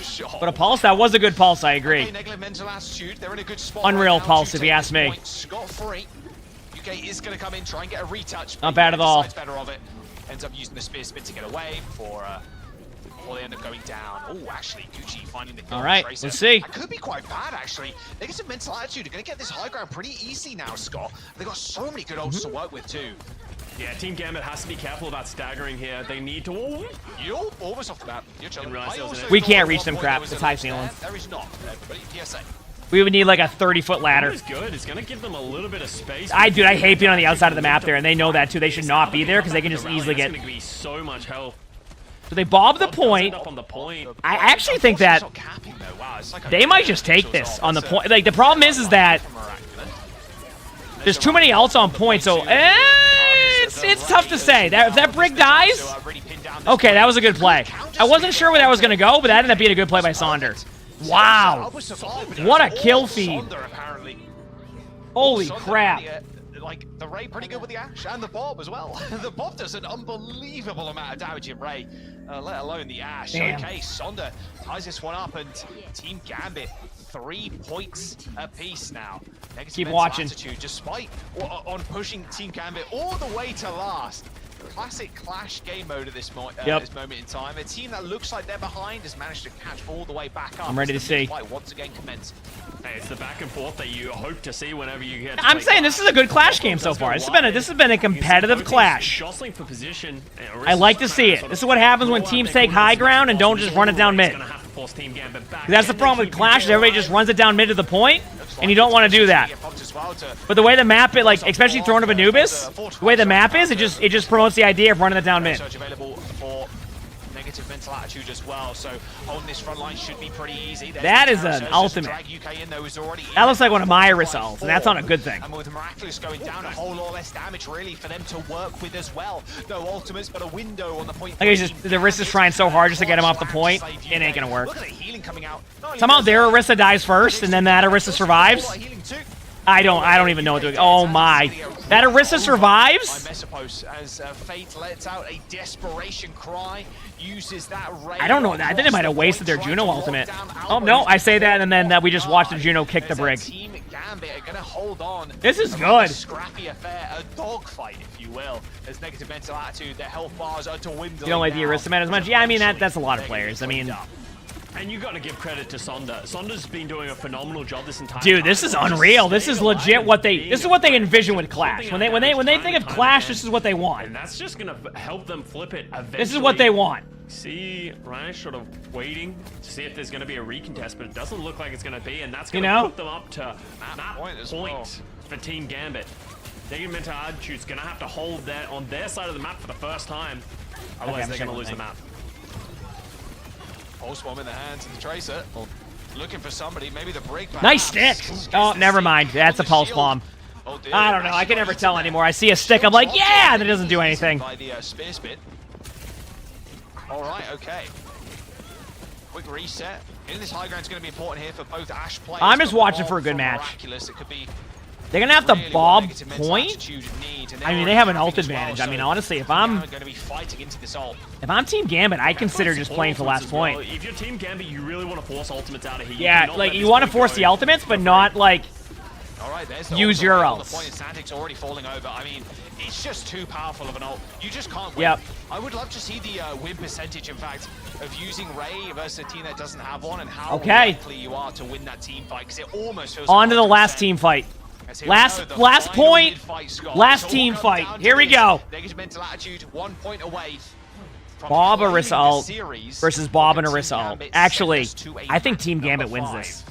shot. But a pulse, that was a good pulse. I agree. Okay, negative mental attitude. They're in a good spot. Unreal right now pulse, to if you take ask me. Scott free. UK is going to come in, try and get a retouch. Not bad at all. Better of it. Ends up using the spear spin to get away before they end up going down. Oh, actually, Gucci finding the kill. All right, Tracer. let's see. That could be quite bad, actually. Negative mental attitude are going to get this high ground pretty easy now, Scott. They've got so many good ults to work with, too. Yeah, Team Gambit has to be careful about staggering here. They need to... You're almost off the map. You're chilling. We can't reach them, crap. It's high ceilings. There is not, everybody. PSA. We would need like a 30-foot ladder. It's good. It's gonna give them a little bit of space. I hate being on the outside of the map there, and they know that too. They should not be there because they can just easily get. It's gonna be so much health. So they bob the point. I actually think that they might just take this on the point. Like the problem is that there's too many ults on point, so it's tough to say. If that Brig dies, okay, that was a good play. I wasn't sure where that was gonna go, but that ended up being a good play by Saunders. Wow, what a kill feed! Holy crap! Like the Ray pretty good with the Ash and the Bob as well. The Bob does an unbelievable amount of damage in Ray, let alone the Ash. Damn. Okay, Sonder ties this one up, and Team Gambit 3 points apiece now. Negative Keep mental watching. attitude, despite on pushing Team Gambit all the way to last. Classic Clash game mode at this, this moment in time. A team that looks like they're behind has managed to catch all the way back up. I'm ready to see. Fight once again commenced. Hey, it's the back and forth that you hope to see whenever you get. I'm saying this is a good Clash game so far. This has been a competitive Clash. Jostling for position. I like to see it. This is what happens when teams take high ground and don't just run it down mid. That's the problem with Clash is everybody just runs it down mid to the point, and you don't want to do that. But the way the map is, like, especially throwing up Anubis, the way the map is, it just promotes the idea of running it down mid. Negative mental attitude as well, so on this front line should be pretty easy. That is an ultimate. That looks like one of my results, and that's not a good thing. And with Miraculous going down, a whole lot less damage really for them to work with as well. No ultimates, but a window on the point. Like the Orisa is trying so hard just to get him off the point. It ain't gonna work. Somehow their Orisa dies first, and then that Orisa survives. I don't even know what to do. Oh my. That Orisa survives? I suppose as Fate lets out a desperation cry, uses that ray. I don't know. I think they might have wasted their Juno ultimate. Oh no, I say that and then we just watched the Juno kick the Brig. Team Gambit are gonna hold on. This is good. A scrappy affair, a dogfight, if you will. There's negative mental attitude, their health bars are dwindling. You don't like the Orisa man as much? Yeah, I mean that's a lot of players. I mean, and you got to give credit to Sonder. Sonder's been doing a phenomenal job this entire dude, this is unreal. This is legit what they envision with Clash. When they think of Clash, this is what they want. And that's just gonna help them flip it eventually. This is what they want. See, Ryan sort of waiting to see if there's gonna be a recontest, but it doesn't look like it's gonna be, and that's gonna put them up to map point for Team Gambit. Negative mental attitude's gonna have to hold that on their side of the map for the first time. Otherwise, they're gonna lose the map. Pulse bomb in the hands of the Tracer. Looking for somebody, maybe the Brig. Nice stick. Oh, never mind. That's a pulse bomb. I don't know. I can never tell anymore. I see a stick. I'm like, yeah, and it doesn't do anything. By the spear spit. All right, okay. Quick reset. Getting this high ground is going to be important here for both Ash players. I'm just watching for a good match. It could be they're gonna have to bob point. I mean, they have an ult advantage. I mean, honestly, if I'm Team Gambit, I consider just playing for last point. If you're Team Gambit, you really want to force ultimates out of here. Yeah, like you want to force the ultimates, but not like use your ults. Point Santic's already falling over. I mean, it's just too powerful of an ult. You just can't win. Yep. I would love to see the win percentage, in fact, of using Ray versus a team that doesn't have one, and how likely you are to win that team fight, because it almost feels on to the last team fight. Last point, last team fight. Here we go. Negative mental attitude, 1 point away. Bob Orisa ult versus Bob and Orisa ult. Actually, I think Team Gambit wins this.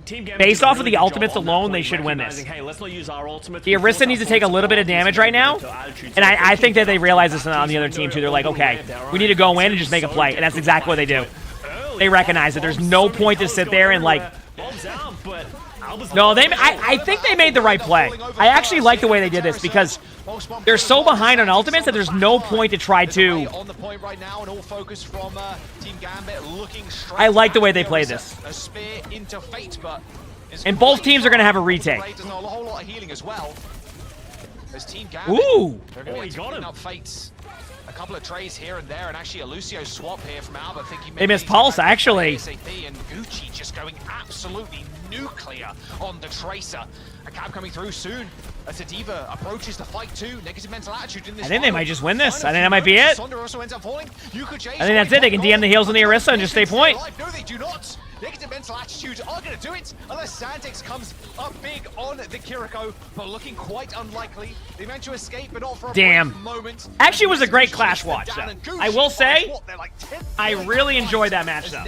Team Gambit based did a off of really the good ultimates job on that alone, point, they should win this. recognizing, hey, let's not use our ultimates. The Orisa needs to take a little bit of damage right now, and I think that they realize this on the other team too. They're like, okay, we need to go in and just make a play, and that's exactly what they do. They recognize that there's no point to sit there and like. No, I think they made the right play. I actually like the way they did this because they're so behind on ultimates that there's no point to try to. On the point right now, and all focus from Team Gambit looking straight. I like the way they played this. A spear into Fate, but And both teams are going to have a retake. Does not a whole lot of healing as well. As Team Gambit, Ooh! they're going to be up Fates. A couple of trays here and there, and actually a Lucio swap here from Alba. Thinking They missed Pulse, actually. And Gucci just going absolutely nuclear on the Tracer. A cab coming through soon. As Diva approaches the fight too. Negative mental attitude in this. I think they might just win this. I think that might be it. Sonder also ends up falling. I think that's it. They can DM the heals on the Orisa and just stay point. No, they do not. Negative mental attitudes are going to do it unless Santix comes up big on the Kiriko, but looking quite unlikely. They managed to escape, but not for a brief moment. Actually, it was a great Clash watch, though. I will say, I really enjoyed that match, though.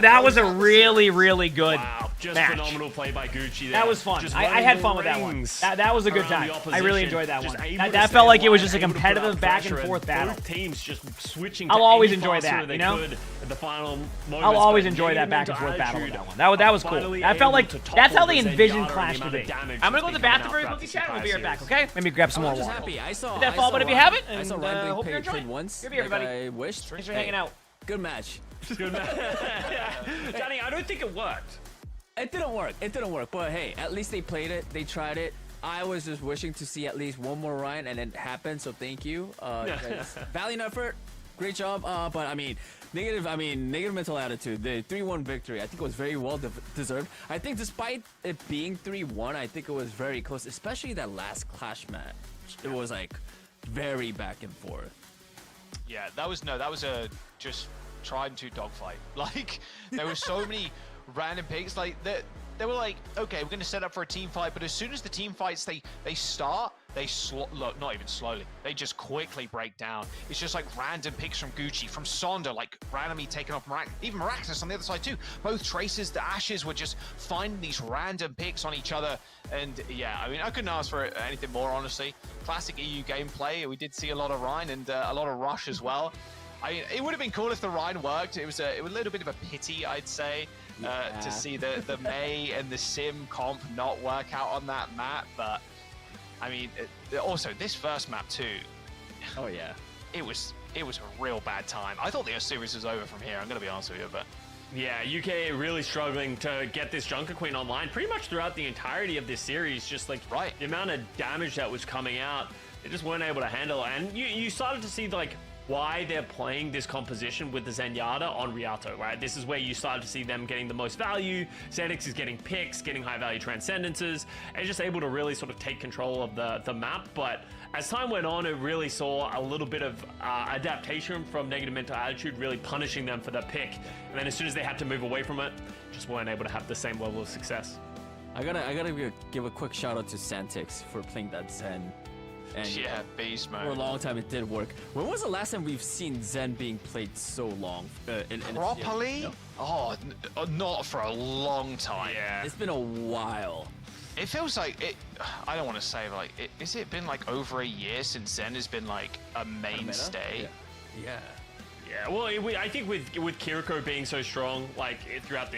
That was a really, really good match. Phenomenal play by Gucci there. That was fun. Just I had fun with that one. That was a good around time. the I really opposition, enjoyed that just one. able to That stay felt like it was alive, just a able to put competitive out back and pressure, forth battle. Both teams just switching. I'll to always any enjoy faster that, they you know? could at the final moments, I'll always but enjoy that Negative back and forth Mental battle with Attitude that one. That was cool. finally That felt able like to that's how topple they the envisioned Zenyatta Clash and to the be. amount of damage I'm gonna that's go to the been coming bathroom very out quickly, throughout chat. We'll be right back, this okay? Maybe grab some more I'm just water. happy. I saw. Hit that I follow saw button if you Ryan- haven't, I saw and, Ryan being hope you're played enjoying. once. Good to be everybody. Like I wished. Thanks for hanging out. Good match. Good match. Johnny, I don't think it worked. It didn't work. It didn't work. But hey, at least they played it. They tried it. I was just wishing to see at least one more Ryan, and it happened. So thank you. Guys. Valiant effort. Great job. But I mean, negative mental attitude. The 3-1 victory, I think it was very well deserved. I think despite it being 3-1, I think it was very close, especially that last Clash match. It was like very back and forth. Yeah, that was a just tried and true dogfight. Like there were so many random picks. Like they were like, okay, we're gonna set up for a team fight, but as soon as the team fights they start, look, not even slowly. They just quickly break down. It's just like random picks from Gucci, from Sonder, like randomly taken off even Miraculous on the other side too. Both Tracers, the Ashes were just finding these random picks on each other. And yeah, I mean, I couldn't ask for anything more, honestly. Classic EU gameplay. We did see a lot of Rhine and a lot of Rush as well. I mean, it would have been cool if the Rhine worked. It was a little bit of a pity, I'd say, to see the Mei and the Sim comp not work out on that map. But I mean, also this first map too. Oh yeah, it was a real bad time. I thought the series was over from here. I'm gonna be honest with you, but yeah, UK really struggling to get this Junker Queen online pretty much throughout the entirety of this series. Just like the amount of damage that was coming out, they just weren't able to handle it. And you started to see like why they're playing this composition with the Zenyatta on Rialto, right? This is where you started to see them getting the most value. Xenix is getting picks, getting high value transcendences, and just able to really sort of take control of the map. But as time went on, it really saw a little bit of adaptation from Negative Mental Attitude, really punishing them for the pick. And then as soon as they had to move away from it, just weren't able to have the same level of success. I gotta give a quick shout out to Santix for playing that Zen. And yeah, beast mode. For a long time, it did work. When was the last time we've seen Zen being played so long? Properly? Oh, not for a long time. Yeah. It's been a while. It feels like it. I don't want to say like. Has it been like over a year since Zen has been like a mainstay? Yeah. Yeah, well, I think with Kiriko being so strong, like throughout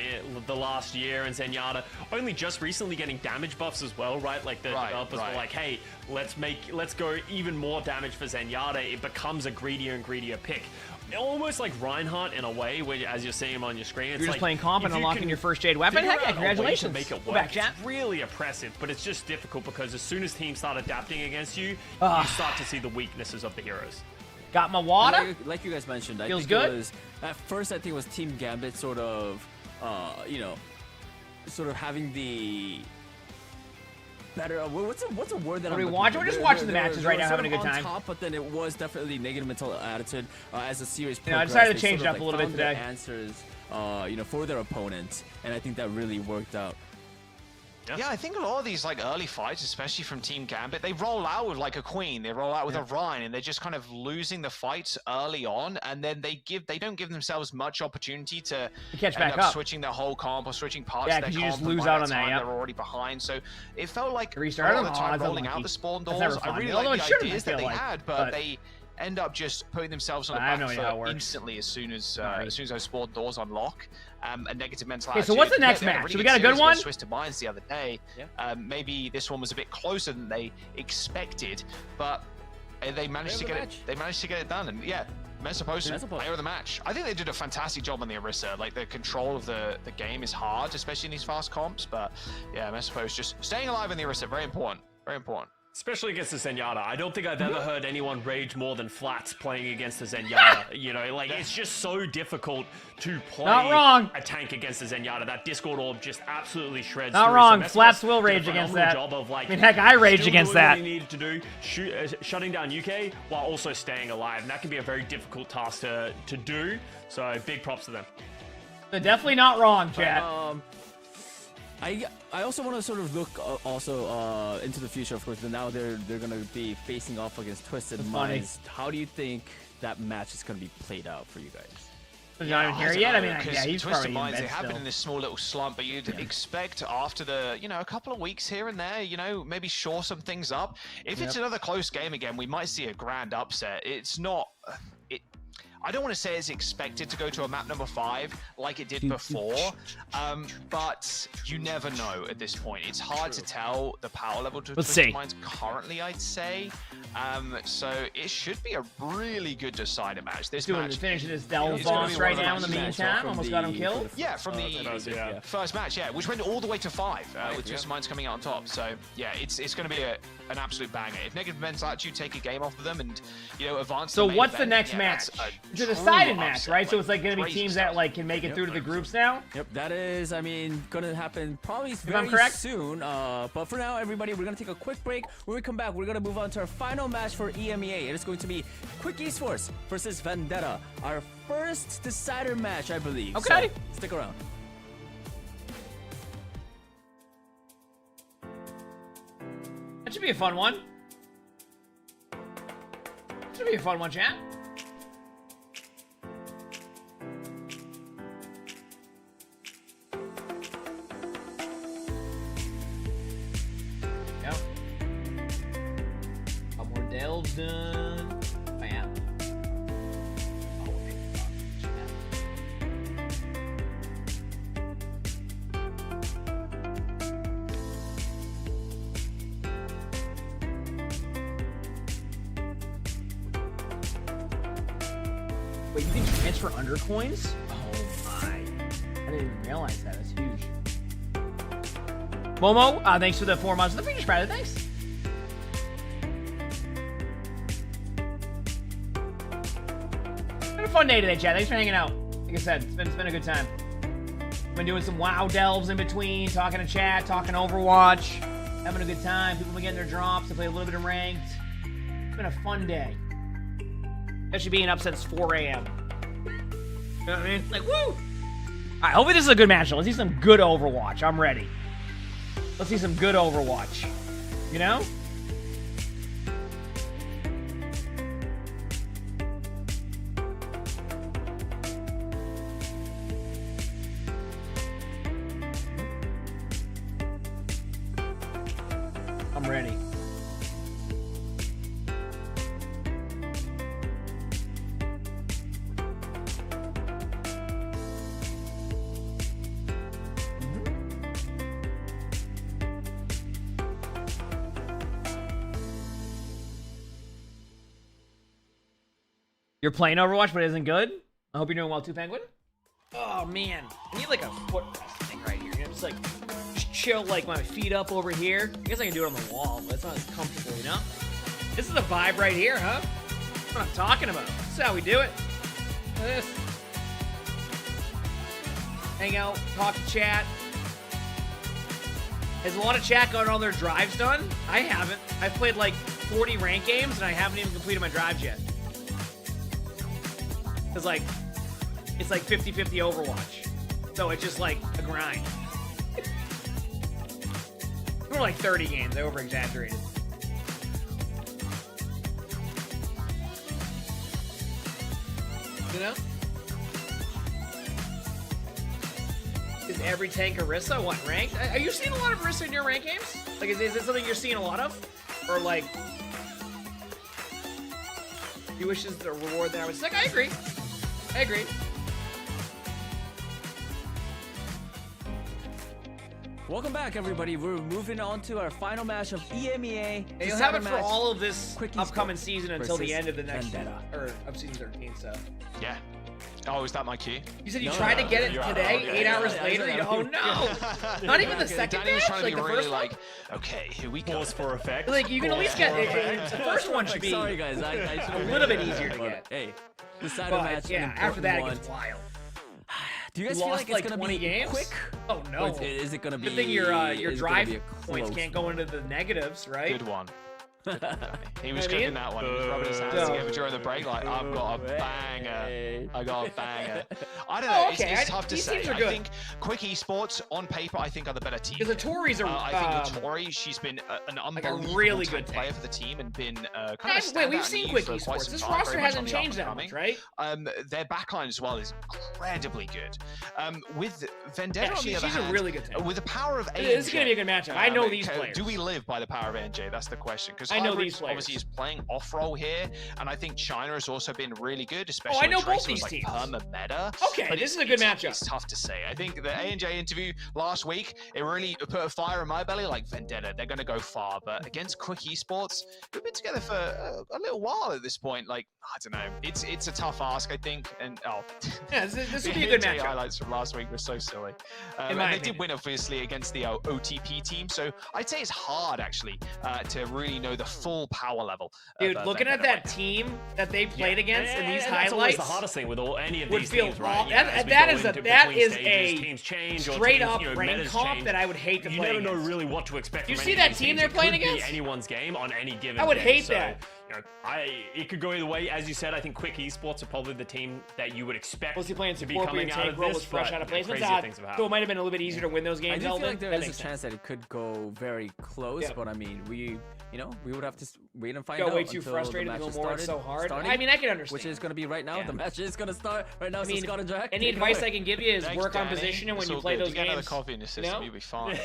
the last year, and Zenyatta only just recently getting damage buffs as well, right? Like the developers were like, hey, let's go even more damage for Zenyatta. It becomes a greedier and greedier pick. Almost like Reinhardt in a way, where as you're seeing him on your screen, it's You're just like playing comp and unlocking your first Jade weapon. Heck yeah, congratulations. Make it Go work. back, chat. It's really oppressive, but it's just difficult because as soon as teams start adapting against you, Ah. you start to see the weaknesses of the heroes. Got my water. Like you guys mentioned, Feels I think good? it was at first. I think it was Team Gambit sort of, sort of having the better. What's a word that What are I'm we looking watching? for? We're just They're- watching the they're- matches they're right now, sort having a of good on time. Top, but then it was definitely negative mental attitude as the series You know, I progressed. decided to they change sort it up of, a little bit found their today. Answers, for their opponents, and I think that really worked out. Yeah, I think a lot of these like early fights, especially from Team Gambit, they roll out with like a Queen, they roll out with a Rhine, and they're just kind of losing the fights early on, and then they don't give themselves much opportunity to catch end back up up. switching their whole comp or switching parts Yeah, of their 'cause you comp. just and lose by out the on that, time yeah. They're already behind, so it felt like Restart a lot them? of the Oh, time that's rolling unlucky. out the spawn That's doors. never I fun. really Although like it the shouldn't, I ideas that feel they like, had, but they end up just putting themselves on the I have back no idea how it foot works. instantly as soon as those spawn doors unlock. A negative mental Okay, so attitude. what's the next They had match? really So we got a good series one? against Twisted Minds the other day. Maybe this one was a bit closer than they expected, but they managed to get it. They managed to get it done, and yeah, Mesopost player of the match. I think they did a fantastic job on the Orisa. Like the control of the game is hard, especially in these fast comps. But yeah, Mesopost just staying alive in the Orisa, very important. Very important. Especially against the Zenyatta. I don't think I've ever heard anyone rage more than Flats playing against the Zenyatta. You know, like, it's just so difficult to play Not wrong. a tank against the Zenyatta. That Discord orb just absolutely shreds Not through. wrong. So Flats Mesmer's will did a rage against phenomenal that. Job of, like, I mean, heck, I rage still against doing that. what he needed to do, shutting down UK while also staying alive. And that can be a very difficult task to do. So big props to them. They're definitely not wrong, chat. I also want to sort of look also into the future, of course. But now they're gonna be facing off against Twisted Minds. How do you think that match is gonna be played out for you guys? He's not even here yet. I mean, because yeah, he's Twisted probably in Minds, bed they have been still. in this small little slump, but you'd expect after the, a couple of weeks here and there, maybe shore some things up. If it's another close game again, we might see a grand upset. It's not. I don't want to say it's expected to go to a map number 5 like it did before, but you never know at this point. It's hard to tell the power level to Twisted Minds currently, I'd say. So it should be a really good decider match. This match finishing his Delve boss right now in the meantime. Almost got him killed. Yeah, from the first match, which went all the way to 5 with Twisted Minds coming out on top. So yeah, it's going to be an absolute banger. If Negative Mental Attitude take a game off of them and advance. So to the main what's the event, next match? It's a decided match, right? So it's like going to be teams that like can make it through to the groups now. Yep, that is, I mean, going to happen probably I'm very correct? soon. But for now, everybody, we're going to take a quick break. When we come back, we're going to move on to our final match for EMEA. It is going to be Quick Esports versus Vendetta, our first decider match, I believe. Okay. So, stick around. That should be a fun one. Should be a fun one, chat. Yep. Couple more delves done. Oh, yeah. Oh, wait, you can transfer undercoins? Oh my. I didn't even realize that. That's huge. Momo, thanks for the 4 months. The Phoenix Rider, thanks. Been a fun day today, chat. Thanks for hanging out. Like I said, it's been a good time. Been doing some WoW delves in between, talking to chat, talking Overwatch, having a good time. People been getting their drops. I play a little bit of ranked. It's been a fun day. Especially being up since 4 a.m. You know what I mean? Like, woo! Alright, hopefully this is a good matchup. Let's see some good Overwatch. I'm ready. Let's see some good Overwatch. You know? I'm ready. You're playing Overwatch, but it isn't good? I hope you're doing well too, Penguin. Oh, man. I need like a foot rest thing right here. You know, just like, just chill like my feet up over here. I guess I can do it on the wall, but it's not as comfortable, you know? This is the vibe right here, huh? That's what I'm talking about. This is how we do it. Look at this. Hang out, talk to chat. Has a lot of chat gotten all their drives done? I haven't. I've played like 40 ranked games and I haven't even completed my drives yet. Cause like, it's like 50-50 Overwatch. So it's just like a grind. More like 30 games. I over-exaggerated. You know? Is every tank Orisa? What, ranked? Are you seeing a lot of Orisa in your rank games? Like, is it something you're seeing a lot of? Or, like... He wishes the reward that I was like, I agree. I agree. Welcome back, everybody. We're moving on to our final match of EMEA. And you'll have it for all of this Quick upcoming Esports season until the versus end of the next Vendetta. or of season 13. So Yeah. Oh, is that my key? you said you tried to get it today. 8 hours later. Oh no! Not even the second Danny was match. trying Like to the be really first like, okay, here we go. Pause for effect. one. Like you can at least get the first one should be Sorry, guys. I should a little bit easier to get. Hey, decided But match. yeah, an after that it important gets one. wild. Do you guys You feel lost like it's gonna 20 be games? quick? Oh no! Or is it gonna be? Good thing your is it gonna drive be a points close can't go into the negatives, right? Good one. He was I mean? cooking that one. He was rubbing his hands No. together during the break like, I've got a banger. I got a banger. I don't Oh, know. okay. It's tough to These say. teams are I good. think Quick Esports, on paper, I think are the better team. Because the Tories are I think the Tori, she's been an like a unbelievable really type good player tank. for the team and been kind of a Guys, wait, we've standout seen in Quick for quite Esports. some This time, roster very much hasn't on the changed that up-and-coming. much, right? Their backline as well is incredibly good. With Vendetta, Yeah, on the other she's a hand, really good tank. with the power of ANJ, This is gonna be a good matchup. I know these players. Do we live by the power of ANJ? That's the question. Because I know these players. obviously is playing off-roll here, and I think China has also been really good, especially I know when both Tracer was, these like, teams. perma-meta. Okay, But this is a good matchup. It's tough to say. I think the ANJ interview last week, it really put a fire in my belly, like Vendetta, they're going to go far, but against Quick Esports, we've been together for a little while at this point. Like, I don't know. It's a tough ask, I think, and Yeah, this the would be a good ANJ matchup. highlights from last week were so silly. In And my they opinion. did win, obviously, against the OTP team, so I'd say it's hard, actually, to really know the full power level. Dude, of, looking at Vendetta that team that they played against in these That's always highlights, the hardest thing with any of would these feel teams, right? awful. Yeah, That- as we that go is a- into that between is stages, a teams change, or straight teams, up metas rank comp change. that I would hate to You play never know against. really what to expect. You from see any of that these team teams. they're It playing could be against? anyone's game on any given I would day. hate So, that. you know, it could go either way. As you said, I think Quick Esports are probably the team that you would expect Was he playing to be support coming where out your of tank role this, was fresh but, out of you know, placement? crazier things have So it happened. might have been a little bit easier to win those I games, do feel Elvin. like there That is a makes chance that it could go very close, Yeah. but I mean, we would have to wait and find Got out. way too until frustrated the to match go more. It's started, so hard. starting, I mean, I can understand. which is going to be right now. Yeah. The match is going to start right now. I so mean, Scott and Jack, any take it advice away. I can give you is Thanks, work on Danny. position and when It's you all play good. those You get another games. coffee in the system, know? you'll be fine.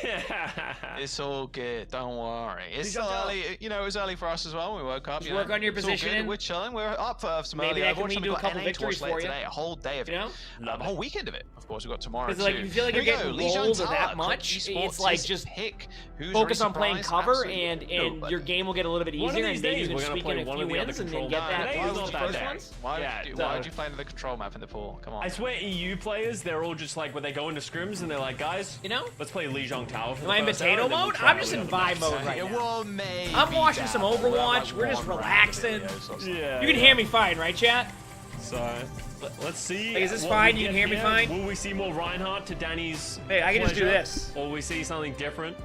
It's all good. Don't worry. It's still early. You know, it was early for us as well when we woke up. Just you work know. on your It's all good. positioning. We're chilling. We're up for some Maybe early I can Overwatch. lead and to we've a got couple NA victories towards for you. later today. A whole day of You know? a whole weekend of it. Of course, we've got tomorrow Because too. like, you feel like Here you're we go. getting Lee Zhang rolled Tao, that Quick much. Esports, It's like just pick. Who's focus very on playing surprised? cover, Absolutely and nobody. your game will get a little bit One of easier, these and maybe days you we're can gonna squeak play in a one few of the other wins and then control get maps. that. Today Why is was not the that first day. ones? Why Yeah, would you play the control map in the pool? Come on. I swear EU players, they're all just like, when they go into scrims and they're like, guys, you know, let's play Lee Zhang Tao for Am I in the first hour, potato and then we'll mode? try I'm just out in the other vibe maps. mode right now. Well, maybe I'm watching that. some We'll have, Overwatch. like, We're just one relaxing. random videos or something. Yeah, You can hear me fine, right, chat? So let's see. Like, is this what fine? we You can get hear me here. fine? Will we see more Reinhardt to Danny's Hey, I can just do pleasure? this. Or will we see something different?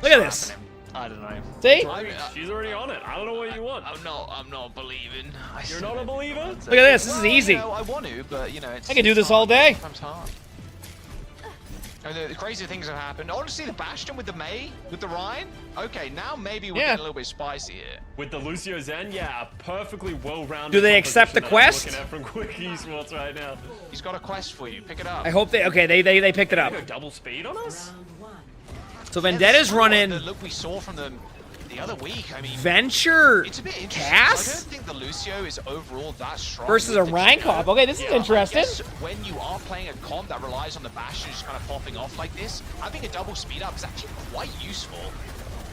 Look at this. I don't know. See? She's already on it. I don't know what you want. I'm not believing. You're not a believer? Look at this. This is easy. I want to, but you know, it's. I can do this all day. Sometimes hard. The crazy things have happened. Honestly, the Bastion with the Mei, with the Ryan. Okay, now maybe we're getting a little bit spicy here. With the Lucio Zen, yeah, a perfectly well-rounded. Do they accept the composition quest? that I'm looking at from Quick Esports right now. He's got a quest for you. Pick it up. I hope they. Okay, they picked it up. They go double speed on us? So Vendetta's running The look we saw from them the other week. I mean, Venture it's a bit interesting. Cass I don't think the Lucio is overall that strong. versus a with the rank Geo. comp. Okay, this is interesting. I guess when you are playing a comp that relies on the Bastion just kind of popping off like this, having a double speed up is actually quite useful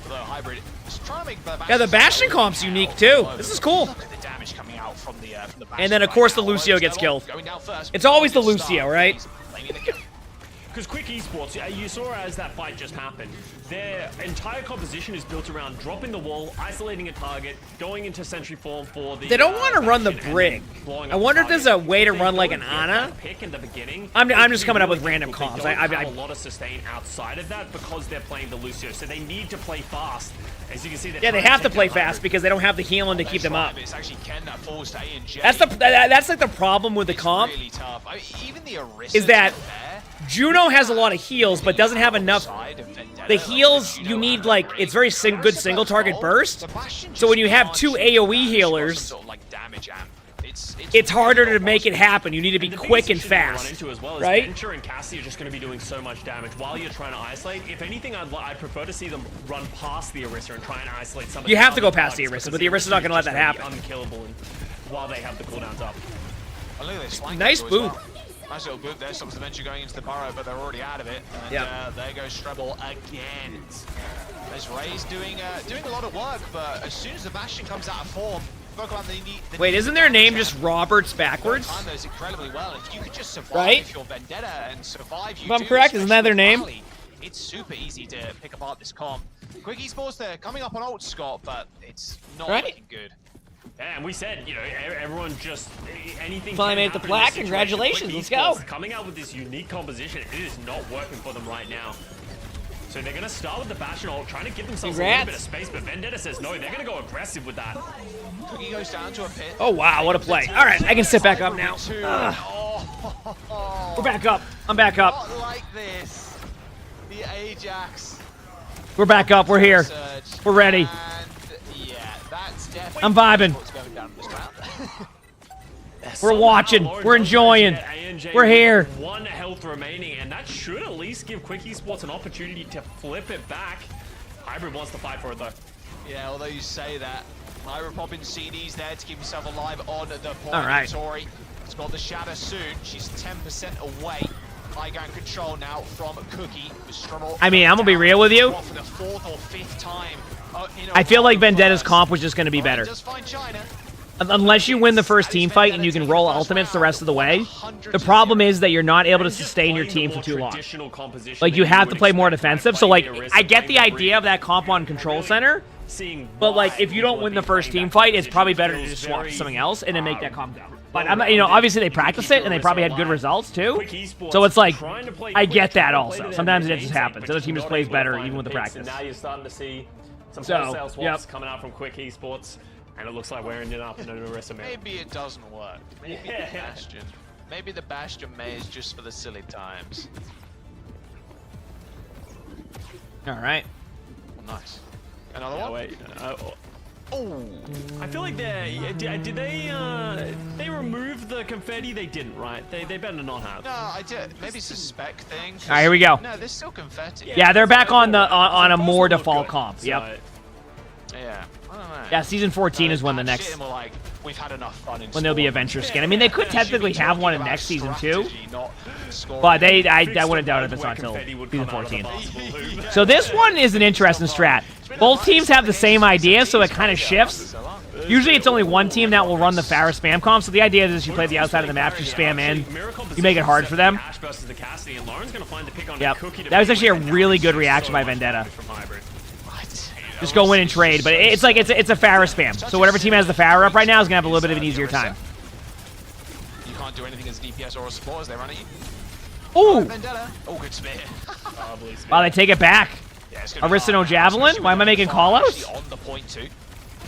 for the hybrid. Just trying to make the Bastion Yeah, the Bastion comp's unique too. This is cool. Look at the damage coming out from the Bastion. And then of course the Lucio gets killed. Going down first. It's always the Lucio, right? Because Quick Esports, you saw as that fight just happened, their entire composition is built around dropping the wall, isolating a target, going into sentry form for the. They don't want to run the Bastion, and brig. then blowing I up wonder the if there's a target. way to They run like don't an get Ana. that pick in the beginning. I'm it just can coming be up with really random difficult. comps. They don't I- have a lot of sustain outside of that because they're playing the Lucio, so they need to play fast. As you can see, Yeah, they have to play fast because they don't have the healing to keep them up. It's actually Ken that falls to A&J. That's like the problem with the comp. Really tough. Even the Orisa Is that there, Juno has a lot of heals, but doesn't have enough. The heals you need, like, it's very good single target burst. So when you have two AoE healers, it's harder to make it happen. You need to be quick and fast, right? Venture and Cassie are just going to be doing so much damage while you're trying to isolate. If anything, I'd prefer to see them run past the Orisa and try and isolate some of the You have to go other past the bugs, Orisa, but the Orisa's not going to let that happen. Unkillable while they have the cooldowns up. Oh, look at this flank Nice angle as boot. well. Nice little boot there. Stops the Venture going into the burrow, but they're already out of it. And there goes Strebel again. As Ray's doing a lot of work, but as soon as the Bastion comes out of form, Wait, isn't their name just Roberts backwards? Time those incredibly well. If you could just survive Right? if you're Vendetta and survive, you If I'm do, correct, isn't that their name? Valley, it's super easy to pick apart this comp. Quick Esports, they're coming up on ult, Scott, but it's not Right? looking good. Yeah, and we said, you know, everyone just anything. Finally can made the happen in plaque. this situation. Congratulations. Quick Let's Esports go. Coming out with this unique composition, it is not working for them right now. So they're gonna start with the Bastion ult, trying to give themselves a little bit of space, but Vendetta says no, they're gonna go aggressive with that. Cookie goes down to a pit. Oh, wow, what a play. All right, I can sit back up now. We're back up. I'm back up. Not like this. The Ajax. We're back up. We're here. We're ready. And yeah, that's definitely I'm vibing. what's going down this round. We're watching. We're enjoying. We're here. One health remaining, and that should at least give Quick Esports an opportunity to flip it back. Hybrid wants to fight for it though. Yeah, although you say that, Myra popping CDs there to keep himself alive on the point. All right. Tori has got the shatter soon. She's 10% away. High ground control now from Cookie. I mean, I'm going to be real with you. For the fourth or fifth time. I feel like Vendetta's comp was just going to be better. Does find China. Unless you win the first team fight and you can roll ultimates the rest of the way, the problem is that you're not able to sustain your team for too long. Like, you have to play more defensive. So, like, I get the idea of that comp on Control Center, but, like, if you don't win the first team fight, it's probably better to just swap to something else and then make that comp go. But, you know, obviously they practice it and they probably had good results, too. So it's like, I get that also. Sometimes it just happens. The other team just plays better even with the practice. Now you're starting to see some So, wholesale swaps coming out from Quick Esports. And it looks like we're ending up in an Orisa mid. Maybe it doesn't work. Maybe the Bastion. Maybe the Bastion May is just for the silly times. All right. Oh, nice. Another one? Wait. Oh. I feel like did they remove the confetti? They didn't, right? They better not have. No, I did. Maybe it's a spec thing. All right, here we go. No, there's still confetti. Yeah, they're back on the on a more default comp. Yep. Yeah. I don't know. Yeah, season 14 is when the next Like, we've had enough fun in when there'll be a venture skin. I mean, they could technically have one in next season too, but but I wouldn't doubt if it's not until season 14. So this one is an interesting strat. Both teams have the same idea, so it kind of shifts. Usually it's only one team that will run the Pharah spam comp, so the idea is you play the outside of the map, you spam in, you make it hard for them. Yep, that was actually a really good reaction by Vendetta. Just go in and trade, but it's like it's a Pharah spam. So whatever team has the Pharah up right now is gonna have a little bit of an easier time. You can't do anything as DPS or a support as they run at you. Ooh! Oh, good spear. Wow, they take it back. Orisa no javelin? Why am I making callouts? On the point too.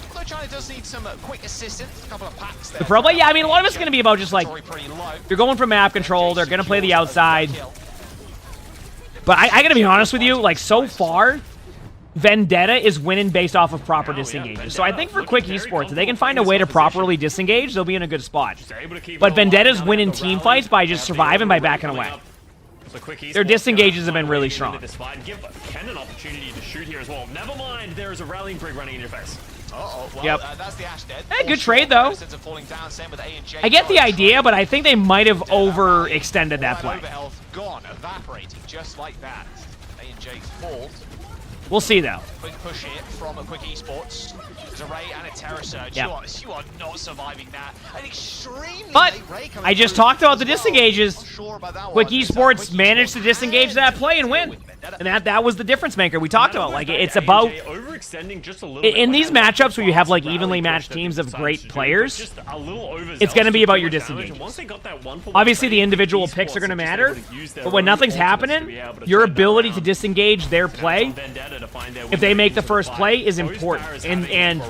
Although China does need some quick assistance, a couple of packs there. The pro play? Yeah, I mean, a lot of it's gonna be about just like you're going for map control. They're gonna play the outside. But I gotta be honest with you, like so far, Vendetta is winning based off of proper disengages. So I think for Quick Esports, if they can find a way to properly disengage, they'll be in a good spot. But Vendetta's winning team fights by just surviving by backing away. Their disengages have been really strong. Give Ken an opportunity to shoot here as well. Never mind, there is a rallying brig running in your face. Uh-oh, well, Yep. That's the Ash dead. Good trade though. I get the idea, but I think they might have overextended that play. Overhealth gone, evaporating just like that. A&J fault. We'll see though. Quick push here from a Quick Esports. There's a Ray and a Terror Surge. Yep. You are not surviving that. An extremely But late Ray coming I just through talked about the as well. disengages. Not sure about that Quick one. Esports managed to disengage that play and win. And that was the difference maker we talked about. Like, it's about overextending just a little in these matchups where you have like evenly matched teams of great players, it's going to be about your disengages. Obviously, the individual picks are going to matter, but when nothing's happening, your ability to disengage their play, if they make the first play, is important. And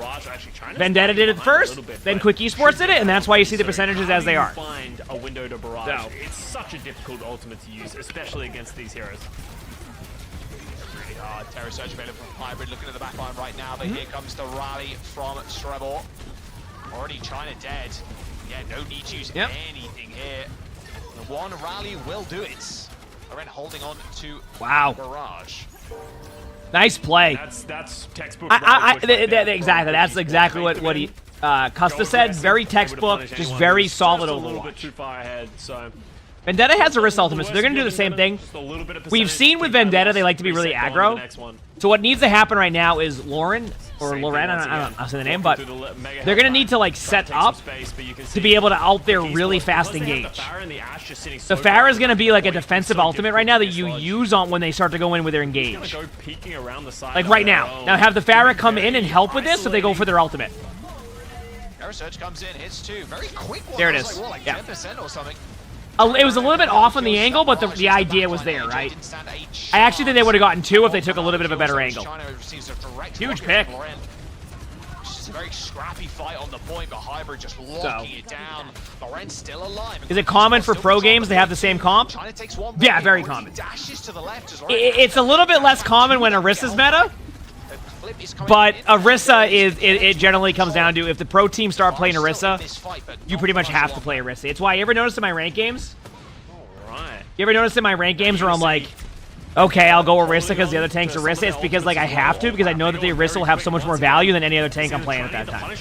Vendetta did it first, then Quick Esports did it, and that's why you see the percentages as they are. Find a window to barrage. It's such a difficult ultimate to use, especially against these heroes. Really hard. Terror Surge available from Hybrid. Looking at the back line right now, but here comes the rally from Strebor. Already China dead. Yeah, no need to use anything here. The one rally will do it. Loren holding on to Barrage. Nice play. That's textbook. Exactly. That's exactly what he Custa said. Very textbook, just very solid Overwatch. A little bit too far ahead, so. Vendetta has a wrist ultimate, so they're going to do the same thing. We've seen with Vendetta, they like to be really aggro. So what needs to happen right now is Lauren, or Loren, I don't know how to say the name, but they're going to need to like set up to be able to out there really fast engage. The Pharah is going to be like a defensive ultimate right now that you use on when they start to go in with their engage. Like right now. Now have the Pharah come in and help with this so they go for their ultimate. Terror Surge comes in, hits two. Very quick one. There it is. Like 10% or something. It was a little bit off on the angle, but the idea was there, right? I actually think they would have gotten two if they took a little bit of a better angle. Huge pick. Just a very scrappy fight on the point, but Hybrid just locking it down. Loren's still alive. Is it common for pro games to have the same comp? Yeah, very common. It's a little bit less common when Orissa's meta. But Orisa it generally comes down to if the pro team start playing Orisa, you pretty much have to play Orisa. It's why you ever notice in my rank games? You ever notice in my rank games where I'm like, okay, I'll go Orisa because the other tank's Orisa? It's because like I have to because I know that the Orisa will have so much more value than any other tank I'm playing at that time.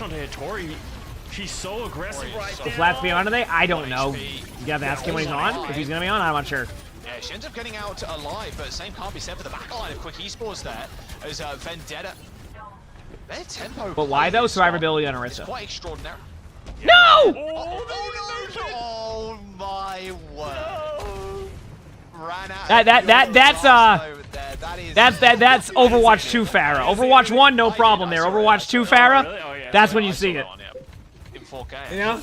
She's so aggressive right The Flats be on today? I don't know. You gotta ask him when he's on. If he's gonna be on, I'm not sure. Yeah, she ends up getting out alive, but same can't be said for the backline of Quick Esports there. As Vendetta. Their tempo. But why though? Survivability on Orisa. Quite extraordinary. No! Oh my word. Ran out. That's Overwatch 2 Pharah. Overwatch 1, no problem there. Overwatch 2 Pharah, that's when you see it. In 4K. You know?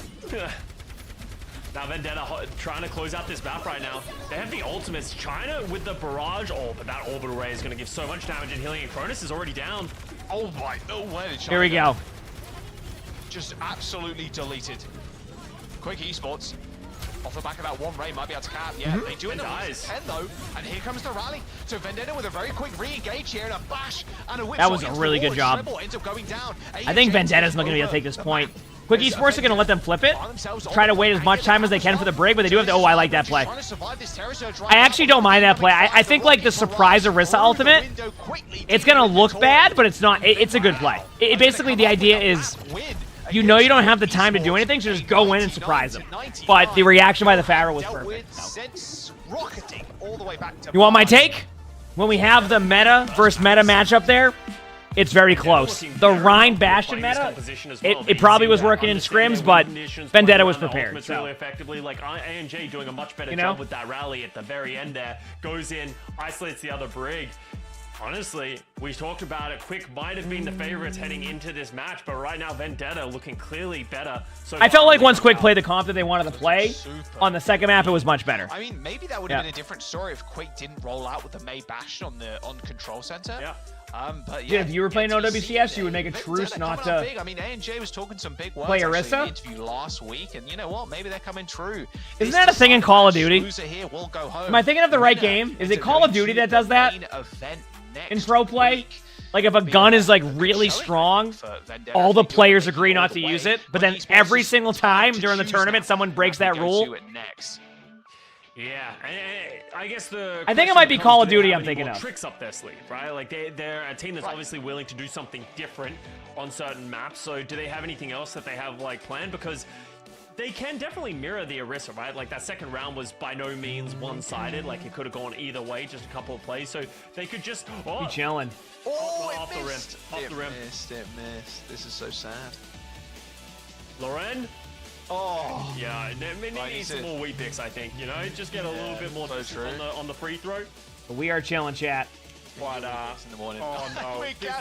Now Vendetta trying to close out this map right now. They have the ultimates. China with the barrage. Oh, but that orbital ray is going to give so much damage and healing. And Cronus is already down. Oh my, no way. Here we go. Just absolutely deleted. Quick Esports. Off the back of that one ray might be able to cap. Yeah, they do it. Dies 10 though, and here comes the rally. So Vendetta with a very quick re-engage here and a bash and a whip. That was a really good job. Ends up going down. I think Vendetta's not going to be able to take this point. Quick Esports are going to let them flip it. Try to wait as much time as they can for the break, but they do have to. Oh, I like that play. I actually don't mind that play. I think like the surprise Orisa ultimate, it's going to look bad, but it's not. It's a good play. Basically, the idea is you know you don't have the time to do anything, so just go in and surprise them. But the reaction by the Pharah was perfect. So. You want my take? When we have the meta versus meta matchup there, it's very close. The Rhine Bastion meta, it probably was working in scrims, but Vendetta was prepared. So. Really effectively, like ANJ doing a much better job with that rally at the very end there. Goes in, isolates the other brig. Honestly, we talked about it. Quick might have been the favorites heading into this match, but right now Vendetta looking clearly better. So I felt like once Quick played the comp that they wanted to play, on the second map it was much better. I mean, maybe that would have been a different story if Quick didn't roll out with the May Bastion on Control Center. Yeah. But yeah, if you were playing OWCS, you would make a truce not to big. I mean, ANJ was talking some big words play Orisa? in the interview last week, and you know what? Maybe they're coming true. Isn't that a thing in Call of Duty? Here will go home. Am I thinking of the right game? Is it Call of Duty that does that? In pro play? Like if a gun is like really strong, all the players agree not to use it, but then every single time during the tournament someone breaks that rule. Yeah, I guess I think it might be Call of Duty I'm thinking of. Tricks up their sleeve, right? Like they're a team that's obviously willing to do something different on certain maps. So do they have anything else that they have like planned? Because they can definitely mirror the Orisa, right? Like that second round was by no means one-sided. Like it could have gone either way, just a couple of plays. So they could just be chilling. Off the rim. Off the rim. It missed. This is so sad. Loren. Oh. Yeah, it needs some more wheat picks, I think. You know, just get a little bit more on the free throw. We are chilling, chat. But in the morning. Oh no! Dude,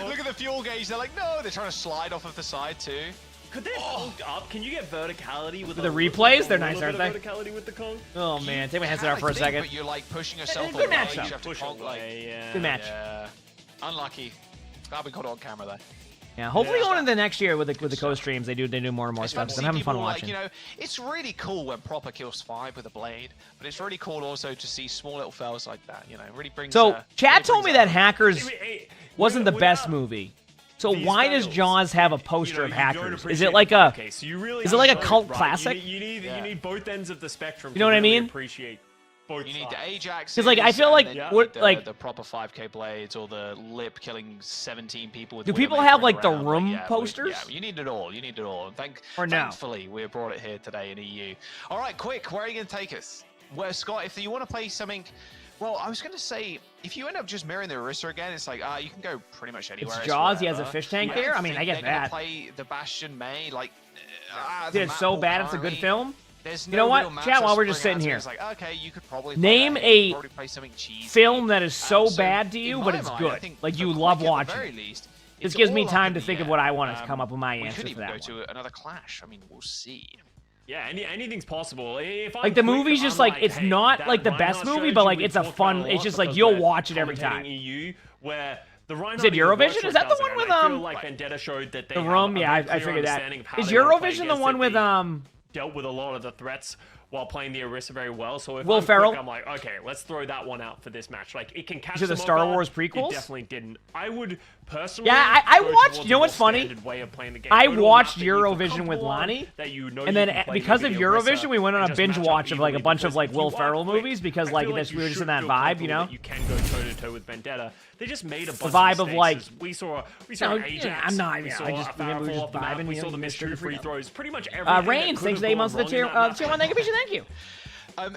look at the fuel gauge. They're like, no. They're trying to slide off of the side too. Could they hold up? Can you get verticality with the replays? They're nice, aren't they? Verticality with the Kong? Oh man, take my headset out for a second. But you're like pushing yourself Good away. match, You have to conk, like, Good match. Yeah. Unlucky. Glad we got it on camera though. Yeah, hopefully going into the next year with the co-streams, they do more and more It's stuff. fun to 'Cause I'm see having people, fun like, watching. you know, it's really cool when Proper kills 5 with a blade, but it's really cool also to see small little fails like that. You know, it really brings. So Chad really told me brings that out- Hackers wasn't the best movie. So why does Jaws have a poster of Hackers? Is it like a is it like a cult classic? You need both ends of the spectrum. You know what I really mean? Appreciate both You need the Ajax. 'Cause, like, I feel like the proper 5K blades or the lip killing 17 people with. Do Widowmaker people have like the around, room yeah, posters? Yeah, you need it all. You need it all. And Or no? Thankfully, we brought it here today in EU. All right, quick. Where are you going to take us? Where, Scott? If you want to play something. Well, I was going to say, if you end up just mirroring the Orisa again, it's like, you can go pretty much anywhere. It's else, Jaws, he has a wherever. fish tank I don't there? I mean, think I get they're gonna that. Play the Bastion May, like, Did it so bad it's a good film? There's You know no what? real match Chat, while to we're just spring sitting out here. to. It's like, okay, you could probably Name play that. You a could probably play something cheesy. film that is so So, bad to in you, my but it's mind, I good. think Like for you Quick, love at the watching. very it. least, This it's gives me all up time in to the think of air. what I want to come up with my We answer could for even that go one. to another Clash. I mean, we'll see. Yeah, anything's possible. If Like the movie's just like it's not like the best movie, but like it's a fun. It's just like you'll watch it every time. EU, where the Reinhardt Is it Eurovision? Is that the one with I feel like Vendetta showed that they The have Room? a Yeah, very I clear figured that. understanding of how Is they wanna play Eurovision the against one it. with They dealt with a lot of the threats while playing the Orisa very well. So if Will I'm Ferrell? Quick, I'm like, okay, let's throw that one out for this match. Like it can catch Is it the them off Star guard. Wars prequels? It definitely didn't. I would personally. Yeah, I go watched. towards You know a what's more funny? standard way of playing the game. I Go to a watched map that you feel Eurovision with comfortable on, Lonnie, that you know and you then can play because of maybe Eurovision, Orisa we went on and a just binge match up watch of like a evenly, bunch of because like if Will you are Ferrell quick, movies because I like feel this you we were just should in that feel vibe, you comfortable know. that you can go toe to toe with Vendetta. They just made a bunch vibe of of, mistakes. like- We saw No, an yeah, Ajax. I'm not- We yeah, saw I just- a we were Farrah just fall off the map. vibing, We you saw know, the missed Mr. two free Freedom. throws. Pretty much everything. Reigns, thanks to 8 months of the tier 1 negative. Thank you.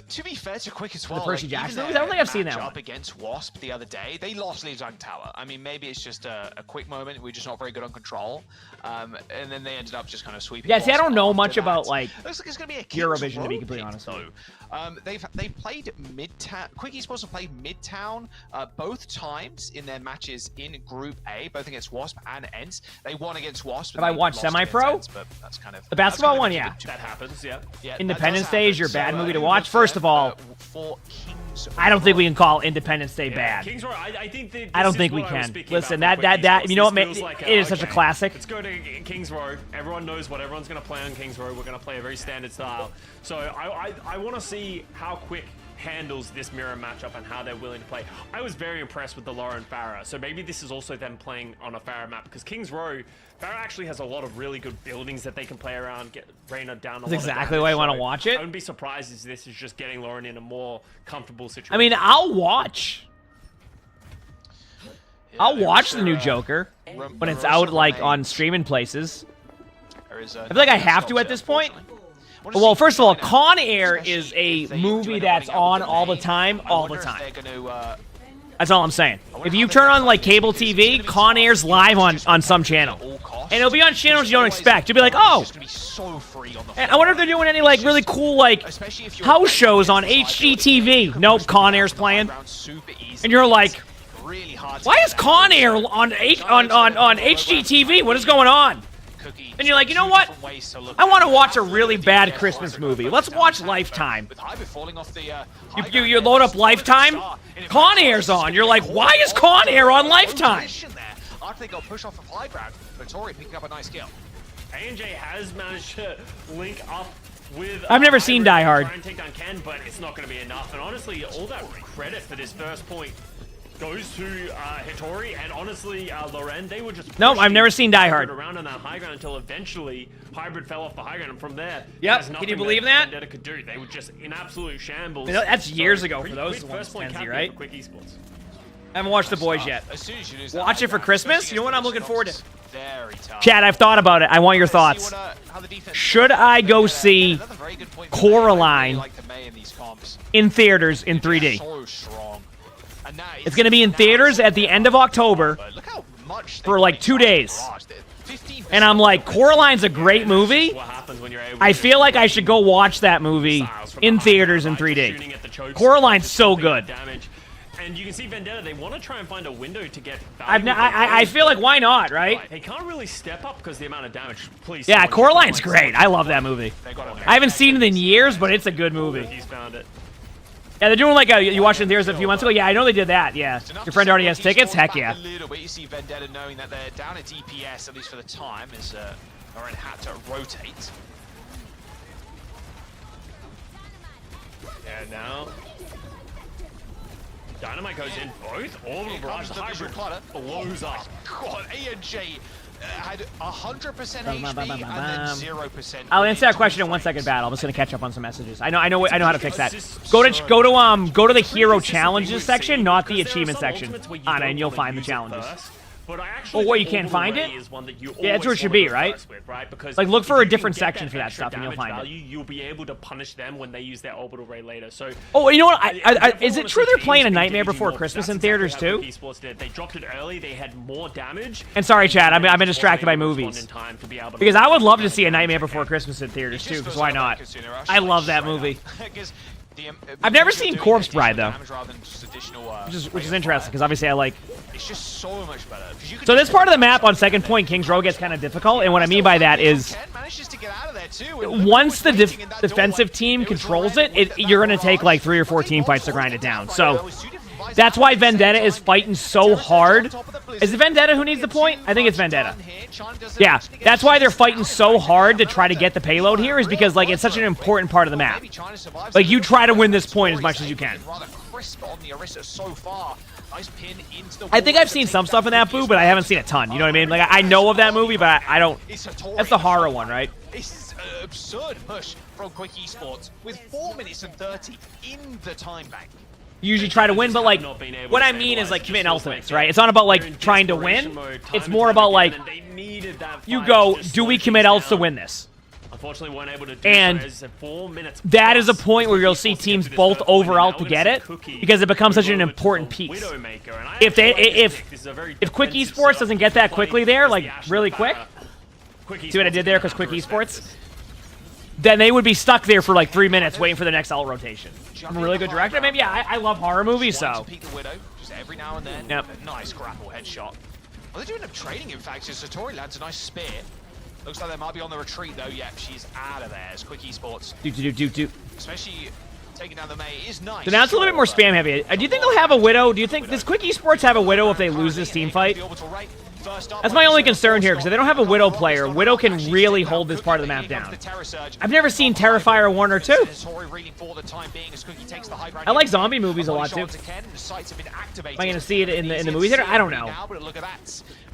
To be fair to Quick as The well, Percy like, Jackson even movies? I don't think I've seen their that match one. up against Wasp the other day, they lost Lijiang Tower. I mean, maybe it's just a quick moment. We're just not very good on control, and then they ended up just kind of sweeping. Yeah, see, I Wasp don't know after much that. about like Looks like it's gonna be a King's Eurovision to be Row completely pick, honest with you. though. They've played Midtown. Quicky's supposed to play Midtown both times in their matches in Group A, both against Wasp and Ents. They won against Wasp. Have and I they watched lost against Semi-Pro? Ents, but that's kind of The basketball that's one, kind of yeah. a bit That happens, yeah. Yeah, Independence that Day does is your happen. bad So, movie to who watch. goes First there? of all, For Kings I don't think we can call Independence Day Yeah, bad. Kings Row, I think that I don't this think is we what I was can. speaking Listen, about that with that Quickies. you know what? This feels like It is such a okay, classic. Let's go to Kings Row. Everyone knows what everyone's going to play on Kings Row. We're going to play a very standard style. So I want to see how Quick handles this mirror matchup and how they're willing to play. I was very impressed with the Lauren Farah. So maybe this is also them playing on a Farah map because Kings Row, Farah actually has a lot of really good buildings that they can play around, get Reyna down a lot. That's exactly the way I want to watch I it. wouldn't be surprised if this is just getting Lauren in a more comfortable situation. I mean, I'll watch. I'll watch the new Joker when it's out like on streaming places. I feel like I have to at this point. Well, first of all, Con Air is a movie that's on all the time, That's all I'm saying. If you turn on like cable TV, Con Air's live on some channel, and it'll be on channels you don't expect. You'll be like, oh. And I wonder if they're doing any like really cool like house shows on HGTV. Nope, Con Air's playing, and you're like, why is Con Air on HGTV? What is going on? And you're like, you know what? I want to watch a really bad Christmas movie. Let's watch Lifetime. You load up Lifetime, Con Air's on. You're like, why is Con Air on Lifetime? I think I'll push off of high ground. Victoria picking up a nice kill. A&J has managed to link up with... I've never seen Die Hard. Try and take down Ken, but it's not going to be enough. And honestly, all that credit for this first point goes to Hitori and honestly Loren. They were just nope, I've never seen Die Hard. Around on that high ground until eventually Hybrid fell off the high ground, and from there, yep. Can you believe that? Vendetta could do. They were just in absolute shambles. You know, that's years ago for those ones, Kenzie, right? Quick Esports. I haven't watched The Boys yet. Watch it for Christmas. You know what I'm looking forward to? Very tough. Chad, I've thought about it. I want your thoughts. Should I go see Coraline in theaters in 3D? It's going to be in theaters at the end of October for like 2 days. And I'm like, Coraline's a great movie. I feel like I should go watch that movie in theaters in 3D. Coraline's so good. And you can see Vendetta, they want to try and find a window to get I feel like, why not, right? They can't really step up because the amount of damage. Please. Yeah, Coraline's great. I love that movie. I haven't seen it in years, but it's a good movie. He's found it. Yeah, they're doing like a, you watched it in theaters a few months ago. Yeah, I know they did that. Yeah, your friend already has tickets. Heck yeah. A little bit. You see Vendetta knowing that they're down at DPS, at least for the time, as Oren had to rotate. Yeah, now Dynamite goes in both. Orbital Barrage, the hybrid blows up. God, A&J had 100% HP and then 0%. I'll answer that question in 1 second, Bat. I'm just gonna catch up on some messages. I know how to fix that. Go to the hero challenges section, not the achievement section, Anna, and you'll find the challenges. But I actually what, you can't find it? Yeah, that's where it should be, right? Because like, look for a different you can section get for that extra stuff, and you'll damage find value, it. You'll be able to punish them when they use their orbital ray later. So, oh, you know what? Is it true they're playing A Nightmare Before Christmas in theaters too? They dropped it early. They had more damage. And sorry, Chad, I've been distracted by movies. Because I would love to see A Nightmare Before Christmas in theaters too. Because why not? I love that movie. I've never seen Corpse Bride though, which is interesting because obviously I like. It's just so much better. So this part of the map on second point, King's Row, gets kind of difficult, and what I mean by that is, once the defensive team controls it, you're gonna take like 3 or 4 team fights to grind it down. So that's why Vendetta is fighting so hard. Is it Vendetta who needs the point? I think it's Vendetta. Yeah, that's why they're fighting so hard to try to get the payload here, is because like it's such an important part of the map. Like you try to win this point as much as you can. I think I've seen some stuff in that, Boo, but I haven't seen a ton. You know what I mean? Like I know of that movie, but I don't. That's the horror one, right? It's an absurd push from Quick Esports with 4 minutes and 30 in the time bank. You usually try to win, but like what I mean is like commit ultimates, right? It's not about like trying to win. It's more about like you go, do we commit ults to win this? Unfortunately, weren't able to do and so. 4 minutes that is a point where you'll see teams both over ult to get it, because it becomes such an important piece. If Quick Esports doesn't get that quickly there, like really quick, see what I did there? Because Quick Esports, then they would be stuck there for like 3 minutes waiting for the next ult rotation. I'm a really good director. Maybe yeah, I love horror movies, so. Just every now and then. Yep. Nice grapple headshot. Well, they're doing a trading, in fact. Satori lands a nice spear. Looks like they might be on the retreat, though. Yep, she's out of there. As Quick Esports. Especially taking down the Mei is nice. So now it's a little bit more spam heavy. Do you think they'll have a Widow? Do you think does Quick Esports have a Widow if they lose this team fight? That's my only concern here, because if they don't have a Widow player, Widow can really hold this part of the map down. I've never seen Terrifier 1 or 2. I like zombie movies a lot too. Am I going to see it in the movie theater? I don't know.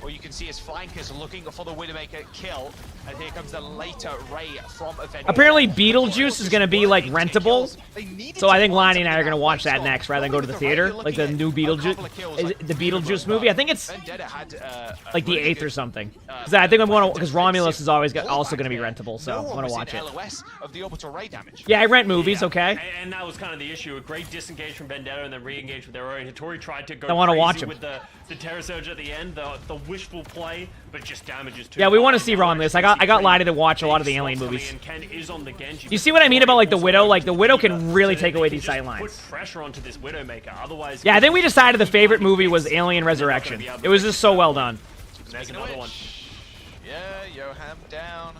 Or you can see his flankers looking for the Widowmaker kill, and here comes the later ray from Avenger. Apparently Beetlejuice is going to be like rentable, so I think Lonnie and I are going to watch that next rather than go to the theater, like the new Beetlejuice, the Beetlejuice movie. I think it's like the 8th or something. Because I think I'm going to, because Romulus is always also going to be rentable, so I'm going to watch it. Yeah, I rent movies, okay. And that was kind of the issue. A great disengage from Vendetta and then re-engage with their own. Hattori tried to go I want to watch him with the Terror Surge at the end, the wishful play, but just damages too. Yeah, we want to see Romulus. I got Lottie to watch a lot of the Alien movies. You see what I mean about like the Widow? Like the Widow can really take away these sight lines. Put pressure onto this Widowmaker. Otherwise, yeah, I think we decided the favorite movie was Alien Resurrection. It was just so well done. There's another one. Yeah, Yoham down.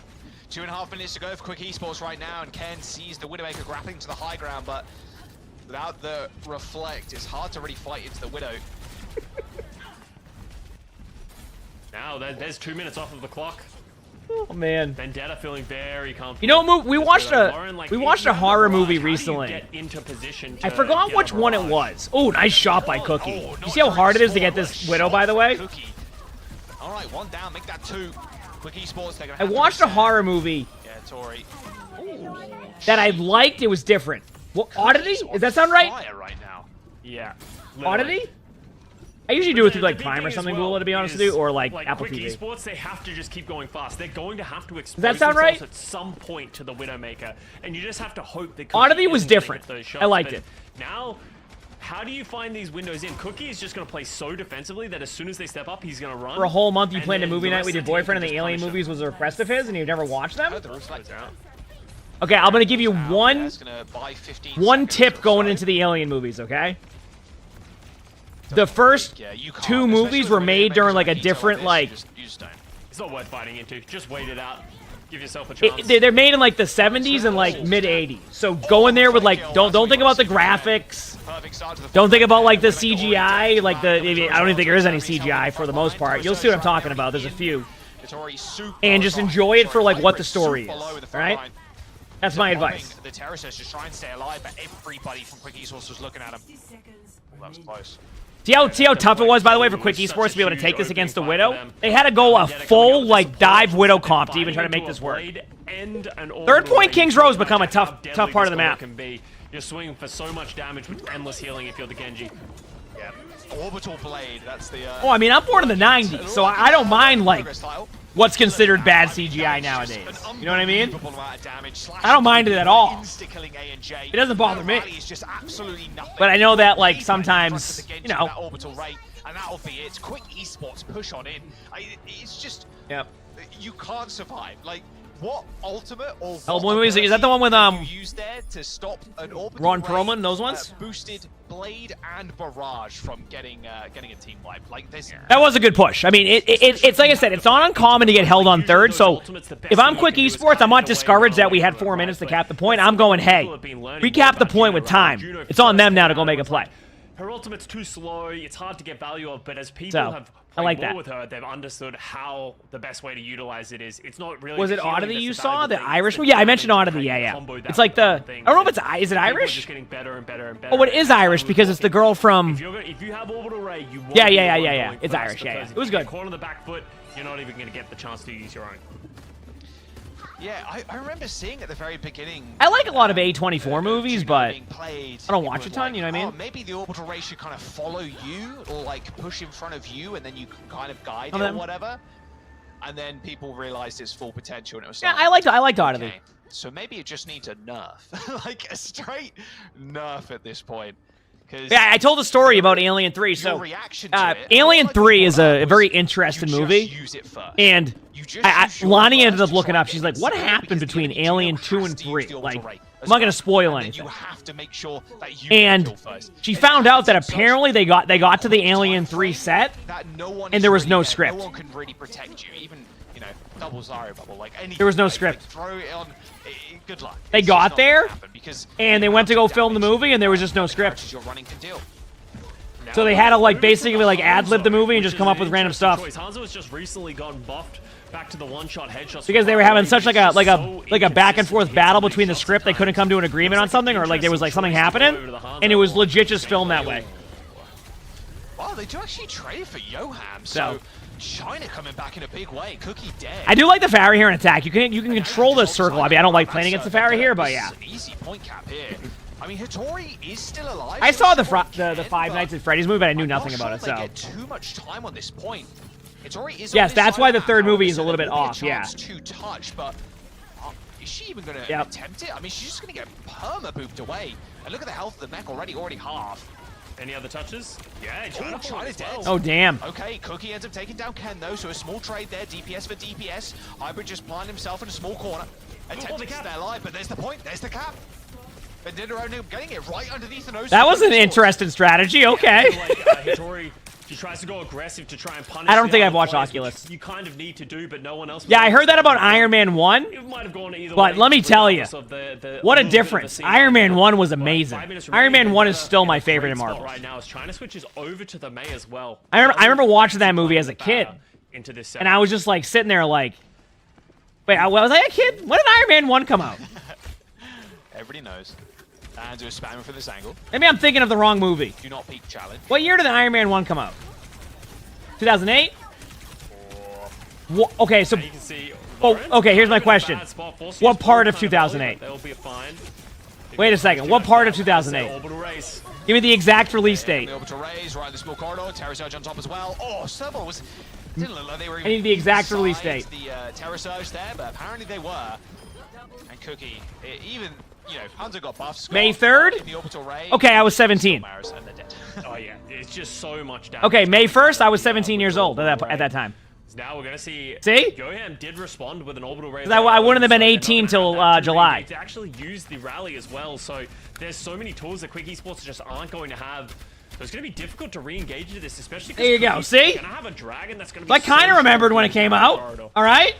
2.5 minutes to go for Quick Esports right now, and Ken sees the Widowmaker grappling to the high ground, but without the reflect, it's hard to really fight into the Widow. Now there's 2 minutes off of the clock. Oh man. Vendetta feeling very comfortable. You know, we watched a horror movie recently. I forgot which one it was. Oh, nice shot by Cookie. You see how hard it is to get this Widow, by the way? All right, 1 down, make that 2. Quick Esports. I watched a horror movie. Yeah, Tori. That I liked. It was different. What, Oddity? Does that sound right? Right now. Yeah. Oddity? I usually do it through like Prime or something, Google, to be honest with you, or like Apple Quick TV. Esports, they have to just keep going fast. They're going to have to expose Does that sound right? at some point to the Widowmaker, and you just have to hope that Oddity was different. I liked it. Now, how do you find these windows in? Cookie is just going to play so defensively that as soon as they step up, he's going to run. For a whole month, you planned a movie night with your boyfriend, and the Alien movies was a request of his, and you've never watched them? Okay, I'm gonna give you one tip going into the Alien movies, okay? The first 2 movies were made during like a different like. It's not worth fighting into. Just wait it out. Give yourself a chance. They're made in like the 70s and like mid 80s. So go in there with like don't think about the graphics. Don't think about like the CGI. Like I don't even think there is any CGI for the most part. You'll see what I'm talking about. There's a few. And just enjoy it for like what the story is. All right. That's my advice. The Terracers just try and stay alive, but everybody from Quick Esports was looking at him. That was close. See how tough it was, by the way, for Quick Esports to be able to take this against the Widow? They had to go a full, like, dive Widow comp to even try to make this work. Third point King's Row has become a tough part of the map. You're swinging for so much damage with endless healing if you're the Genji. Yeah. Orbital Blade, that's the... Oh, I mean, I'm born in the 90s, so I don't mind, like, what's considered bad CGI nowadays. You know what I mean? I don't mind it at all. It doesn't bother me. But I know that, like, sometimes, you know. And that'll be it. Quick Esports push on in. It's just... Yep. You can't survive. Like, what ultimate or is that the one with used there to stop an orbital Ron Perlman, those ones? Boosted Blade and Barrage from getting a team wipe. Like this. That was a good push. I mean, it's like I said, it's not uncommon to get held on third. So if I'm Quick Esports, I'm not discouraged that we had 4 minutes to cap the point. I'm going, hey, recap the point with time. It's on them now to go make a play. Her ultimate's too slow. It's hard to get value of, but as people So, have I like played that. more with her, they've understood how the best way to utilize it is. It's not really. Was it healing Oddity that's you the saw? valuable The thing, Irish it's one? the Yeah, I mentioned damage Oddity. you Yeah, can combo yeah. that It's like with other the... I things. don't know if it's... Is it People are Irish? just getting better and better and better. Oh, it is Irish because it's the girl from... If you have Orbital Ray, you want Yeah. to be the one It's going first, Irish. Yeah. because It was if you good. get caught on the back foot, you're not even going to get the chance to use your own. Yeah, I remember seeing at the very beginning. I like a lot of A24 movies, but being played, I don't watch a ton, you know what I mean? Oh, maybe the orbital ray should kind of follow you or like push in front of you, and then you can kind of guide it or whatever. And then people realized its full potential, and it was Yeah, like, I liked Oddity. okay, so maybe it just needs a nerf, like a straight nerf at this point. Yeah, I told a story about Alien 3. So, Alien 3 is a very interesting movie. And Lonnie ended up looking up. She's like, what happened between Alien 2 and 3? Like, I'm not going to spoil anything. And she found out that apparently they got to the Alien 3 set, and there was no script. No one can really protect you, even, you know, double Zarya bubble, like any. There was no script. Throw it on. Good luck. They got there, and they went to go film the movie, and there was just no script. So they had to like basically like ad-lib the movie and just come up with random stuff. Hanzo has just recently gotten buffed back to the one-shot headshots Because they were having such like a back and forth battle between the script, they couldn't come to an agreement on something, or like there was like something happening, and it was legit just filmed that way. Wow, they do actually trade for Yoham, so China coming back in a big way. Cookie dead. I do like the Pharah here in attack. You can control the circle. I mean, I don't like playing against the Pharah here, but yeah. This is an easy point cap here. I mean, Hattori is still alive. I saw the Five Nights at Freddy's movie, but I knew nothing about it. So. They get too much time on this point. Hattori is. Yes, that's why the third movie is a little bit off. Yeah. To touch, but is she even going to attempt it? I mean, she's just going to get perma booped away. And look at the health of the mech already half. Any other touches? Yeah, China's dead. Oh, damn. Okay, Cookie ends up taking down Ken, though, so a small trade there. DPS for DPS. Hybrid just planted himself in a small corner. Attempting to stay alive, but there's the point. There's the cap. Bandito getting it right underneath the nose. That was an interesting strategy. Okay. Hittori, she tries to go aggressive to try and punish. I don't think I've watched Oculus. You kind of need to do, but no one else. Yeah, I heard that about Iron Man 1. It might have gone either but way, let me tell you, the what a difference. Iron Man 1 was amazing. Iron Man 1 is still my favorite in Marvel. Right now, as China switches over to the Mei as well. I remember watching that movie as a kid, into this and I was just like sitting there like, wait, was I a kid? When did Iron Man 1 come out? Everybody knows. And do a spamming for this angle. Maybe I'm thinking of the wrong movie. Do not peek challenge. What year did the Iron Man 1 come out? 2008? Okay, so... okay, here's my question. What part of 2008? Wait a second. What part of 2008? Give me the exact release date. The orbital raise right in the small corridor. Terror Surge on top as well. Oh, Servo was... Didn't look like they were I need the exact release date. The Terror Surge there, but apparently they were. And Cookie, even... You know, Hanzo got buffs. May 3rd? Okay, I was 17. Oh yeah, it's just so much damage. Okay, May 1st, I was 17 years old at that time. Now we're gonna see. See? Yoham did respond with an orbital raise. I wouldn't have been 18 till July. To actually use the rally as well, so there's so many tools that Quick Esports just aren't going to have. So it's going to be difficult to re-engage into this, especially because there you go. See? Gonna have a dragon that's going to be I kind of remembered when it came out. All right.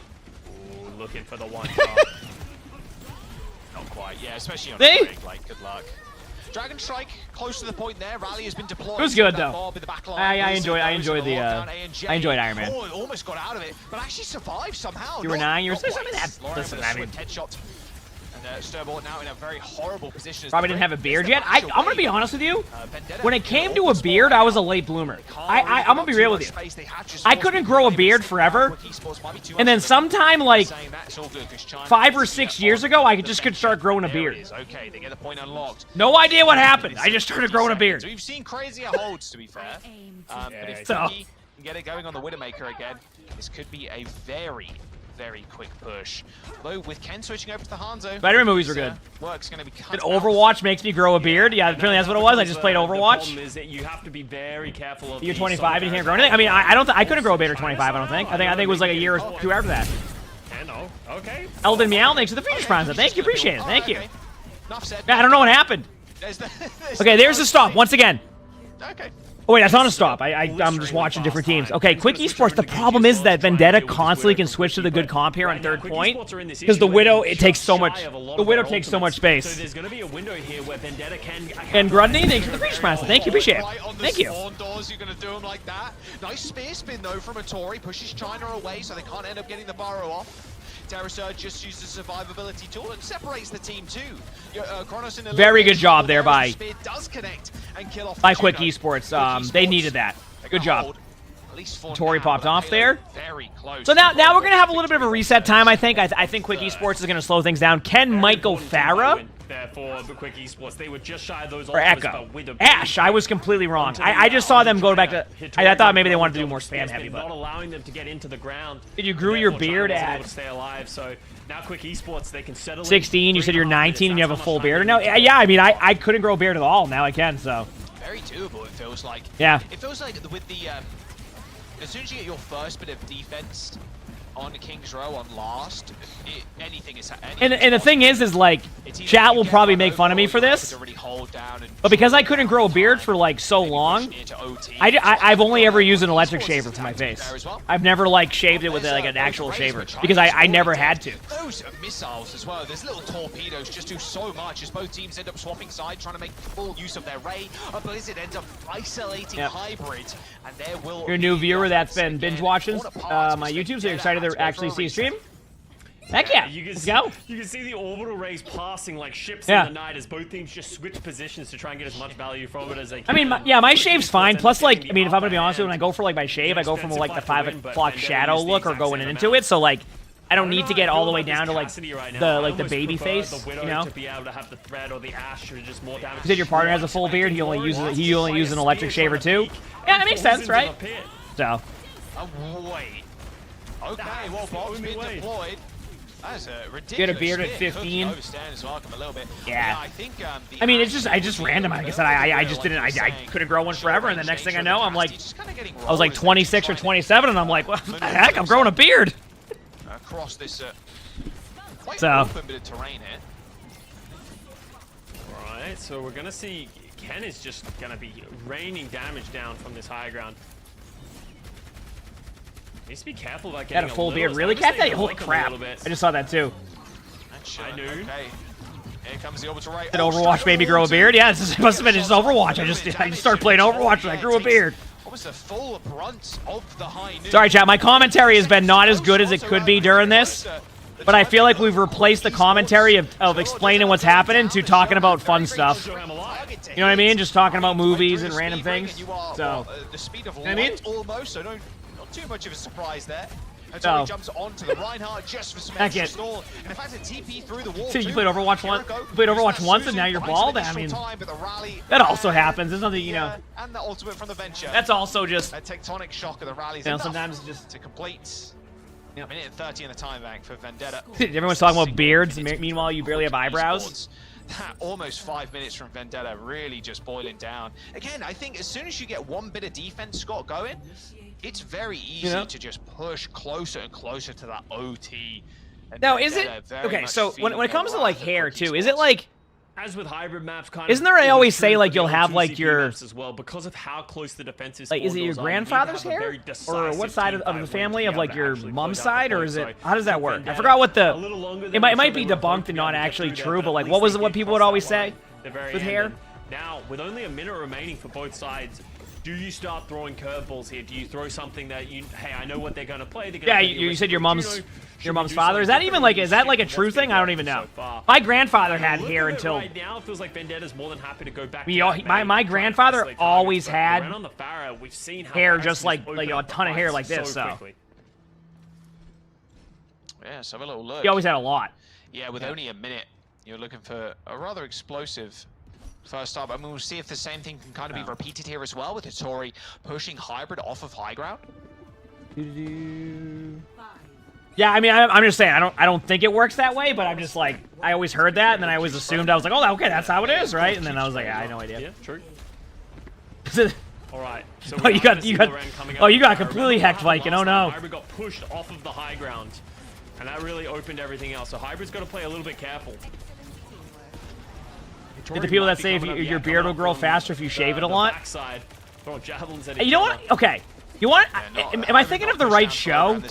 looking for the one shot. Not quite, yeah, especially on See? a break, like, good luck. Dragon Strike, close to the point there. Rally has been deployed. It was good though. I enjoyed Iron Man. Oh, it almost got out of it, but actually survived somehow. You were 9 years old. Listen, I mean, headshot. And Sturbort now in a very horrible position. Probably didn't have a beard yet. I'm gonna be honest with you. When it came to a beard, I was a late bloomer. I'm gonna be real with you. I couldn't grow a beard forever, and then sometime like 5 or 6 years ago, I just could start growing a beard. Okay, they get the point unlocked. No idea what happened. I just started growing a beard. So we've seen crazier holds, to be fair. But if Vicky can get it going on the Widowmaker again, this could be a very quick push. Though with Ken switching over to the Hanzo, Spider-Man movies were good. Work's gonna be Did Overwatch makes me grow a beard? Yeah, apparently that's what it was. I just played Overwatch. The problem is that you have to be very careful of You're 25 and you can't grow anything. I mean, I couldn't grow a beard at 25. I don't think. I think it was like a year or two after that. Okay. Elden Meow, thanks for the Phoenix Prime. Thank you, appreciate it. Thank you. Yeah, I don't know what happened. Okay, there's the stop once again. Okay. Oh wait, that's not a stop. I'm just watching different teams. Okay, Quick Esports. The problem is that Vendetta constantly can switch to the good comp here on third point because the Widow takes so much. The Widow takes so much space. So there's going to be a window here where Vendetta can. And Grundy, thanks for the Phoenix Prime. Thank you, appreciate it. Thank you. Doors, you're going to do them like that. Nice spear spin though from Atori, pushes China away so they can't end up getting the burrow off. Terrasur just uses the survivability tool and separates the team too. Kronos in Very good job there by does connect and kill off Quick Esports. They needed that. Good job. Tori popped off there. So now we're gonna have a little bit of a reset time. I think. I think Quick Esports is gonna slow things down. Ken might go Farah. For the Quick Esports, they were just shy of those or Echo. Ash, I was completely wrong. I just saw them go back to. I thought maybe they wanted to do more spam heavy, but not allowing them to get into the ground. Did you grew your beard at? Stay alive, so now Quick Esports they can settle. 16. You said you're 19 and you have a full beard. No, yeah. I mean, I couldn't grow a beard at all. Now I can. So. Very doable. It feels like. Yeah. It feels like with the as soon as you get your first bit of defense on King's Row on last, anything is. And the thing is like, chat will probably make fun of me for this, but because I couldn't grow a beard for like so long, I've only ever used an electric shaver for my face. I've never like shaved it with like an actual shaver because I never had to. Those missiles as well. Those little torpedoes just do so much as both teams end up swapping sides, trying to make full use of their ray. A Blizzard ends up isolating hybrid, and there will. You're a new viewer that's been binge watching my YouTube, so you're excited to actually see a stream? Heck yeah, let's go. You can see the orbital rays passing like ships in the night as both teams just switch positions to try and get as much value from it as they can. I mean, my shave's fine. Plus, like, I mean, if I'm gonna be honest with you, when I go for like my shave, I go from like the 5 o'clock shadow look or going into it. So like, I don't need to get all the way down to like the baby face, you know. You said your partner has a full beard. He only uses an electric shaver too. Yeah, that makes sense, right? So. Wait. Okay, well, Bob's been deployed. That's a ridiculous. Get a beard at 15. Yeah. I think. I mean, it's just random. Like I said, I just didn't. I couldn't grow one forever, and the next thing I know, I'm like, I was like 26 or 27, and I'm like, what the heck? I'm growing a beard. Across this quite so. open bit of terrain here. Right, so we're gonna see Ken is just gonna be raining damage down from this high ground. Needs to be careful about getting a full beard. Really, Cat? Holy crap! I just saw that too. I knew. Okay. Here comes the orbital ray. Did Overwatch maybe grow a beard? Yeah, it must have been just Overwatch. I just started playing Overwatch and I grew a beard. Almost the full brunt of the high noon. Sorry, chat. My commentary has been not as good as it could be during this, but I feel like we've replaced the commentary of explaining what's happening to talking about fun stuff. You know what I mean? Just talking about movies and random things. So, the speed of you know what I mean? Almost. So not too much of a surprise there. Until he jumps onto the Reinhardt just for some extra stall. And in fact, a TP through the wall. So you played Overwatch once. You played Overwatch once, and now you're bald. I mean, that also happens. There's nothing, you know. And the ultimate from the venture. That's also just a tectonic shock of the rallies. You know, sometimes just to complete. A minute and 30 in the time bank for Vendetta. Everyone's talking about beards. Meanwhile, you barely have eyebrows. Almost 5 minutes from Vendetta, really just boiling down. Again, I think as soon as you get one bit of defense, Scott, going, it's very easy to just push closer and closer to that OT. Now, is it okay? So when it comes to like hair too, is it like as with hybrid maps, Isn't there? I always say like you'll have like your as well because of how close the defensive. Like, is it your grandfather's hair, or what side of the family of like your mom's side, or is it? How does that work? I forgot what the. It might be debunked and not actually true, but like what was it? What people would always say with hair? Now, with only a minute remaining for both sides, do you start throwing curveballs here? Do you throw something that hey, I know what they're gonna play. Yeah, you said your mom's father. Is that even like a true thing? I don't even know. My grandfather had hair until. Right now, it feels like Vendetta's more than happy to go back. My grandfather always had on the Pharah, we've seen how hair, just like a ton of hair like this. So. Yeah, so have a little look. He always had a lot. Yeah, with only a minute, you're looking for a rather explosive first up. I mean, we'll see if the same thing can kind of be repeated here as well, with Hattori pushing hybrid off of high ground. Yeah, I mean, I'm just saying, I don't think it works that way, but I'm just like, I always heard that, and then I always assumed, I was like, oh, okay, that's how it is, right? And then I was like, I had no idea. Yeah, true. All right. So you got completely hacked, Viking. Oh no. Hybrid got pushed off of the high ground, and that really opened everything else. So Hybrid's got to play a little bit careful. Get the people that say if your beard will grow faster if you shave it a lot. You know what? Okay. You want? Am I thinking of the right show?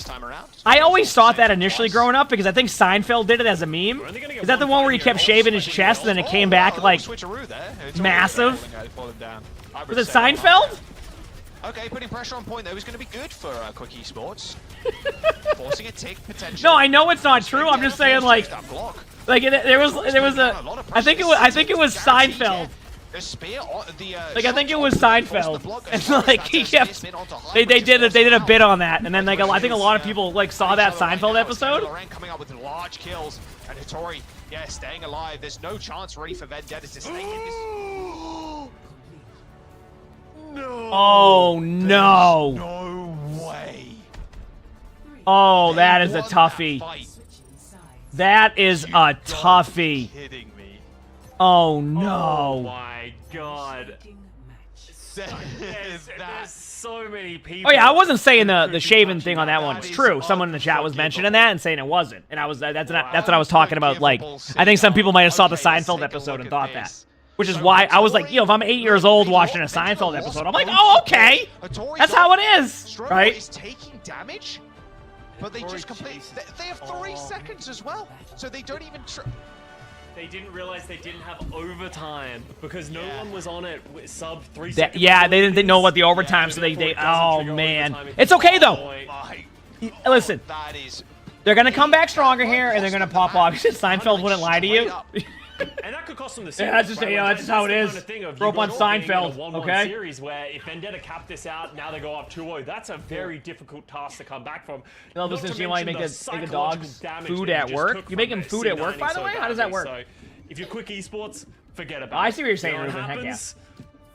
I always thought that initially growing up because I think Seinfeld did it as a meme. Is that the one where he kept shaving his chest and then it came back like massive? Was it Seinfeld? Okay, putting pressure on point though is going to be good for Quick Esports. Forcing a tick potentially. No, I know it's not true. I'm just saying like there was a I think it was Seinfeld. The spear, like I think it was Seinfeld, and like he kept they did a bit on that, and then like I think a lot of people like saw that Seinfeld episode. Coming up with large kills, and Hattori, yeah, staying alive. There's no chance ready for Vendetta to stay in this. No. Oh no. No way. Oh, that is a toughie. That is a toughie. Oh no. Oh my god. There's so many people. Oh yeah, I wasn't saying the shaven thing on that one was true. Someone in the chat was mentioning that and saying it wasn't. And that's what I was talking about. Like, I think some people might have saw the Seinfeld episode and thought that. Which is why I was like, if I'm 8 years old watching a Seinfeld episode, I'm like, oh, okay. That's how it is. Right? Is taking damage, but they just complete. They have 3 seconds as well. So they don't even They didn't realize they didn't have overtime because no one was on it with sub 3 seconds. Yeah, they didn't know what the overtime, so they oh man. It's okay though. Listen, they're gonna come back stronger here and they're gonna pop off. Seinfeld wouldn't lie to you. And that could cost them the series. Yeah, that's just that's just how it is. Rope on Seinfeld. Okay. Series where if Vendetta cap this out, now they go up 2-0. That's a very difficult task to come back from. No, listen, you might make a dog's food at work. You make him food at work, by the way. How does that work? So if you're Quick Esports, forget about it. I see what you're saying, Ruben. Heck yeah.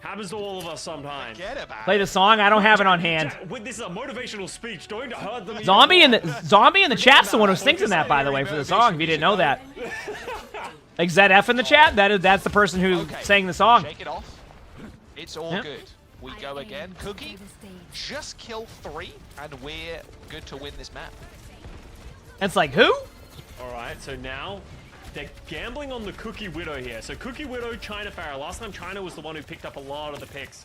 Happens to all of us sometimes. Play the song. I don't have it on hand. This is a motivational speech. Don't hurt them. Zombie in the chat's the one who's thinking that, by the way, for the song. If you didn't know that. Like ZF in the chat, that's the person who sang the song. Shake it off. It's all good. We go again. Cookie, just kill 3, and we're good to win this map. It's like, who? Alright, so now they're gambling on the Cookie Widow here. So Cookie Widow, China Pharah. Last time China was the one who picked up a lot of the picks.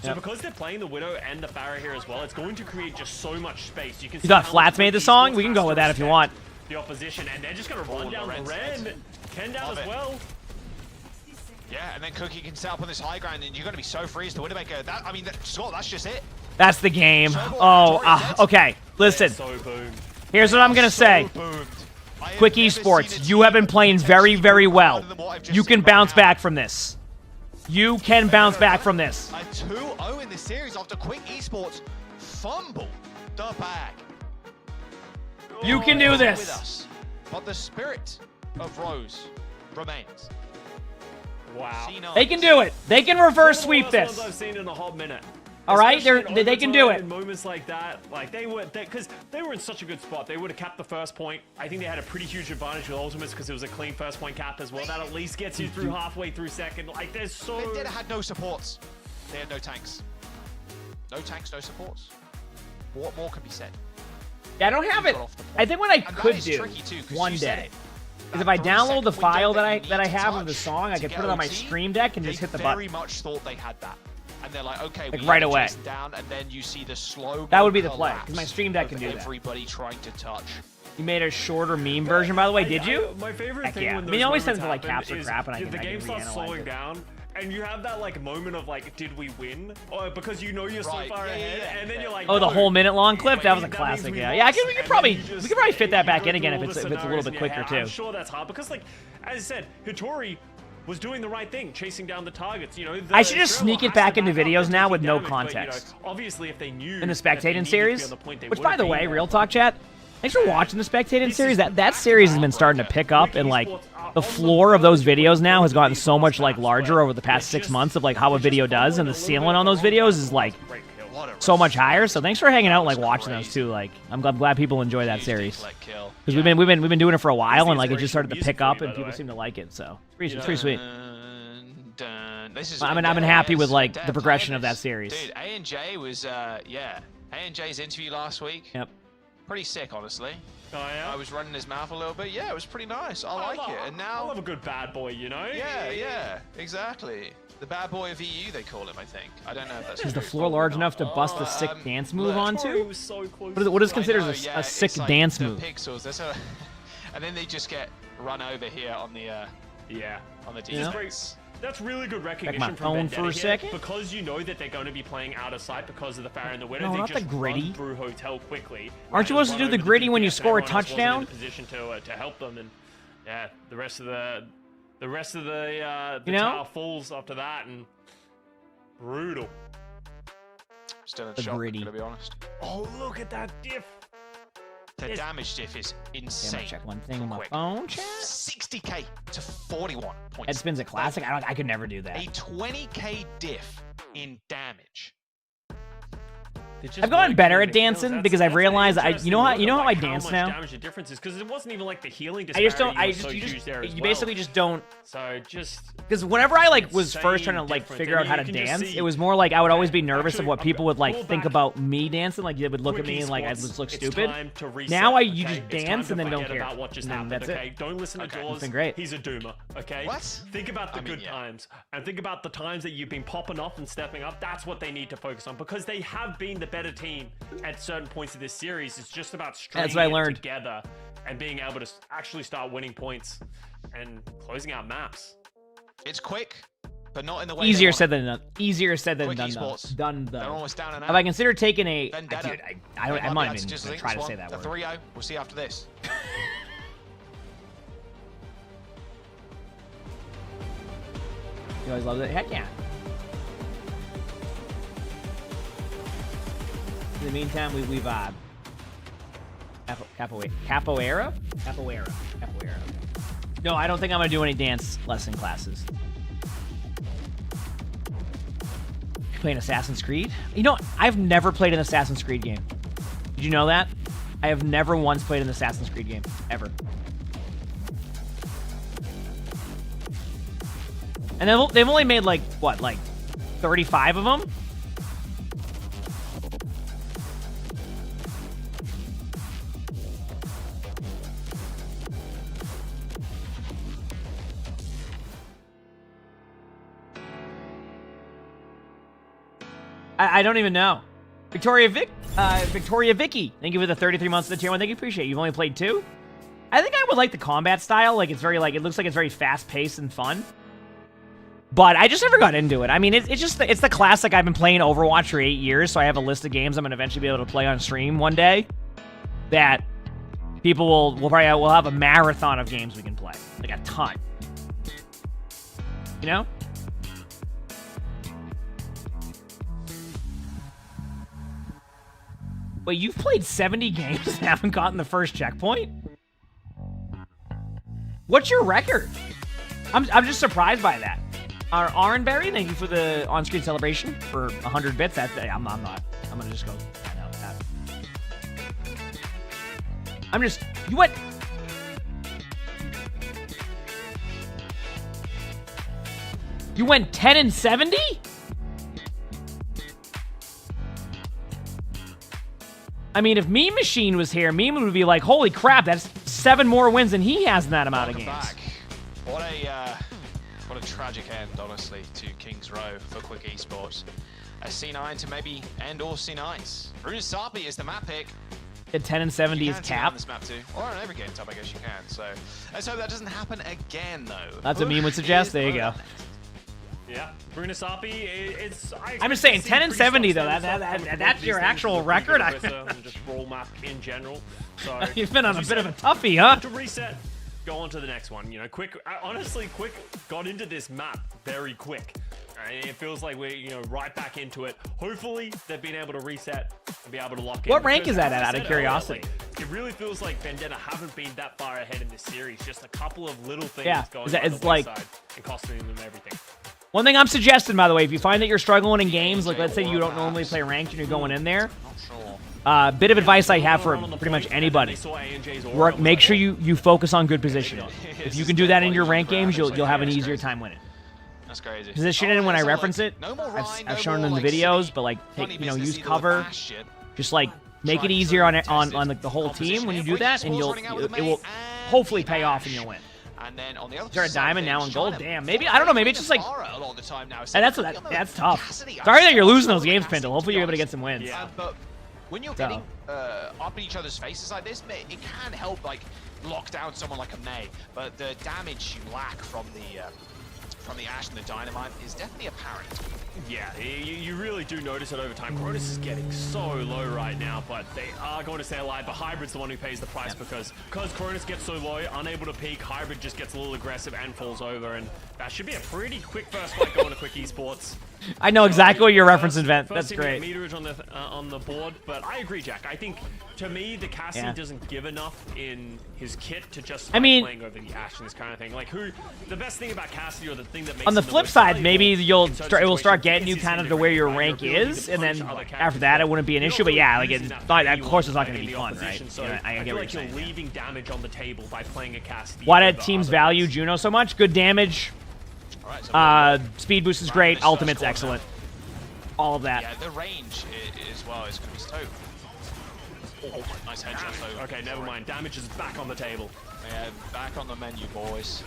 So because they're playing the Widow and the Pharah here as well, it's going to create just so much space. You can. You thought Flats made the song? We can go with that if you want. The opposition, and they're just going to run down the red. Ken down as well. Yeah, and then Cookie can set up on this high ground, and you're going to be so free as the Widowmaker. I mean, Scott, that's just it. That's the game. Oh, okay. Listen. Here's what I'm going to say. Quick Esports, you have been playing very, very well. You can bounce back from this. You can bounce back from this. A 2-0 in this series after Quick Esports fumble the bag. You can do this. But the spirit of Rose remains. Wow. They can do it. They can reverse sweep this. I've seen in a hot minute. All right, they can do it. In moments like that, like because they were in such a good spot. They would have capped the first point. I think they had a pretty huge advantage with ultimates because it was a clean first point cap as well. That at least gets you through halfway through second. Like there's so. Vendetta had no supports. They had no tanks. No tanks, no supports. What more can be said? Yeah, I don't have it. I think what I could do one day Is if I download the file that I have of the song, I can put it on my Stream Deck and just hit the They button. very much thought they had that. And they're like, okay, Like we right let away. Jason down, and then you see the slow. That would be the play, because my Stream Deck can do that. Everybody trying to touch. You made a shorter meme version, by the way, did you? My favorite Heck thing yeah. when I those mean, it always moments sends to like happen caps or is crap, and I the can game starts reanalyze slowing it. down, and you have that like moment of like, did we win? Or because you know you're so far ahead, and then you're like, Oh, the no. whole minute-long clip? That was a That means classic. we Yeah, lost, we could and probably then you we could probably fit that you back go in again through if all it's the a little scenarios bit in your quicker head. too. I'm sure that's hard because like, as I said, Hitori was doing the right thing, chasing down the targets. You know, I should just Australia sneak it has back to into back up videos and now take with no damage, but, you know, context. obviously, if they knew In the that they spectating needed to be series, on the point, they which would by have the been way, there. real talk chat, thanks for watching the spectating series. That series has been starting to pick up, and like the floor of those videos now has gotten so much like larger over the past 6 months of like how a video does, and the ceiling on those videos is like so much higher. So thanks for hanging out and like watching those too. Like I'm glad people enjoy that series because we've been doing it for a while, and like it just started to pick up, and people seem to like it. So it's pretty sweet. I've been happy with like the progression of that series. Dude, A&J was yeah. A&J's interview last week. Yep. Pretty sick, honestly. Oh, yeah? I was running his mouth a little bit. Yeah, it was pretty nice. I like it. And now I love a good bad boy, you know? Yeah, exactly. The bad boy of EU, they call him, I think. I don't know if that's Is the true. floor large enough to bust a sick dance move onto? was so close. What is considered I know, a yeah, sick it's like dance the move? Pixels. That's a, and then they just get run over here on the on the defense. That's really good my recognition from phone Vendetta for a here, second. because you know that they're going to be playing out of sight because of the Pharaoh and the Widow. No, they not just the gritty. run through Hotel quickly. Aren't you Right, supposed to run do the over gritty when you DPS, and score a everyone else wasn't touchdown? in a position to help them, and yeah, the rest of the You know? tower falls after that, and brutal. Still in The shock, gritty. to be honest. Oh, look at that diff. The damage diff is insane. check one thing on my Quick. phone, chat. 60k to 41 points. Headspin's a classic. I could never do that. A 20k diff in damage. I've gotten better at dancing because I've realized you know how I dance now. Damage the difference is because it wasn't even like the healing. I just don't. You basically just don't. So just because whenever I like was first trying to like figure out how to dance, it was more like I would always be nervous of what people would like think about me dancing. Like they would look at me and like I would look stupid. Now you just dance and then don't care. About what just And then happened, that's okay? it. Don't listen to Jaws. It's been great. He's a doomer, okay? What? Think about the good times and think about the times that you've been popping off and stepping up. That's what they need to focus on because they have been the better team at certain points of this series. It's just about stringing what I it learned. together and being able to actually start winning points and closing out maps. It's quick, but not in the way. Easier said than done. Easier said than Quick done. esports. Done They're though. almost down and out. Have I considered taking a? Vendetta. Dude, I'm not even just gonna link try to this say one. that The word. 3-0. We'll see after this. You always love it. Heck yeah. In the meantime, we've capoeira. No, I don't think I'm gonna do any dance lesson classes. Playing Assassin's Creed? You know, I've never played an Assassin's Creed game. Did you know that? I have never once played an Assassin's Creed game ever. And they've only made like what, like 35 of them? I don't even know. Victoria Vicky, thank you for the 33 months of the tier 1. Thank you, appreciate it. You've only played 2? I think I would like the combat style. Like it's very it looks like it's very fast paced and fun. But I just never got into it. I mean, it's the classic. I've been playing Overwatch for 8 years, so I have a list of games I'm gonna eventually be able to play on stream one day. That people will have a marathon of games we can play, like a ton. You know? Wait, you've played 70 games and haven't gotten the first checkpoint? What's your record? I'm just surprised by that. Arenberry, thank you for the on-screen celebration for 100 bits. I'm not. I'm gonna just go find out that. You what? You went 10 and 70? I mean, if Meme Machine was here, Meme would be like, holy crap, that's 7 more wins than he has in that amount of games. Back. What a tragic end, honestly, to King's Row for Quick Esports. A C9 to maybe end all C9s. Bruno Sarpi is the map pick. At 10 and 70 is On cap. this map too, or on every game type, I guess you can. So let's hope that doesn't happen again, though. That's what meme would suggest. There you go. Yeah, Bruno Sarpi, it's... I'm just saying, 10 and 70 though. That's your actual record. And just roll map in general. So You've been on a bit of a toughie, huh? To reset, go on to the next one. You know, honestly, Quick got into this map very quick. And it feels like we're, right back into it. Hopefully, they've been able to reset and be able to lock in. What rank is that at, out of curiosity? It really feels like Vendetta haven't been that far ahead in this series. Just a couple of little things going on the wayside and costing them everything. One thing I'm suggesting, by the way, if you find that you're struggling in games, like let's say you don't normally play ranked and you're going in there, bit of advice I have for pretty much anybody. Make sure you focus on good positioning. If you can do that in your ranked games, you'll have an easier time winning. That's crazy. Because this shit in when I reference it, I've shown it in the videos, but like use cover, just like make it easier on like the whole team when you do that, and it will hopefully pay off and you'll win. And then on the other Is there a side, diamond now in gold? Damn, maybe I don't know. Maybe it's just like a lot of the time now. and that's tough. Sorry that you're losing those games, Pintle. Hopefully you're able to get some wins. Yeah, but when you're getting up in each other's faces like this, it can help like lock down someone like a May. But the damage you lack from the Ash and the Dynamite is definitely apparent. Yeah, you really do notice it over time. Cronus is getting so low right now, but they are going to stay alive. But Hybrid's the one who pays the price because Cronus gets so low, unable to peak, Hybrid just gets a little aggressive and falls over. And that should be a pretty quick first fight going to Quick Esports. I know exactly what you're referencing, Vent. That's great. Meterage on the board, but I agree, Jack. I think to me the Cassidy doesn't give enough in his kit to just playing over the Ashe and this kind of thing. Like the best thing about Cassidy, or the thing that makes on the him flip most side, valuable maybe it will start getting you kind of to where your rank is, and then after that it wouldn't be an issue. But yeah, like of course it's not going to be fun, right? So I get what you're saying. leaving damage on the table by playing a Cassidy. Why did teams value Juno so much? Good damage. Speed boost is great. Ultimate's excellent. All of that. Yeah, the range as well is going to be so. Oh, nice headshot though. Okay, never mind. Damage is back on the table. Yeah, back on the menu, boys.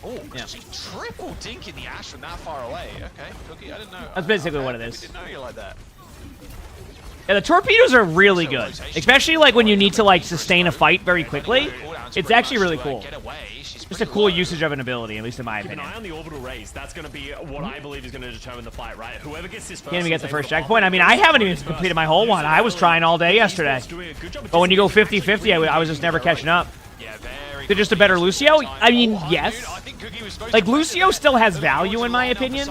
Oh, actually triple dinking the Ash from that far away. Okay, Cookie, I didn't know. That's basically what it is. I didn't know you like that. Yeah, the torpedoes are really good, especially like when you need to like sustain a fight very quickly. It's actually really cool. Just a cool usage of an ability, at least in my opinion. Keep an eye on the orbital raise. That's going to be what I believe is going to determine the fight, right? Whoever gets this first. Can't even get the first checkpoint. I mean, I haven't even completed my whole one. I was trying all day yesterday. But when you go 50-50, I was just never catching up. They're just a better Lucio? I mean, yes. Like, Lucio still has value in my opinion.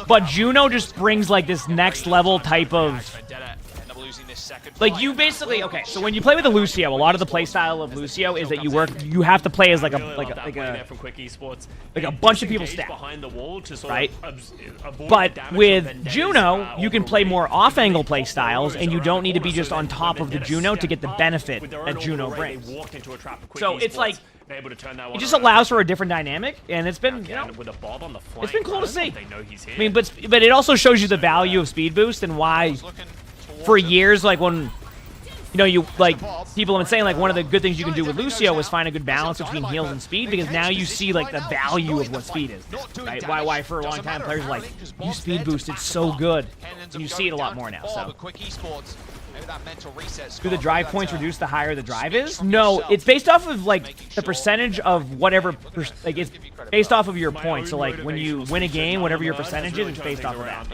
But Juno just brings like this next level type of... Like you basically so when you play with a Lucio, a lot of the playstyle of Lucio is that you have to play as like a bunch of people stack, right? But with Juno, you can play more off-angle play styles, and you don't need to be just on top of the Juno to get the benefit that Juno brings. So it's like it just allows for a different dynamic, and it's been it's been cool to see. I mean, but it also shows you the value of speed boost and why. For years, like when you like people have been saying like one of the good things you can do with Lucio is find a good balance between heals and speed, because now you see like the value of what speed is, right? Why for a long time players were like, you speed boost, it's so good, and you see it a lot more now. So do the drive points reduce the higher the drive is? No, it's based off of like the percentage of whatever, like it's based off of your points. So like when you win a game, whatever your percentage is, it's based off of that.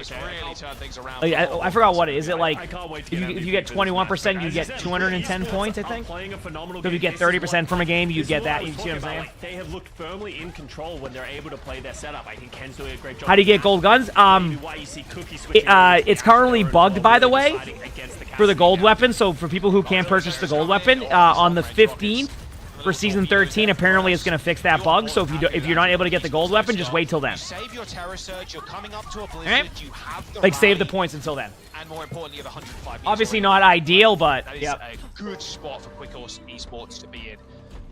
Like, I forgot what it is. It like if you get 21%, you get 210 points, I think. So if you get 30% from a game, you get that. You see what I'm saying? They have looked firmly in control when they're able to play their setup. I think Ken's doing a great job. How do you get gold guns? It's currently bugged, by the way, for the gold weapon. So for people who can't purchase the gold weapon, on the 15th for season 13, apparently it's going to fix that bug. So if you're not able to get the gold weapon, just wait till then. Alright? Like save the points until then. And more importantly, you have 105. Obviously not ideal, but that is a good spot for Quick Esports to be in,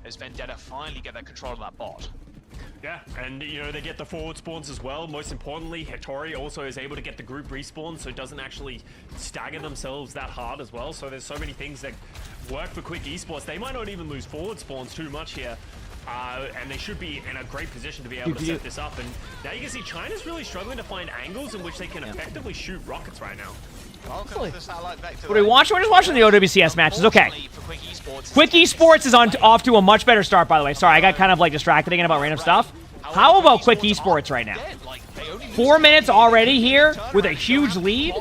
as Vendetta finally get that control of that bot. Yeah, and you know, they get the forward spawns as well. Most importantly, Hattori also is able to get the group respawn, so it doesn't actually stagger themselves that hard as well. So there's so many things that work for Quick Esports. They might not even lose forward spawns too much here. And they should be in a great position to be able to set this up. And now you can see China's really struggling to find angles in which they can effectively shoot rockets right now. What are we watching? We're just watching the OWCS matches. Okay. Quick Esports is off to a much better start, by the way. Sorry, I got kind of like distracted again about random stuff. How about Quick Esports right now? 4 minutes already here with a huge lead.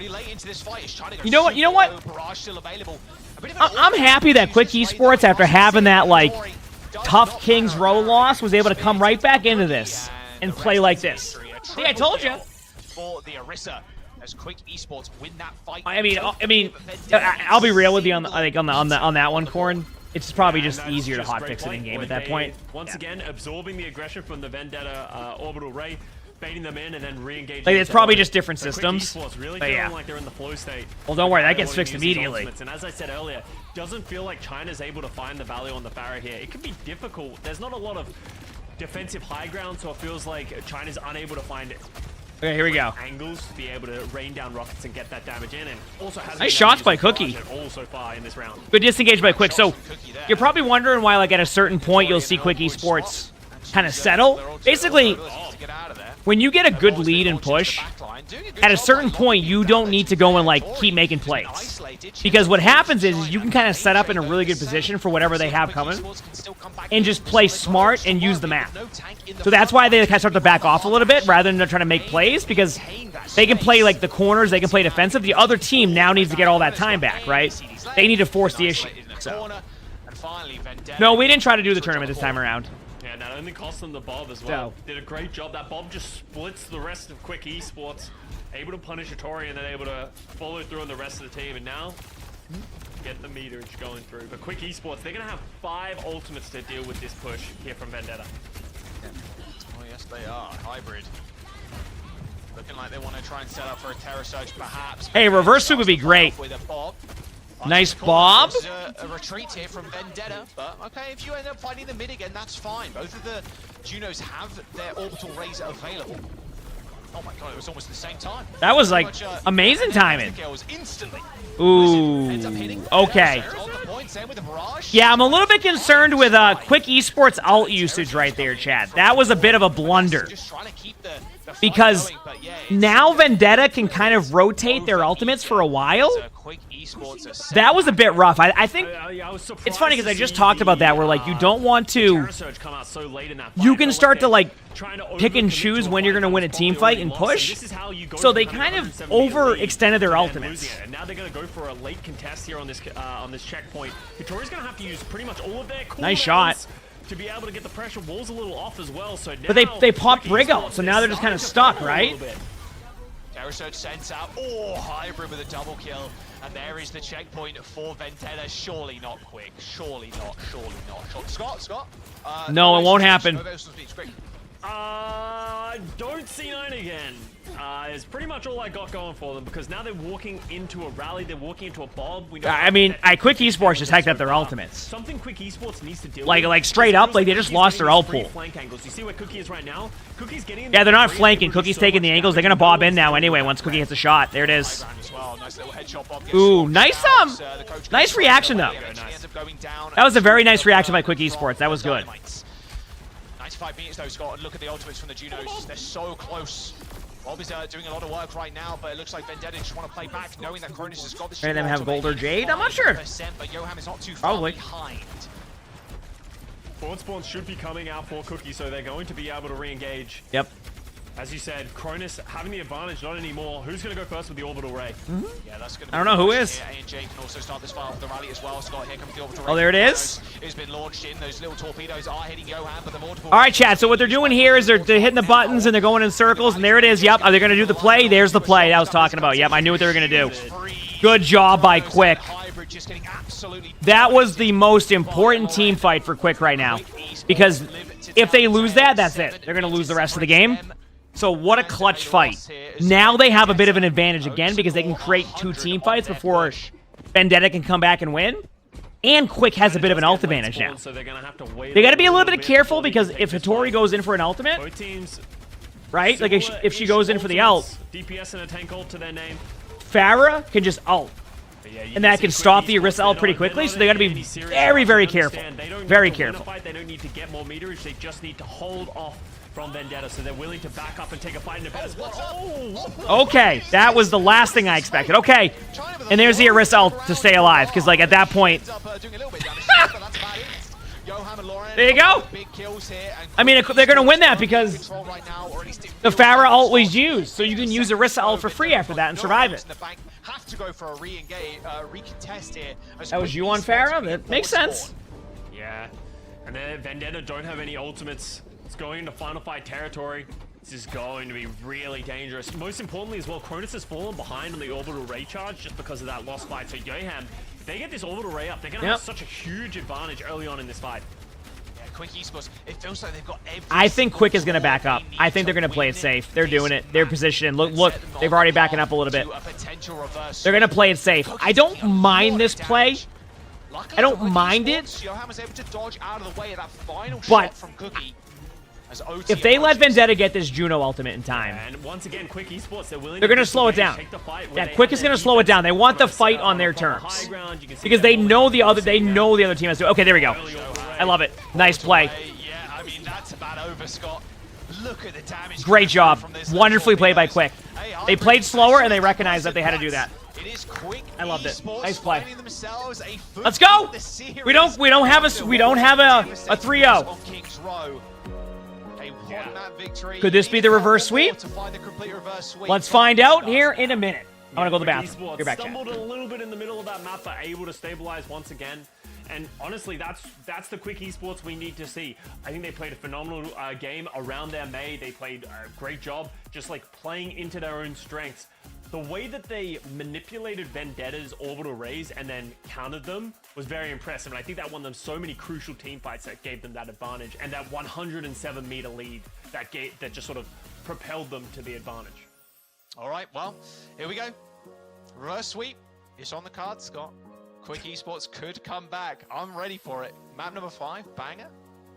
You know what? You know what? I'm happy that Quick Esports, after having that like tough Kings Row loss, was able to come right back into this and play like this. See, I told you. For the Orisa, as Quick Esports win that fight. I mean, I'll be real with you on that one, Corn. It's probably just easier to hotfix it in game at that point. Once again, absorbing the aggression from the Vendetta orbital ray, baiting them in, and then re-engaging. Like, it's probably just different systems. Really but yeah. like they're in the flow state. Well, don't worry, that gets fixed immediately. And as I said earlier, doesn't feel like China's able to find the value on the Pharah here. It can be difficult. There's not a lot of defensive high ground, so it feels like China's unable to find it. Okay, here we go. Angles to be able to rain down rockets and get that damage in, and also has nice shots by Cookie. All so far in this round. Good disengage by Quick. So you're probably wondering why, like, at a certain point you'll see Quick Esports kind of settle. Basically, when you get a good lead and push, at a certain point you don't need to go and like keep making plays, because what happens is you can kind of set up in a really good position for whatever they have coming and just play smart and use the map. So that's why they kind of start to back off a little bit rather than trying to make plays, because they can play like the corners, they can play defensive. The other team now needs to get all that time back, right? They need to force the issue. So no, we didn't try to do the tournament this time around. Yeah, that only cost them the Bob as well. Did a great job. That Bob just splits the rest of Quick Esports. Able to punish Hattori and then able to follow through on the rest of the team. And now, get the meterage going through. But Quick Esports, they're going to have 5 ultimates to deal with this push here from Vendetta. Oh, yes, they are. Hybrid. Looking like they want to try and set up for a Terror Surge, perhaps. Hey, reverse sweep would be great. Nice Bob. A retreat here from Vendetta, but okay, if you end up finding the mid again, that's fine. Both of the Junos have their orbital rays available. Oh my god, it was almost at the same time. That was like amazing timing. Ooh, okay. Yeah, I'm a little bit concerned with Quick Esports ult usage right there, Chad. That was a bit of a blunder. Because now Vendetta can kind of rotate their ultimates for a while. That was a bit rough. I think it's funny because I just talked about that, where like you don't want to. You can start to like pick and choose when you're going to win a team fight and push. So they kind of overextended their ultimates. And now they're going to go for a late contest here on this checkpoint. Hattori's going to have to use pretty much all of their cooldowns. Nice shot. To be able to get the pressure walls a little off as well. So now, but they popped Brig out, so now they're just kind of stuck, right? Terror Surge sends out. Oh, Hybrid with a double kill. And there is the checkpoint for Vendetta. Surely not Quick. Surely not. Surely not. Scott? No, it won't happen. Don't C9 again. Is pretty much all I got going for them, because now they're walking into a rally, they're walking into a Bob. I mean, Quick Esports just hacked up their ultimates. Something Quick Esports needs to deal with. Like straight up, like they just lost their ult pool. Flank angles. You see where Cookie is right now? Cookie's getting. Yeah, they're not flanking. Cookie's taking the angles. They're gonna bob in now anyway once Cookie hits a shot. There it is. Ooh, nice nice reaction though. That was a very nice reaction by Quick Esports. That was good. 95 meters though, Scott, and look at the ultimates from the Junos. They're so close. Bob is doing a lot of work right now, but it looks like Vendetta just want to play back, knowing that Cronus has got this. Maybe them have Gold or Jade? I'm not sure. But Johan is not too far Probably behind. Forward spawns should be coming out for Cookie, so they're going to be able to re-engage. Yep. As you said, Cronus having the advantage, not anymore. Who's going to go first with the orbital ray? Yeah, that's going to I don't know who is. A&J can also start this file for the rally as well. Scott, here comes the orbital ray. Oh, there it is. It's been launched in. Those little torpedoes are hitting Johan, but the multiple. All right, chat. So what they're doing here is they're hitting the buttons and they're going in circles, and there it is. Yep. Are they going to do the play? There's the play I was talking about. Yep. I knew what they were going to do. Good job by Quick. That was the most important team fight for Quick right now, because if they lose that, that's it. They're going to lose the rest of the game. So what a clutch fight. Now they have a bit of an advantage again because they can create 2 team fights before Vendetta can come back and win. And Quick has a bit of an ult advantage now. So they're gonna have to wait They got to be a little bit bit careful before because they can if take this Hattori fight. goes in for an ultimate, Both teams, right? Like if she goes in for the ult, DPS and a tank ult to their name. Farah can just ult. And that can stop the Orisa ult pretty quickly, so they got to be very, very careful. Very careful. They don't need to get more meterage, they just need to hold off from Vendetta, so they're willing to back up and take a fight in a better spot. Oh! Okay, that was the last thing I expected. Okay, and there's the Orisa ult to stay alive, because like at that point... There you go. I mean, they're going to win that because the Farah ult was used, so you can use Orisa ult for free after that and survive it. That was you on Farah? That makes sense. Yeah, and then Vendetta don't have any ultimates. It's going into final fight territory. This is going to be really dangerous. Most importantly as well, Cronus has fallen behind on the orbital ray charge just because of that lost fight. So Yoham, if they get this orbital ray up, they're going to have such a huge advantage early on in this fight. Quick esports, it feels like they've got I think Quick is going to back up. I think they're going to play it safe. They're doing it. They're positioned. Look, they've already backing up a little bit. They're going to play it safe. I don't mind this play. I don't mind it. But if they let Vendetta get this Juno ultimate in time, and once again, Quick esports, they're going to slow it down. Yeah, Quick is going to slow it down. They want the fight on their terms because they know the other team has to. Okay, there we go. I love it. Nice play. Yeah, I mean that's about over, Scott. Look at the damage. Great job. Wonderfully played by Quick. They played slower and they recognized that they had to do that. I loved it. Nice play. Let's go. We don't have a 3-0. Could this be the reverse sweep? Let's find out here in a minute. I'm gonna go to the bathroom. You're back, chat. Stumbled a little bit in the middle of that map, but able to stabilize once again. And honestly, that's the Quick esports we need to see. I think they played a phenomenal game around their May. They played a great job, just like playing into their own strengths. The way that they manipulated Vendetta's orbital rays and then countered them was very impressive. And I think that won them so many crucial team fights that gave them that advantage and that 107-meter lead that just sort of propelled them to the advantage. All right, well, here we go. Reverse sweep. It's on the card, Scott. Quick esports could come back. I'm ready for it. Map number 5, banger.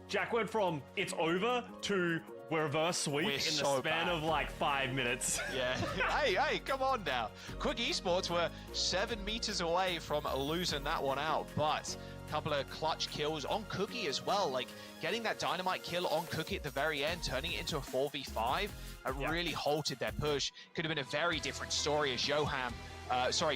Jack went from it's over to reverse sweep in the span of like 5 minutes. Yeah. hey, come on now. Quick esports were 7 meters away from losing that one out, but a couple of clutch kills on Cookie as well. Like getting that dynamite kill on Cookie at the very end, turning it into a 4v5, really halted their push. Could have been a very different story as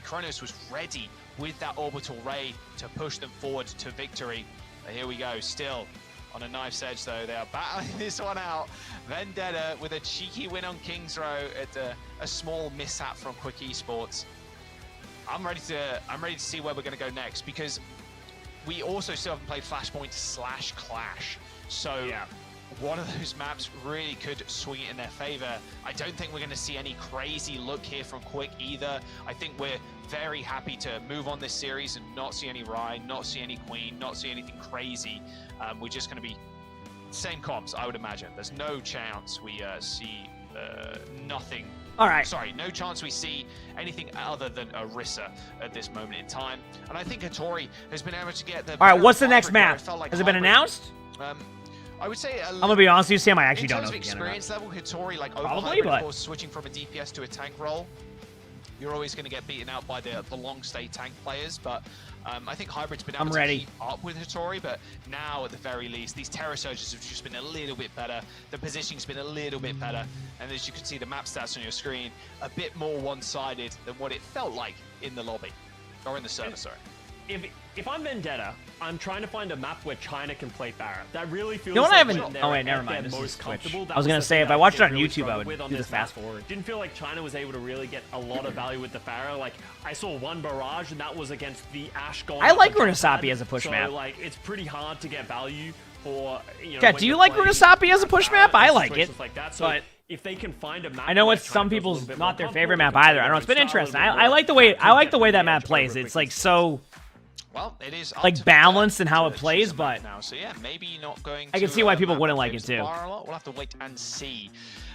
Kronos was ready with that orbital ray to push them forward to victory. But here we go, still on a knife's edge though. They are battling this one out. Vendetta with a cheeky win on King's Row at a small mishap from Quick esports. I'm ready to see where we're going to go next because we also still haven't played Flashpoint/Clash. So one of those maps really could swing it in their favor. I don't think we're going to see any crazy look here from Quick either. I think we're very happy to move on this series and not see any Ryan, not see any Queen, not see anything crazy. We're just going to be same comps, I would imagine. There's no chance we see nothing. All right. Sorry, no chance we see anything other than Orisa at this moment in time. And I think Hattori has been able to get the... All right, what's the next map? Has it been announced? I would say I'm gonna be honest with you, Sam. I actually don't know. In terms of experience level, Hattori, like probably, but of course, switching from a DPS to a tank role, you're always going to get beaten out by the long stay tank players. But I think Hybrid's been able to keep up with Hattori. But now, at the very least, these Terror Surges have just been a little bit better. The positioning's been a little bit better, and as you can see, the map stats on your screen a bit more one-sided than what it felt like in the lobby or in the server. Sorry. If I'm Vendetta, I'm trying to find a map where China can play Barret. That really feels. You know what? Like I haven't. Oh wait, never mind. This is Twitch. I was gonna say if I watched it on YouTube, I would do the fast forward. Didn't feel like China was able to really get a lot of value with the Pharaoh. Like I saw one barrage, and that was against the Ash going. I like Runasapi as a push map. So like it's pretty hard to get value for. Yeah, do you like Runasapi as a push map? I like it. Like that. So but if they can find a map, I know it's some people's not their favorite map either. I don't know. It's been interesting. I like the way that map plays. It's like so. Well, it is like balanced in how it plays, but now, so yeah, maybe not going. I can see why people wouldn't like it too. We'll have to wait and see.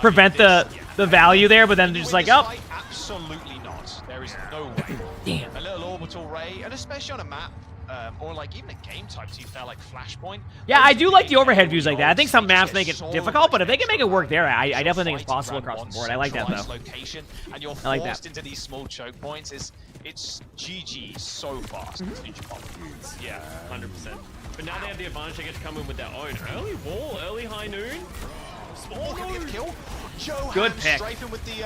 prevent the value there, but then just like, oh, Absolutely not. There is no way. damn. A little Orbital Ray, and especially on a map, or like even a game type, so you felt like Flashpoint. Yeah, I do like the overhead views like that. I think some maps make it difficult, but if they can make it work there, I definitely think it's possible across the board. I like that, though. Location, and you're I like forced that. into these small choke points. It's GG so fast. Yeah, 100%. But now they have the advantage. They get to come in with their own early wall, early high noon. Small kill. Joe Good Hand pick. strafing with the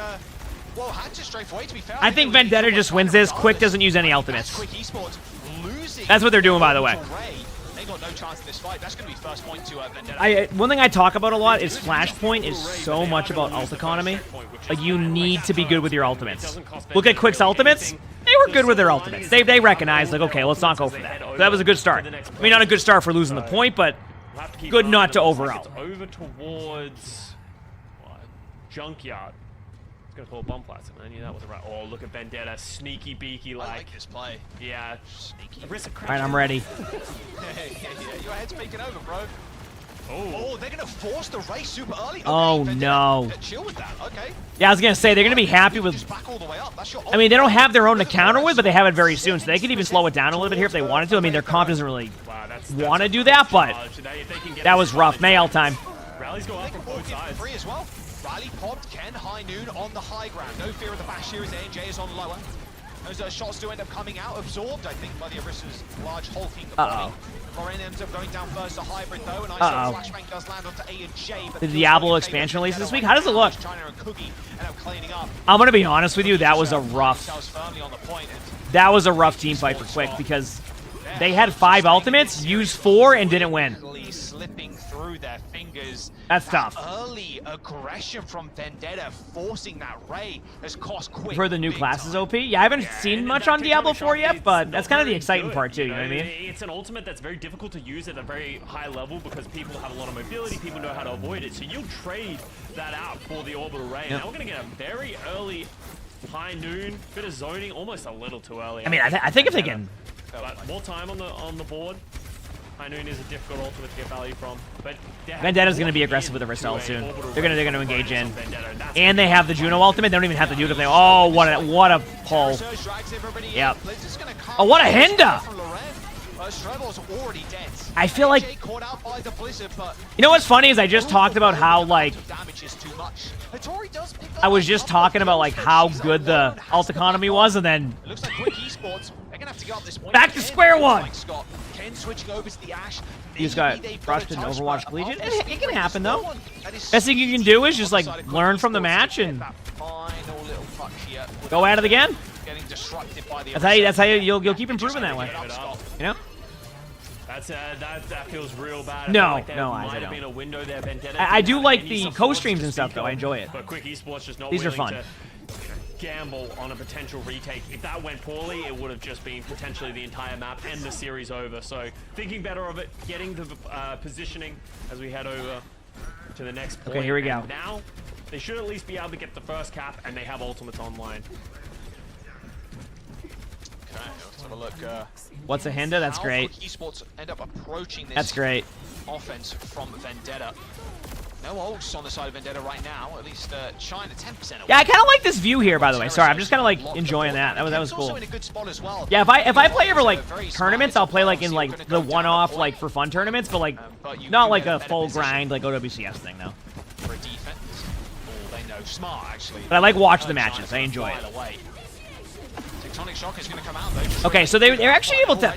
well, had to strafe away, to be fair. I think Vendetta just wins this. Quick doesn't use any ultimates. Quick Esports losing. That's what they're doing, by the way. They got no chance in this fight. That's going to be first point to Vendetta. One thing I talk about a lot is Flashpoint is so much about ult economy. Like, you need to be good with your ultimates. Look at Quick's ultimates. They were good with their ultimates. They recognized, like, okay, let's not go for that. So that was a good start. I mean, not a good start for losing the point, but good not to overall. Over towards Junkyard. Gonna call bomb blast, and I knew that was right. Oh, look at Vendetta, sneaky beaky like. I like this play. Yeah, sneaky. Alright, I'm ready. Your head's making over, bro. Oh, they're gonna force the race super early. Okay, Oh, Vendetta, no. chill with that. Okay. Yeah, I was going to say, they're going to be happy with... Back all the way up. That's your I mean, they don't have their own to counter with, but they have it very soon, so they could even slow it down a little bit here if they wanted to. I mean, their comp doesn't really want to do that, but that was rough. Mayall time. Rallies go up from both sides. Free as well. Rally popped. Ken high noon on the high ground. No fear of the bash here as A&J is on lower. Those shots do end up coming out, absorbed, I think, by the Orissa's large hulking body. Morin ends up going down first to hybrid though, and I saw flashbang does land onto A&J. The Diablo expansion release this week. How does it look? China and Cookie end up cleaning up. I'm going to be honest with you. That was a rough team fight for Quick because they had 5 ultimates, used 4, and didn't win. Slipping through their fingers. That's tough. Early aggression from Vendetta, forcing that Ray has cost Quick. For the new classes OP? Yeah, I haven't seen much on Diablo 4 yet, but that's kind of the exciting part too, you know what I mean? It's an ultimate that's very difficult to use at a very high level because people have a lot of mobility, people know how to avoid it, so you'll trade that out for the orbital Ray. Now we're going to get a very early high noon, bit of zoning, almost a little too early. I mean, I think if they can... But more time on the board. High noon is a difficult ultimate to get value from, but Vendetta's going to be aggressive with the wrist ult soon. They're going to engage in, and they have the Juno ultimate. They don't even have to do it if they. Oh, what a pull! Yep. Oh, what a Hinda! I feel like. You know what's funny is I just talked about how like. I was just talking about like how good the ult economy was, and then. Back to square one. You just got rushed in Overwatch Collegiate. It can happen though. Best thing you can do is just like learn from the match and go at it again. That's how you'll keep improving that way. You know. That feels real bad. No, like no, I don't. Been a window there, I do like the co-streams and stuff though. I enjoy it. But Quick Esports just not These are willing fun. to gamble on a potential retake. If that went poorly, it would have just been potentially the entire map and the series over. So thinking better of it, getting the positioning as we head over to the next point. Okay, here we go. And now they should at least be able to get the first cap, and they have ultimates online. Okay, let's have a look. What's a Hinda? That's great. Esports end up approaching this. That's great. Offense from Vendetta. No ults on the side of Vendetta right now. At least China 10%. Yeah, I kind of like this view here, by the way. Sorry, I'm just kind of like enjoying that. That was cool. Yeah, if I play ever like tournaments, I'll play like in like the one-off like for fun tournaments, but like not like a full grind like OWCS thing though. For defense, they know smart actually. But I like watching the matches. I enjoy it. Tectonic Shock is going to come out though. Okay, so they're actually able to.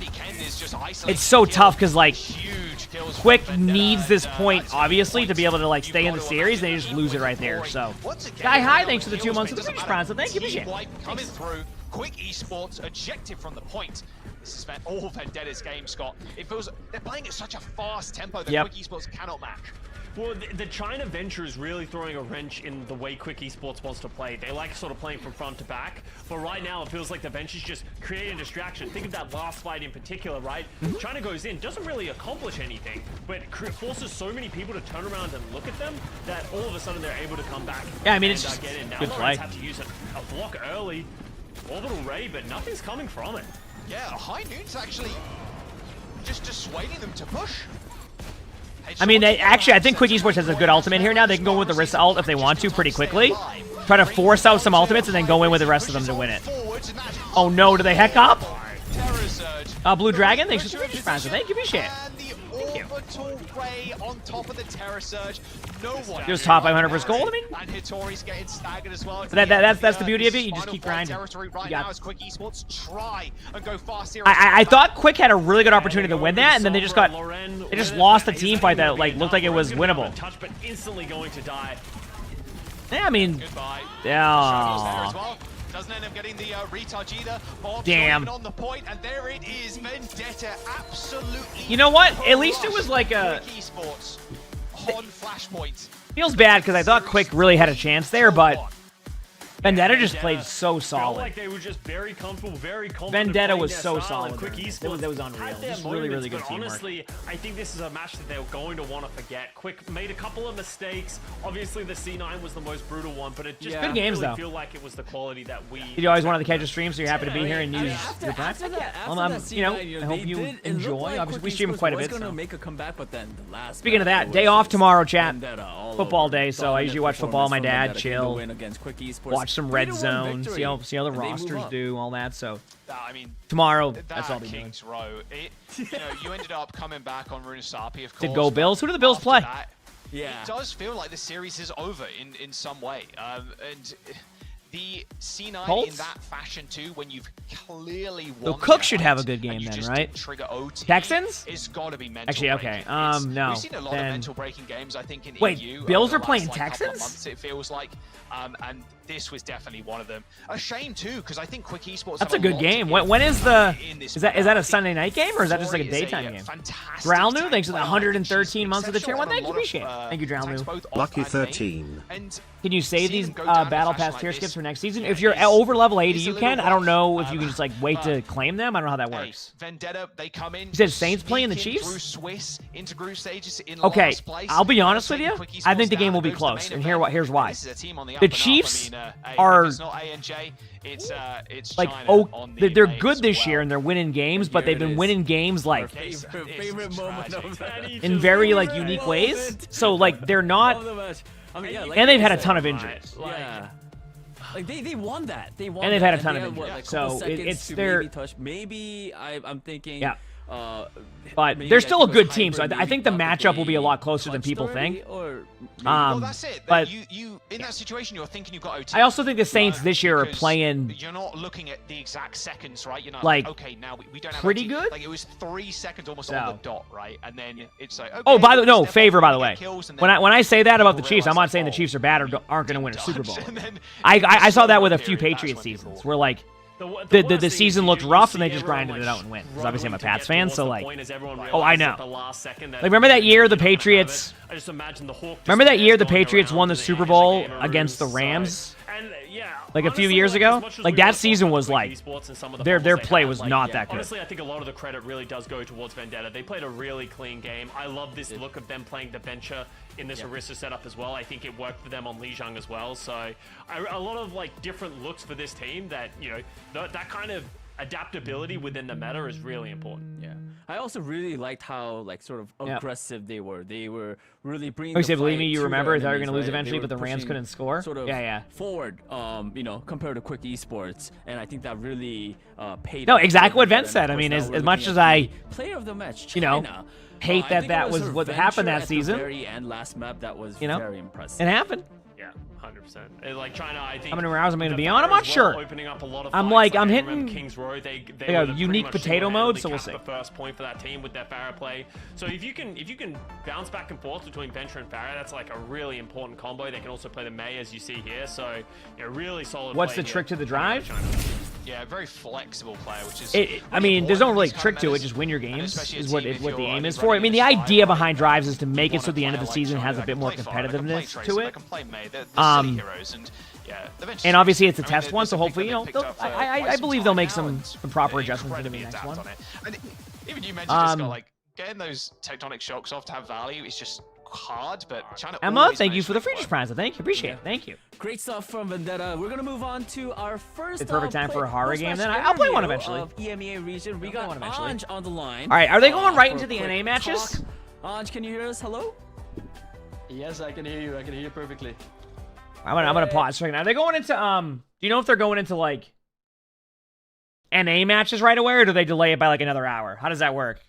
It's so tough because like Quick needs this point obviously to be able to like stay in the series, and they just lose it right there. So Sky High, thanks for the 2 months of the Switch Prime. So thank you, appreciate it. Coming through, Quick Esports ejected from the point. This has been all Vendetta's game, Scott. It feels they're playing at such a fast tempo that Quick Esports cannot match. Well, the China venture is really throwing a wrench in the way Quick Esports wants to play. They like sort of playing from front to back, but right now it feels like the venture's just creating a distraction. Think of that last fight in particular, right? China goes in, doesn't really accomplish anything, but forces so many people to turn around and look at them that all of a sudden they're able to come back. Yeah, I mean, it's just get in. Now, good play. have to use a block early, orbital ray, but nothing's coming from it. Yeah, High Noon's actually just dissuading them to push. I mean, I think Quick Esports has a good ultimate here now. They can go with the wrist ult if they want to pretty quickly. Try to force out some ultimates and then go in with the rest of them to win it. Oh no, do they heck up? Blue Dragon, thanks for the Features Sponsor. Thank you, appreciate it. And the orbital ray on top of the Terror Surge. No one. He was top 500 versus gold. I mean, and Hitori's getting staggered as well. that's the beauty of it. You just keep grinding. Right now as Quick Esports try and go fast here. I thought Quick had a really good opportunity to win that, and then they just lost a team fight that like looked like it was winnable. Touch, but instantly going to die. Yeah, I mean, yeah. Doesn't end up getting the retouch either. Bob damn. On the point, and there it is. Vendetta absolutely. You know what? At least it was like a. Esports on Flashpoint. Feels bad because I thought Quick really had a chance there, but Vendetta just played so solid. Like they were just very comfortable, very confident. Vendetta was so solid. Quick Esports that was unreal. Just really, really good teamwork. Honestly, I think this is a match that they're going to want to forget. Quick made a couple of mistakes. Obviously, the C9 was the most brutal one, but it just good games really though. Feel like it was the quality that we. Did you always wanted to catch a stream, so you're happy to be here and use your time? You know, I hope you enjoy. Obviously, we stream quite a bit. So. Make a comeback, but then the last speaking of that, day off tomorrow, chat. Football day, so I usually watch football. My dad, chill, watch some Red Zone. See how the rosters do, all that. So I mean, tomorrow, that's all we doing. Kings Row. You ended up coming back on Runasapi, of course. Did go Bills? Who do the Bills play? Yeah, it does feel like the series is over in some way, and the C9 Colts? in that fashion too, when you've clearly So won. Cook should have a good game then, right? Trigger OT. Texans? It's got to be mental. Actually, okay. No. We've seen a lot of mental breaking games, I think, in Wait, EU. Bills over are the playing last, like, couple of Texans? months, it feels like, and this was definitely one of them. A shame too, because I think Quick Esports. That's a good game. When is the? Is that a Sunday night game or is that just like a daytime game? Drownu, thanks for the 113 months of the tier one. Thank you, appreciate it. Thank you, Drownu. Lucky 13. Can you save these battle pass tier skips for next season? If you're over level 80, you can. I don't know if you can just like wait to claim them. I don't know how that works. Vendetta, they come in. You said Saints playing the Chiefs? Through Swiss into group stages in Okay, last place. I'll be honest with you. I think the game will be close, and here's why. The Chiefs are like they're good this year and they're winning games, but they've been winning games like in very like unique ways. So like they're not, and they've had a ton of injuries. Yeah. Like they won that. They won. And they've that, had a ton of they had, injuries. like, So it's their. Maybe I'm thinking. Yeah. But they're still a good team, so I think the matchup will be a lot closer than people think. Well, that's it. But you in that situation, you're thinking you've got OT. I also think the Saints this year are playing. You're not looking at the exact seconds, right? You're not like okay, now we don't have pretty OT. good. Like it was 3 seconds almost on the dot, right? And then it's like, okay, oh, by the no favor, by the way. When I say that about the Chiefs, I'm not saying the Chiefs are bad or aren't going to win a Super Bowl. I saw that with a few Patriots seasons, where like. The season looked rough and they just grinded it out and win. Because obviously I'm a Pats fan, so like, oh I know. Like remember that year the Patriots? Remember that year the Patriots won the Super Bowl against the Rams? Like a few years ago? Like that season was like, their play was not that good. Honestly, I think a lot of the credit really does go towards Vendetta. They played a really clean game. I love this look of them playing the bencher in this Orisa setup as well. I think it worked for them on Lijiang as well. So a lot of like different looks for this team that, you know, that kind of adaptability within the meta is really important. Yeah. I also really liked how like sort of aggressive they were. They were really bringing. Oh, you said, believe me, you remember? I thought you were going to lose eventually, but the Rams couldn't score. Sort of yeah. Forward, you know, compared to Quick Esports, and I think that really paid. No, exactly what Vince said. I mean, as much as I, player of the match, you know, hate that was what happened that season. Very end last map that was very impressive. It happened. Yeah, 100%. Like China, I think. How many rounds I'm going to be on? I'm not sure. I'm hitting Kings Row. They a unique potato mode, so we'll see. The first point for that team with their Pharah play. So if you can bounce back and forth between Venture and Pharah, that's like a really important combo. They can also play the Mei as you see here. So really solid. What's the trick to the drive? Yeah, very flexible player, which is. I mean, there's no really trick to it. Just win your games is what the aim is for. I mean, the idea behind drives is to make it so the end of the season has a bit more competitiveness to it. And obviously it's a test one, so hopefully, you know, I believe they'll make some proper adjustments into the next one. And even you mentioned just got like getting those tectonic shocks off to have value is just hard, but China. Emma, thank you for the Friedrich Prize. Thank you, appreciate it. Thank you. Great stuff from Vendetta. We're gonna move on to our first. It's perfect time for a horror game. Then I'll play one eventually. Of EMEA region, we got Anj on the line. All right, are they going right into the NA matches? Anj, can you hear us? Hello. Yes, I can hear you. I can hear you perfectly. I'm gonna pause for a second. Are they going into do you know if they're going into like NA matches right away, or do they delay it by like another hour? How does that work?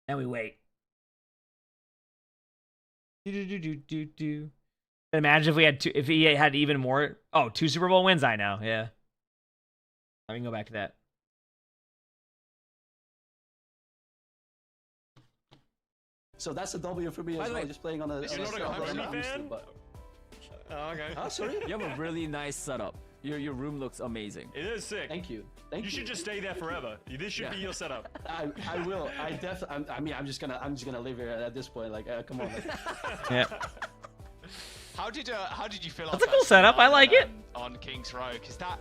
And we wait. Imagine if we had if he had even more. Oh, 2 Super Bowl wins. I know. Yeah. I can go back to that. So that's a W for me as well, just playing on a... You're not a Clemson fan? Oh, okay. Oh, sorry? You have a really nice setup. Your room looks amazing. It is sick. Thank you. Thank you. You should just stay there forever. This should be your setup. I will. I definitely. I mean, I'm just gonna live here at this point. Like, come on. Yeah. How did you feel? That's a cool setup. I like it. On King's Row, because that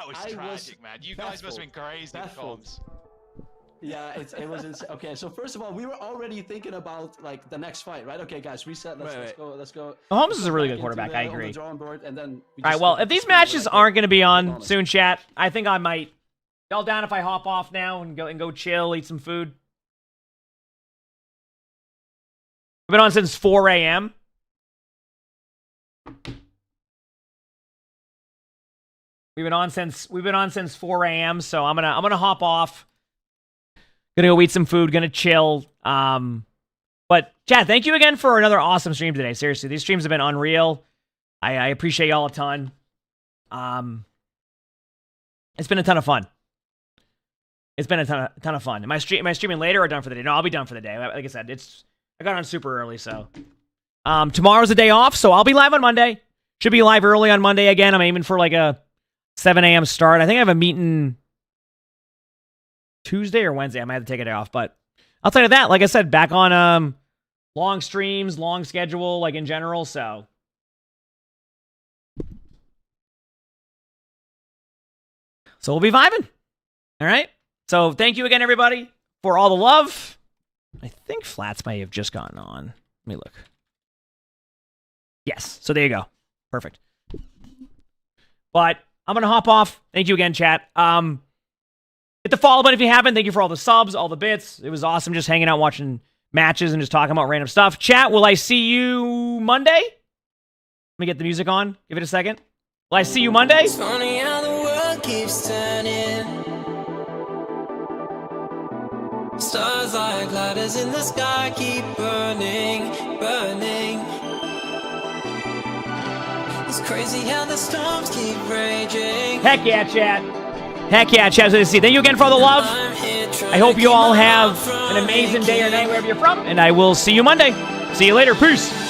was tragic, man. You guys must have been crazy comms. Yeah, it was okay. So first of all, we were already thinking about like the next fight, right? Okay, guys, reset. Let's go. Mahomes is a really good quarterback. I agree. Board, and then all right. Well, if these matches aren't going to be on soon, chat, I think I might. Y'all down if I hop off now and go chill, eat some food? We've been on since 4 a.m. We've been on since 4 a.m. So I'm gonna hop off. Gonna go eat some food. Gonna chill. But chat, thank you again for another awesome stream today. Seriously, these streams have been unreal. I appreciate y'all a ton. It's been a ton of fun. It's been a ton of fun. Am I streaming later or done for the day? No, I'll be done for the day. Like I said, I got on super early, so. Tomorrow's a day off, so I'll be live on Monday. Should be live early on Monday again. I'm aiming for like a 7 a.m. start. I think I have a meeting Tuesday or Wednesday. I might have to take a day off, but outside of that, like I said, back on long streams, long schedule, like in general, so. So we'll be vibing. All right. So thank you again, everybody, for all the love. I think Flats may have just gotten on. Let me look. Yes. So there you go. Perfect. But I'm going to hop off. Thank you again, chat. Hit the follow button if you haven't. Thank you for all the subs, all the bits. It was awesome just hanging out, watching matches, and just talking about random stuff. Chat, will I see you Monday? Let me get the music on. Give it a second. Will I see you Monday? It's funny how the world keeps turning. Stars like ladders in the sky keep burning, burning. It's crazy how the storms keep raging. Heck yeah, chat. Heck yeah, chat. Good to see. Thank you again for all the love. I hope you all have an amazing day or night wherever you're from, and I will see you Monday. See you later. Peace.